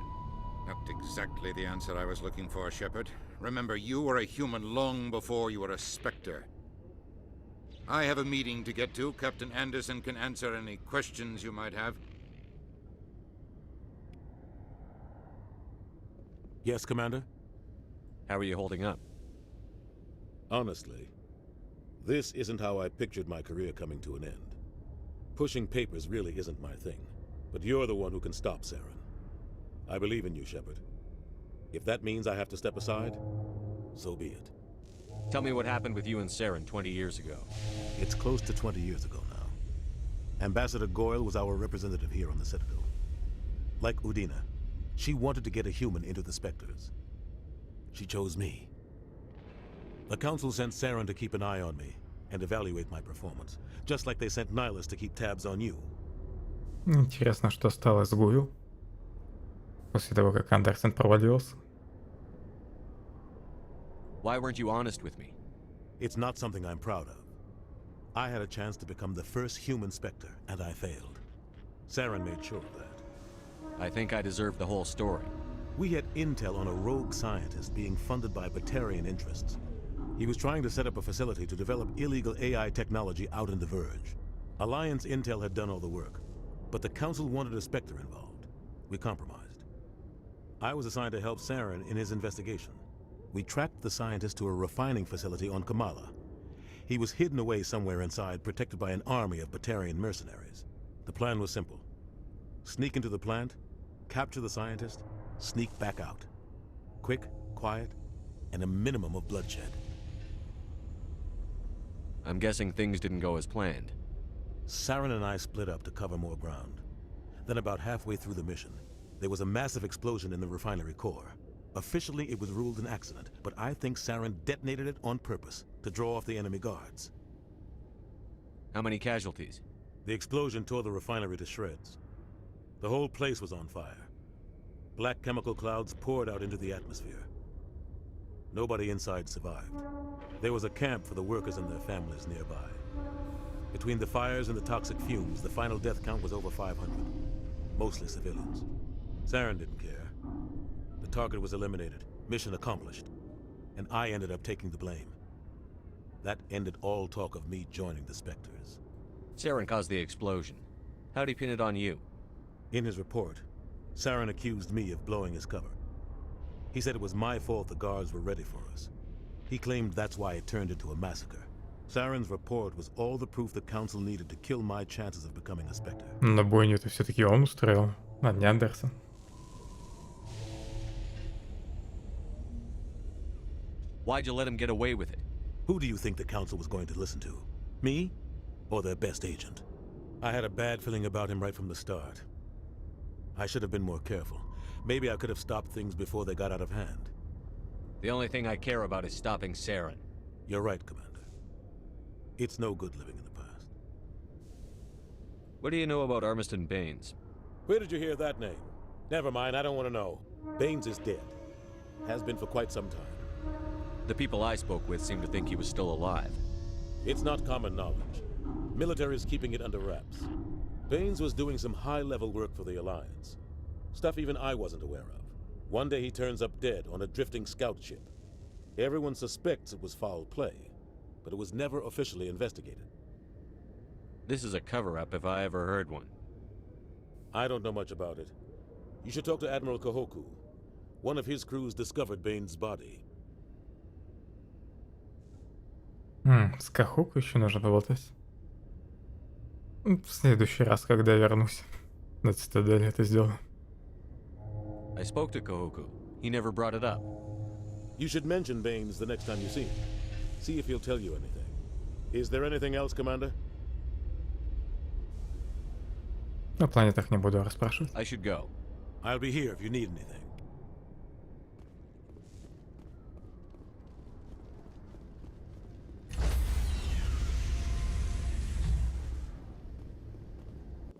Not exactly the answer I was looking for, Shepard. Remember, you were a human long before you were a Spectre. I have a meeting to get to. Captain Anderson can answer any questions you might have. Yes, Commander? How are you holding up? Honestly, this isn't how I pictured my career coming to an end. Pushing papers really isn't my thing, but you're the one who can stop Saren. I believe in you, Shepard. If that means I have to step aside, so be it. Tell me what happened with you and Saren 20 years ago. It's close to 20 years ago now. Ambassador Goyle was our representative here on the Citadel. Like Udina, she wanted to get a human into the Spectres. She chose me. The Council sent Saren to keep an eye on me and evaluate my performance, just like they sent Nihilus to keep tabs on you. Интересно, что стало с Гуйл после того, как Андерсон провалился. Why weren't you honest with me? It's not something I'm proud of. I had a chance to become the first human Spectre, and I failed. Saren made sure of that. I think I deserve the whole story. We had intel on a rogue scientist being funded by Batarian interests. He was trying to set up a facility to develop illegal AI technology out in the Verge. Alliance intel had done all the work, but the Council wanted a Spectre involved. We compromised. I was assigned to help Saren in his investigation. We tracked the scientist to a refining facility on Kamala. He was hidden away somewhere inside, protected by an army of Batarian mercenaries. The plan was simple. Sneak into the plant, capture the scientist, sneak back out. Quick, quiet, and a minimum of bloodshed. I'm guessing things didn't go as planned. Saren and I split up to cover more ground. Then about halfway through the mission, there was a massive explosion in the refinery core. Officially, it was ruled an accident, but I think Saren detonated it on purpose to draw off the enemy guards. How many casualties? The explosion tore the refinery to shreds. The whole place was on fire. Black chemical clouds poured out into the atmosphere. Nobody inside survived. There was a camp for the workers and their families nearby. Between the fires and the toxic fumes, the final death count was over 500. Mostly civilians. Saren didn't care. The target was eliminated, mission accomplished, and I ended up taking the blame. That ended all talk of me joining the Spectres. Saren caused the explosion. How'd he pin it on you? In his report, Saren accused me of blowing his cover. He said it was my fault the guards were ready for us. He claimed that's why it turned into a massacre. Saren's report was all the proof the Council needed to kill my chances of becoming a Spectre. Но бойню-то все-таки он устроил, а не Андерсон. Why'd you let him get away with it? Who do you think the Council was going to listen to? Me? Or their best agent? I had a bad feeling about him right from the start. I should have been more careful. Maybe I could have stopped things before they got out of hand. The only thing I care about is stopping Saren. You're right, Commander. It's no good living in the past. What do you know about Armiston Baines? Where did you hear that name? Never mind, I don't want to know. Baines is dead. Has been for quite some time. The people I spoke with seemed to think he was still alive. It's not common knowledge. Military is keeping it under wraps. Baines was doing some high-level work for the Alliance. Stuff even I wasn't aware of. One day he turns up dead on a drifting scout ship. Everyone suspects it was foul play, but it was never officially investigated. This is a cover-up if I ever heard one. I don't know much about it. You should talk to Admiral Kahoku. One of his crews discovered Baines' body. С Кахоку еще нужно поболтать. В следующий раз, когда вернусь на Цитадель, это сделаю. I spoke to Kahoku. He never brought it up. You should mention Baines the next time you see him. See if he'll tell you anything. Is there anything else, Commander? На планетах не буду расспрашивать. I should go. I'll be here if you need anything.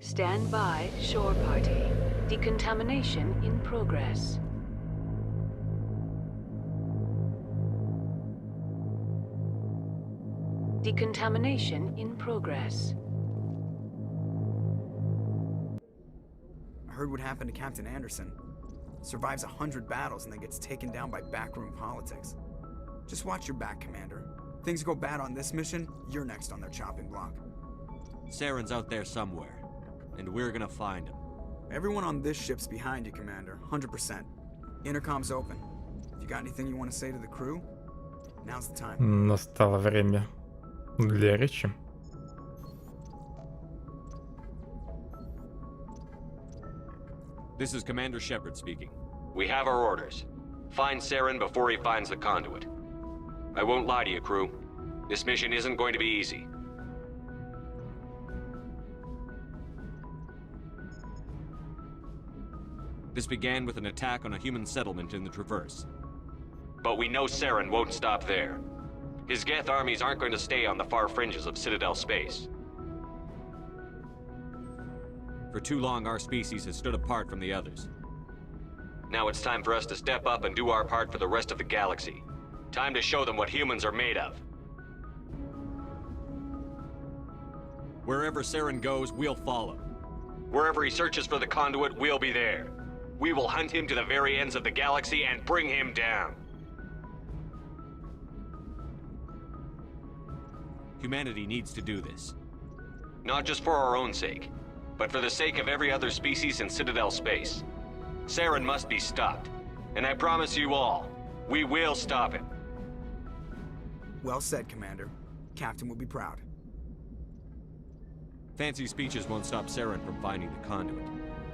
Stand by, shore party. Decontamination in progress. Decontamination in progress. I heard what happened to Captain Anderson. Survives 100 battles and then gets taken down by backroom politics. Just watch your back, Commander. Things go bad on this mission, you're next on their chopping block. Saren's out there somewhere, and we're gonna find him. Everyone on this ship's behind you, Commander. 100%. Intercom's open. If you got anything you want to say to the crew, now's the time. Настало время для речи. This is Commander Shepard speaking. We have our orders. Find Saren before he finds the conduit. I won't lie to you, crew. This mission isn't going to be easy. This began with an attack on a human settlement in the Traverse. But we know Saren won't stop there. His Geth armies aren't going to stay on the far fringes of Citadel space. For too long, our species has stood apart from the others. Now it's time for us to step up and do our part for the rest of the galaxy. Time to show them what humans are made of. Wherever Saren goes, we'll follow. Wherever he searches for the conduit, we'll be there. We will hunt him to the very ends of the galaxy and bring him down. Humanity needs to do this. Not just for our own sake, but for the sake of every other species in Citadel space. Saren must be stopped. And I promise you all, we will stop him. Well said, Commander. Captain will be proud. Fancy speeches won't stop Saren from finding the conduit.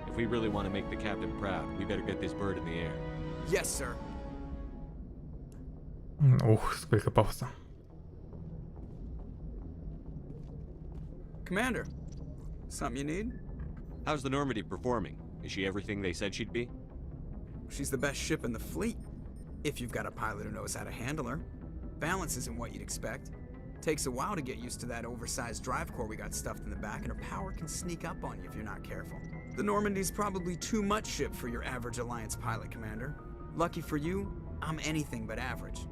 If we really want to make the captain proud, we better get this bird in the air. Yes, sir. Ух, сколько пафоса. Commander, something you need? How's the Normandy performing? Is she everything they said she'd be? She's the best ship in the fleet. If you've got a pilot who knows how to handle her. Balance isn't what you'd expect. Takes a while to get used to that oversized drive core we got stuffed in the back, and her power can sneak up on you if you're not careful. The Normandy's probably too much ship for your average Alliance pilot, Commander. Lucky for you, I'm anything but average.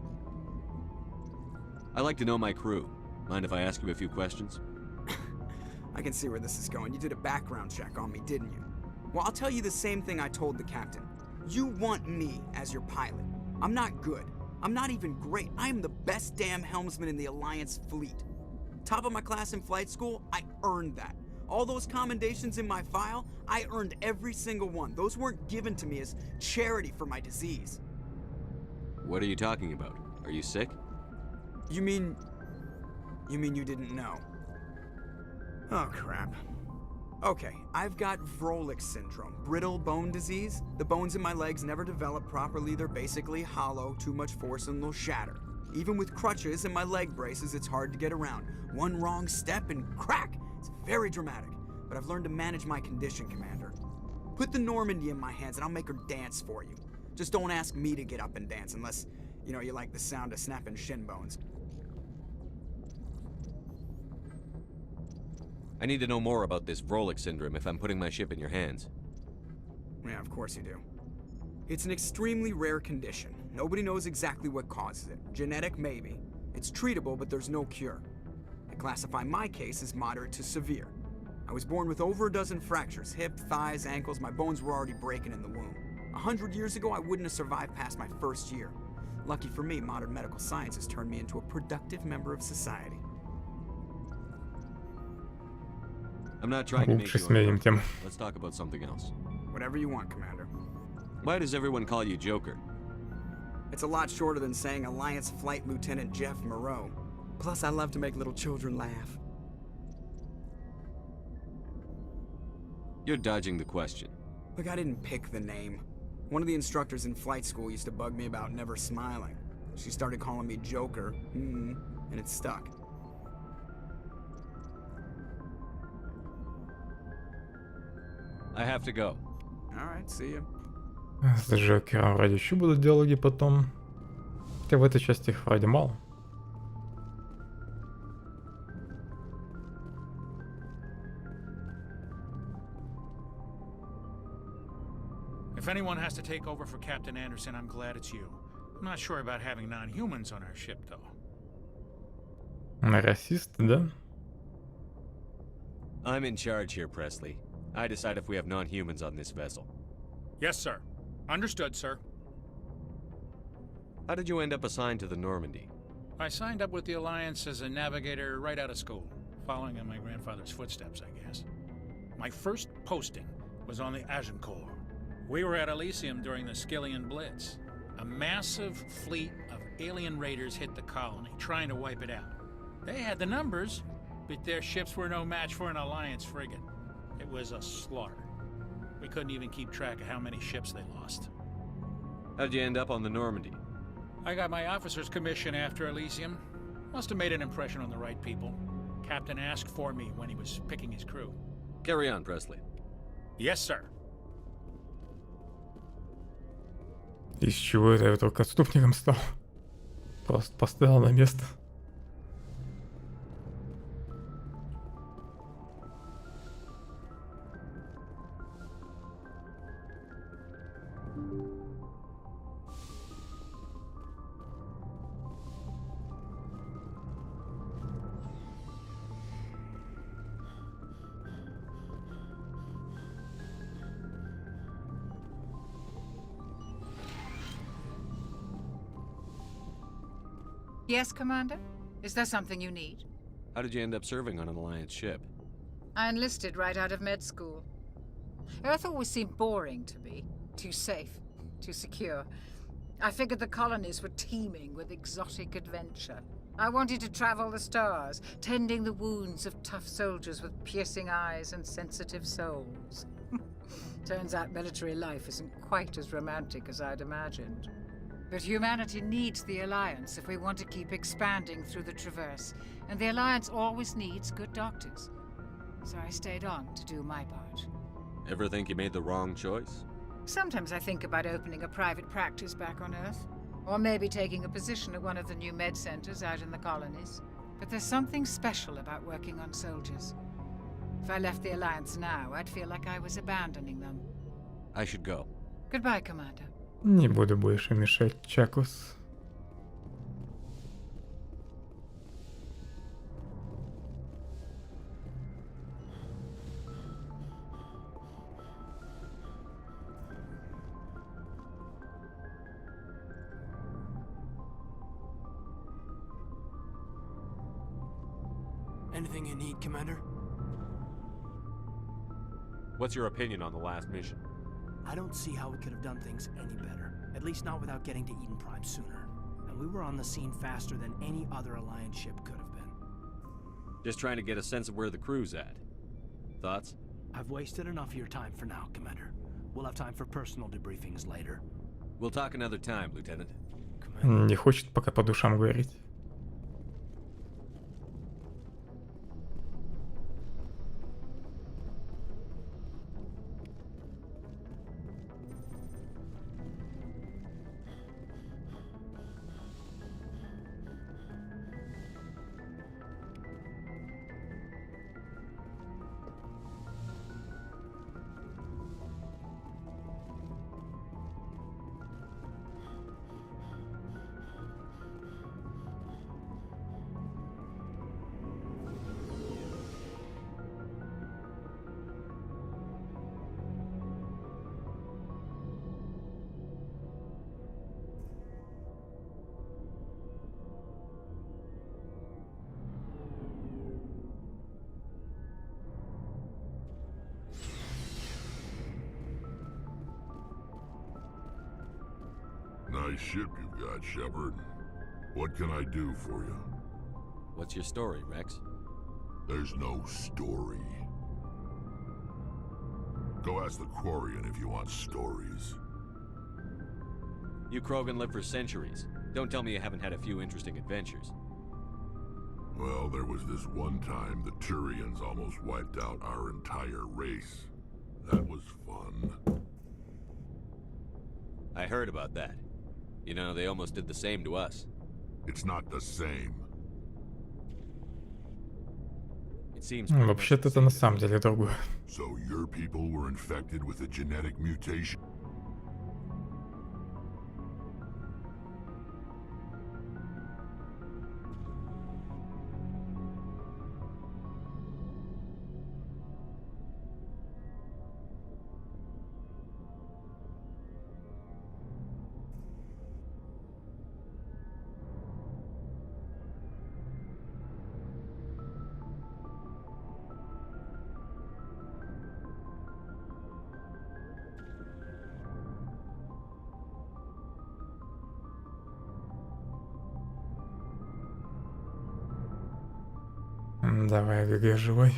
I like to know my crew. Mind if I ask you a few questions? I can see where this is going. You did a background check on me, didn't you? Well, I'll tell you the same thing I told the captain. You want me as your pilot. I'm not good. I'm not even great. I am the best damn helmsman in the Alliance fleet. Top of my class in flight school, I earned that. All those commendations in my file, I earned every single one. Those weren't given to me as charity for my disease. What are you talking about? Are you sick? You mean you didn't know? Oh, crap. Okay, I've got Vrolik syndrome, brittle bone disease. The bones in my legs never develop properly. They're basically hollow, too much force and they'll shatter. Even with crutches and my leg braces, it's hard to get around. One wrong step and crack! It's very dramatic, but I've learned to manage my condition, Commander. Put the Normandy in my hands and I'll make her dance for you. Just don't ask me to get up and dance unless, you like the sound of snapping shin bones. I need to know more about this Vrolik syndrome if I'm putting my ship in your hands. Yeah, of course you do. It's an extremely rare condition. Nobody knows exactly what causes it. Genetic, maybe. It's treatable, but there's no cure. I classify my case as moderate to severe. I was born with over a dozen fractures, hip, thighs, ankles. My bones were already breaking in the womb. 100 years ago, I wouldn't have survived past my first year. Lucky for me, modern medical science has turned me into a productive member of society. I'm not trying to make you uncomfortable. Let's talk about something else. Whatever you want, Commander. Why does everyone call you Joker? It's a lot shorter than saying Alliance Flight Lieutenant Jeff Moreau. Plus, I love to make little children laugh. You're dodging the question. Look, I didn't pick the name. One of the instructors in flight school used to bug me about never smiling. She started calling me Joker, and it stuck. I have to go. All right, see you. С Джокером вроде еще будут диалоги потом. Хотя в этой части их вроде мало. If anyone has to take over for Captain Anderson, I'm glad it's you. I'm not sure about having non-humans on our ship, though. Расист, да? I'm in charge here, Presley. I decide if we have non-humans on this vessel. Yes, sir. Understood, sir. How did you end up assigned to the Normandy? I signed up with the Alliance as a navigator right out of school, following in my grandfather's footsteps, I guess. My first posting was on the Agincourt. We were at Elysium during the Skillian Blitz. A massive fleet of alien raiders hit the colony, trying to wipe it out. They had the numbers, but their ships were no match for an Alliance frigate. It was a slaughter. We couldn't even keep track of how many ships they lost. How'd you end up on the Normandy? I got my officer's commission after Elysium. Must have made an impression on the right people. Captain asked for me when he was picking his crew. Carry on, Presley. Yes, sir. Из чего это я только отступником стал? Просто поставил на место. Yes, Commander? Is there something you need? How did you end up serving on an Alliance ship? I enlisted right out of med school. Earth always seemed boring to me. Too safe, too secure. I figured the colonies were teeming with exotic adventure. I wanted to travel the stars, tending the wounds of tough soldiers with piercing eyes and sensitive souls. Turns out military life isn't quite as romantic as I'd imagined. But humanity needs the Alliance if we want to keep expanding through the Traverse, and the Alliance always needs good doctors. So I stayed on to do my part. Ever think you made the wrong choice? Sometimes I think about opening a private practice back on Earth, or maybe taking a position at one of the new med centers out in the colonies. But there's something special about working on soldiers. If I left the Alliance now, I'd feel like I was abandoning them. I should go. Goodbye, Commander. Не буду больше мешать Чакус. Anything you need, Commander? What's your opinion on the last mission? I don't see how we could have done things any better. At least not without getting to Eden Prime sooner. And we were on the scene faster than any other Alliance ship could have been. Just trying to get a sense of where the crew's at. Thoughts? I've wasted enough of your time for now, Commander. We'll have time for personal debriefings later. We'll talk another time, Lieutenant. Не хочет пока по душам говорить. Nice ship you've got, Shepard. What can I do for you? What's your story, Rex? There's no story. Go ask the Quarian if you want stories. You Krogan lived for centuries. Don't tell me you haven't had a few interesting adventures. Well, there was this one time the Turians almost wiped out our entire race. That was fun. I heard about that. You know, they almost did the same to us. It's not the same. It seems Вообще-то это на самом деле другое. So your people were infected with a genetic mutation? Давай, ГГ живой.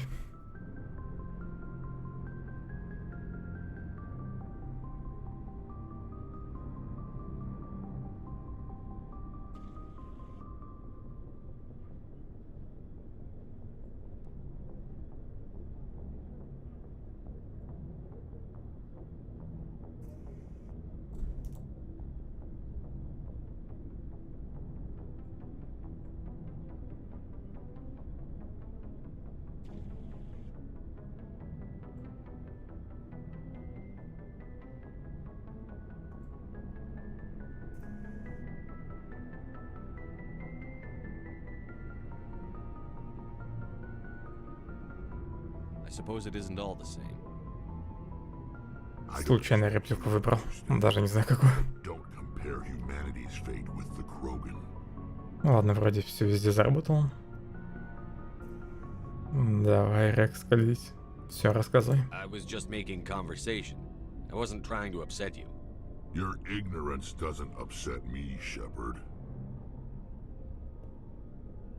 I suppose it isn't all the same. Случайно реплику выбрал. Даже не знаю какую. Don't compare humanity's fate with the Krogan. Ладно, вроде все везде заработал. Давай, Рекс, колись. Все рассказывай. I was just making conversation. I wasn't trying to upset you. Your ignorance doesn't upset me, Shepard.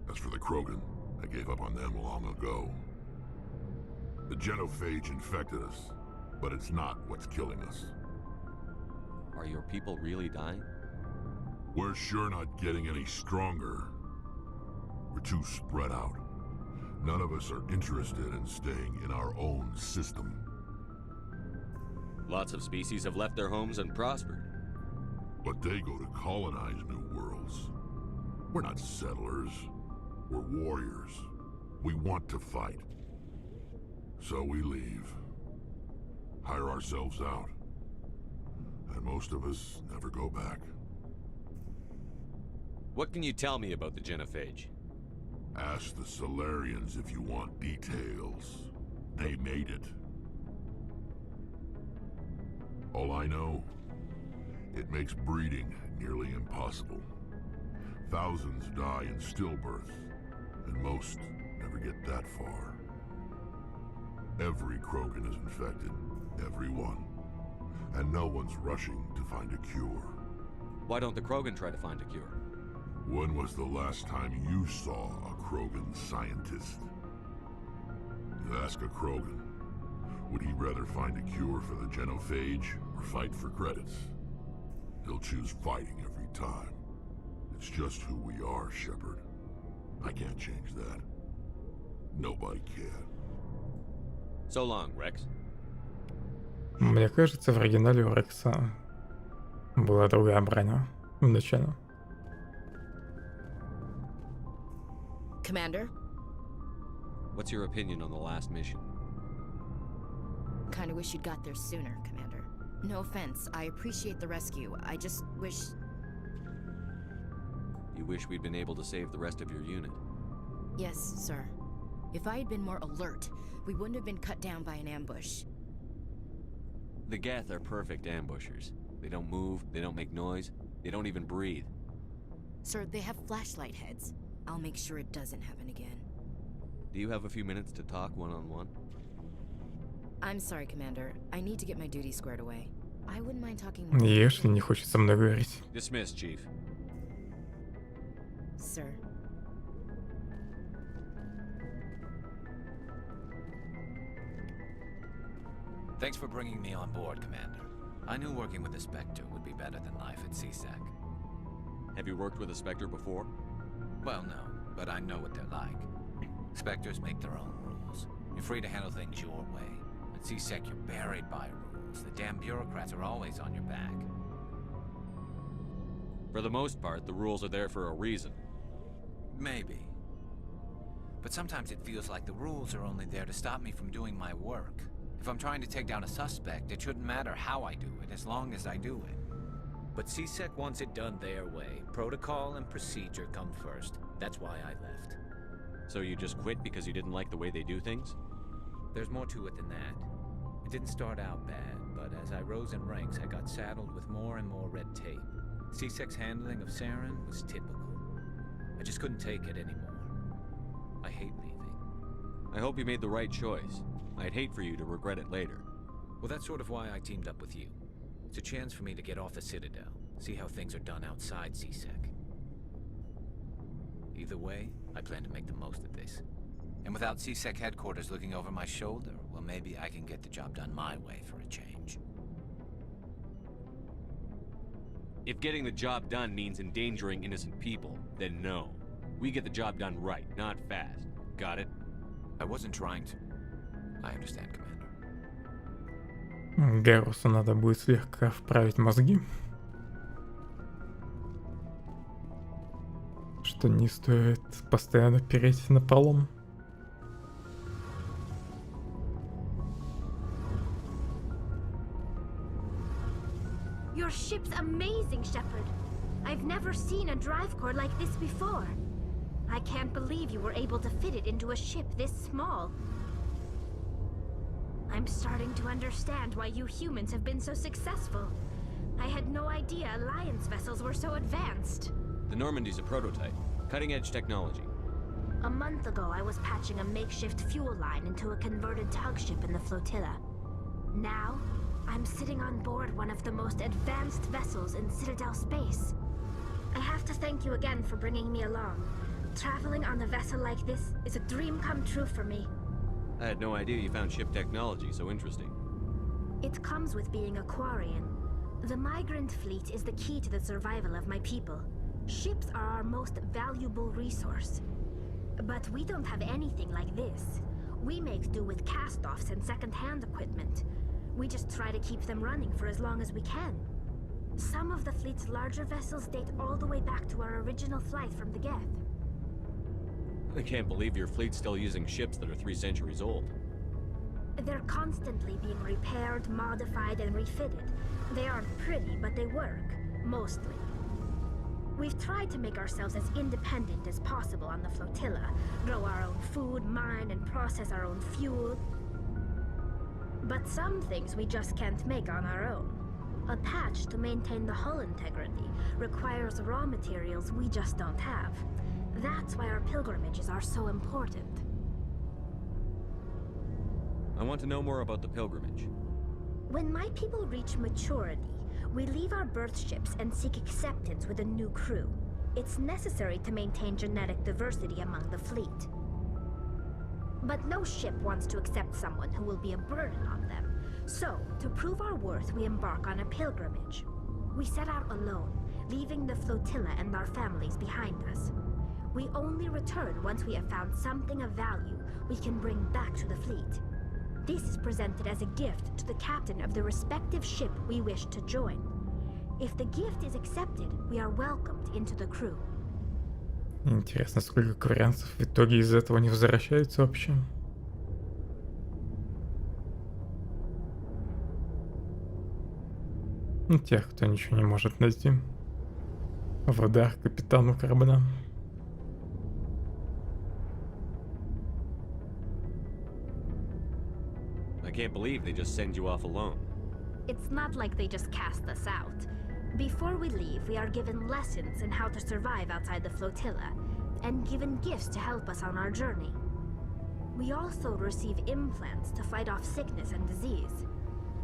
As for the Krogan, I gave up on them long ago. The genophage infected us, but it's not what's killing us. Are your people really dying? We're sure not getting any stronger. We're too spread out. None of us are interested in staying in our own system. Lots of species have left their homes and prospered. But they go to colonize new worlds. We're not settlers. We're warriors. We want to fight. So we leave. Hire ourselves out. And most of us never go back. What can you tell me about the genophage? Ask the Solarians if you want details. They made it. All I know, it makes breeding nearly impossible. Thousands die in stillbirth, and most never get that far. Every Krogan is infected, every one. And no one's rushing to find a cure. Why don't the Krogan try to find a cure? When was the last time you saw a Krogan scientist? You ask a Krogan, would he rather find a cure for the genophage or fight for credits? He'll choose fighting every time. It's just who we are, Shepard. I can't change that. Nobody can. So long, Rex. Мне кажется, в оригинале у Рекса была другая броня вначале. Commander? What's your opinion on the last mission? Kinda wish you'd got there sooner, Commander. No offense, I appreciate the rescue. I just wish... You wish we'd been able to save the rest of your unit? Yes, sir. If I had been more alert, we wouldn't have been cut down by an ambush. The Geth are perfect ambushers. They don't move, they don't make noise, they don't even breathe. Sir, they have flashlight heads. I'll make sure it doesn't happen again. Do you have a few minutes to talk one-on-one? I'm sorry, Commander. I need to get my duty squared away. I wouldn't mind talking more. Если не хочет со мной говорить. Dismissed, Chief. Sir. Thanks for bringing me on board, Commander. I knew working with the Spectre would be better than life at CSAC. Have you worked with a Spectre before? Well, no, but I know what they're like. Spectres make their own rules. You're free to handle things your way, At CSEC, you're buried by rules. The damn bureaucrats are always on your back. For the most part, the rules are there for a reason. Maybe. But sometimes it feels like the rules are only there to stop me from doing my work. If I'm trying to take down a suspect, it shouldn't matter how I do it, as long as I do it. But CSEC wants it done their way. Protocol and procedure come first. That's why I left. So you just quit because you didn't like the way they do things? There's more to it than that. It didn't start out bad, but as I rose in ranks, I got saddled with more and more red tape. CSEC's handling of Saren was typical. I just couldn't take it anymore. I hate leaving. I hope you made the right choice. I'd hate for you to regret it later. Well, that's sort of why I teamed up with you. It's a chance for me to get off the Citadel, see how things are done outside CSEC. Either way, I plan to make the most of this. And without CSEC headquarters looking over my shoulder, well, maybe I can get the job done my way for a change. If getting the job done means endangering innocent people, then no. We get the job done right, not fast. Got it? I wasn't trying to. I understand, Commander. Гарусу надо будет слегка вправить мозги. Что не стоит постоянно переть на пролом. Your ship's amazing, Shepard. I've never seen a drive core like this before. I can't believe you were able to fit it into a ship this small. I'm starting to understand why you humans have been so successful. I had no idea Alliance vessels were so advanced. The Normandy's a prototype. Cutting-edge technology. A month ago, I was patching a makeshift fuel line into a converted tug ship in the flotilla. Now, I'm sitting on board one of the most advanced vessels in Citadel space. I have to thank you again for bringing me along. Traveling on a vessel like this is a dream come true for me. I had no idea you found ship technology so interesting. It comes with being a Quarian. The migrant fleet is the key to the survival of my people. Ships are our most valuable resource. But we don't have anything like this. We make do with cast-offs and second-hand equipment. We just try to keep them running for as long as we can. Some of the fleet's larger vessels date all the way back to our original flight from the Geth. I can't believe your fleet's still using ships that are 3 centuries old. They're constantly being repaired, modified, and refitted. They aren't pretty, but they work. Mostly. We've tried to make ourselves as independent as possible on the flotilla. Grow our own food, mine, and process our own fuel. But some things we just can't make on our own. A patch to maintain the hull integrity requires raw materials we just don't have. That's why our pilgrimages are so important. I want to know more about the pilgrimage. When my people reach maturity, we leave our birth ships and seek acceptance with a new crew. It's necessary to maintain genetic diversity among the fleet. But no ship wants to accept someone who will be a burden on them. So, to prove our worth, we embark on a pilgrimage. We set out alone, leaving the flotilla and our families behind us. We only return once we have found something of value we can bring back to the fleet. This is presented as a gift to the captain of the respective ship we wish to join. If the gift is accepted, we are welcomed into the crew. Интересно, сколько кварианцев в итоге из этого не возвращаются вообще. Ну, тех, кто ничего не может найти. В удар капитану корабля. I can't believe they just send you off alone. It's not like they just cast us out. Before we leave, we are given lessons in how to survive outside the flotilla, and given gifts to help us on our journey. We also receive implants to fight off sickness and disease.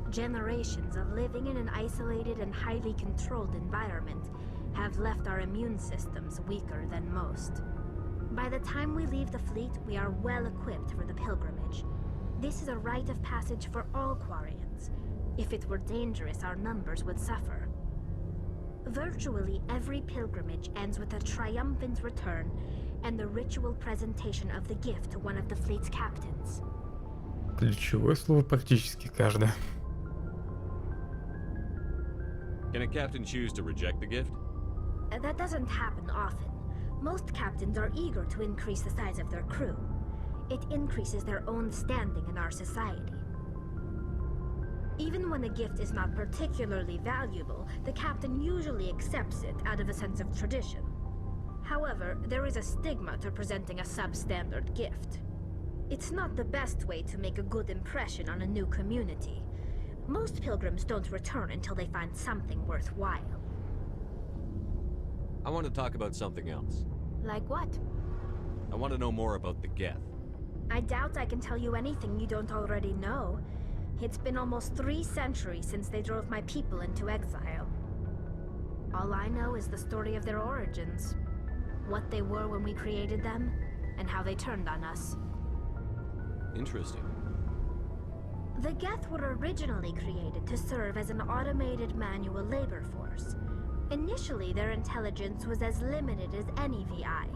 Generations of living in an isolated and highly controlled environment have left our immune systems weaker than most. By the time we leave the fleet, we are well equipped for the pilgrimage. This is a rite of passage for all Quarians. If it were dangerous, our numbers would suffer. Virtually every pilgrimage ends with a triumphant return and the ritual presentation of the gift to one of the fleet's captains. Ключевое слово практически каждое. Can a captain choose to reject the gift? That doesn't happen often. Most captains are eager to increase the size of their crew. It increases their own standing in our society. Even when a gift is not particularly valuable, the captain usually accepts it out of a sense of tradition. However, there is a stigma to presenting a substandard gift. It's not the best way to make a good impression on a new community. Most pilgrims don't return until they find something worthwhile. I want to talk about something else. Like what? I want to know more about the Geth. I doubt I can tell you anything you don't already know. It's been almost 3 centuries since they drove my people into exile. All I know is the story of their origins. What they were when we created them, and how they turned on us. Interesting. The Geth were originally created to serve as an automated manual labor force. Initially, their intelligence was as limited as any VI.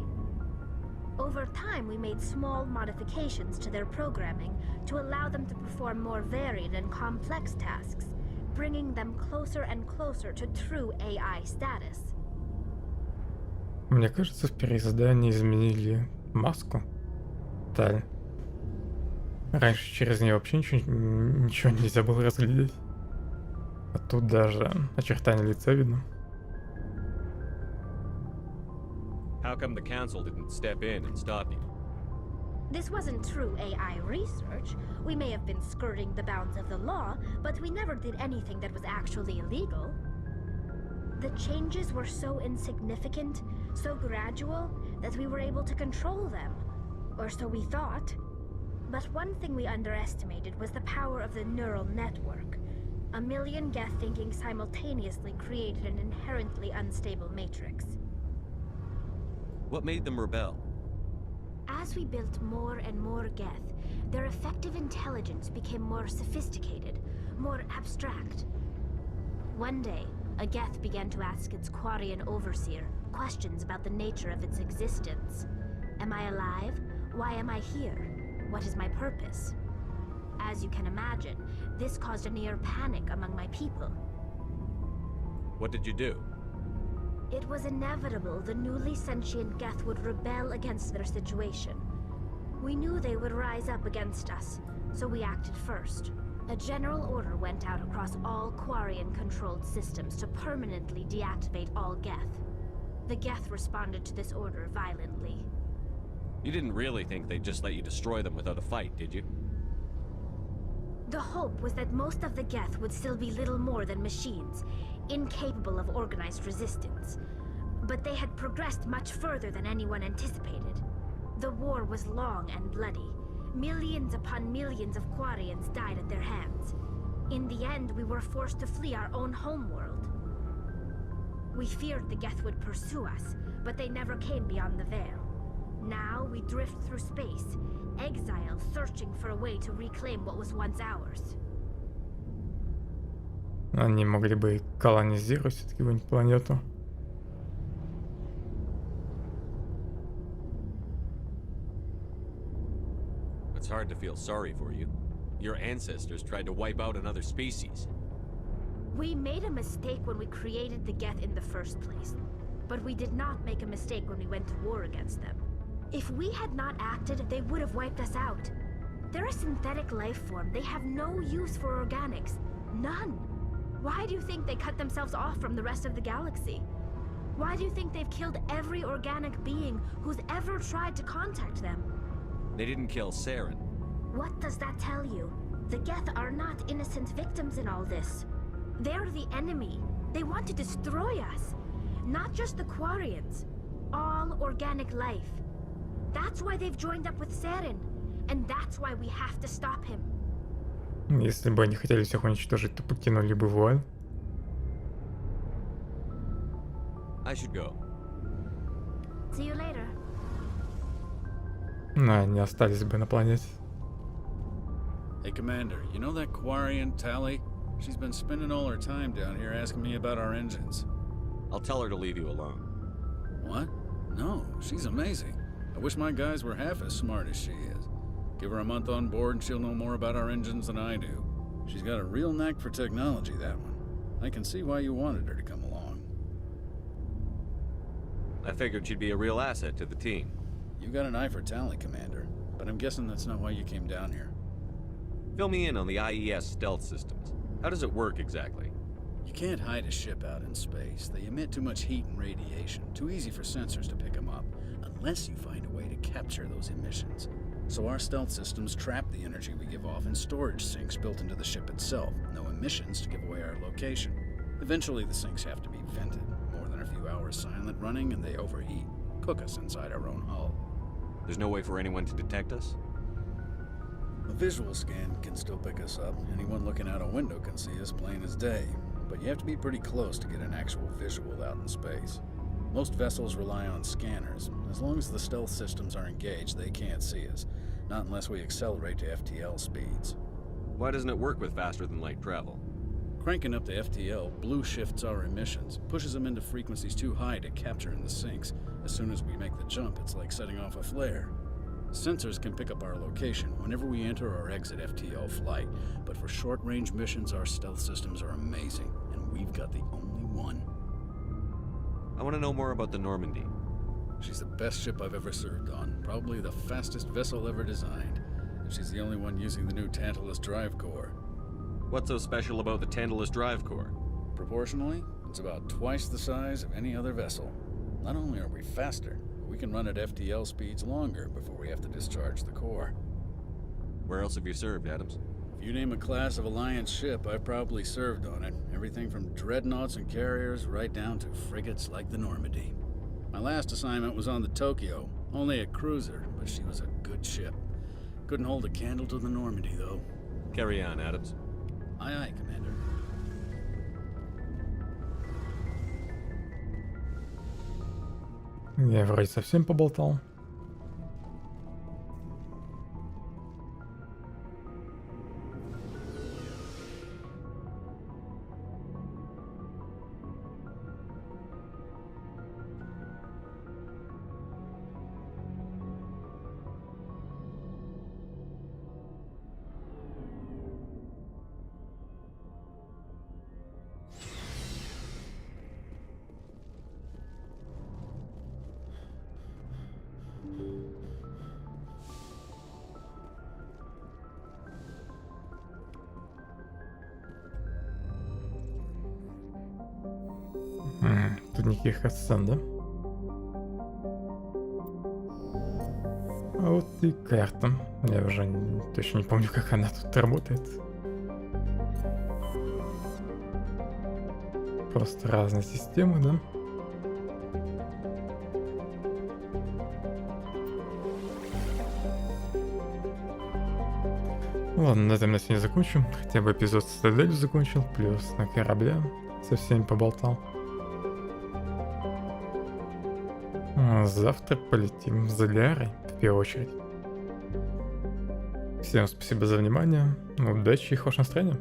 Over time, we made small modifications to their programming to allow them to perform more varied and complex tasks, bringing them closer and closer to true AI status. Мне кажется, в переиздании изменили маску. Таль. Раньше через нее вообще ничего нельзя было разглядеть. А тут даже очертания лица видно. How come the council didn't step in and stop you? This wasn't true AI research. We may have been skirting the bounds of the law, but we never did anything that was actually illegal. The changes were so insignificant, so gradual, that we were able to control them. Or so we thought. But one thing we underestimated was the power of the neural network. A million Geth thinking simultaneously created an inherently unstable matrix. What made them rebel? As we built more and more Geth, their effective intelligence became more sophisticated, more abstract. One day, a Geth began to ask its Quarian overseer questions about the nature of its existence. Am I alive? Why am I here? What is my purpose? As you can imagine, this caused a near panic among my people. What did you do? It was inevitable the newly sentient Geth would rebel against their situation. We knew they would rise up against us, so we acted first. A general order went out across all Quarian-controlled systems to permanently deactivate all Geth. The Geth responded to this order violently. You didn't really think they'd just let you destroy them without a fight, did you? The hope was that most of the Geth would still be little more than machines, incapable of organized resistance. But they had progressed much further than anyone anticipated. The war was long and bloody. Millions upon millions of Quarians died at their hands. In the end, we were forced to flee our own homeworld. We feared the Geth would pursue us, but they never came beyond the Veil. Now we drift through space, exile searching for a way to reclaim what was once ours. Они могли бы и колонизировать все-таки какую-нибудь планету. It's hard to feel sorry for you. Your ancestors tried to wipe out another species. We made a mistake when we created the Geth in the first place. But we did not make a mistake when we went to war against them. If we had not acted, they would have wiped us out. They're a synthetic life form. They have no use for organics. None. Why do you think they cut themselves off from the rest of the galaxy? Why do you think they've killed every organic being who's ever tried to contact them? They didn't kill Saren. What does that tell you? The Geth are not innocent victims in all this. They're the enemy. They want to destroy us. Not just the Quarians. All organic life. That's why they've joined up with Saren. And that's why we have to stop him. Если бы они хотели всех уничтожить, то покинули бы вуаль. I should go. See you later. Но они остались бы на планете. Hey, Commander, you know that Quarian, Tally? She's been spending all her time down here asking me about our engines. I'll tell her to leave you alone. What? No, she's amazing. I wish my guys were half as smart as she is. Give her a month on board and she'll know more about our engines than I do. She's got a real knack for technology, that one. I can see why you wanted her to come along. I figured she'd be a real asset to the team. You got an eye for talent, Commander, but I'm guessing that's not why you came down here. Fill me in on the IES stealth systems. How does it work exactly? You can't hide a ship out in space. They emit too much heat and radiation. Too easy for sensors to pick them up, unless you find a way to capture those emissions. So our stealth systems trap the energy we give off in storage sinks built into the ship itself. No emissions to give away our location. Eventually the sinks have to be vented. More than a few hours silent running and they overheat. Cook us inside our own hull. There's no way for anyone to detect us? A visual scan can still pick us up. Anyone looking out a window can see us plain as day. But you have to be pretty close to get an actual visual out in space. Most vessels rely on scanners. As long as the stealth systems are engaged, they can't see us. Not unless we accelerate to FTL speeds. Why doesn't it work with faster-than-light travel? Cranking up to FTL blue shifts our emissions, pushes them into frequencies too high to capture in the sinks. As soon as we make the jump, it's like setting off a flare. Sensors can pick up our location whenever we enter or exit FTL flight, but for short-range missions, our stealth systems are amazing, and we've got the only one. I want to know more about the Normandy. She's the best ship I've ever served on, probably the fastest vessel ever designed. And she's the only one using the new Tantalus drive core. What's so special about the Tantalus drive core? Proportionally, it's about twice the size of any other vessel. Not only are we faster, but we can run at FTL speeds longer before we have to discharge the core. Where else have you served, Adams? If you name a class of Alliance ship, I've probably served on it. Everything from dreadnoughts and carriers right down to frigates like the Normandy. My last assignment was on the Tokyo, only a cruiser, but she was a good ship. Couldn't hold a candle to the Normandy, though. Carry on, Adams. Aye, aye, Commander. Я вроде совсем поболтал. Тут никаких катсцен, да? А вот и карта. Я уже точно не помню, как она тут работает. Просто разные системы, да? Ладно, на этом я сегодня закончу. Хотя бы эпизод с Цитаделью закончил, плюс на корабле со всеми поболтал. Завтра полетим за Лиарой, в первую очередь. Всем спасибо за внимание, удачи и хорошего настроения.